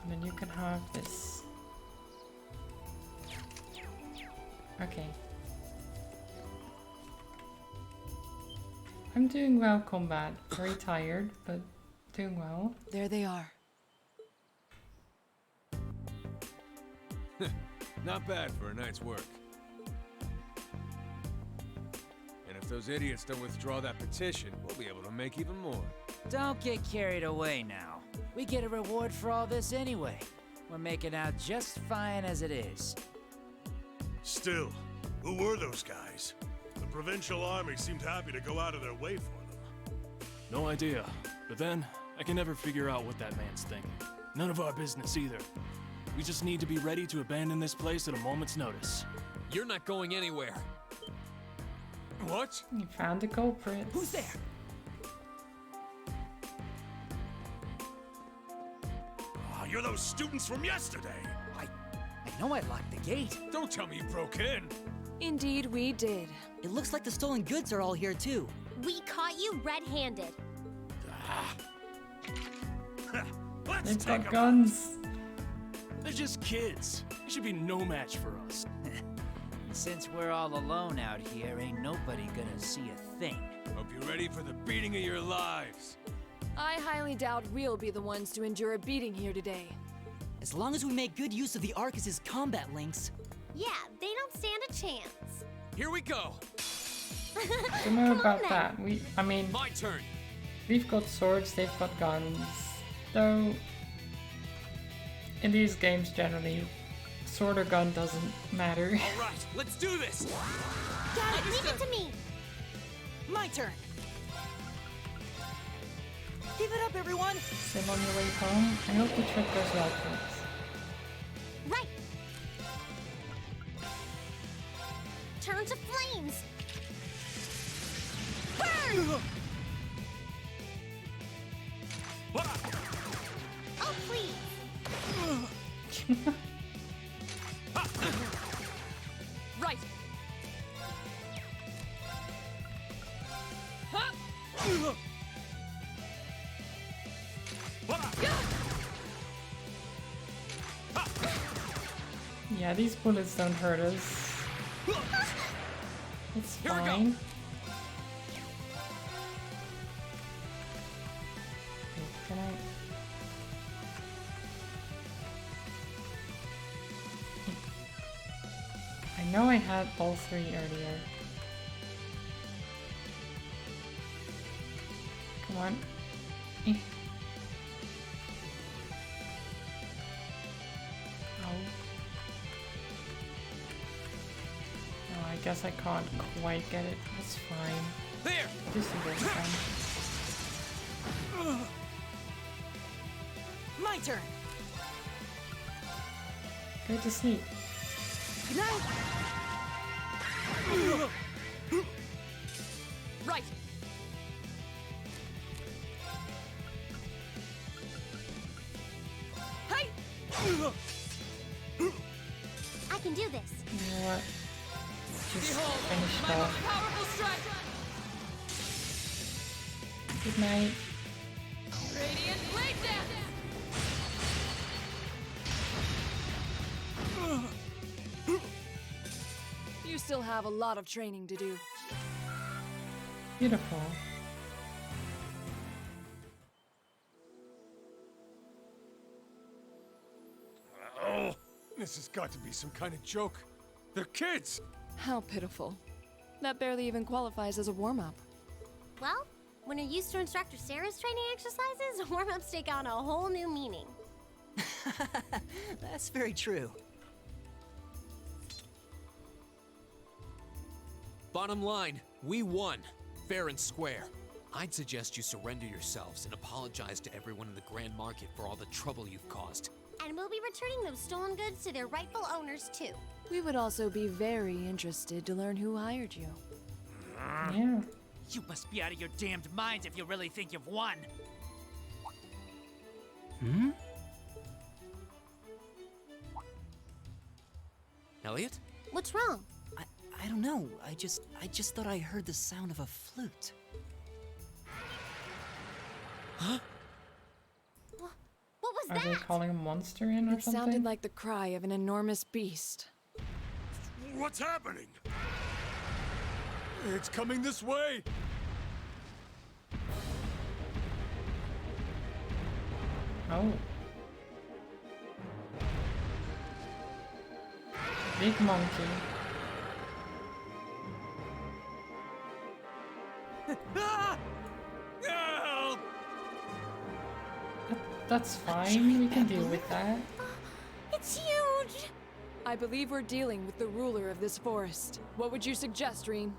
And then you can have this. Okay. I'm doing well, Combat. Very tired, but doing well. There they are. Not bad for a night's work. And if those idiots don't withdraw that petition, we'll be able to make even more. Don't get carried away now. We get a reward for all this anyway. We're making out just fine as it is. Still, who were those guys? The provincial army seemed happy to go out of their way for them. No idea. But then, I can never figure out what that man's thinking. None of our business either. We just need to be ready to abandon this place at a moment's notice. You're not going anywhere. What? You found the culprit. Who's there? Ah, you're those students from yesterday. I know I locked the gate. Don't tell me you broke in. Indeed, we did. It looks like the stolen goods are all here too. We caught you red-handed. Let's They've take got guns. They're just kids. They should be no match for us. Since we're all alone out here, ain't nobody gonna see a thing. Hope you're ready for the beating of your lives. I highly doubt we'll be the ones to endure a beating here today. As long as we make good use of the Arcus's combat links. Yeah, they don't stand a chance. Here we go. Don't know about that. I mean, My turn. we've got swords, they've got guns. Though, in these games generally, sword or gun doesn't matter. All right, let's do this. Got it, leave it to me. My turn. Give it up, everyone. Sim on your way home. I hope the trip goes well, kids. Right. Turn to flames. Burn! Oh, please. Right. Yeah, these bullets don't hurt us. It's fine. Can I? I know I had all three earlier. Come on. Oh. Oh, I guess I can't quite get it. That's fine. There. Just do this then. My turn. Go to sleep. Good night. Right. Hey. I can do this. You know what? Just Behold, finish my it most off. powerful strike. Good night. Radiant blade dance. You still have a lot of training to do. Beautiful. Oh, this has got to be some kind of joke. They're kids! How pitiful. That barely even qualifies as a warm-up. Well, when you're used to Instructor Sarah's training exercises, warm-ups take on a whole new meaning. That's very true. Bottom line, we won. Fair and square. I'd suggest you surrender yourselves and apologize to everyone in the Grand Market for all the trouble you've caused. And we'll be returning those stolen goods to their rightful owners, too. We would also be very interested to learn who hired you. Yeah. You must be out of your damned minds if you really think you've won. Hmm? Elliot? What's wrong? I don't know. I just thought I heard the sound of a flute. Huh? What was Are that? they calling a monster in or It something? sounded like the cry of an enormous beast. What's happening? It's coming this way! Oh. Big monkey. Help! That's fine, we can deal with that. It's huge! I believe we're dealing with the ruler of this forest. What would you suggest, Reen?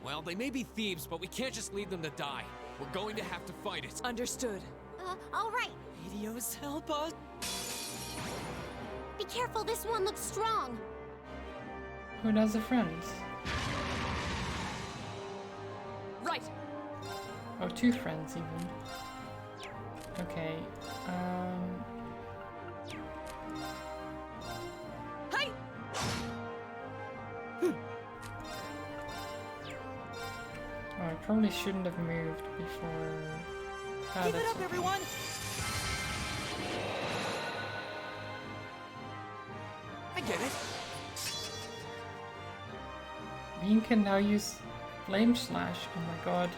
Well, they may be thieves, but we can't just leave them to die. We're going to have to fight it. Understood. All right. Helios, help us! Be careful, this one looks strong. Who does the friends? Right. Oh, 2 friends even. Okay, Hey! Oh, I probably shouldn't have moved before... Ah, Keep it that's up, okay. everyone! I get it. Bean can now use Flame Slash. Oh my god.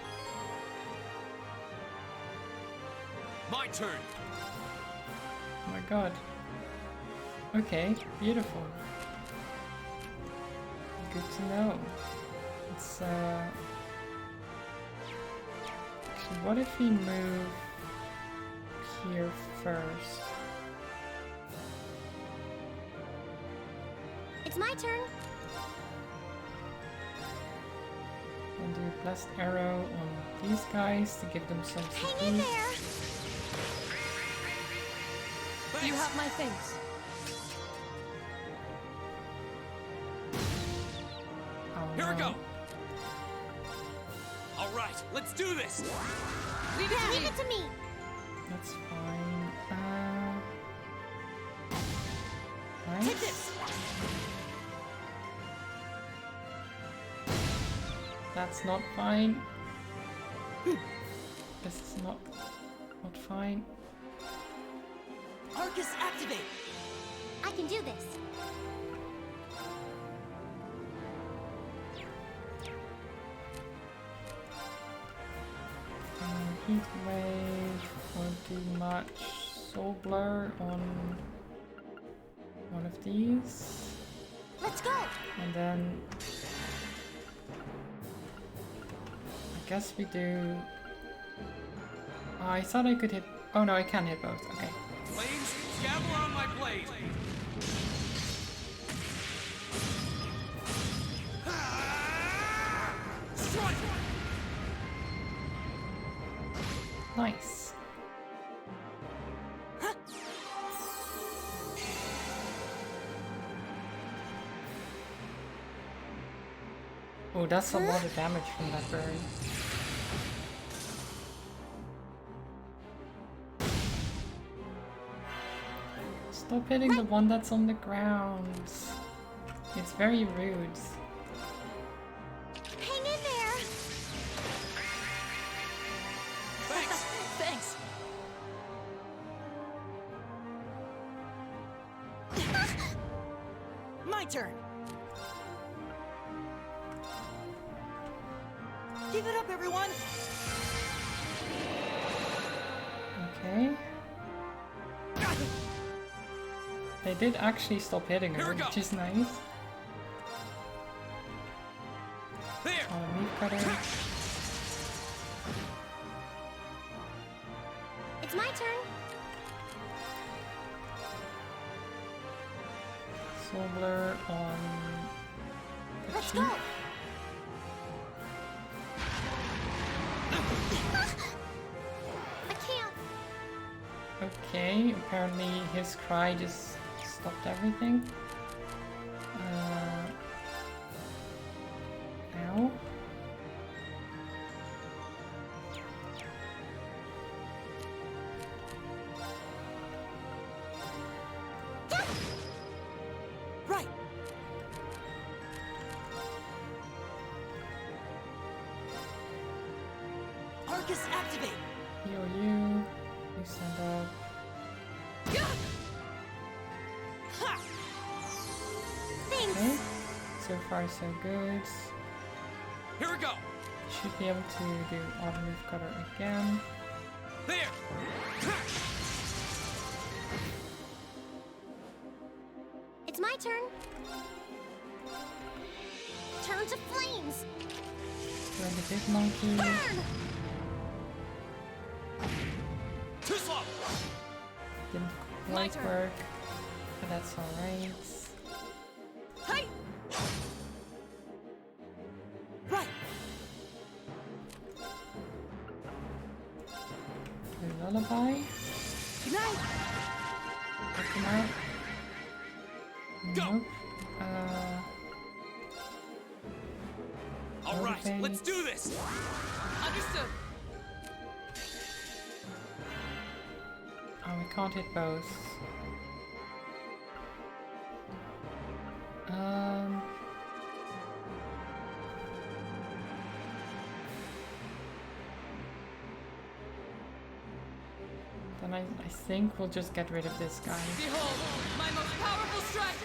My turn. Oh my god. Okay, beautiful. Good to know. It's actually, what if we move here first? It's my turn. And do a blessed arrow on these guys to give them some Hang in CP. there! You have my things. Oh, Here we no. go. All right, let's do this. Leave it to me! That's fine. Nice. Take this! That's not fine. This is not fine. Arcus, activate! I can do this. Heat wave won't do much. Soul blur on one of these. Let's go! And then I guess we do. Oh, I thought I could hit. Oh no, I can hit both. Okay. Flames, gavel on my blade. Strike! Oh, that's a lot of damage from that berry. Stop hitting the one that's on the ground. It's very rude. Hang in there! Thanks! Thanks! My turn! Give it up, everyone! Okay. They did actually stop hitting her, which is nice. On a leaf cutter. It's my turn. Soul Blur on the Let's sheep. go! I can't. Okay, apparently his cry just stopped everything. Ow. Right! Arcus activate! Heal you. You stand up. Okay. So far so good. Here we go! Should be able to do auto move cutter again. There! It's my turn. Turn to flames. Run the big monkey. Burn! Too slow! Didn't quite work, but that's alright. Hey! Right! Do lullaby. Good night! Check him out. Nope. All right, let's do this! Understood! Oh, we can't hit both. Then I think we'll just get rid of this guy. Behold, my most powerful strike!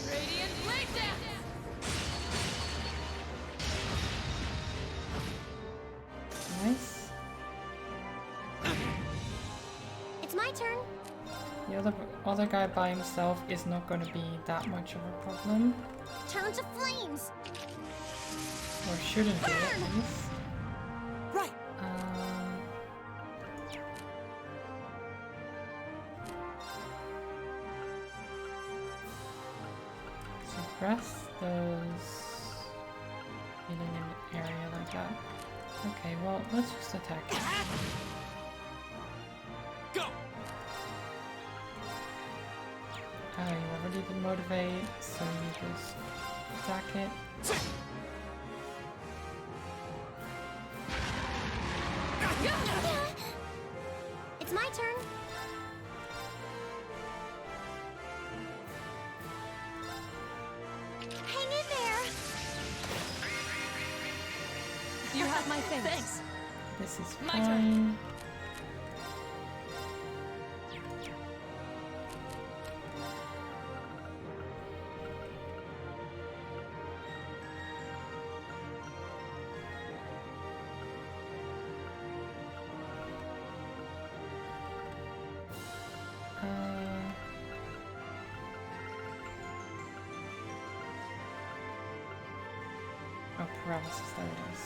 Radiant Blade Dance! Nice. It's my turn. The other guy by himself is not going to be that much of a problem. Turn to flames. Or shouldn't be, at least. Right. Suppress those healing in the area like that. Okay, well, let's just attack it. Go! You already did motivate, so you just attack it. It's my turn. Hang in there. You have my thanks. This is My fine. turn. Oh, paralysis, there it is.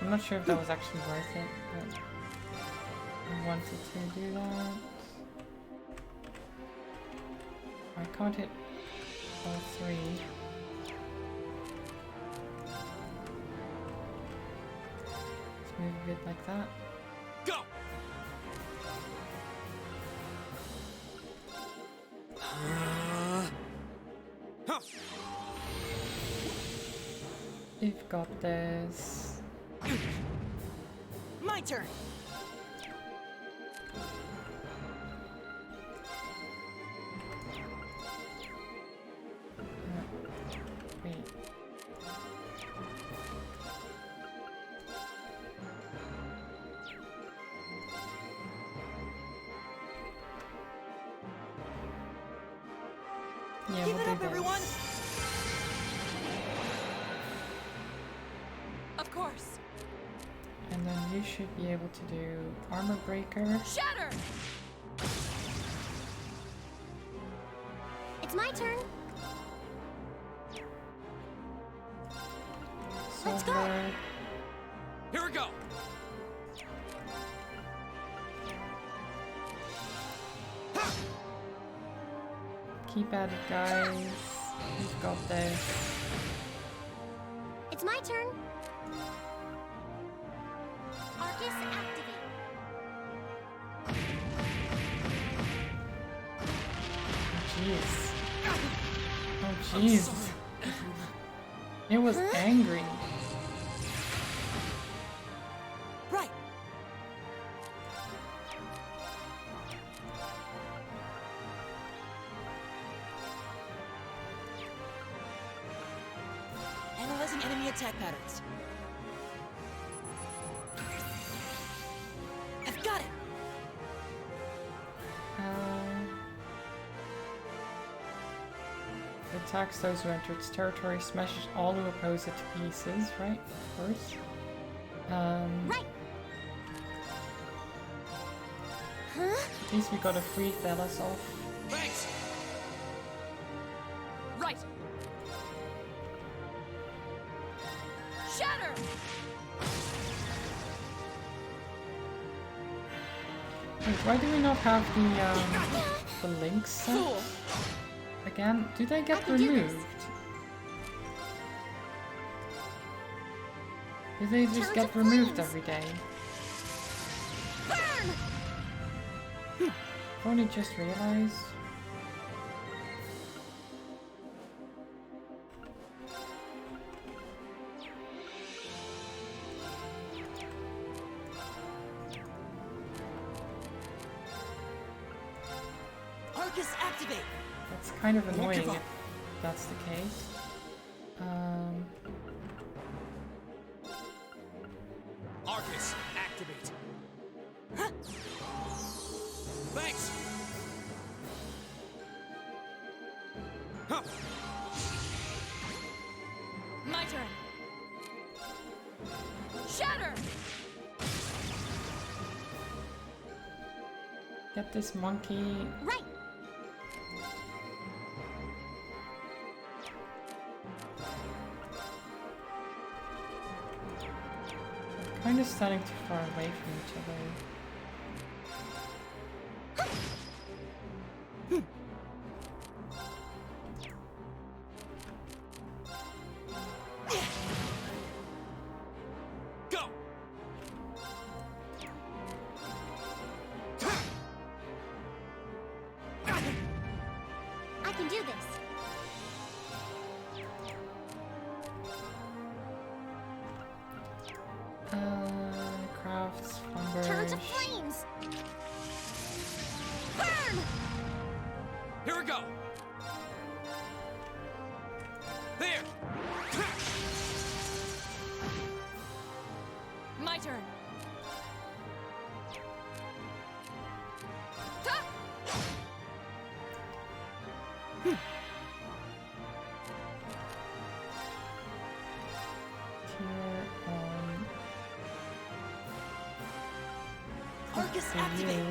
I'm not sure if that was actually worth it, but I wanted to do that. I can't hit all three. Let's move a bit like that. Go! We've got this. My turn. Wait. Yeah, Keep we'll it do up, that. everyone. Of course. And then you should be able to do armor breaker. Shatter! It's my turn. Let's go. Silver. Here we go. Keep at it, guys. We've got this. It's my turn. Arcus activate. Jeez. Oh, jeez. It was angry. Right. Analyzing enemy attack patterns. I've got it. Attacks those who enter its territory, smashes all who oppose it to pieces, right? Of course. Right. Huh? At least we got a free Thelas off. Thanks. Right. Shatter! Wait, why do we not have the links set? Fool. Again, do they get can do removed? Do they just Charge get of removed flames. every day? Burn! I've only just realized. Arcus activate. That's kind of Won't annoying give up. if that's the case. Arcus, activate. Thanks. Huh. My turn. Shatter! Get this monkey. Right. Kind of standing too far away from each other. Go. I can do this. Crafts, Turn to Flamberge. flames. Burn! Here we go. There. My turn. Ta! Here on Arcus for activate. you.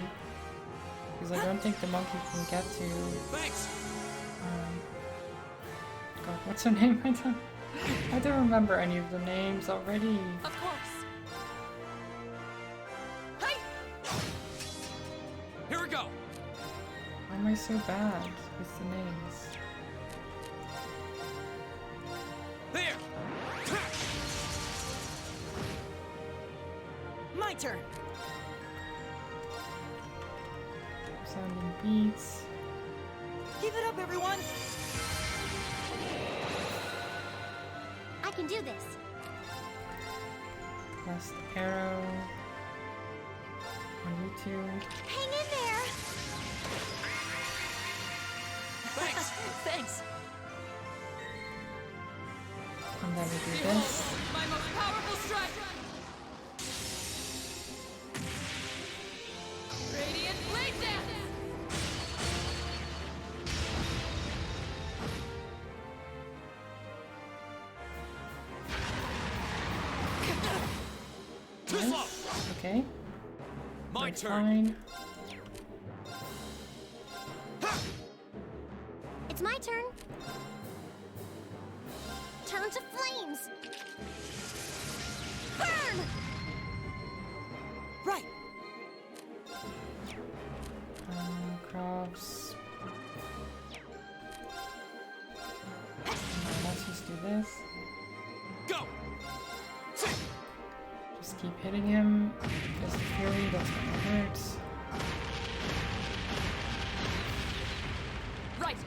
Because I don't think the monkey can get to. Thanks. God, what's her name? I don't remember any of the names already. Of course. Hey! Here we go. Why am I so bad with the names? There. My turn. Sounding beats. Keep it up, everyone. can do this. Last arrow. On you two. Hang in there! Thanks! Thanks! And then we do this. My most powerful strike! Radiant Blade Dance! Nice. Okay. My That's turn. Fine. It's my turn. Turn to flames. Burn! Right! Crops. Let's just do this. Go! Just keep hitting him. Just Fury, that's gonna hurt. Right!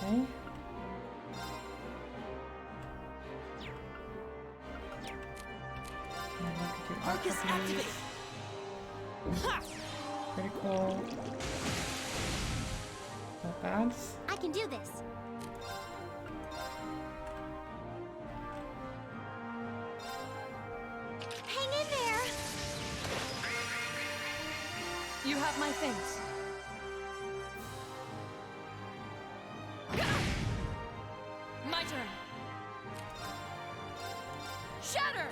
Okay. Arcus activate! Critical. Not bad. I can do this. Hang in there! You have my things. My turn! Shatter!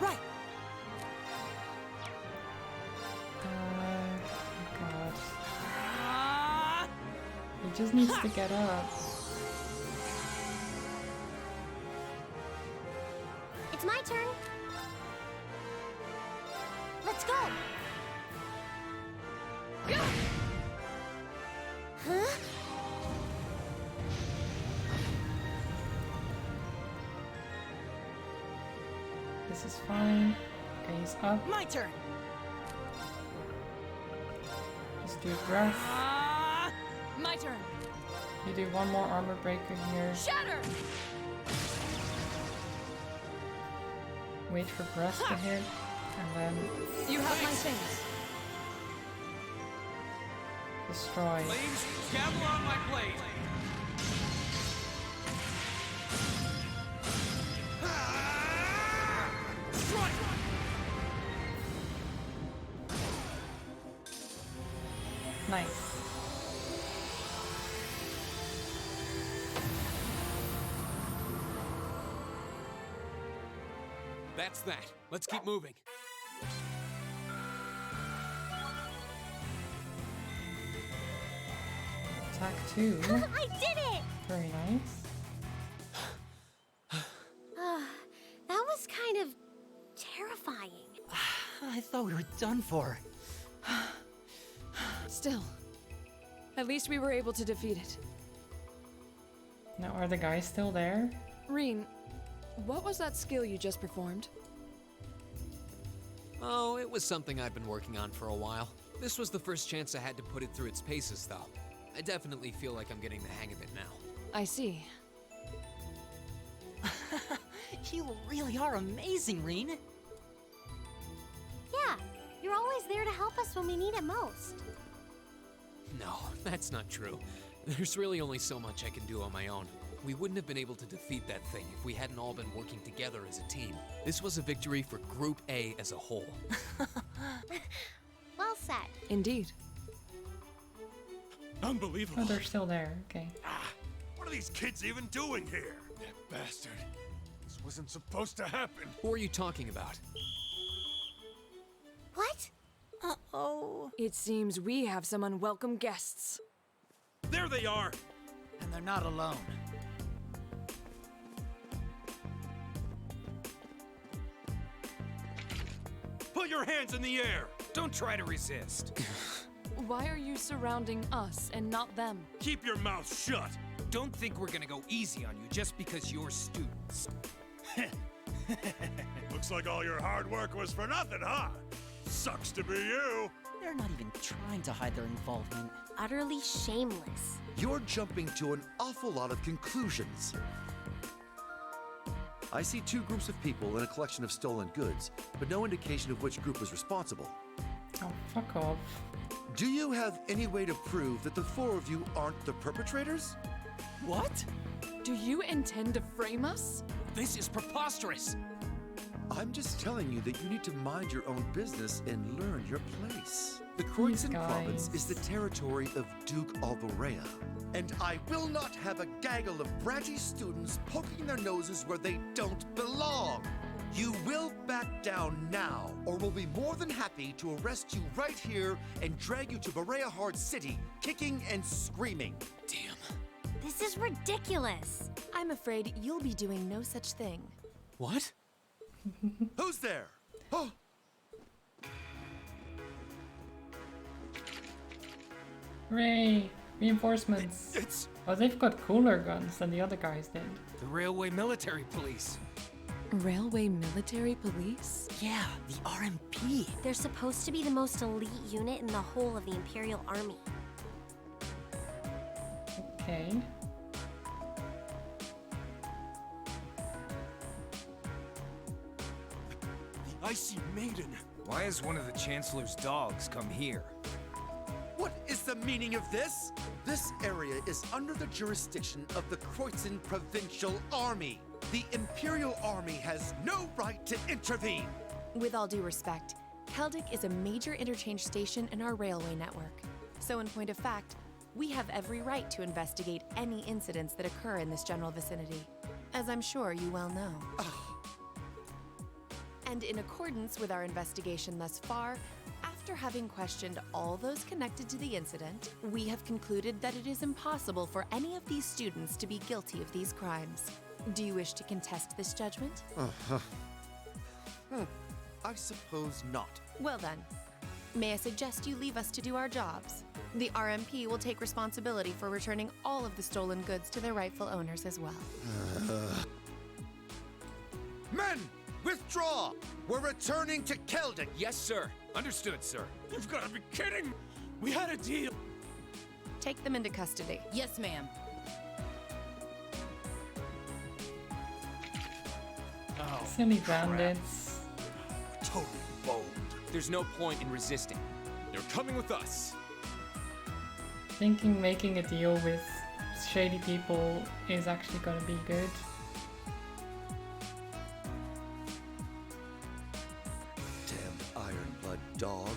Right! God. He just needs to get up. It's my turn. Let's go! Huh? This is fine. Okay, he's up. My turn! Just do breath. My turn! You do one more armor breaker here. Shatter! Wait for breath to hit. And then You have my things. destroy. Flames, gavel on my blade! Strike! Nice. That's that. Let's keep moving. Attack 2. I did it! Very nice. That was kind of terrifying. I thought we were done for. Still, at least we were able to defeat it. Now, are the guys still there? Reen, what was that skill you just performed? Oh, it was something I've been working on for a while. This was the first chance I had to put it through its paces, though. I definitely feel like I'm getting the hang of it now. I see. You really are amazing, Reen. Yeah, you're always there to help us when we need it most. No, that's not true. There's really only so much I can do on my own. We wouldn't have been able to defeat that thing if we hadn't all been working together as a team. This was a victory for Group A as a whole. Well said. Indeed. Unbelievable. Oh, they're still there. Okay. What are these kids even doing here? That bastard. This wasn't supposed to happen. Who are you talking about? What? Uh-oh. It seems we have some unwelcome guests. There they are! And they're not alone. Put your hands in the air! Don't try to resist. Why are you surrounding us and not them? Keep your mouth shut. don't think we're gonna go easy on you just because you're students. Looks like all your hard work was for nothing, huh? Sucks to be you. They're not even trying to hide their involvement. Utterly shameless. You're jumping to an awful lot of conclusions. I see two groups of people and a collection of stolen goods, but no indication of which group was responsible. Oh, fuck off. Do you have any way to prove that the four of you aren't the perpetrators? What? Do you intend to frame us? This is preposterous! I'm just telling you that you need to mind your own business and learn your place. The Kroitzen province is the territory of Duke Alborea. And I will not have a gaggle of bratty students poking their noses where they don't belong. You will back down now, or we'll be more than happy to arrest you right here and drag you to Berea Hard City, kicking and screaming. Damn. This is ridiculous. I'm afraid you'll be doing no such thing. What? Who's there? Oh! Hooray! Reinforcements. Oh, they've got cooler guns than the other guys did. The Railway Military Police. Railway Military Police? Yeah, the RMP. They're supposed to be the most elite unit in the whole of the Imperial Army. Okay. The Icy Maiden. Why has one of the Chancellor's dogs come here? What is the meaning of this? This area is under the jurisdiction of the Kroitzen Provincial Army. The Imperial Army has no right to intervene. With all due respect, Keldic is a major interchange station in our railway network. So in point of fact, we have every right to investigate any incidents that occur in this general vicinity, as I'm sure you well know. And in accordance with our investigation thus far, after having questioned all those connected to the incident, we have concluded that it is impossible for any of these students to be guilty of these crimes. Do you wish to contest this judgment? I suppose not. Well then, may I suggest you leave us to do our jobs? The RMP will take responsibility for returning all of the stolen goods to their rightful owners as well. Men, withdraw! We're returning to Keldic. Yes, sir. Understood, sir. You've got to be kidding! We had a deal. Take them into custody. Yes, ma'am. Oh, Silly bandits. Totally bold. There's no point in resisting. You're coming with us. Thinking making a deal with shady people is actually gonna be good. Damn Ironblood dog.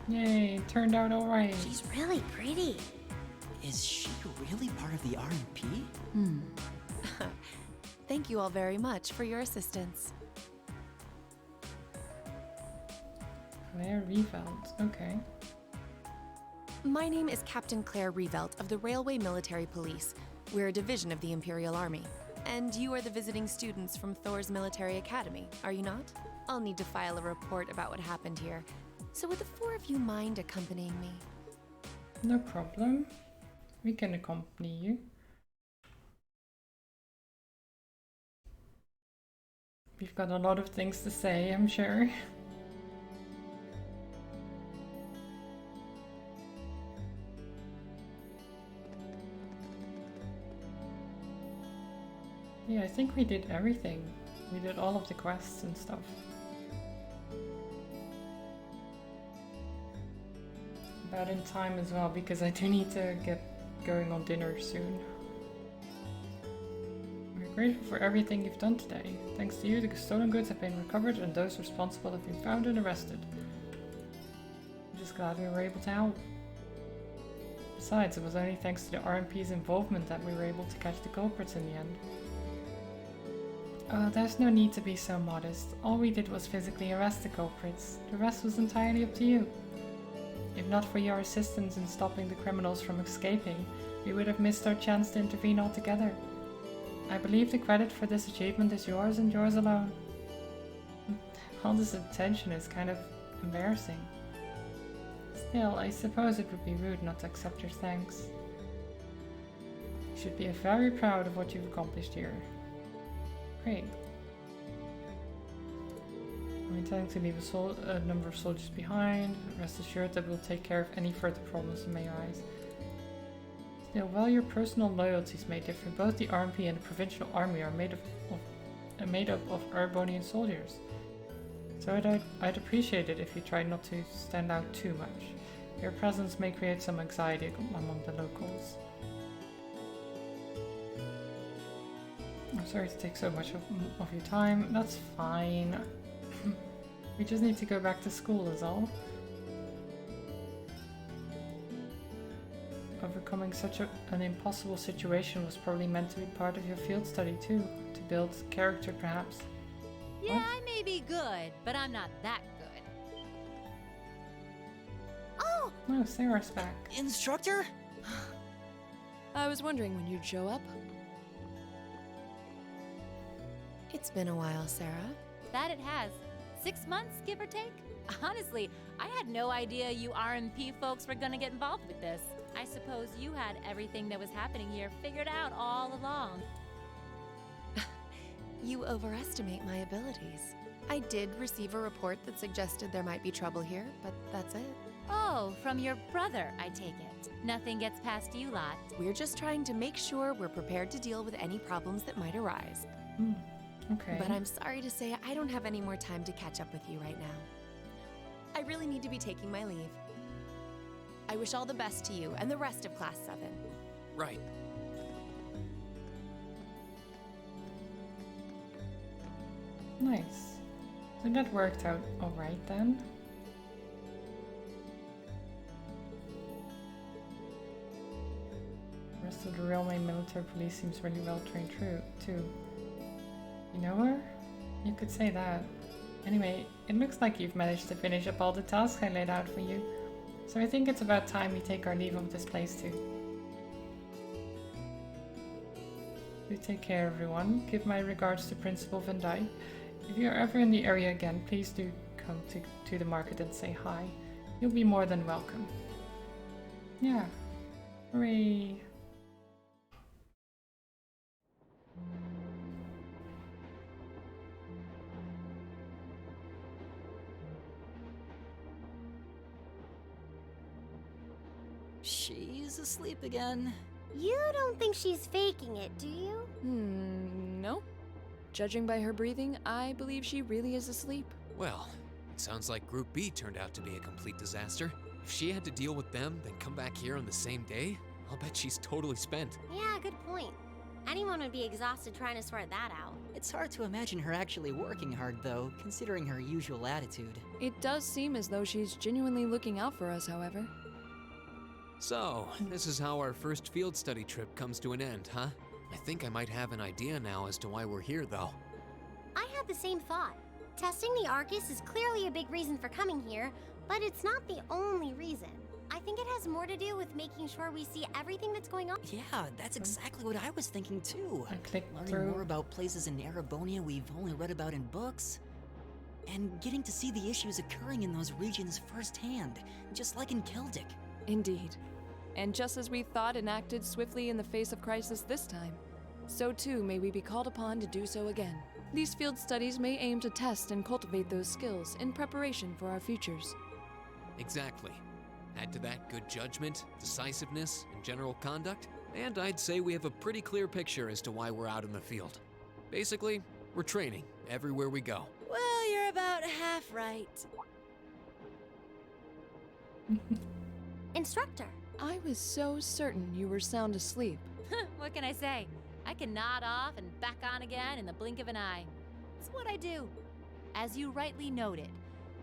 Yay, it turned out alright. She's really pretty. Is she really part of the RMP? Thank you all very much for your assistance. Claire Reveld, okay. My name is Captain Claire Revelt of the Railway Military Police. We're a division of the Imperial Army. And you are the visiting students from Thor's Military Academy, are you not? I'll need to file a report about what happened here. So would the four of you mind accompanying me? No problem. We can accompany you. We've got a lot of things to say, I'm sure. Yeah, I think we did everything. We did all of the quests and stuff. About in time as well, because I do need to get going on dinner soon. We're grateful for everything you've done today. Thanks to you, the stolen goods have been recovered and those responsible have been found and arrested. I'm just glad we were able to help. Besides, it was only thanks to the RMP's involvement that we were able to catch the culprits in the end. There's no need to be so modest. All we did was physically arrest the culprits. The rest was entirely up to you. If not for your assistance in stopping the criminals from escaping, we would have missed our chance to intervene altogether. I believe the credit for this achievement is yours and yours alone. All this attention is kind of embarrassing. Still, I suppose it would be rude not to accept your thanks. You should be very proud of what you've accomplished here. Great. I'm intending to leave a number of soldiers behind. Rest assured that we'll take care of any further problems that may arise. Still, while your personal loyalties may differ, both the RMP and the Provincial Army are made up of Erebonian soldiers. So I'd appreciate it if you tried not to stand out too much. Your presence may create some anxiety among the locals. I'm sorry to take so much of your time. That's fine. We just need to go back to school is all. Overcoming such an impossible situation was probably meant to be part of your field study too. To build character perhaps. Yeah, I may be good, but I'm not that good. Oh! No, Sarah's back. Instructor? I was wondering when you'd show up. It's been a while, Sarah. That it has. 6 months, give or take? Honestly, I had no idea you RMP folks were gonna get involved with this. I suppose you had everything that was happening here figured out all along. You overestimate my abilities. I did receive a report that suggested there might be trouble here, but that's it. Oh, from your brother, I take it. Nothing gets past you lot. We're just trying to make sure we're prepared to deal with any problems that might arise. Okay. But I'm sorry to say I don't have any more time to catch up with you right now. I really need to be taking my leave. I wish all the best to you and the rest of Class 7. Right. Nice. So that worked out alright then. The rest of the Railway Military Police seems really well trained too. You know her? You could say that. Anyway, it looks like you've managed to finish up all the tasks I laid out for you. So I think it's about time we take our leave of this place too. Do take care everyone. Give my regards to Principal Van Dyke. If you're ever in the area again, please do come to the market and say hi. You'll be more than welcome. Yeah. Hooray. She's asleep again. You don't think she's faking it, do you? No. Judging by her breathing, I believe she really is asleep. Well, it sounds like Group B turned out to be a complete disaster. If she had to deal with them, then come back here on the same day, I'll bet she's totally spent. Yeah, good point. Anyone would be exhausted trying to sort that out. It's hard to imagine her actually working hard, though, considering her usual attitude. It does seem as though she's genuinely looking out for us, however. So, this is how our first field study trip comes to an end, huh? I think I might have an idea now as to why we're here, though. I had the same thought. Testing the Arcus is clearly a big reason for coming here, but it's not the only reason. I think it has more to do with making sure we see everything that's going on. Yeah, that's exactly what I was thinking too. Learning through. more about places in Erebonia we've only read about in books. And getting to see the issues occurring in those regions firsthand, just like in Celtic. Indeed. And just as we thought and acted swiftly in the face of crisis this time, so too may we be called upon to do so again. These field studies may aim to test and cultivate those skills in preparation for our futures. Exactly. Add to that good judgment, decisiveness, and general conduct, and I'd say we have a pretty clear picture as to why we're out in the field. Basically, we're training everywhere we go. Well, you're about half right. Instructor. I was so certain you were sound asleep. What can I say? I can nod off and back on again in the blink of an eye. It's what I do. As you rightly noted,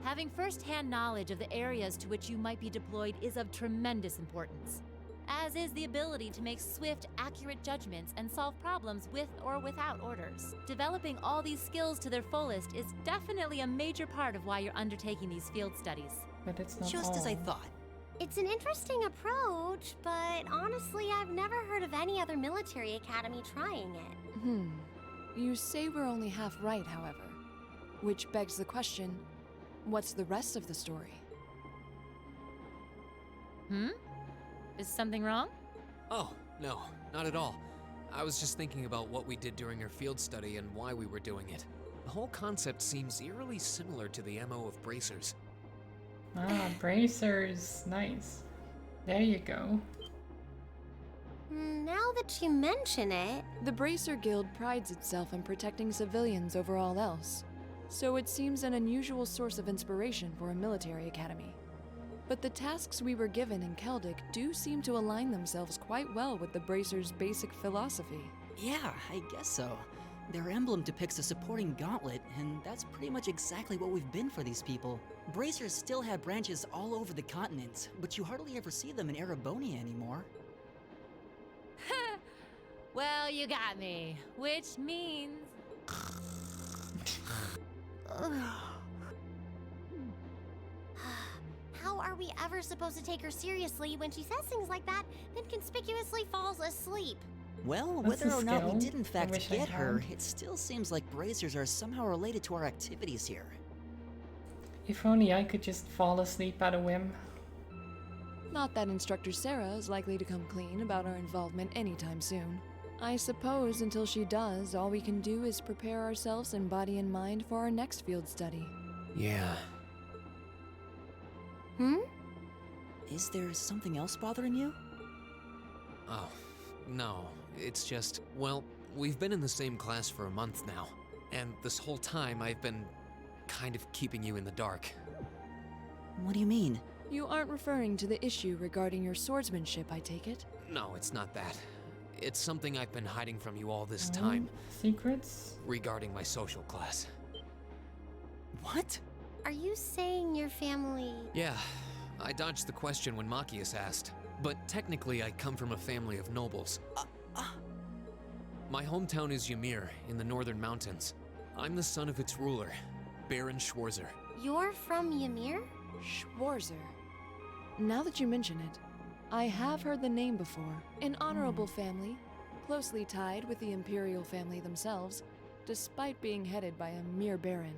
having first-hand knowledge of the areas to which you might be deployed is of tremendous importance, as is the ability to make swift, accurate judgments and solve problems with or without orders. Developing all these skills to their fullest is definitely a major part of why you're undertaking these field studies. But it's not Just as I thought. It's an interesting approach, but honestly, I've never heard of any other military academy trying it. You say we're only half right, however. Which begs the question, what's the rest of the story? Is something wrong? Oh, no, not at all. I was just thinking about what we did during our field study and why we were doing it. The whole concept seems eerily similar to the MO of bracers. Ah, bracers. Nice. There you go. Now that you mention it... The Bracer Guild prides itself on protecting civilians over all else, so it seems an unusual source of inspiration for a military academy. But the tasks we were given in Keldic do seem to align themselves quite well with the Bracer's basic philosophy. Yeah, I guess so. Their emblem depicts a supporting gauntlet, and that's pretty much exactly what we've been for these people. Bracers still have branches all over the continent, but you hardly ever see them in Erebonia anymore. Well, you got me. Which means... How are we ever supposed to take her seriously when she says things like that, then conspicuously falls asleep? Well, That's whether a or not we skill. did in I fact wish I get her, had. it still seems like bracers are somehow related to our activities here. If only I could just fall asleep at a whim. Not that Instructor Sarah is likely to come clean about our involvement anytime soon. I suppose until she does, all we can do is prepare ourselves in body and mind for our next field study. Yeah. Is there something else bothering you? Oh, no. It's just, well, we've been in the same class for a month now, and this whole time I've been kind of keeping you in the dark. What do you mean? You aren't referring to the issue regarding your swordsmanship, I take it? No, it's not that. It's something I've been hiding from you all this time. Secrets? Regarding my social class. What? Are you saying your family... Yeah, I dodged the question when Machias asked. But technically, I come from a family of nobles. My hometown is Ymir, in the northern mountains. I'm the son of its ruler, Baron Schwarzer. You're from Ymir? Schwarzer. Now that you mention it, I have heard the name before. An honorable family, closely tied with the Imperial family themselves, despite being headed by a mere baron.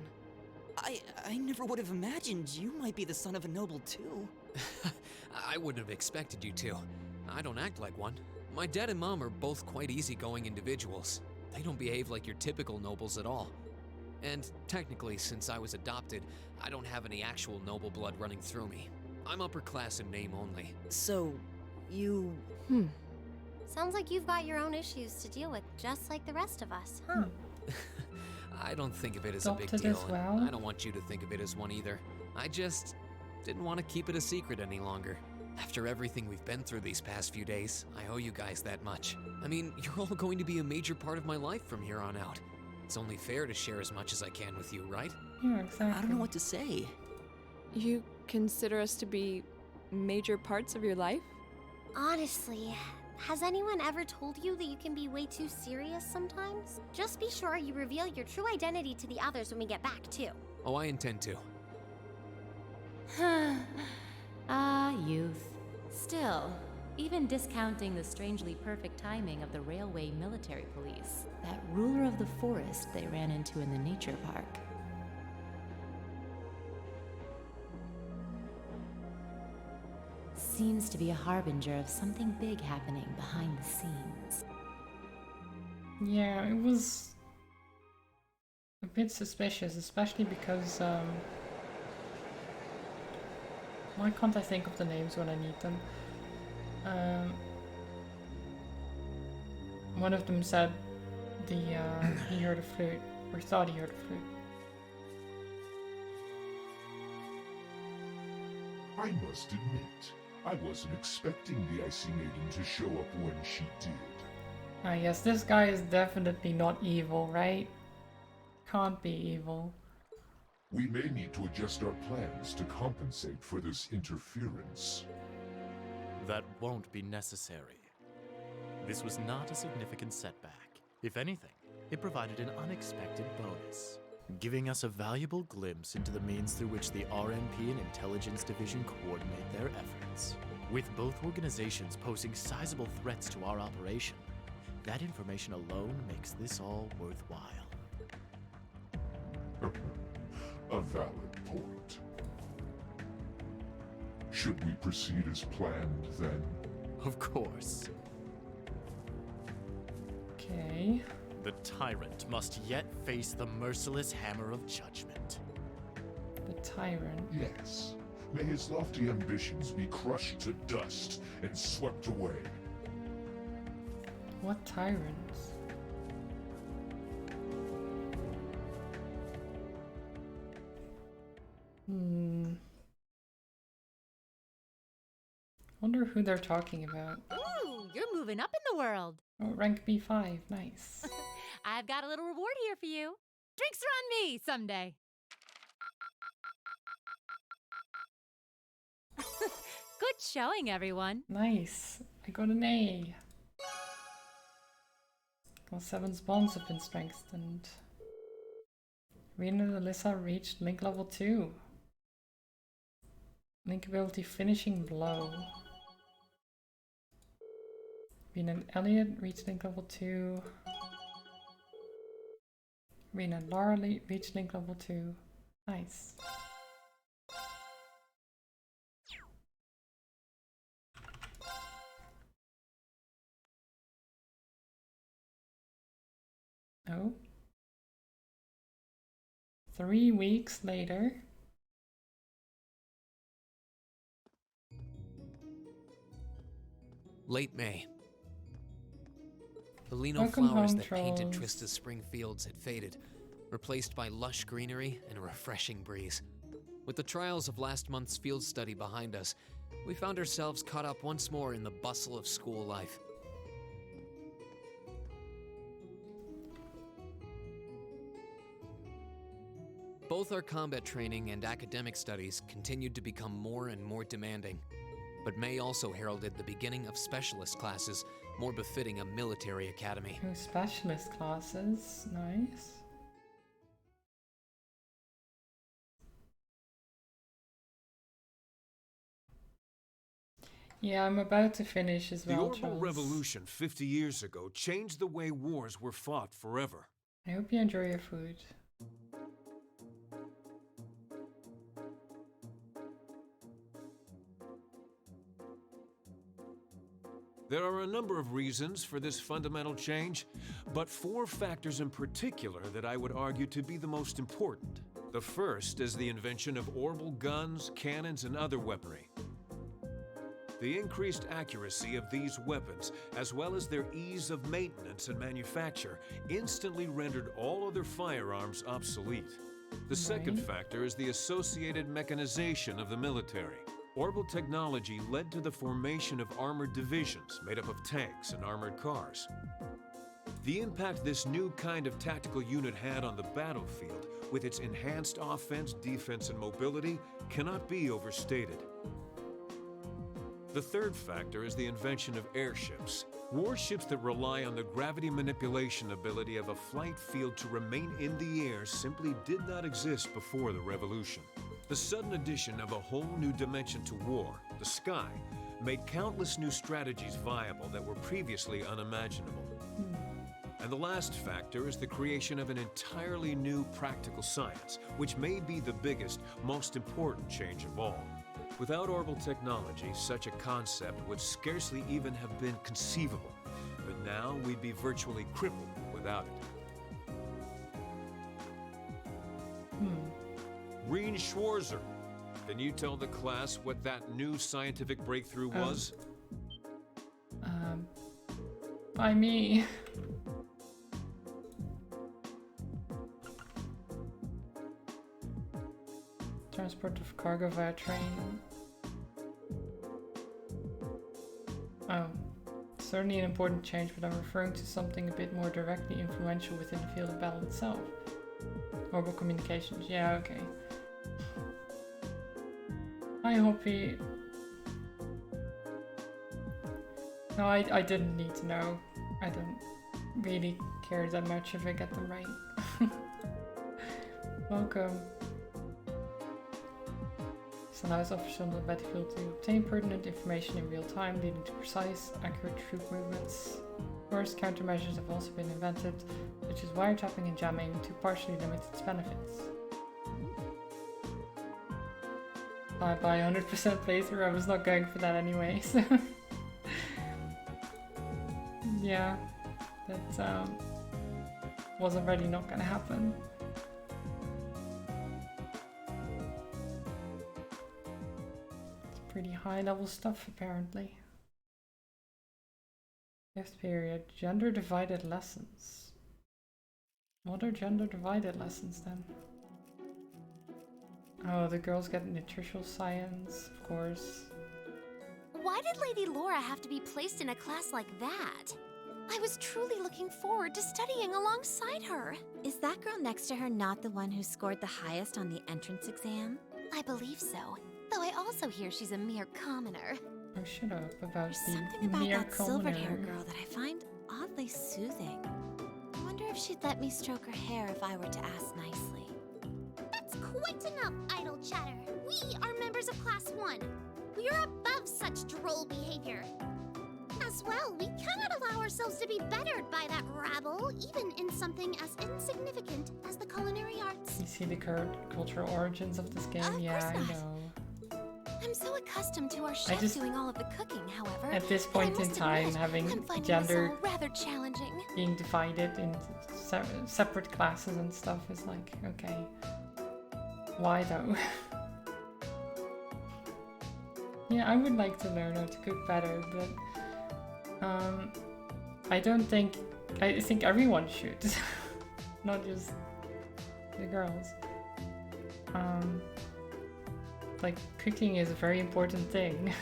I never would have imagined you might be the son of a noble too. I wouldn't have expected you to. I don't act like one. My dad and mom are both quite easygoing individuals. They don't behave like your typical nobles at all. And technically, since I was adopted, I don't have any actual noble blood running through me. I'm upper class in name only. So, you... Sounds like you've got your own issues to deal with, just like the rest of us, huh? I don't think of it as a big Adopted deal, as well? and I don't want you to think of it as one either. I just didn't want to keep it a secret any longer. After everything we've been through these past few days, I owe you guys that much. I mean, you're all going to be a major part of my life from here on out. It's only fair to share as much as I can with you, right? Yeah, exactly. I don't know what to say. You consider us to be major parts of your life? Honestly, has anyone ever told you that you can be way too serious sometimes? Just be sure you reveal your true identity to the others when we get back, too. Oh, I intend to. Youth. Still, even discounting the strangely perfect timing of the railway military police, that ruler of the forest they ran into in the nature park. Seems to be a harbinger of something big happening behind the scenes. Yeah, it was a bit suspicious, especially because, why can't I think of the names when I need them? One of them said he heard a flute, or thought he heard a flute. I must admit, I wasn't expecting the Icy Maiden to show up when she did. Ah yes, this guy is definitely not evil, right? Can't be evil. We may need to adjust our plans to compensate for this interference. That won't be necessary. This was not a significant setback. If anything, it provided an unexpected bonus, giving us a valuable glimpse into the means through which the RMP and Intelligence Division coordinate their efforts. With both organizations posing sizable threats to our operation, that information alone makes this all worthwhile. A valid point. Should we proceed as planned, then? Of course. Okay. The tyrant must yet face the merciless hammer of judgment. The tyrant? Yes. May his lofty ambitions be crushed to dust and swept away. What tyrants? Wonder who they're talking about. Ooh, you're moving up in the world. Oh, rank B5, nice. I've got a little reward here for you. Drinks are on me someday. Good showing, everyone. Nice. I got an A. Well, 7's bonds have been strengthened. Rena and Alyssa reached Link level 2. Link ability Finishing Blow. Rena and Elliot reached Link level 2. Rena and Lara reached Link level 2. Nice. Oh. 3 weeks later. Late May. The lino Welcome flowers home, that painted trolls. Trista's spring fields had faded, replaced by lush greenery and a refreshing breeze. With the trials of last month's field study behind us, we found ourselves caught up once more in the bustle of school life. Both our combat training and academic studies continued to become more and more demanding. But May also heralded the beginning of specialist classes, more befitting a military academy. Oh, specialist classes. Nice. Yeah, I'm about to finish as The well, Orbital Charles. Revolution 50 years ago changed the way wars were fought forever. I hope you enjoy your food. There are a number of reasons for this fundamental change, but 4 factors in particular that I would argue to be the most important. The first is the invention of orbital guns, cannons, and other weaponry. The increased accuracy of these weapons, as well as their ease of maintenance and manufacture, instantly rendered all other firearms obsolete. The second factor is the associated mechanization of the military. Orbital technology led to the formation of armored divisions made up of tanks and armored cars. The impact this new kind of tactical unit had on the battlefield, with its enhanced offense, defense, and mobility, cannot be overstated. The third factor is the invention of airships. Warships that rely on the gravity manipulation ability of a flight field to remain in the air simply did not exist before the revolution. The sudden addition of a whole new dimension to war, the sky, made countless new strategies viable that were previously unimaginable. And the last factor is the creation of an entirely new practical science, which may be the biggest, most important change of all. Without orbital technology, such a concept would scarcely even have been conceivable. But now we'd be virtually crippled without it. Reen Schwarzer, can you tell the class what that new scientific breakthrough was? By me. Transport of cargo via train. Oh, certainly an important change, but I'm referring to something a bit more directly influential within the field of battle itself. Orbital communications, yeah, okay. I hope he... No, I didn't need to know. I don't really care that much if I get them right. Welcome. This allows officers on the battlefield to obtain pertinent information in real time, leading to precise, accurate troop movements. Of course, countermeasures have also been invented, such as wiretapping and jamming, to partially limit its benefits. by 100% playthrough. I was not going for that anyway, so yeah, that was already not gonna happen. It's pretty high level stuff apparently. Fifth period, gender divided lessons. What are gender divided lessons then? Oh, the girls get nutritional science, of course. Why did Lady Laura have to be placed in a class like that? I was truly looking forward to studying alongside her. Is that girl next to her not the one who scored the highest on the entrance exam? I believe so, though I also hear she's a mere commoner. Oh, shut up about There's the something about mere that silvered hair commoner. girl that I find oddly soothing. I wonder if she'd let me stroke her hair if I were to ask nicely. That's quite enough idle chatter. We are members of Class 1. We are above such droll behavior. As well, we cannot allow ourselves to be bettered by that rabble, even in something as insignificant as the culinary arts. You see the cultural origins of this game? Yeah, I know. I'm so accustomed to our chef doing all of the cooking, however. At this point in time, having I'm finding gender this all rather challenging. being divided into separate classes and stuff is like, okay, why though? Yeah, I would like to learn how to cook better, but I think everyone should, not just the girls. Like, cooking is a very important thing.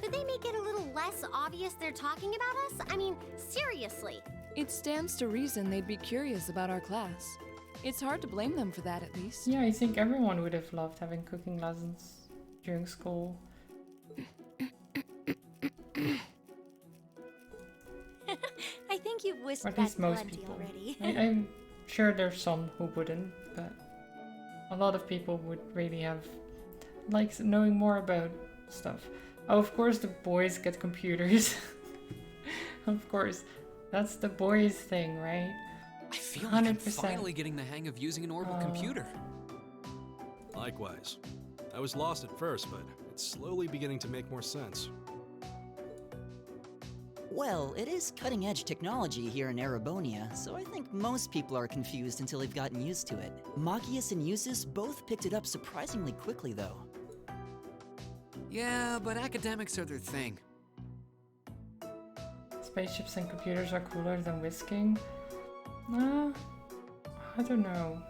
Could they make it a little less obvious they're talking about us? I mean, seriously. It stands to reason they'd be curious about our class. It's hard to blame them for that, at least. Yeah, I think everyone would have loved having cooking lessons during school. I think you've Or whispered at least that most plenty people. already. I'm sure there's some who wouldn't, but a lot of people would really have liked knowing more about stuff. Oh, of course the boys get computers. Of course, that's the boys thing, right? I feel like I'm finally getting the hang of using an orbital computer. Likewise. I was lost at first, but it's slowly beginning to make more sense. Well, it is cutting-edge technology here in Erebonia, so I think most people are confused until they've gotten used to it. Magius and Eustace both picked it up surprisingly quickly, though. Yeah, but academics are their thing. Spaceships and computers are cooler than whisking? I don't know.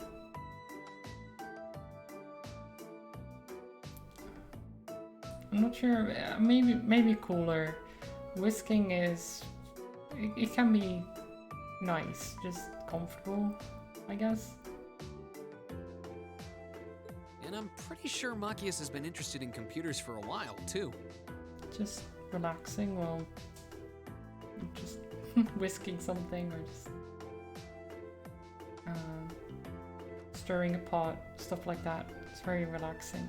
I'm not sure. Maybe cooler. Whisking is... It can be nice, just comfortable, I guess. And I'm pretty sure Machias has been interested in computers for a while, too. Just relaxing while just whisking something or just stirring a pot, stuff like that. It's very relaxing.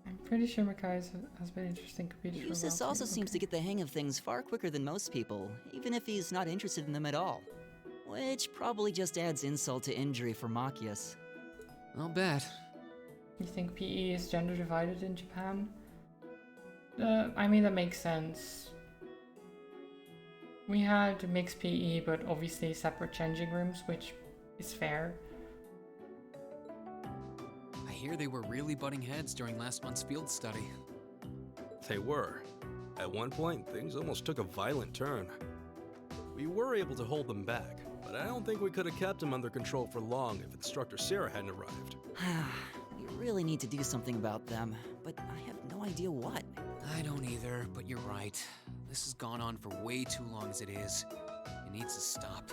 I'm pretty sure Makai has been interested in computers for a while. Eustace also seems to get the hang of things far quicker than most people, even if he's not interested in them at all. Which probably just adds insult to injury for Machias. I'll bet. You think PE is gender divided in Japan? I mean, that makes sense. We had mixed PE, but obviously separate changing rooms, which is fair. I hear they were really butting heads during last month's field study. They were. At one point, things almost took a violent turn. We were able to hold them back, but I don't think we could have kept them under control for long if Instructor Sarah hadn't arrived. We really need to do something about them, but I have no idea what. I don't either, but you're right. This has gone on for way too long as it is. It needs to stop.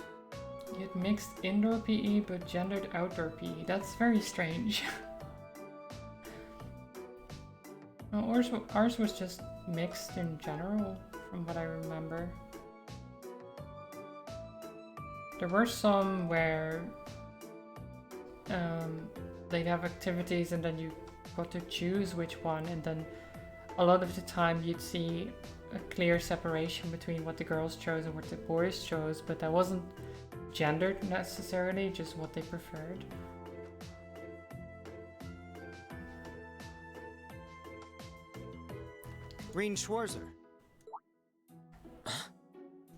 You had mixed indoor PE, but gendered outdoor PE. That's very strange. Well, ours was just mixed in general, from what I remember. There were some where they'd have activities and then you got to choose which one, and then a lot of the time you'd see a clear separation between what the girls chose and what the boys chose, but that wasn't gendered necessarily, just what they preferred. Green Schwarzer.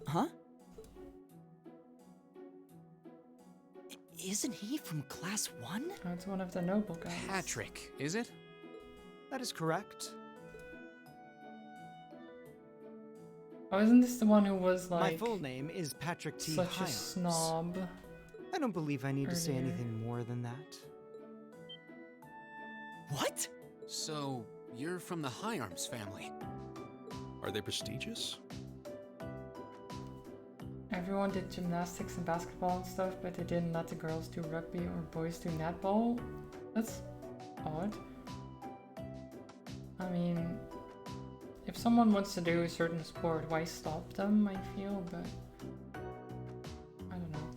Huh? Isn't he from Class 1? That's one of the noble guys. Patrick, is it? That is correct. Oh, isn't this the one who was like... My full name is Patrick T. such a Hyams. snob? I don't believe I need to say Earlier. anything more than that. What? So, you're from the High Arms family. Are they prestigious? Everyone did gymnastics and basketball and stuff, but they didn't let the girls do rugby or boys do netball? That's odd. I mean, if someone wants to do a certain sport, why stop them, I feel, but I don't know.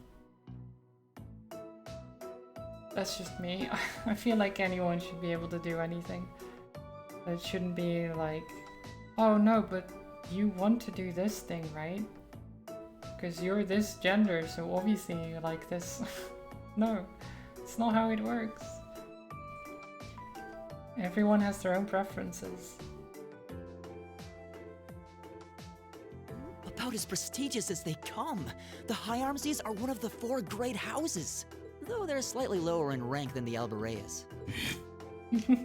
That's just me. I feel like anyone should be able to do anything. It shouldn't be like, oh no, but you want to do this thing, right? Because you're this gender, so obviously you like this. No, it's not how it works. Everyone has their own preferences. About as prestigious as they come. The High Armsies are one of the 4 great houses, though they're slightly lower in rank than the Albareas. Nice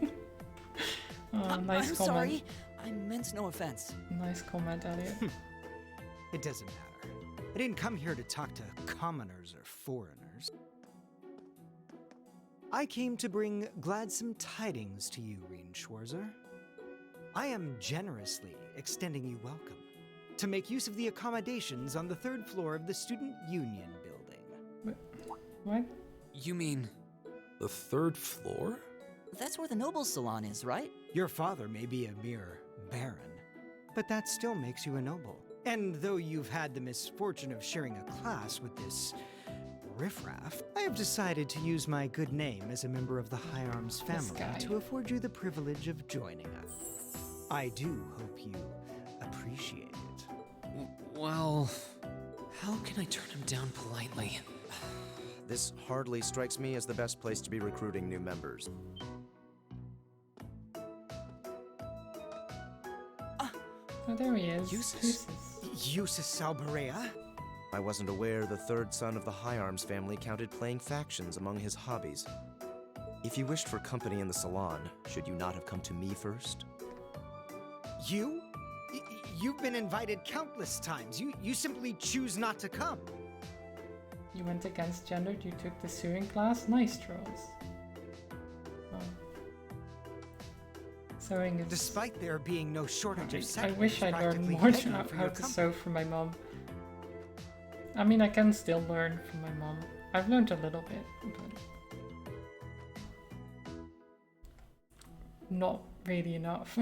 I'm comment. sorry. I meant no offense. Nice comment, Elliot. It doesn't matter. I didn't come here to talk to commoners or foreigners. I came to bring gladsome tidings to you, Reen Schwarzer. I am generously extending you welcome to make use of the accommodations on the 3rd floor of the Student Union building. What? You mean... The 3rd floor? That's where the Nobles Salon is, right? Your father may be a mere baron, but that still makes you a noble. And though you've had the misfortune of sharing a class with this riffraff, I have decided to use my good name as a member of the High Arms family to afford you the privilege of joining us. I do hope you appreciate it. Well, how can I turn him down politely? This hardly strikes me as the best place to be recruiting new members. Oh, there he is. Eustace Albarea? I wasn't aware the 3rd son of the High Arms family counted playing factions among his hobbies. If you wished for company in the salon, should you not have come to me first? You? You've been invited countless times. You simply choose not to come. You went against gendered, you took the sewing class? Nice, Trolls. Oh. Sewing is... Despite there being no shortage of I wish I'd learned practically more begging for how your to company. sew from my mom. I mean, I can still learn from my mom. I've learned a little bit, but not really enough.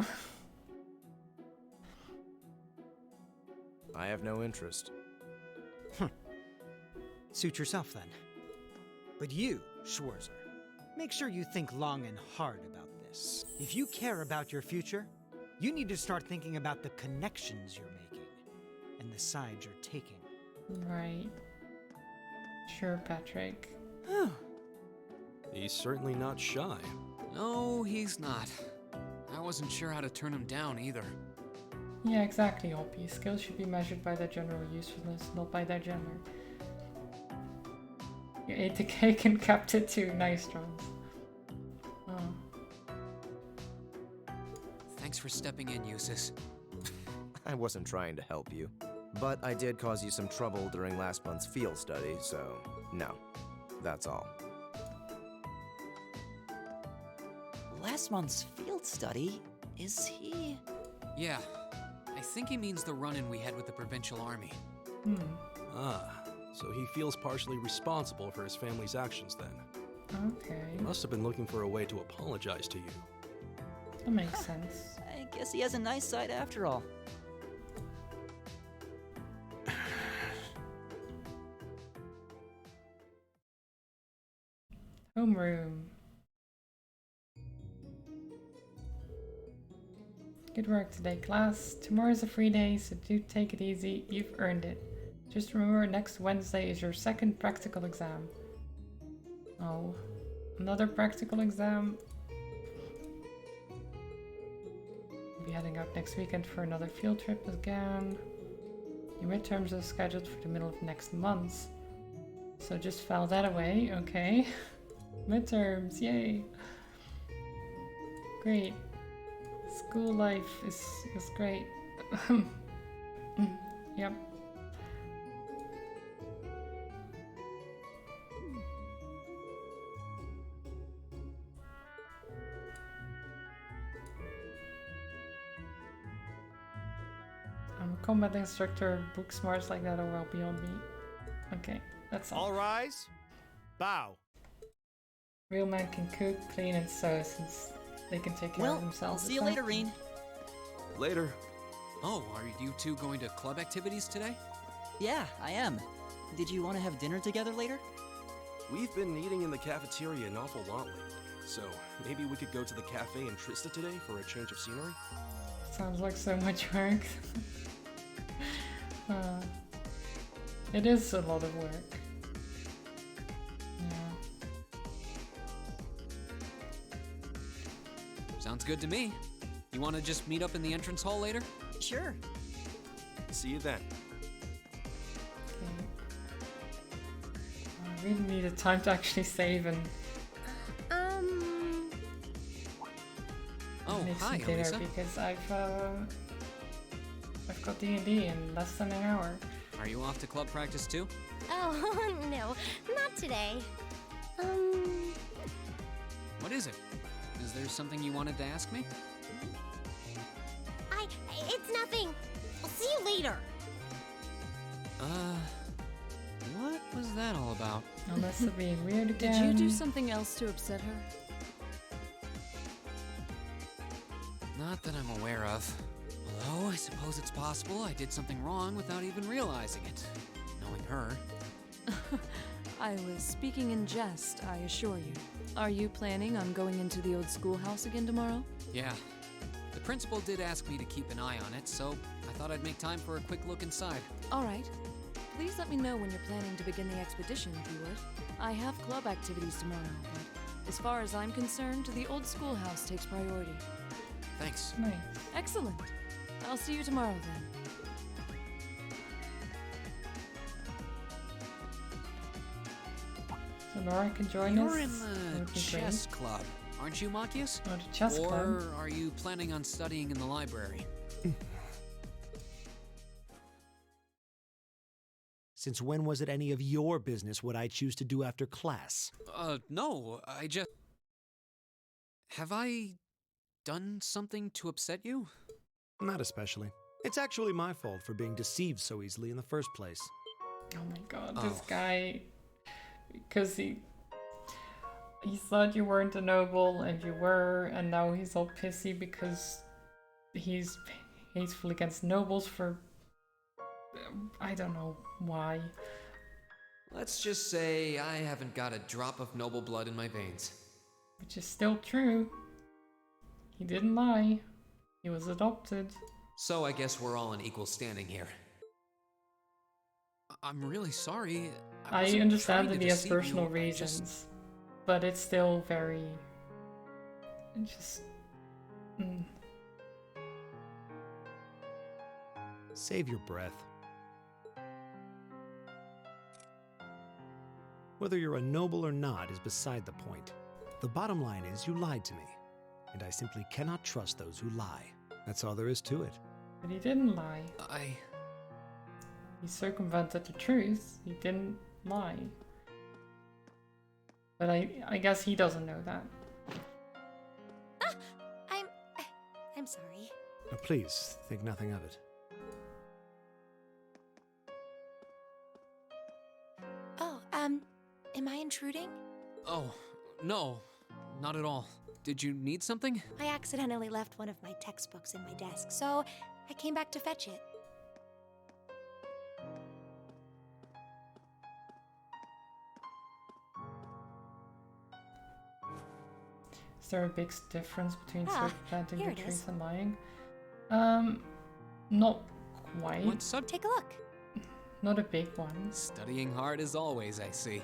I have no interest. Suit yourself then. But you, Schwarzer, make sure you think long and hard about this. If you care about your future, you need to start thinking about the connections you're making and the sides you're taking. Right. Sure, Patrick. He's certainly not shy. No, he's not. I wasn't sure how to turn him down either. Yeah, exactly, Hoppy. Skills should be measured by their general usefulness, not by their gender. You ate the cake and kept it too. Nice, Trolls. Oh. Thanks for stepping in, Eustace. I wasn't trying to help you, but I did cause you some trouble during last month's field study, so no, that's all. Last month's field study? Is he... Yeah, I think he means the run-in we had with the Provincial Army. Ah, so he feels partially responsible for his family's actions then. Okay. He must have been looking for a way to apologize to you. That makes sense. I guess he has a nice side after all. Homeroom. Good work today, class. Tomorrow's a free day, so do take it easy. You've earned it. Just remember, next Wednesday is your second practical exam. Oh, another practical exam. We'll be heading out next weekend for another field trip again. Your midterms are scheduled for the middle of next month. So just file that away, okay. Midterms, yay. Great. School life is great. Yep. I'm a combat instructor. Book smarts like that are well beyond me. Okay, that's all. All rise. Bow. Real men can cook, clean, and sew since they can take care of themselves. I'll see you later, Reen. Later. Oh, are you two going to club activities today? Yeah, I am. Did you want to have dinner together later? We've been eating in the cafeteria an awful lot lately, so maybe we could go to the cafe in Trista today for a change of scenery? Sounds like so much work. It is a lot of work. Yeah. Sounds good to me. You want to just meet up in the entrance hall later? Sure. See you then. I really needed time to actually save and make hi, some dinner Elisa. because I've got D&D in less than an hour. Are you off to club practice too? Oh, no, not today. What is it? Is there something you wanted to ask me? It's nothing. I'll see you later. What was that all about? Unless they're being weird Did again. you do something else to upset her? Not that I'm aware of. Although, I suppose it's possible I did something wrong without even realizing it. Knowing her. I was speaking in jest, I assure you. Are you planning on going into the old schoolhouse again tomorrow? Yeah. The principal did ask me to keep an eye on it, so I thought I'd make time for a quick look inside. All right. Please let me know when you're planning to begin the expedition, if you would. I have club activities tomorrow, but as far as I'm concerned, the old schoolhouse takes priority. Thanks. Nice. Excellent. I'll see you tomorrow then. So Nora can join You're us. in That the would be chess great. club, aren't you, Machius? Oh, the chess or club. are you planning on studying in the library? Since when was it any of your business what I choose to do after class? No, I just... Have I done something to upset you? Not especially. It's actually my fault for being deceived so easily in the first place. Oh my god, this guy, because he thought you weren't a noble and you were, and now he's all pissy because he's hateful against nobles for I don't know why. Let's just say I haven't got a drop of noble blood in my veins. Which is still true. He didn't lie. He was adopted. So I guess we're all in equal standing here. I'm really sorry. I wasn't understand trying that to he has deceive you, personal I reasons, just- but it's still very... just... Save your breath. Whether you're a noble or not is beside the point. The bottom line is you lied to me, and I simply cannot trust those who lie. That's all there is to it. But he didn't lie. He circumvented the truth. He didn't lie. But I guess he doesn't know that. I'm sorry. Please, think nothing of it. Oh, am I intruding? Oh, no, not at all. Did you need something? I accidentally left one of my textbooks in my desk, so I came back to fetch it. Is there a big difference between circumventing here the it truth is. and lying? Not quite. Take a look. Not a big one. Studying hard as always, I see.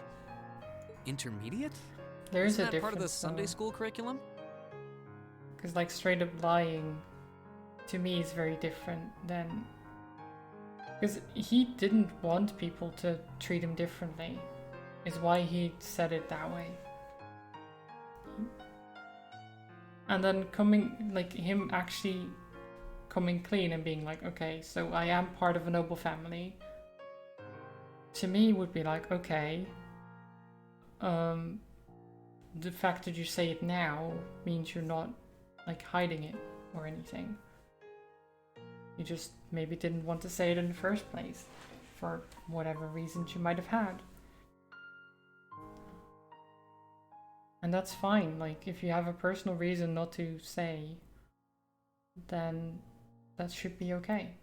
Intermediate? There's Isn't a that part of the difference, Sunday though. school curriculum? Because like straight up lying to me is very different than... Because he didn't want people to treat him differently, is why he said it that way. And then him actually coming clean and being like, okay, so I am part of a noble family, to me would be like, okay, the fact that you say it now means you're not like hiding it or anything. You just maybe didn't want to say it in the first place for whatever reasons you might have had. And that's fine. Like, if you have a personal reason not to say, then that should be okay.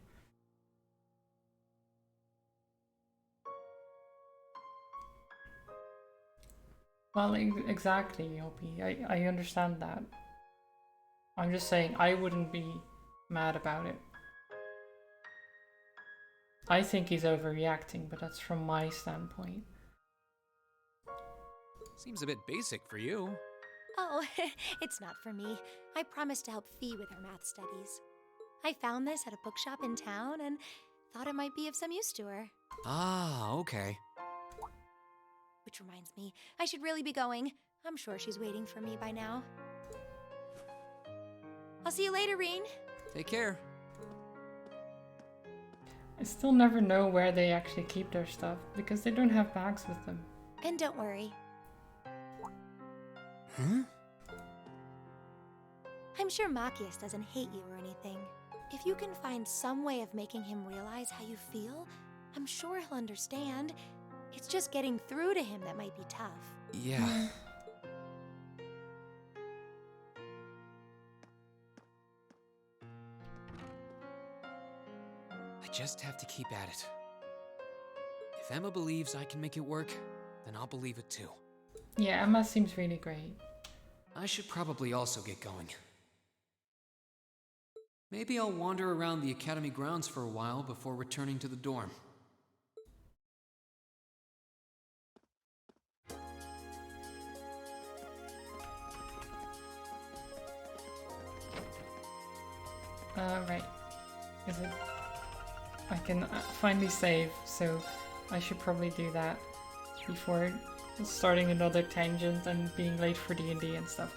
Well, exactly, Hoppy. I understand that. I'm just saying I wouldn't be mad about it. I think he's overreacting, but that's from my standpoint. Seems a bit basic for you. Oh, it's not for me. I promised to help Fee with her math studies. I found this at a bookshop in town and thought it might be of some use to her. Ah, okay. Which reminds me, I should really be going. I'm sure she's waiting for me by now. I'll see you later, Reen. Take care. I still never know where they actually keep their stuff, because they don't have bags with them. And don't worry. Huh? I'm sure Machias doesn't hate you or anything. If you can find some way of making him realize how you feel, I'm sure he'll understand. It's just getting through to him that might be tough. Yeah. I just have to keep at it. If Emma believes I can make it work, then I'll believe it too. Yeah, Emma seems really great. I should probably also get going. Maybe I'll wander around the academy grounds for a while before returning to the dorm. Right. Is it? I can finally save, so I should probably do that before starting another tangent and being late for D&D and stuff.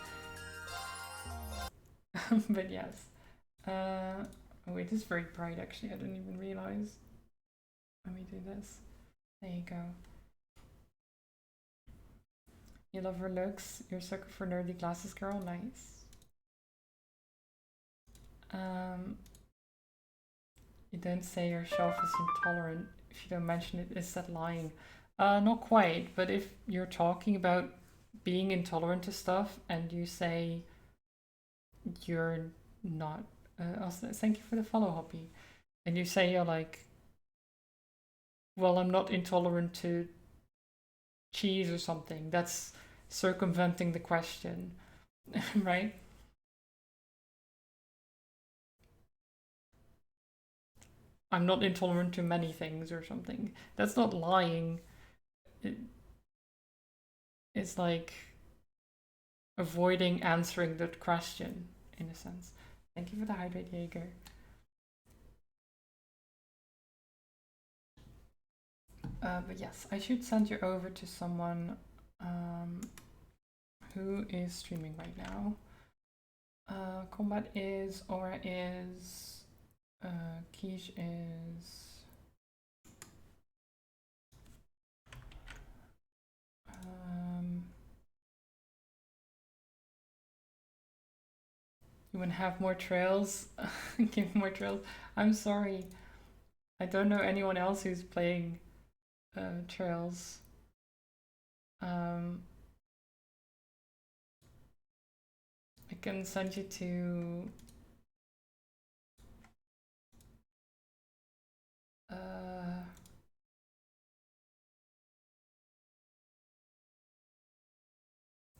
But yes. Oh wait, it's very bright actually, I didn't even realize. Let me do this. There you go. You love her looks, you're a sucker for nerdy glasses girl, nice. You don't say your shelf is intolerant if you don't mention it. Is that lying? Not quite, but if you're talking about being intolerant to stuff and you say you're not, also, thank you for the follow, Hoppy. And you say you're like, well, I'm not intolerant to cheese or something. That's circumventing the question, right? I'm not intolerant to many things or something. That's not lying. It's like avoiding answering that question, in a sense. Thank you for the hydrate, Jaeger. But yes, I should send you over to someone who is streaming right now. Combat is, Aura is, Quiche is, you want to have more trails? Give me more trails. I'm sorry. I don't know anyone else who's playing trails. I can send you to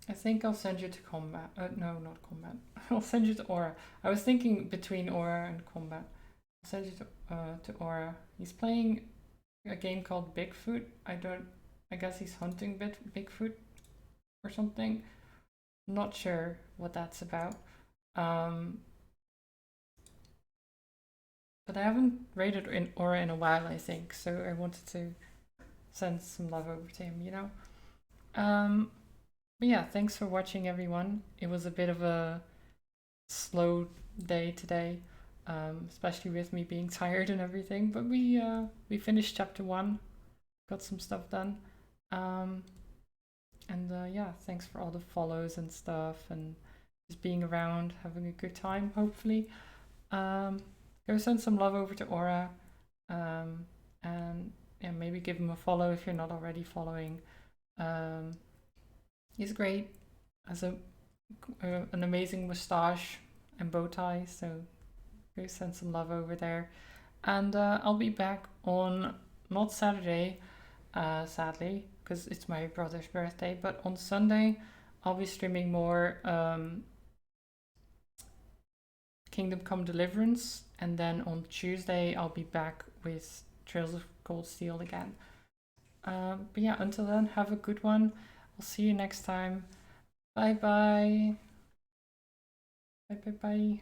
I think I'll send you to Combat. No, not Combat. I'll send you to Aura. I was thinking between Aura and Combat. I'll send you to Aura. He's playing a game called Bigfoot. I guess he's hunting Bigfoot or something. Not sure what that's about. But I haven't rated Aura in a while, I think, so I wanted to send some love over to him, you know? But yeah, thanks for watching, everyone. It was a bit of a slow day today, especially with me being tired and everything, but we finished chapter 1, got some stuff done. Yeah, thanks for all the follows and stuff, and just being around, having a good time, hopefully. Go send some love over to Aura, and yeah, maybe give him a follow if you're not already following. He's great, has an amazing moustache and bow tie, so go send some love over there. And I'll be back on, not Saturday, sadly, because it's my brother's birthday, but on Sunday I'll be streaming more Kingdom Come Deliverance, and then on Tuesday I'll be back with Trails of Cold Steel again. But yeah, until then, have a good one. I'll see you next time. Bye bye. Bye bye bye.